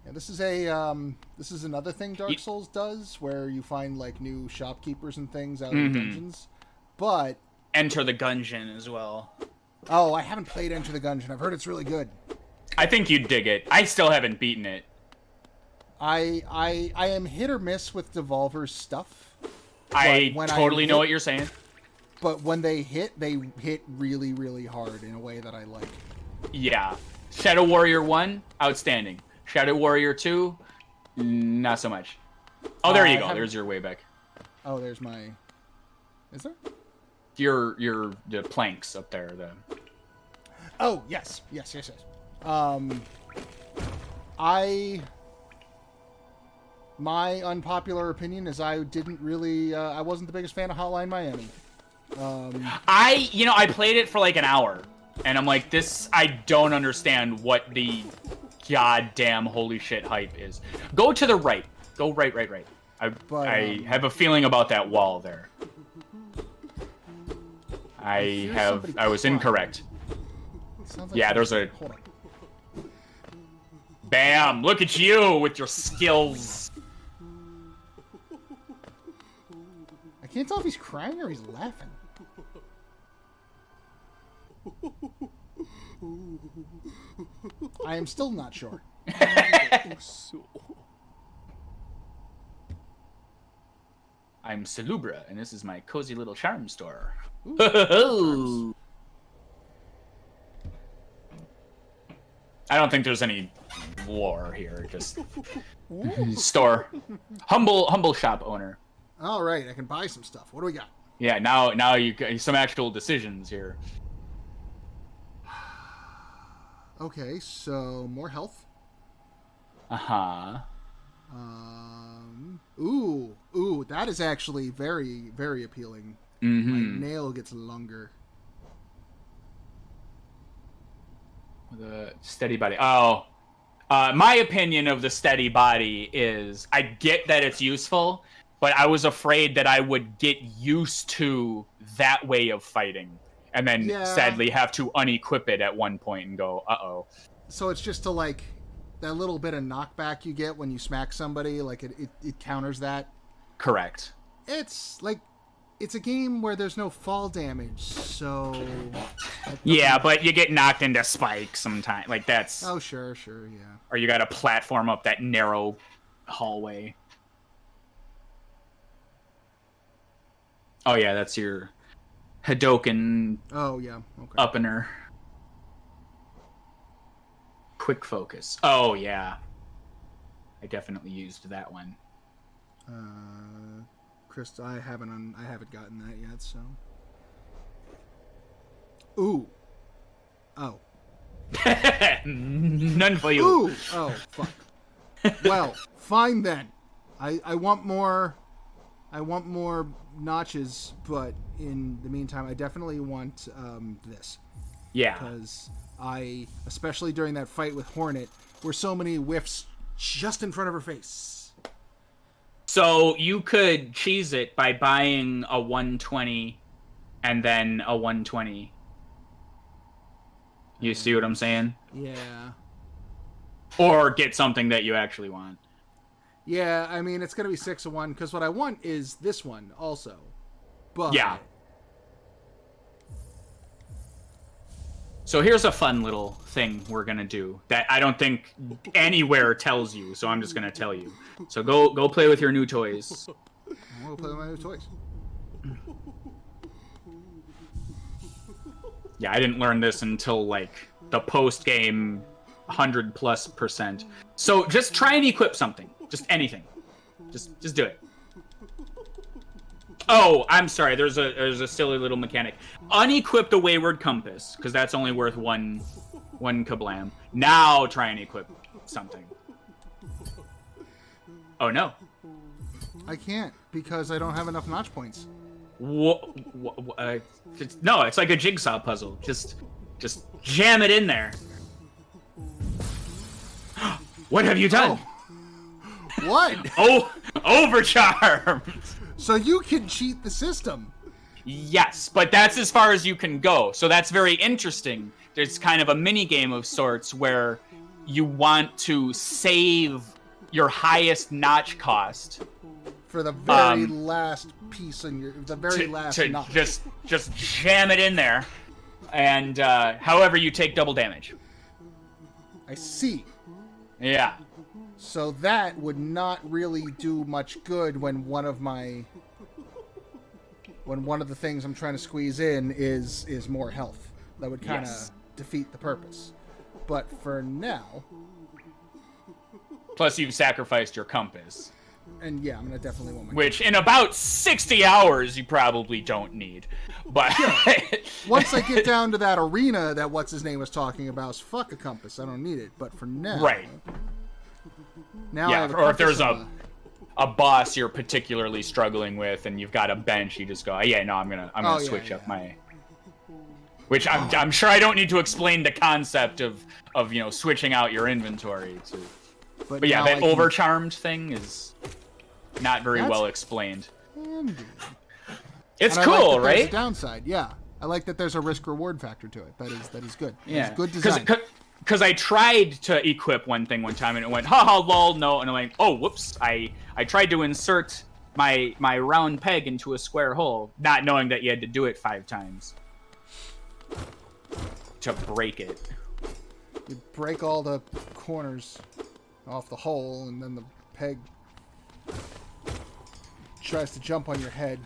Yeah, this is another thing Dark Souls does, where you find like new shopkeepers and things out in dungeons. But Enter the Gungeon as well. oh, I haven't played Enter the Gungeon. I've heard it's really good. I think you'd dig it. I still haven't beaten it. I am hit or miss with Devolver's stuff. I when totally know what you're saying. But when they hit really, really hard in a way that I like. Yeah. Shadow Warrior 1, outstanding. Shadow Warrior 2, not so much. Oh, there you go. There's your way back. Oh, there's my... Is there? The planks up there. Oh, yes. My unpopular opinion is I didn't really... I wasn't the biggest fan of Hotline Miami. I played it for like an hour, and I'm like, I don't understand what the goddamn holy shit hype is. Go to the right. Go right. I have a feeling about that wall there. I was incorrect. Sounds like Yeah, there's a... Hold on. Bam! Look at you with your skills. I can't tell if he's crying or he's laughing. I am still not sure. I'm Salubra, and this is my cozy little charm store. I don't think there's any lore here. Just store, humble shop owner. All right, I can buy some stuff. What do we got? Yeah, now you got some actual decisions here. Okay, so more health. Ooh, that is actually very, very appealing. My nail gets longer. The steady body. Oh, my opinion of the steady body is I get that it's useful, but I was afraid that I would get used to that way of fighting, and then sadly have to unequip it at one point and go, uh-oh. So it's just to like that little bit of knockback you get when you smack somebody, like it counters that. Correct. It's like it's a game where there's no fall damage, so yeah, but you get knocked into spikes sometimes. Like that's oh sure, yeah. Or you got to platform up that narrow hallway. Oh yeah, that's your Hadoken. Oh yeah, okay. Uppener. Quick focus. Oh yeah, I definitely used that one. Chris, I haven't gotten that yet, so. Ooh. Oh. None for you. Ooh. Oh fuck. Well, fine then. I want more. I want more notches, but in the meantime, I definitely want this. Yeah. Because especially during that fight with Hornet, were so many whiffs just in front of her face. So you could cheese it by buying a 120 and then a 120. You see what I'm saying? Yeah. Or get something that you actually want. Yeah, I mean, it's going to be 6 of 1, because what I want is this one also. But... Yeah. So here's a fun little thing we're going to do that I don't think anywhere tells you, so I'm just going to tell you. So go play with your new toys. I'm going to play with my new toys. Yeah, I didn't learn this until, like, the post-game 100+%. So just try and equip something. Just anything. Just do it. Oh, I'm sorry. There's a silly little mechanic. Unequip the Wayward Compass, because that's only worth one kablam. Now try and equip something. Oh, no. I can't, because I don't have enough notch points. No, it's like a jigsaw puzzle. Just jam it in there. What have you done? What? Oh, overcharmed. So you can cheat the system. Yes, but that's as far as you can go. So that's very interesting. There's kind of a mini game of sorts where you want to save your highest notch cost For the very last piece in your, the very last to notch. just jam it in there, and however you take double damage. I see. Yeah. So that would not really do much good when one of the things I'm trying to squeeze in is more health. That would kind of Yes. defeat the purpose. But for now, Plus you've sacrificed your compass, and yeah, I'm gonna definitely want my. which in about 60 hours you probably don't need. But Once I get down to that arena that what's his name was talking about, fuck a compass. I don't need it. But for now, right. Now I Yeah, have a or if there's compass a boss you're particularly struggling with and you've got a bench, you just go, yeah, no, I'm gonna switch up my. Which I'm sure I don't need to explain the concept of switching out your inventory to. But yeah, now that I can- overcharmed thing is not very That's well explained. handy. It's And I like cool, that there's right? a downside, yeah. I like that there's a risk-reward factor to it. That is good. Yeah, It's good design. Because I tried to equip one thing one time and it went, haha, lol, no, and I'm like, oh, whoops, I tried to insert my round peg into a square hole, not knowing that you had to do it 5 times to break it. You break all the corners off the hole, and then the peg tries to jump on your head.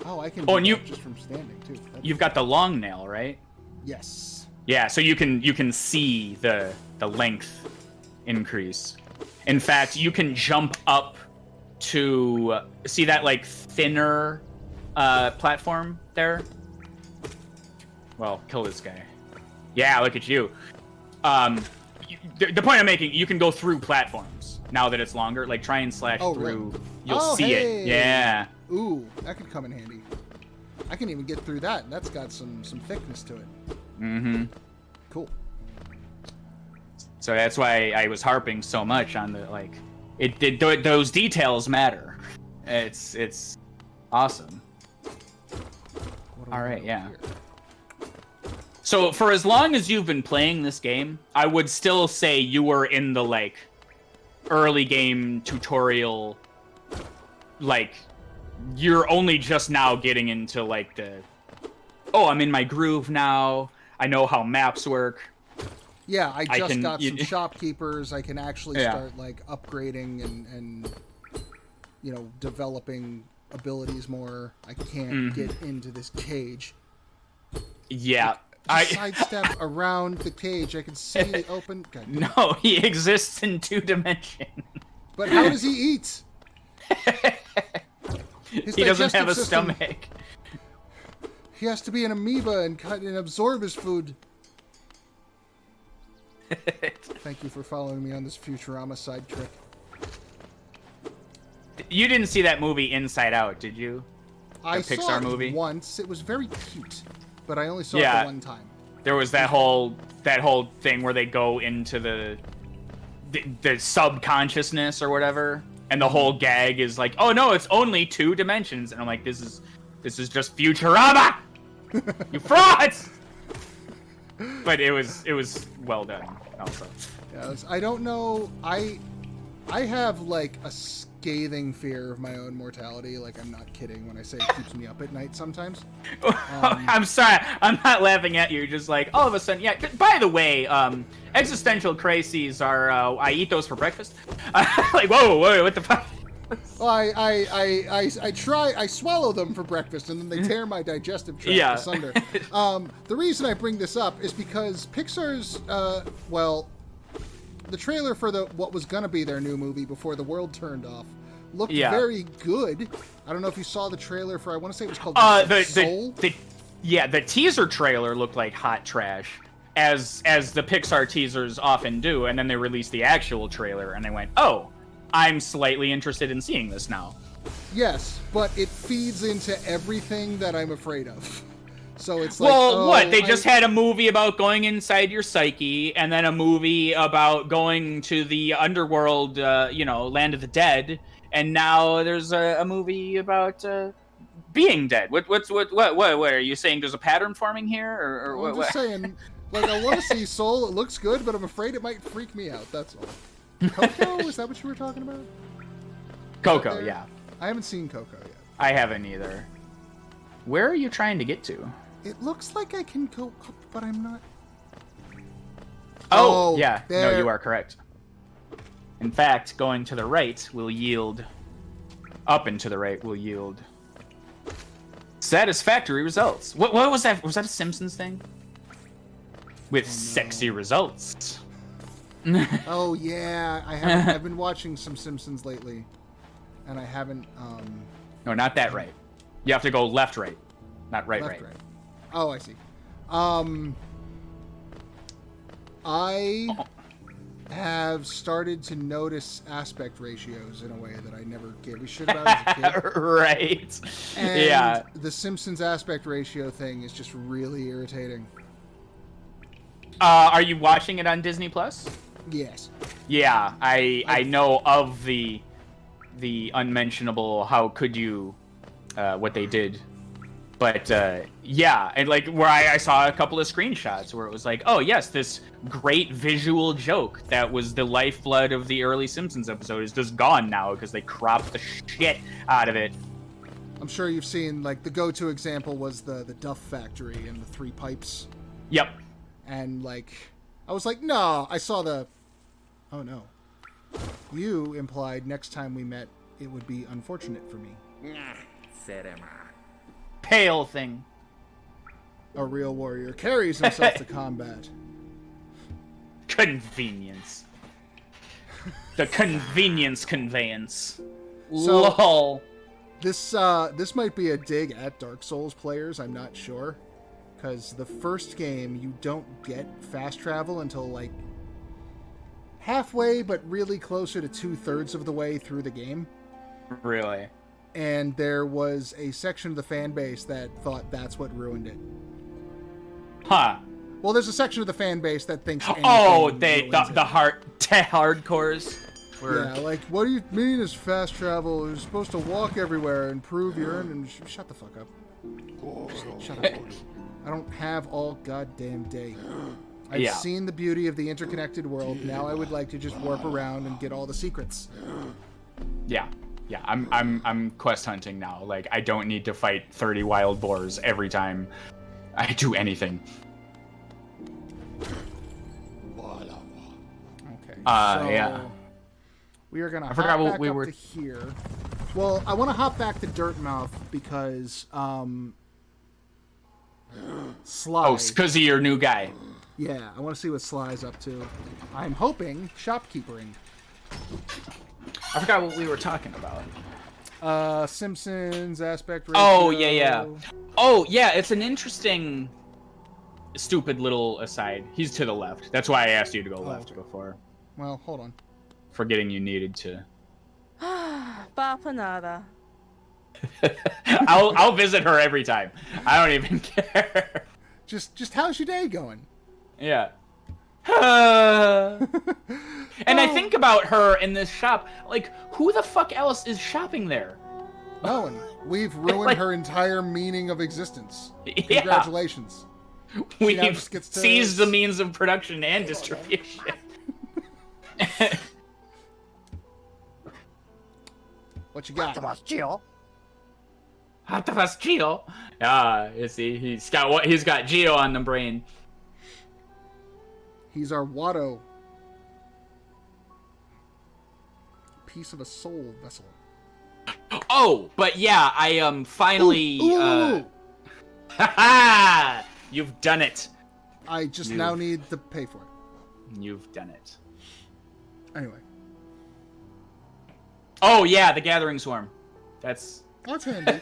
Oh, I can do Oh, and that you- just from standing, too. That's- You've got the long nail, right? Yes. Yeah, so you can see the length increase. In fact, you can jump up to see that like thinner platform there. Well, kill this guy. Yeah, look at you. The point I'm making, you can go through platforms now that it's longer. Like try and slash Oh, through. really? You'll Oh, see hey! it. Yeah. Ooh, that could come in handy. I can even get through that. That's got some thickness to it. Mm-hmm. Cool. So that's why I was harping so much on the like. Those details matter. It's awesome. What do All we right, got yeah. here? So for as long as you've been playing this game, I would still say you were in the like early game tutorial. Like you're only just now getting into like the, oh, I'm in my groove now. I know how maps work. Yeah, I just can- got you- some shopkeepers. I can actually Yeah. start like upgrading and developing abilities more. I can't Mm-hmm. get into this cage. Yeah. Just sidestep around the cage. I can see the open. God, No, he exists in 2 dimensions. but how does he eat? His He doesn't have a digestive system- stomach. He has to be an amoeba and cut and absorb his food. Thank you for following me on this Futurama side trick. You didn't see that movie Inside Out, did you? I Pixar saw it movie? once. It was very cute, but I only saw it Yeah. the one time. There was that whole thing where they go into the subconsciousness or whatever, and the whole gag is like, oh no, it's only 2 dimensions, and I'm like, this is just Futurama, you frauds. But it was well done also. Yeah, I don't know. I have like a scathing fear of my own mortality. Like I'm not kidding when I say it keeps me up at night sometimes. I'm sorry, I'm not laughing at you. Just like all of a sudden, yeah. By the way, existential crises are. I eat those for breakfast. Like whoa, what the fuck? Well, I swallow them for breakfast, and then they tear my digestive tract Yeah. asunder. The reason I bring this up is because Pixar's, the trailer for what was gonna be their new movie before the world turned off looked Yeah. very good. I don't know if you saw the trailer for. I want to say it was called Soul. The teaser trailer looked like hot trash, as the Pixar teasers often do, and then they released the actual trailer, and they went, oh, I'm slightly interested in seeing this now. Yes, but it feeds into everything that I'm afraid of. So it's like, well, what? They just had a movie about going inside your psyche, and then a movie about going to the underworld, land of the dead, and now there's a movie about being dead. What are you saying? There's a pattern forming here, or I'm just saying, like, I want to see Soul. It looks good, but I'm afraid it might freak me out. That's all. Coco, is that what you were talking about? Coco, yeah. I haven't seen Coco yet. I haven't either. Where are you trying to get to? It looks like I can go up, but I'm not. Oh, yeah. There. No, you are correct. In fact, going to the right will yield... Up and to the right will yield... satisfactory results. What was that? Was that a Simpsons thing? With sexy results. Oh, yeah. I've been watching some Simpsons lately. And I haven't, No, not that right. You have to go left, right. Not right, left, right. Oh, I see. I have started to notice aspect ratios in a way that I never gave a shit about as a kid. Right. And yeah. the Simpsons aspect ratio thing is just really irritating. Are you watching it on Disney Plus? Yes. Yeah, I know of the unmentionable how could you what they did. But yeah, and like where I saw a couple of screenshots where it was like, oh yes, this great visual joke that was the lifeblood of the early Simpsons episode is just gone now because they cropped the shit out of it. I'm sure you've seen, like, the go-to example was the Duff Factory and the 3 pipes. Yep. And, like, I was like, no, I saw the... Oh, no. You implied next time we met, it would be unfortunate for me. Pale thing. A real warrior carries himself to combat. Convenience. The convenience conveyance. So- Lol. This might be a dig at Dark Souls players, I'm not sure. Because the first game, you don't get fast travel until, like, halfway, but really closer to 2/3 of the way through the game. Really? And there was a section of the fan base that thought that's what ruined it. Huh. Well, there's a section of the fan base that thinks anything Oh, ruins the it. hardcores. Yeah, like, what do you mean is fast travel? You're supposed to walk everywhere and prove you're in, and shut the fuck up. Shut up. I don't have all goddamn day. I've seen the beauty of the interconnected world. Now I would like to just warp around and get all the secrets. Yeah. Yeah, I'm quest hunting now. Like, I don't need to fight 30 wild boars every time I do anything. Okay. Yeah. We are gonna I hop forgot what back we up were- to here. Well, I want to hop back to Dirtmouth because Sly. Oh, because of your new guy. Yeah, I want to see what Sly's up to. I'm hoping shopkeepering. I forgot what we were talking about. Simpsons aspect ratio. Oh, yeah. Oh, yeah, it's an interesting, stupid little aside. He's to the left. That's why I asked you to go left before. Well, hold on. Forgetting you needed to. Bapanada. I'll visit her every time. I don't even care. Just how's your day going? Yeah. And I think about her in this shop. Like, who the fuck else is shopping there? No one. We've ruined Like- her entire meaning of existence. Yeah. Congratulations. now We've just gets to- seized the means of production and distribution. What you got? Thomas Gio. Octopus Geo. Ah, you see, he's got Geo on the brain. He's our Watto. Piece of a soul vessel. Oh, but yeah, I finally. Ooh. Haha! You've done it. I just now need to pay for it. You've done it. Anyway. Oh yeah, the Gathering Swarm. That's handy.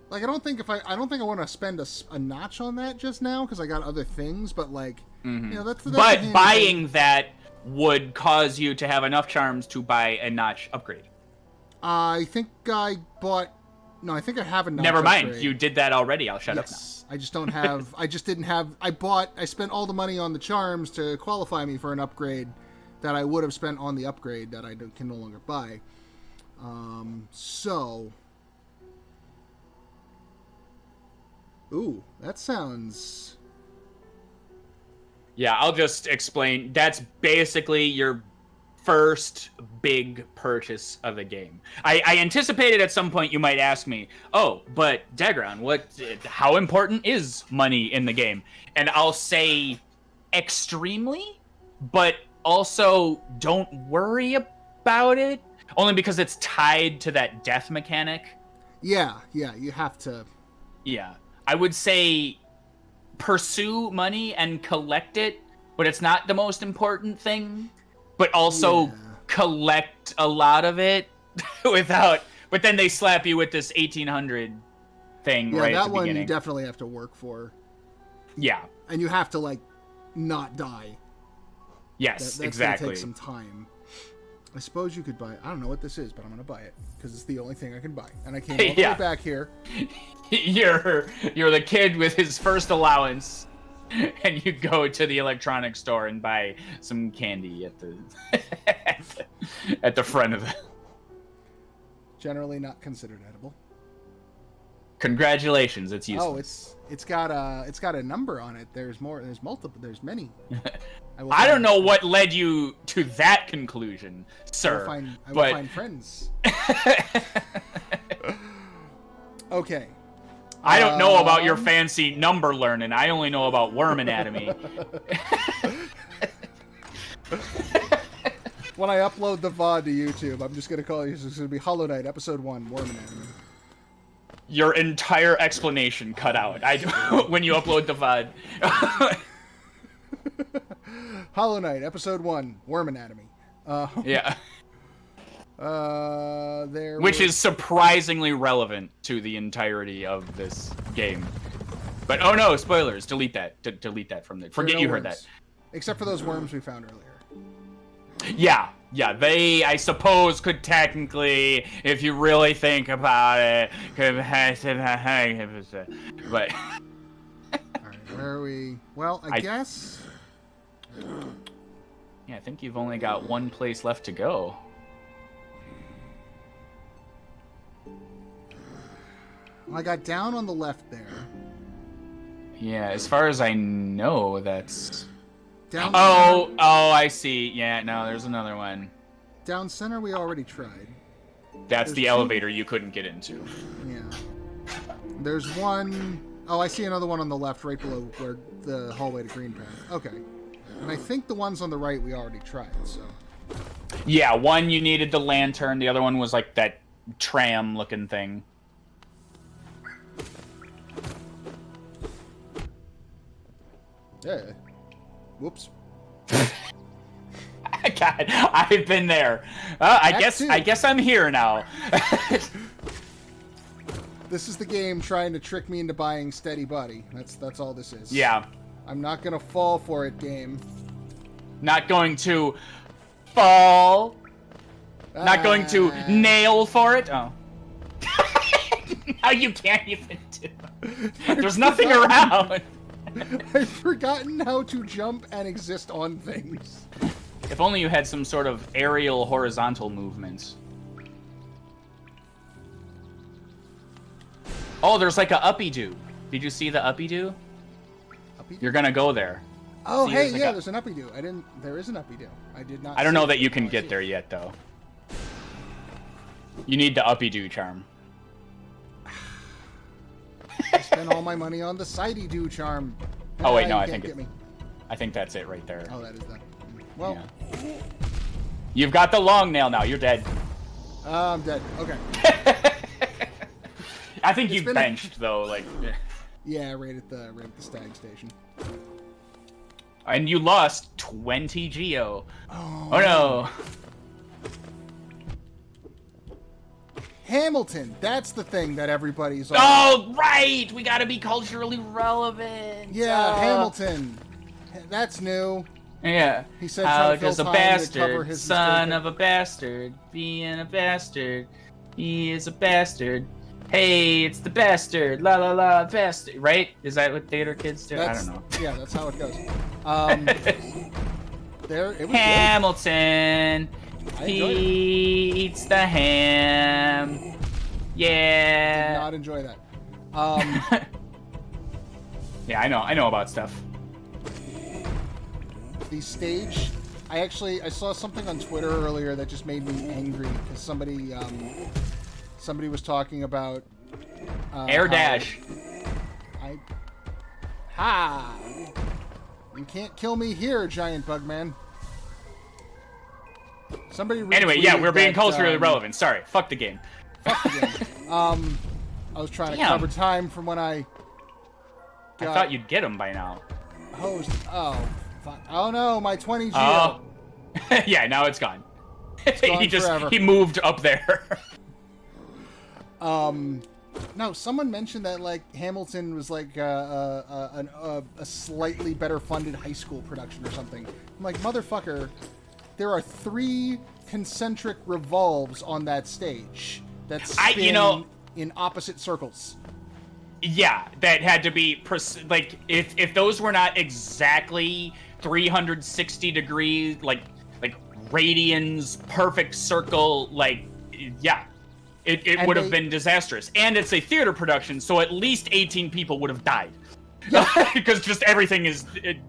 Like, I don't think I want to spend a notch on that just now because I got other things. But like, you know, that's a but handy buying thing. that would cause you to have enough charms to buy a notch upgrade. I think I bought No, I think I have a notch Never mind. upgrade. You did that already. I'll shut up now. Yes. I just don't have. I just didn't have. I spent all the money on the charms to qualify me for an upgrade that I would have spent on the upgrade that I can no longer buy. So. Ooh, that sounds. Yeah, I'll just explain. That's basically your first big purchase of the game. I anticipated at some point you might ask me, oh, but Dagron, how important is money in the game? And I'll say extremely, but also don't worry about it, only because it's tied to that death mechanic. Yeah, you have to. Yeah, I would say pursue money and collect it, but it's not the most important thing. But also collect a lot of it without. But then they slap you with this 1800 thing right at the beginning. Yeah, that one you definitely have to work for. Yeah. And you have to, like, not die. Yes, that's exactly. Gonna take some time. I suppose you could buy it. I don't know what this is, but I'm going to buy it. Because it's the only thing I can buy. And I came all the way back here. You're the kid with his first allowance. And you go to the electronics store and buy some candy at the at the front of the. Generally not considered edible. Congratulations, it's useful. Oh, it's got a number on it. There's more. There's multiple. There's many. I don't know what led you to that conclusion, sir. I will find friends. Okay. I don't know about your fancy number learning. I only know about worm anatomy. When I upload the VOD to YouTube, I'm just going to call it, it's going to be Hollow Knight, Episode 1, Worm Anatomy. Your entire explanation cut out when you upload the VOD. Hollow Knight, Episode 1, Worm Anatomy. Yeah. There Which is surprisingly relevant to the entirety of this game. But oh no, spoilers! Delete that. Delete that from the. Forget you heard that. Except for those worms we found earlier. Yeah, they, I suppose, could technically, if you really think about it, but. Alright, where are we? Well, I guess. Yeah, I think you've only got one place left to go. I got down on the left there. Yeah, as far as I know, that's... Down oh, I see. Yeah, no, there's another one. Down center we already tried. That's the elevator you couldn't get into. Yeah. There's one... Oh, I see another one on the left right below where the hallway to Green Path. Okay. And I think the ones on the right we already tried, so... Yeah, one you needed the lantern, the other one was like that tram-looking thing. Yeah. Whoops. God, I've been there. I guess I'm here now. This is the game trying to trick me into buying Steady Buddy. That's all this is. Yeah. I'm not gonna fall for it, game. Not going to fall. Not going to nail for it. Oh. Now you can't even do it. There's nothing around. I've forgotten how to jump and exist on things. If only you had some sort of aerial horizontal movements. Oh, there's like a uppy-doo. Did you see the uppy-doo? You're gonna go there. Oh, see, hey, there's an uppy-doo. There is an uppy-doo. I did not. I don't know that you can get there yet, though. You need the uppy-doo charm. I spent all my money on the sidey-doo charm. Oh wait, no, I think that's it right there. Oh, that is that. Well, yeah. You've got the long nail now. You're dead. I'm dead. Okay. I think you benched though, like. Yeah, right at the stag station. And you lost 20 Geo. Oh no. Hamilton, that's the thing that everybody's on. Oh, right! We gotta be culturally relevant. Yeah, Hamilton. That's new. Yeah. He said, how does a bastard, son of a bastard, being a bastard, he is a bastard. Hey, it's the bastard, la la la, bastard. Right? Is that what theater kids do? I don't know. Yeah, that's how it goes. There, it was Hamilton. I He enjoyed it. eats the ham. Did Yeah. not enjoy that. Yeah, I know about stuff. The stage. I saw something on Twitter earlier that just made me angry because somebody was talking about Air how dash. You can't kill me here, giant bug man. Somebody Anyway, yeah, retweeted we're being that, culturally relevant. Sorry, fuck the game. Fuck the game. I was trying to Damn. cover time from when I I thought you'd get him by now. hosed. Oh, fuck. Oh no, my 20 Geo. Oh. Yeah, now it's gone. gone forever. He moved up there. No, someone mentioned that like Hamilton was like a slightly better funded high school production or something. I'm like, motherfucker, there are 3 concentric revolves on that stage that spin in opposite circles. Yeah, that had to be like if those were not exactly 360 degrees, like radians, perfect circle, like yeah. It would have been disastrous. And it's a theater production, so at least 18 people would have died. Because just everything is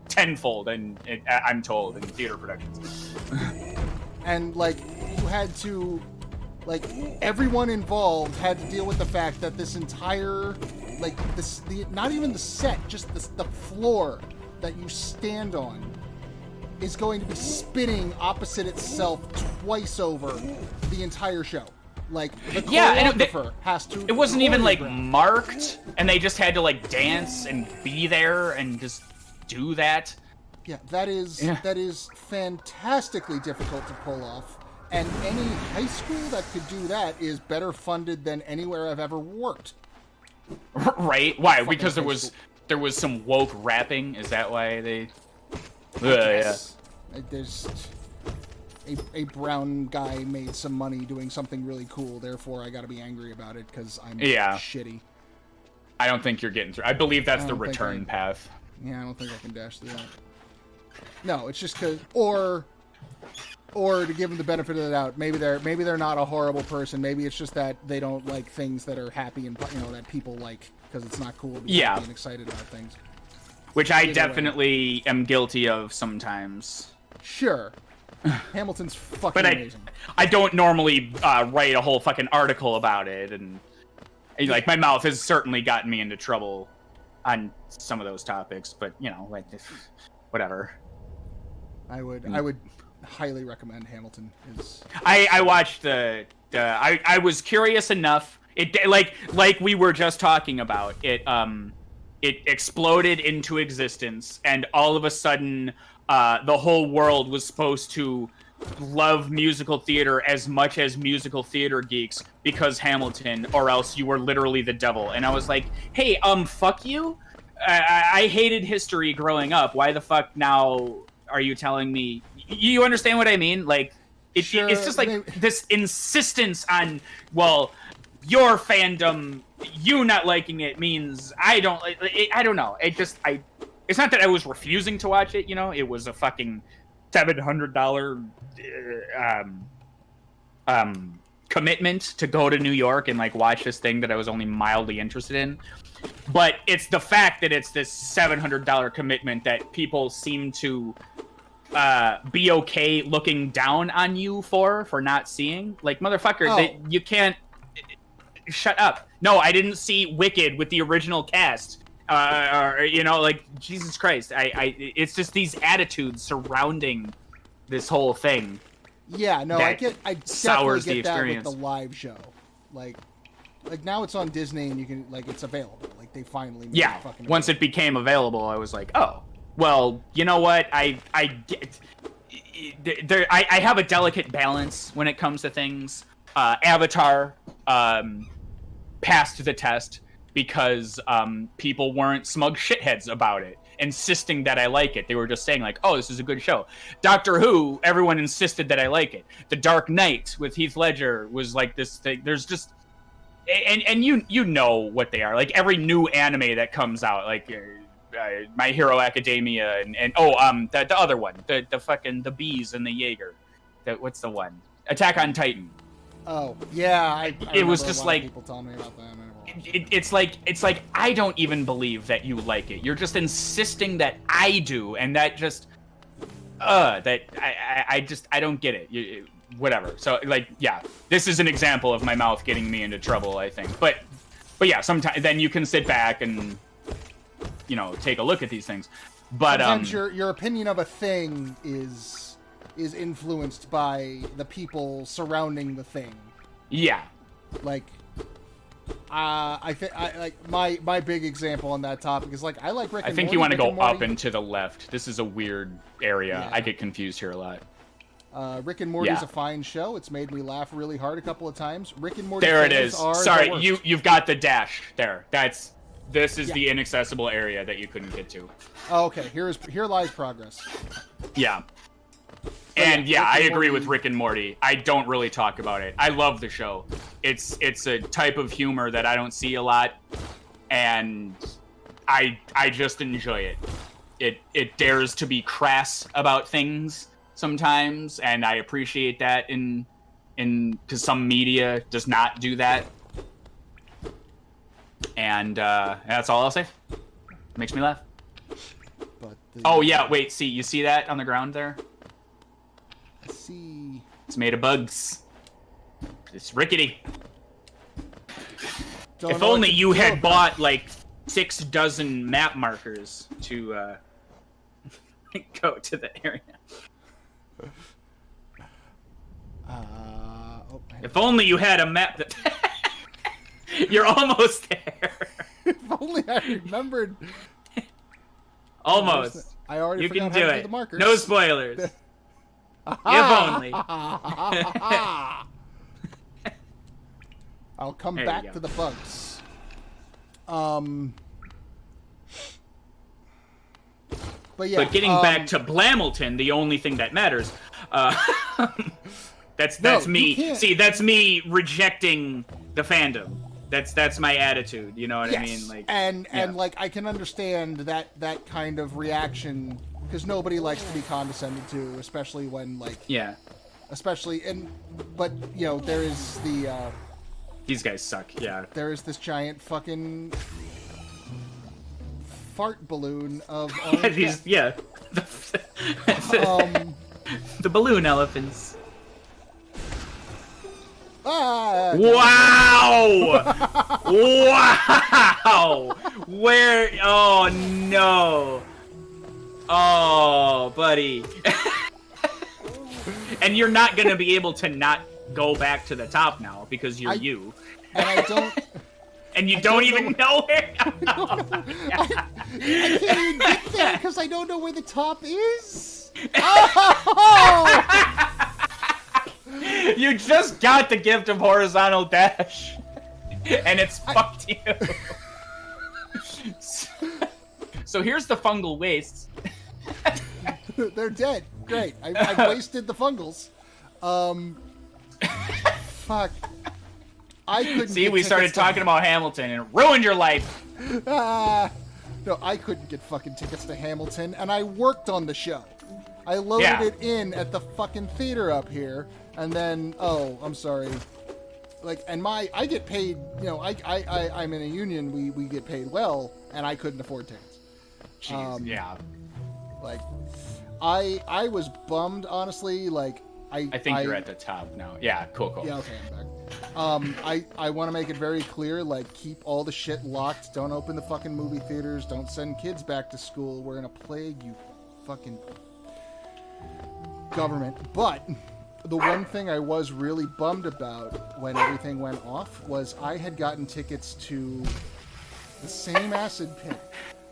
tenfold, I'm told, in theater productions. And, like, you had to... Like, everyone involved had to deal with the fact that this entire... Like, not even the set, just the floor that you stand on is going to be spinning opposite itself twice over the entire show. Like, the choreographer has to... It wasn't even, like, choreograph. marked, and they just had to, like, dance and be there and just do that. Yeah, that is fantastically difficult to pull off. And any high school that could do that is better funded than anywhere I've ever worked. Right? Why? Because there was some woke rapping? Is that why they... Yes. There's... A brown guy made some money doing something really cool, therefore I gotta be angry about it because I'm shitty. I don't think you're getting through. I believe that's the return path. Yeah, I don't think I can dash through that. No, it's just because... Or to give them the benefit of the doubt, maybe they're not a horrible person. Maybe it's just that they don't like things that are happy and, you know, that people like, because it's not cool to be happy and excited about things. Which I definitely am guilty of sometimes. Sure. Hamilton's fucking amazing. I don't normally write a whole fucking article about it, and like my mouth has certainly gotten me into trouble on some of those topics. But you know, like whatever. I would highly recommend Hamilton. I watched I was curious enough. It like we were just talking about it. It exploded into existence, and all of a sudden. The whole world was supposed to love musical theater as much as musical theater geeks because Hamilton, or else you were literally the devil. And I was like, hey, fuck you? I hated history growing up. Why the fuck now are you telling me? You understand what I mean? Like, it's just like this insistence on, well, your fandom, you not liking it means I don't like it. I don't know. It's not that I was refusing to watch it, you know. It was a fucking $700 commitment to go to New York and like watch this thing that I was only mildly interested in. But it's the fact that it's this $700 commitment that people seem to be okay looking down on you for not seeing. Like, motherfucker, you can't... Shut up. No, I didn't see Wicked with the original cast. Or, you know, like, Jesus Christ. It's just these attitudes surrounding this whole thing. Yeah, no, I sours definitely get the experience. that with the live show. Like now it's on Disney and you can, like, it's available. Like, they finally made it fucking once it became available, I was like, oh, well, you know what? I have a delicate balance when it comes to things. Avatar passed the test because people weren't smug shitheads about it, insisting that I like it. They were just saying, like, oh, this is a good show. Doctor Who, everyone insisted that I like it. The Dark Knight with Heath Ledger was like this thing. There's just... and you know what they are. Like every new anime that comes out, like My Hero Academia, and the other one, the fucking the bees and the Jaeger. What's the one? Attack on Titan. Oh yeah, It was just like people telling me about that. It's like I don't even believe that you like it. You're just insisting that I do, and that just that I don't get it. Whatever. So like yeah, this is an example of my mouth getting me into trouble, I think. But yeah, sometimes then you can sit back and take a look at these things. But sometimes your opinion of a thing is influenced by the people surrounding the thing. Yeah. Like I think like my big example on that topic is like I like Rick and Morty. I think you want to go Morty. up and to the left. This is a weird area. Yeah. I get confused here a lot. Rick and Morty is Yeah. a fine show. It's made me laugh really hard a couple of times. Rick and Morty. There it fans is. are Sorry, the worst. you've got the dash there. This is Yeah. the inaccessible area that you couldn't get to. Oh, okay, here lies progress. Yeah. And yeah, yeah, I Rick and agree Morty- with Rick and Morty. I don't really talk about it. I love the show. It's a type of humor that I don't see a lot, and I just enjoy it. It dares to be crass about things sometimes, and I appreciate that in because some media does not do that. And that's all I'll say. Makes me laugh. But Oh yeah, wait, you see that on the ground there? see. It's made of bugs. It's rickety. Don't If know what only to you do had about bought like 6 dozen map markers to go to the area. Oh, If only you had a map that... You're almost there. if only I remembered. Almost. I already You can forgot do how to it. do the markers. No spoilers. If only. I'll come There you back go. to the bugs. But yeah. But getting back to Blamilton, the only thing that matters, that's No, you me. can't. See, that's me rejecting the fandom. That's my attitude. You know what I yes, mean? and yeah. like I can understand that kind of reaction because nobody likes to be condescended to, especially when like Yeah. but there is the These guys suck. Yeah. there is this giant fucking fart balloon of orange These. Yeah. gas. The balloon elephants. Ah, Wow! Wow! Where? Oh no! Oh, buddy. And you're not gonna be able to not go back to the top now because you're you. and I don't. And you don't even know where. I can't even get there because I don't know where the top is. Oh! You just got the gift of horizontal dash, and it's fucked you. So here's the fungal wastes. They're dead. Great. I wasted the fungals. Fuck. I couldn't. See, get we started tickets to- talking about Hamilton, and it ruined your life. No, I couldn't get fucking tickets to Hamilton, and I worked on the show. I loaded Yeah. it in at the fucking theater up here, and then I'm sorry. Like, and I get paid. I'm in a union. We get paid well, and I couldn't afford tickets. Jeez, yeah. Like, I was bummed, honestly. Like, I think you're at the top now. Yeah, cool. Yeah, okay, I'm back. I want to make it very clear, like, keep all the shit locked. Don't open the fucking movie theaters. Don't send kids back to school. We're in a plague, you fucking government. But the one thing I was really bummed about when everything went off was I had gotten tickets to the same acid pit,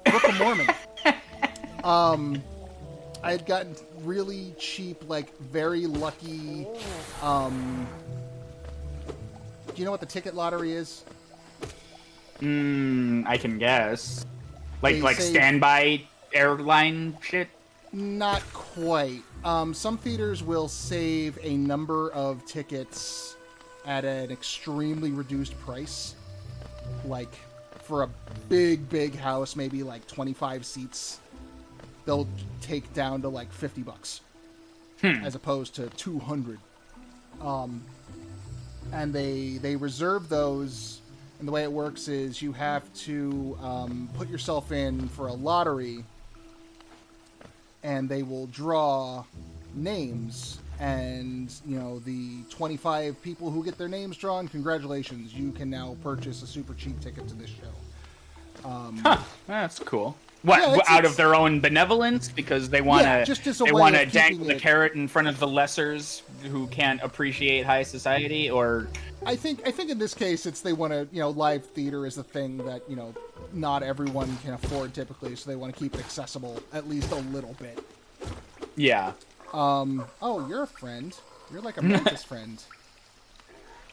Book of Mormon. I had gotten really cheap, like, very lucky, do you know what the ticket lottery is? I can guess. Like say- standby airline shit. Not quite. Some theaters will save a number of tickets at an extremely reduced price. Like, for a big house, maybe like 25 seats, they'll take down to like $50 as opposed to 200. And they reserve those, and the way it works is you have to put yourself in for a lottery, and they will draw names, and the 25 people who get their names drawn, congratulations, you can now purchase a super cheap ticket to this show. That's cool. What, Yeah, out of their own benevolence, because they want to just as a they way want to of keeping dangle the it- carrot in front of the lessers who can't appreciate high society, or I think in this case it's they want to, live theater is a thing that not everyone can afford typically, so they want to keep it accessible at least a little bit. yeah. Oh, you're a friend. You're like a Memphis friend.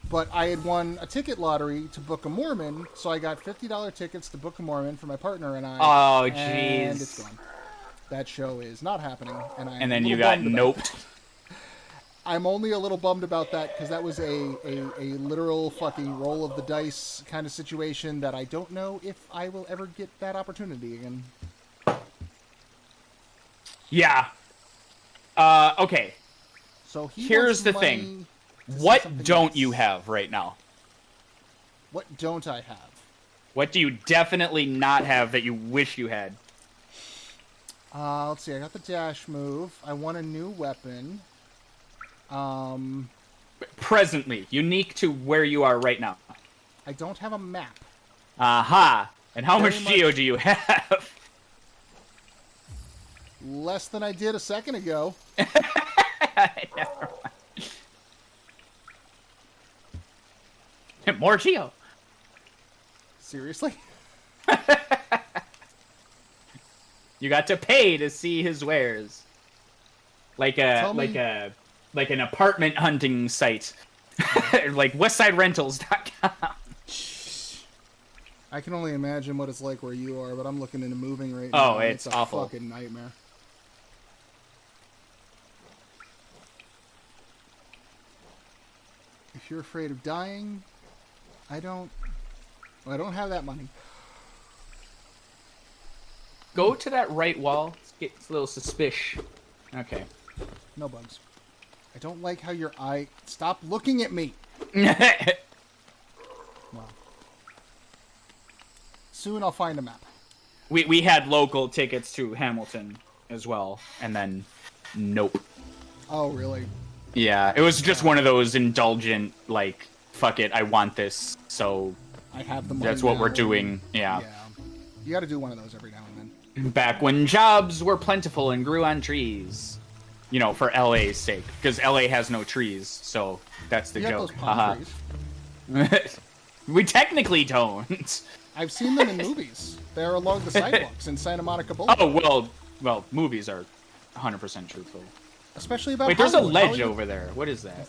But I had won a ticket lottery to book a Mormon, so I got $50 tickets to book a Mormon for my partner and I. Oh, And jeez. it's gone. That show is not happening, and And then you got noped. I'm only a little bummed about that because that was a literal fucking roll of the dice kind of situation that I don't know if I will ever get that opportunity again. Yeah. Okay. So Here's wants the money thing. to see What something don't else. you have right now? What don't I have? What do you definitely not have that you wish you had? Let's see. I got the dash move. I want a new weapon. Presently, unique to where you are right now. I don't have a map. Aha. And how Very much much- geo do you have? Less than I did a second ago. Never mind. More geo. Seriously? You got to pay to see his wares. Like Tell me- like an apartment hunting site. Like westsiderentals.com. I can only imagine what it's like where you are, but I'm looking into moving right Oh, now. and it's a awful. fucking nightmare. If you're afraid of dying, I don't have that money. Go to that right wall. It's a little suspicious. Okay. No bugs. I don't like how your eye... Stop looking at me! Wow. Soon I'll find a map. we had local tickets to Hamilton as well, and then nope. Oh, really? Yeah, it was just one of those indulgent, like, fuck it, I want this, so I have the money that's what now. we're doing. Yeah. Yeah. You gotta do one of those every now and then. Back when jobs were plentiful and grew on trees. You know, for LA's sake, because LA has no trees, so that's the You got joke. those palm trees. We technically don't. I've seen them in movies. They're along the sidewalks in Santa Monica Boulevard. Oh, well, movies are 100% truthful. Especially about Wait, there's a Hollywood. ledge Hollywood- over there. What is that?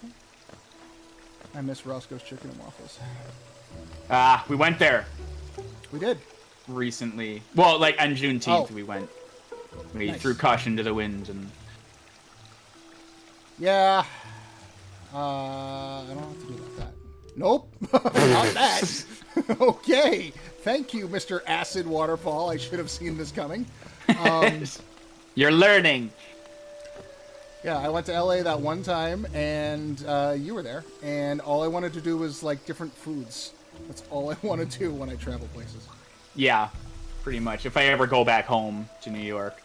I miss Roscoe's Chicken and Waffles. Ah, we went there We did. recently. Well, like on Juneteenth, Oh. we went. We Nice. threw caution to the wind, and Yeah. I don't have to do like that. Nope. Not that. Okay. Thank you, Mr. Acid Waterfall. I should have seen this coming. you're learning. Yeah, I went to LA that one time, and you were there, and all I wanted to do was, like, different foods. That's all I want to do when I travel places. Yeah, pretty much. If I ever go back home to New York,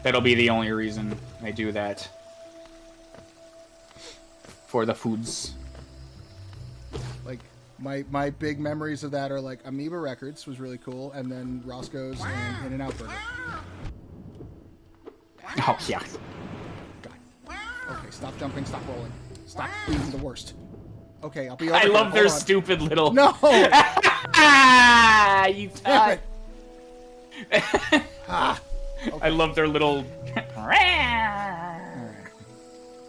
that'll be the only reason I do that. For the foods. Like, my big memories of that are, like, Amoeba Records was really cool, and then Roscoe's and In-N-Out Burger. Oh yeah. God. Okay, stop jumping, stop rolling. Stop being the worst. Okay, I'll be over I here. love their Hold on. stupid little. No! Ah, you Damn thought. it. Ah. I love their little.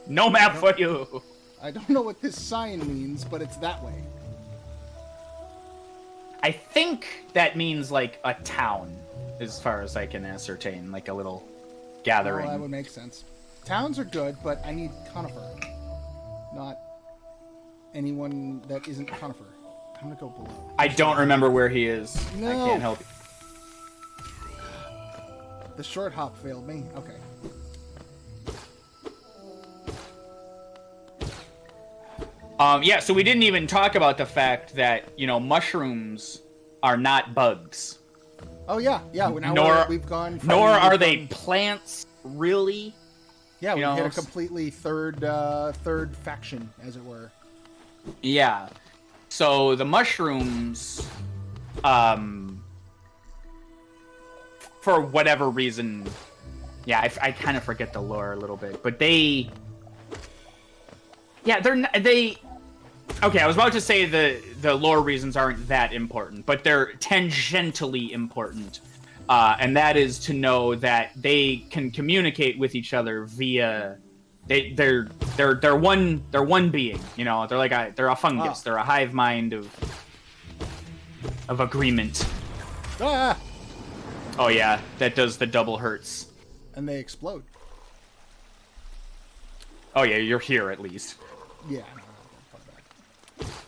No map for you. I don't know what this sign means, but it's that way. I think that means like a town, as far as I can ascertain, like a little Oh, gathering. that would make sense. Towns are good, but I need conifer. Not anyone that isn't Conifer. I'm gonna go below. I don't remember where he is. No. I can't help you. The short hop failed me. Okay. Yeah, so we didn't even talk about the fact that, you know, mushrooms are not bugs. Oh yeah, yeah. We've gone. From, Nor are we've they gone- plants, really. Yeah, we you know, hit a completely third faction, as it were. Yeah. So the mushrooms, for whatever reason, yeah, I kind of forget the lore a little bit, but they, yeah, they. Okay, I was about to say the lore reasons aren't that important, but they're tangentially important, and that is to know that they can communicate with each other via. They're one being, you know. They're a fungus. Wow. They're a hive mind of agreement. Ah! Oh yeah, that does the double hurts. And they explode. Oh yeah, you're here at least. Yeah.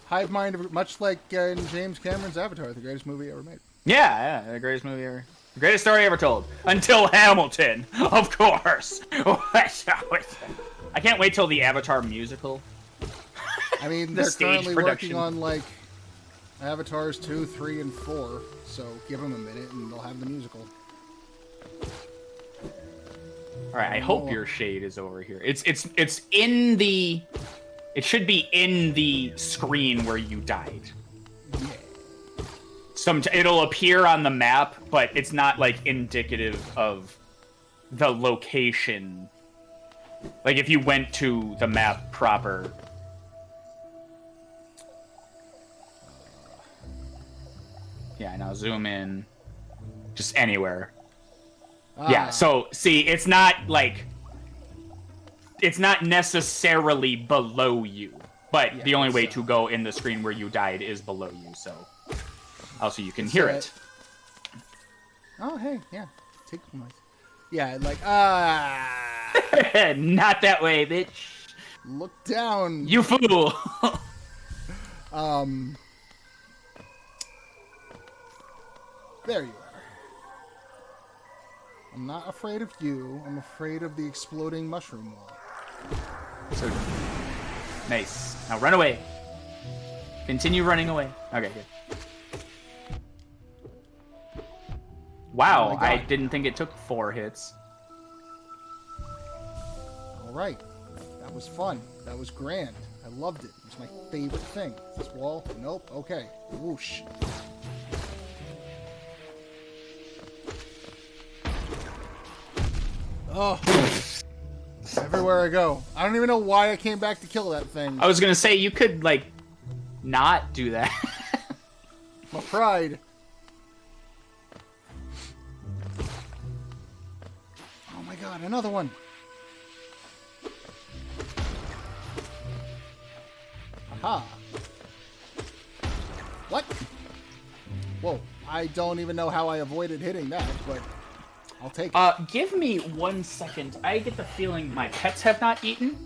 Hive mind, much like in James Cameron's Avatar, the greatest movie ever made. Yeah, the greatest movie ever. The greatest story ever told. Until Hamilton, of course. I can't wait till the Avatar musical. I mean, The they're stage currently production. working on like Avatars 2, 3, and 4. So give them a minute, and they'll have the musical. All right, I hope your shade is over here. It's in the. It should be in the screen where you died. Yeah. It'll appear on the map, but it's not like indicative of the location. Like if you went to the map proper. Yeah, now zoom in. Just anywhere. Yeah, so see, it's not like it's not necessarily below you, but Yeah, the only way so- to go in the screen where you died is below you, so also you can hear it. Oh, hey, yeah. Take noise. Yeah, like, Not that way, bitch. look down. You fool. There you are. I'm not afraid of you. I'm afraid of the exploding mushroom wall. So, nice. Now run away. Continue running away. Okay, good. Wow, Oh my I God. didn't think it took 4 hits. All right. That was fun. That was grand. I loved it. It was my favorite thing. This wall? Nope. Okay. Whoosh. Oh. Everywhere I go. I don't even know why I came back to kill that thing. I was gonna say, you could, like, not do that. My pride. Oh my god, another one. Aha. What? Whoa, I don't even know how I avoided hitting that, but I'll take it. Give me 1 second. I get the feeling my pets have not eaten.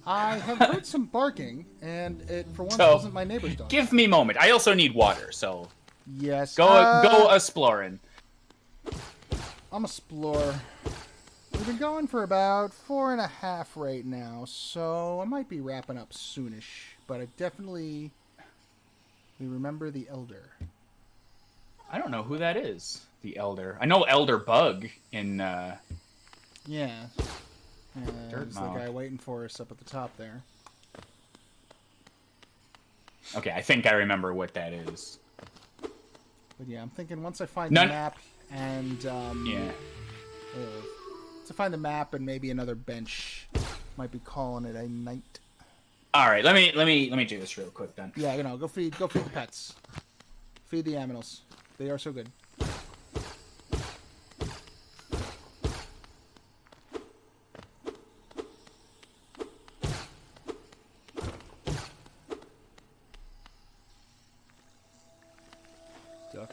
I have heard some barking, and it, for once, So, wasn't my neighbor's dog. Give me a moment. I also need water, so Yes. go exploring. I'm a explorer. We've been going for about 4.5 right now, so I might be wrapping up soonish. But I definitely... We remember the Elder. I don't know who that is. The Elder. I know Elder Bug in, Yeah. Dirt It's the mound. guy waiting for us up at the top there. Okay, I think I remember what that is. But yeah, I'm thinking once I find None- the map and... Yeah. Once I find the map and maybe another bench, might be calling it a night. All right, let me do this real quick then. Yeah, you know, go feed the pets. Feed the aminals. They are so good. Duck.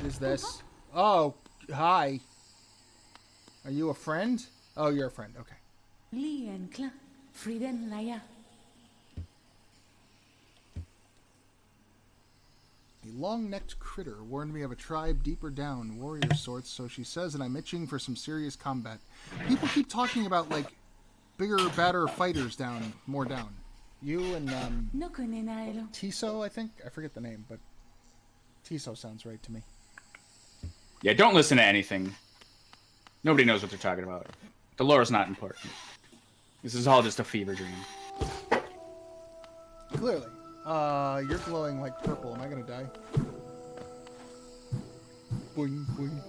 is this? Oh, hi. Are you a friend? Oh, you're a friend. Okay. Lien Kla, Frieden Laya. A long-necked critter warned me of a tribe deeper down, warrior sorts, so she says, and I'm itching for some serious combat. People keep talking about, like, bigger, badder fighters more down. You and, No Kunenailo. Tiso, I think? I forget the name, but Tiso sounds right to me. Yeah, don't listen to anything. Nobody knows what they're talking about. The lore is not important. This is all just a fever dream. Clearly. You're glowing like purple. Am I gonna die? Boing, boing.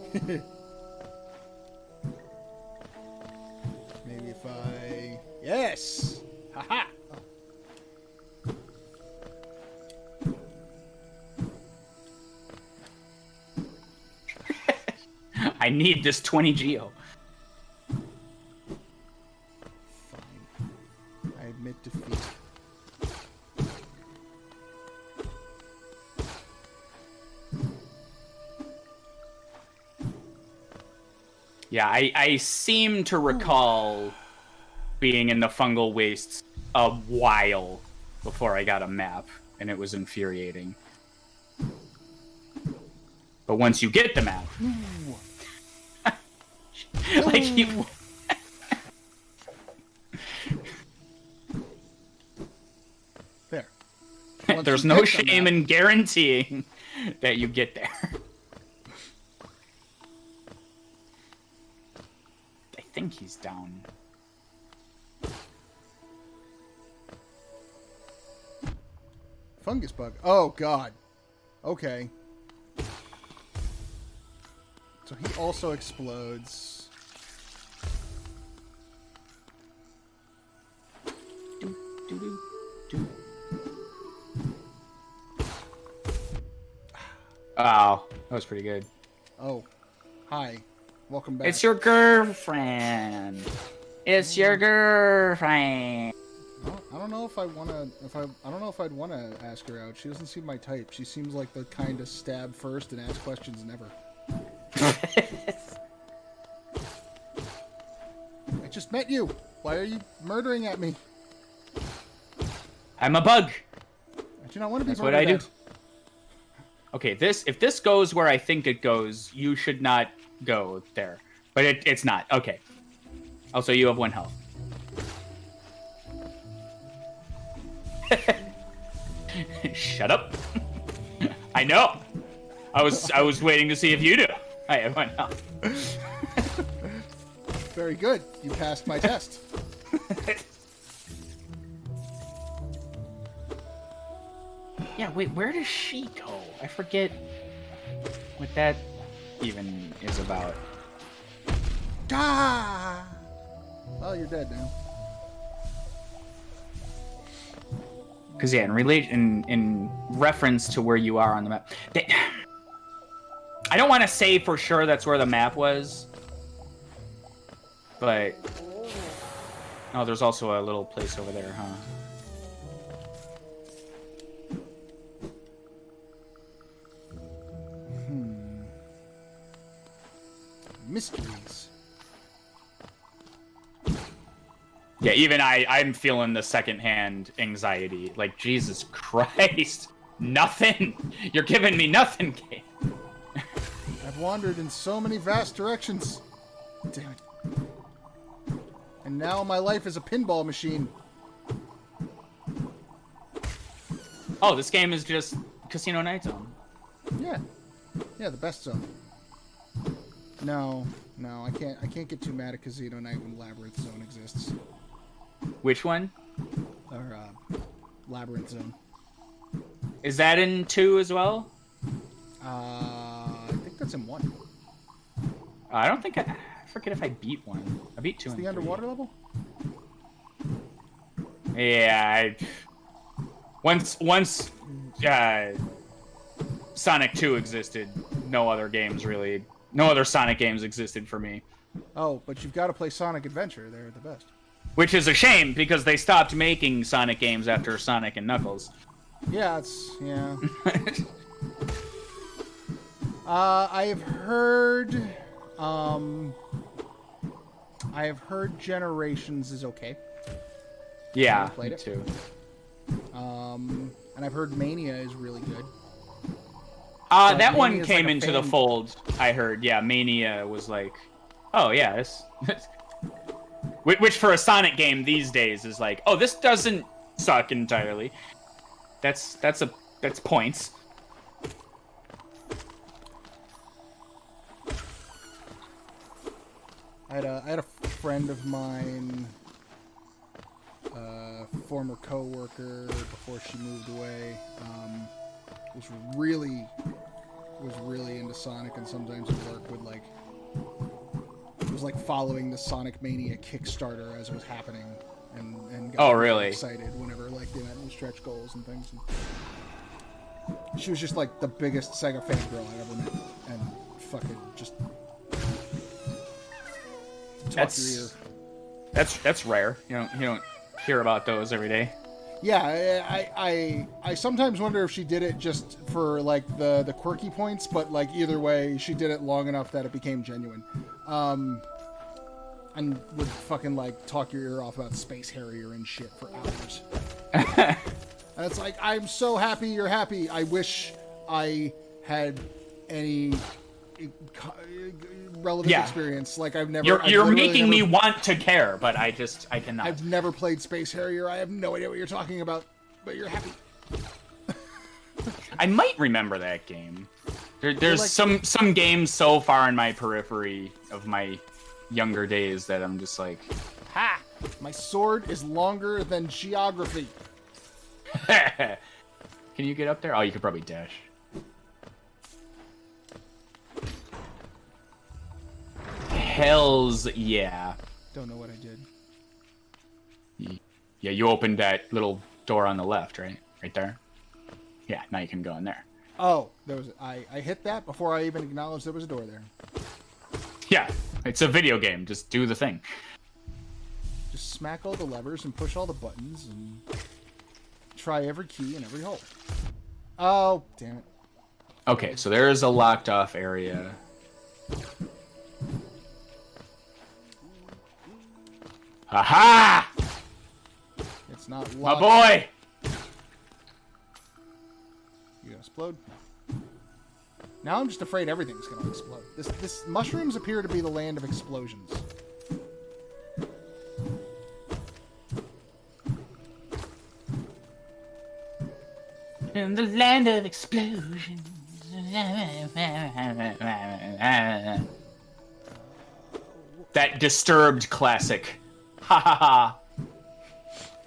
Maybe if I... Yes! Haha! I need this 20 geo. Fine. I admit defeat. Yeah, I seem to recall being in the fungal wastes a while before I got a map, and it was infuriating. But once you get the map, like you... There. There's you no get the shame map- in guaranteeing that you get there. I think he's down. Fungus bug. Oh, God. Okay. So he also explodes. Oh, that was pretty good. Oh. Hi. Welcome back. It's your girlfriend. It's your girlfriend. I don't know if I wanna. I don't know if I'd wanna ask her out. She doesn't seem my type. She seems like the kind to stab first and ask questions never. I just met you. Why are you murdering at me? I'm a bug. I do not want to be That's what I murdered do. Okay, if this goes where I think it goes, you should not go there. But it's not. Okay. Also, you have 1 health. Shut up. I know. I was waiting to see if you do. I have 1 health. Very good. You passed my test. Yeah, wait, where does she go? I forget what that even is about. Ah! Well, you're dead now. Because yeah, in reference to where you are on the map, I don't want to say for sure that's where the map was, but oh, there's also a little place over there, huh? Mysteries. Yeah, even I'm feeling the secondhand anxiety. Like, Jesus Christ, nothing. You're giving me nothing, game. I've wandered in so many vast directions. Damn it. And now my life is a pinball machine. Oh, this game is just Casino Night Zone. Yeah. Yeah, the best zone. No, I can't get too mad at Casino Night when Labyrinth Zone exists. Which one? Or, Labyrinth Zone. Is that in 2 as well? I think that's in 1. I don't think I forget if I beat 1. I beat 2 It's and the 3. underwater level? Yeah, once Sonic 2 existed, no other Sonic games existed for me. Oh, but you've got to play Sonic Adventure. They're the best. Which is a shame, because they stopped making Sonic games after Sonic and Knuckles. Yeah, yeah. I have heard Generations is okay. Yeah, played me it. too. And I've heard Mania is really good. That one Mania's came like a into the fan- fold. I heard. Yeah, Mania was like, oh yeah, this. Which for a Sonic game these days is like, oh, this doesn't suck entirely. That's points. I had a friend of mine, former coworker before she moved away, was really into Sonic, and sometimes at work would like was like following the Sonic Mania Kickstarter as it was happening, and got Really? excited whenever like they met new stretch goals and things. And she was just like the biggest Sega fangirl I ever met, and fucking just talk your ear. That's rare. You don't hear about those every day. Yeah, I sometimes wonder if she did it just for like the quirky points, but like either way, she did it long enough that it became genuine. And would fucking like talk your ear off about Space Harrier and shit for hours. And it's like, I'm so happy you're happy. I wish I had any relevant experience. Like I've never. You're making me want to care, but I cannot. I've never played Space Harrier. I have no idea what you're talking about, but you're happy. I might remember that game. There's like- some games so far in my periphery of my younger days that I'm just like, Ha! My sword is longer than geography. can you get up there? Oh, you could probably dash. Hells yeah. Don't know what I did. Yeah, you opened that little door on the left, right? Right there? Yeah, now you can go in there. Oh, there was. I hit that before I even acknowledged there was a door there. Yeah, it's a video game. Just do the thing. Just smack all the levers and push all the buttons and try every key in every hole. Oh, damn it. Okay, so there is a locked off area. Aha! It's not My locked. boy! You gonna explode? Now I'm just afraid everything's gonna explode. This mushrooms appear to be the land of explosions. In the land of explosions. That Disturbed classic. Ha ha ha.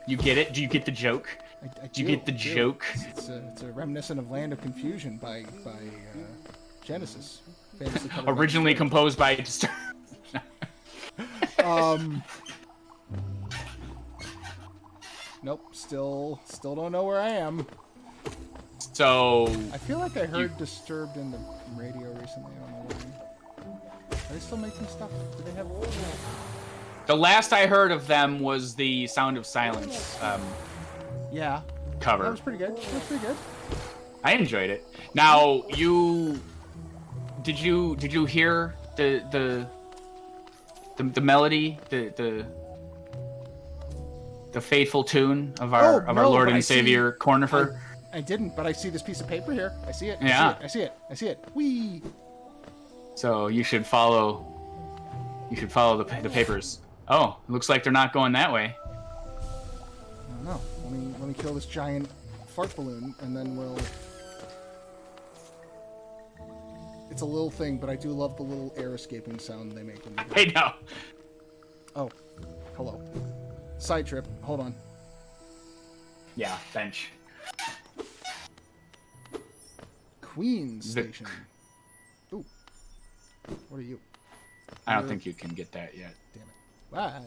You get it? Do you get the joke? Do you get the joke? It's a reminiscent of Land of Confusion by Genesis. Famously covered by Originally Disturbed. composed by Disturbed. Nope. Still don't know where I am. So I feel like I heard Disturbed in the radio recently. I don't know why. Are they still making stuff? Do they have? the last I heard of them was the Sound of Silence Yeah. cover. That was pretty good. That was pretty good. I enjoyed it. Now, did you hear the melody, the faithful tune of our Oh, no, Lord but I and Savior Cornifer? I didn't, but I see this piece of paper here. I see it. Yeah. I see it. I see it. Whee! So you should follow. You should follow the papers. Oh, it looks like they're not going that way. I don't know. Let me kill this giant fart balloon, and then we'll. It's a little thing, but I do love the little air escaping sound they make when they do it. I know. Oh, hello. Side trip. Hold on. Yeah, bench. Queen Station. Ooh. What are you? I don't think you can get that yet. Damn it. Bye.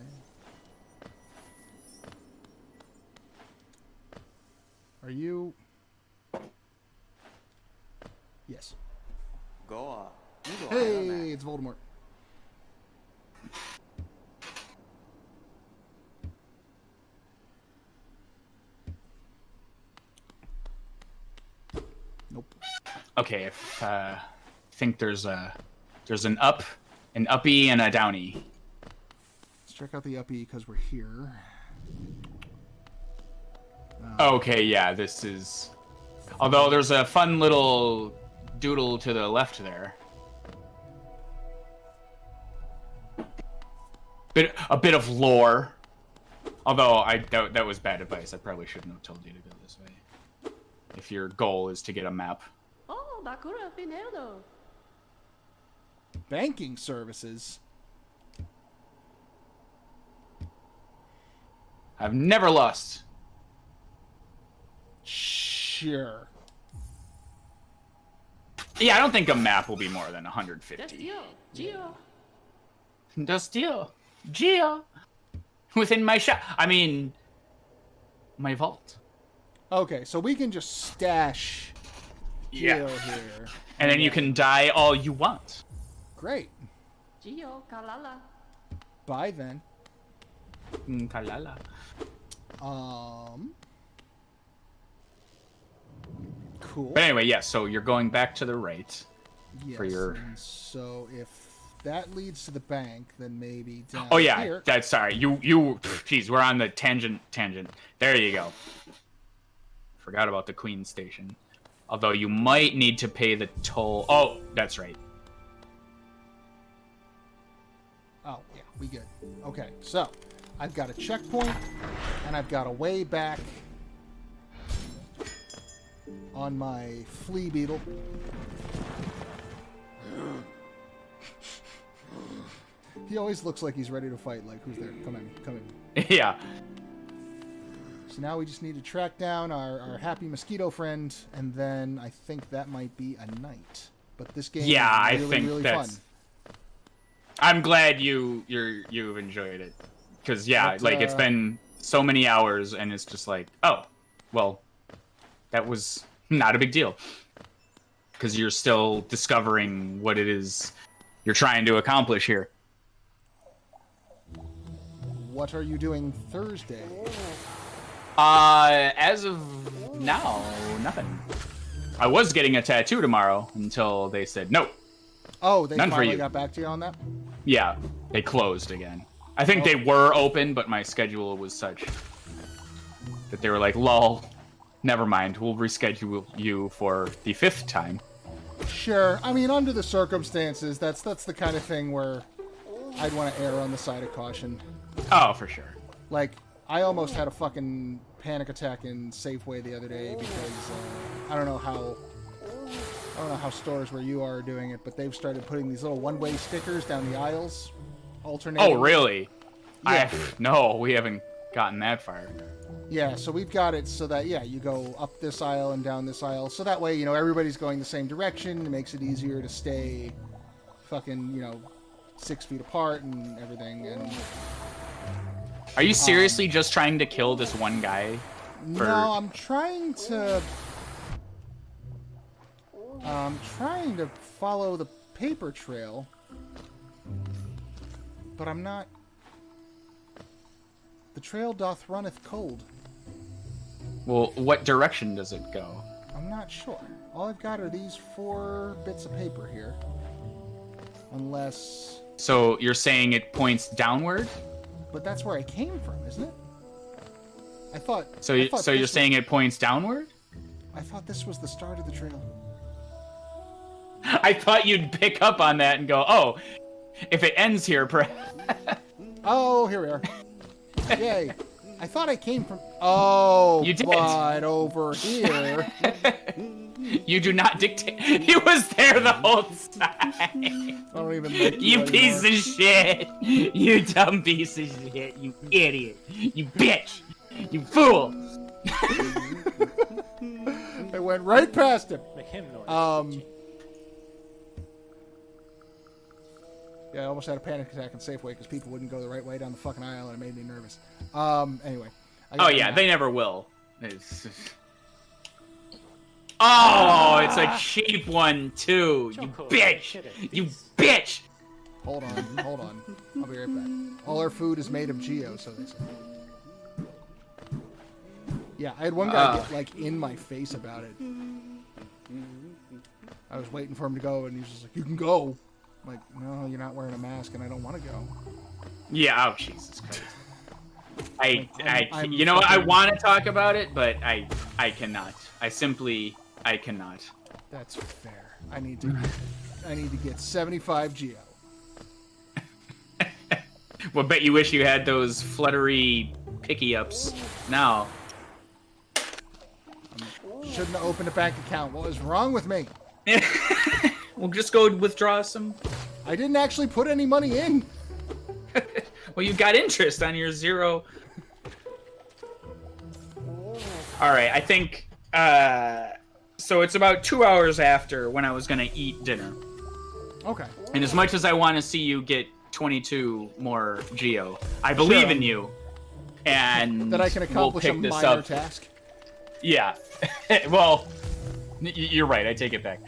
Are you? Yes. Go Hey, it's Voldemort. Nope. Okay, if think there's an up, an uppie, and a downy. Let's check out the uppie because we're here. Okay, yeah, this is... Although there's a fun little doodle to the left there. A bit of lore. Although that was bad advice. I probably shouldn't have told you to go this way. If your goal is to get a map. Oh, Bakura Pinero. Banking services. I've never lost. Sure. Yeah, I don't think a map will be more than 150. Just Geo. Within my shop. I mean, my vault. Okay, so we can just stash Geo here. And then you can die all you want. Great. Geo, Kalala. Bye then. Kalala. Cool. But anyway, yeah, so you're going back to the right. Yes, for your... and so if that leads to the bank, then maybe down Oh yeah, here. that's sorry. You jeez, we're on the tangent. There you go. Forgot about the Queen Station. Although you might need to pay the toll. Oh, that's right. Oh, yeah, we good. Okay, so I've got a checkpoint, and I've got a way back on my flea beetle. He always looks like he's ready to fight. Like, who's there? Come at me. Come at me. Yeah. So now we just need to track down our happy mosquito friend, and then I think that might be a night. But this game is really, I think really that's... fun. I'm glad you've enjoyed it. Because, yeah, But, like, it's been so many hours, and it's just like, oh, well, that was not a big deal. Because you're still discovering what it is you're trying to accomplish here. What are you doing Thursday? As of now, nothing. I was getting a tattoo tomorrow until they said no. Oh, they None for finally you. got back to you on that? Yeah, they closed again. I think they were open, but my schedule was such that they were like, lol, never mind, we'll reschedule you for the 5th time. Sure. I mean, under the circumstances, that's the kind of thing where I'd want to err on the side of caution. Oh, for sure. Like, I almost had a fucking panic attack in Safeway the other day because I don't know how stores where you are doing it, but they've started putting these little one-way stickers down the aisles, alternating. Oh, really? Yeah. No, we haven't gotten that far. Yeah, so we've got it so that, yeah, you go up this aisle and down this aisle, so that way, you know, everybody's going the same direction. It makes it easier to stay fucking, 6 feet apart and everything. And Are you seriously just trying to kill this one guy? no, I'm trying to follow the paper trail, but I'm not. The trail doth runneth cold. Well, what direction does it go? I'm not sure. All I've got are these 4 bits of paper here. Unless... So you're saying it points downward? But that's where I came from, isn't it? I thought... So I thought you're this saying it points downward? I thought this was the start of the trail. I thought you'd pick up on that and go, oh, if it ends here, perhaps... Oh, here we are. Yay. I thought I came from... Oh, You did. but over here... You do not dictate. He was there the whole time. I don't even like You piece of shit. You dumb piece of shit. You idiot. You bitch. You fool. I went right past him. Make him noise. Yeah, I almost had a panic attack in Safeway because people wouldn't go the right way down the fucking aisle, and it made me nervous. Anyway. Oh yeah, they never will. Oh, it's a cheap one too. You Choco, bitch. shit it, You please. bitch. Hold on. I'll be right back. All our food is made of Geo, so they say. Yeah, I had one guy get, like, in my face about it. I was waiting for him to go, and he's just like, "You can go." I'm like, "No, you're not wearing a mask, and I don't want to go." Yeah. Oh, Jesus Christ. I'm you know, I fucking- want to talk about it, but I cannot. I cannot. That's fair. I need to get 75 geo. Well, bet you wish you had those fluttery picky ups now. Shouldn't have opened a bank account. What was wrong with me? We'll just go withdraw some. I didn't actually put any money in. Well, you got interest on your 0. All right, I think. So it's about 2 hours after when I was gonna eat dinner. Okay. And as much as I want to see you get 22 more geo, I believe in you. And That I can accomplish we'll a pick this minor up. task. Yeah. Well, you're right. I take it back.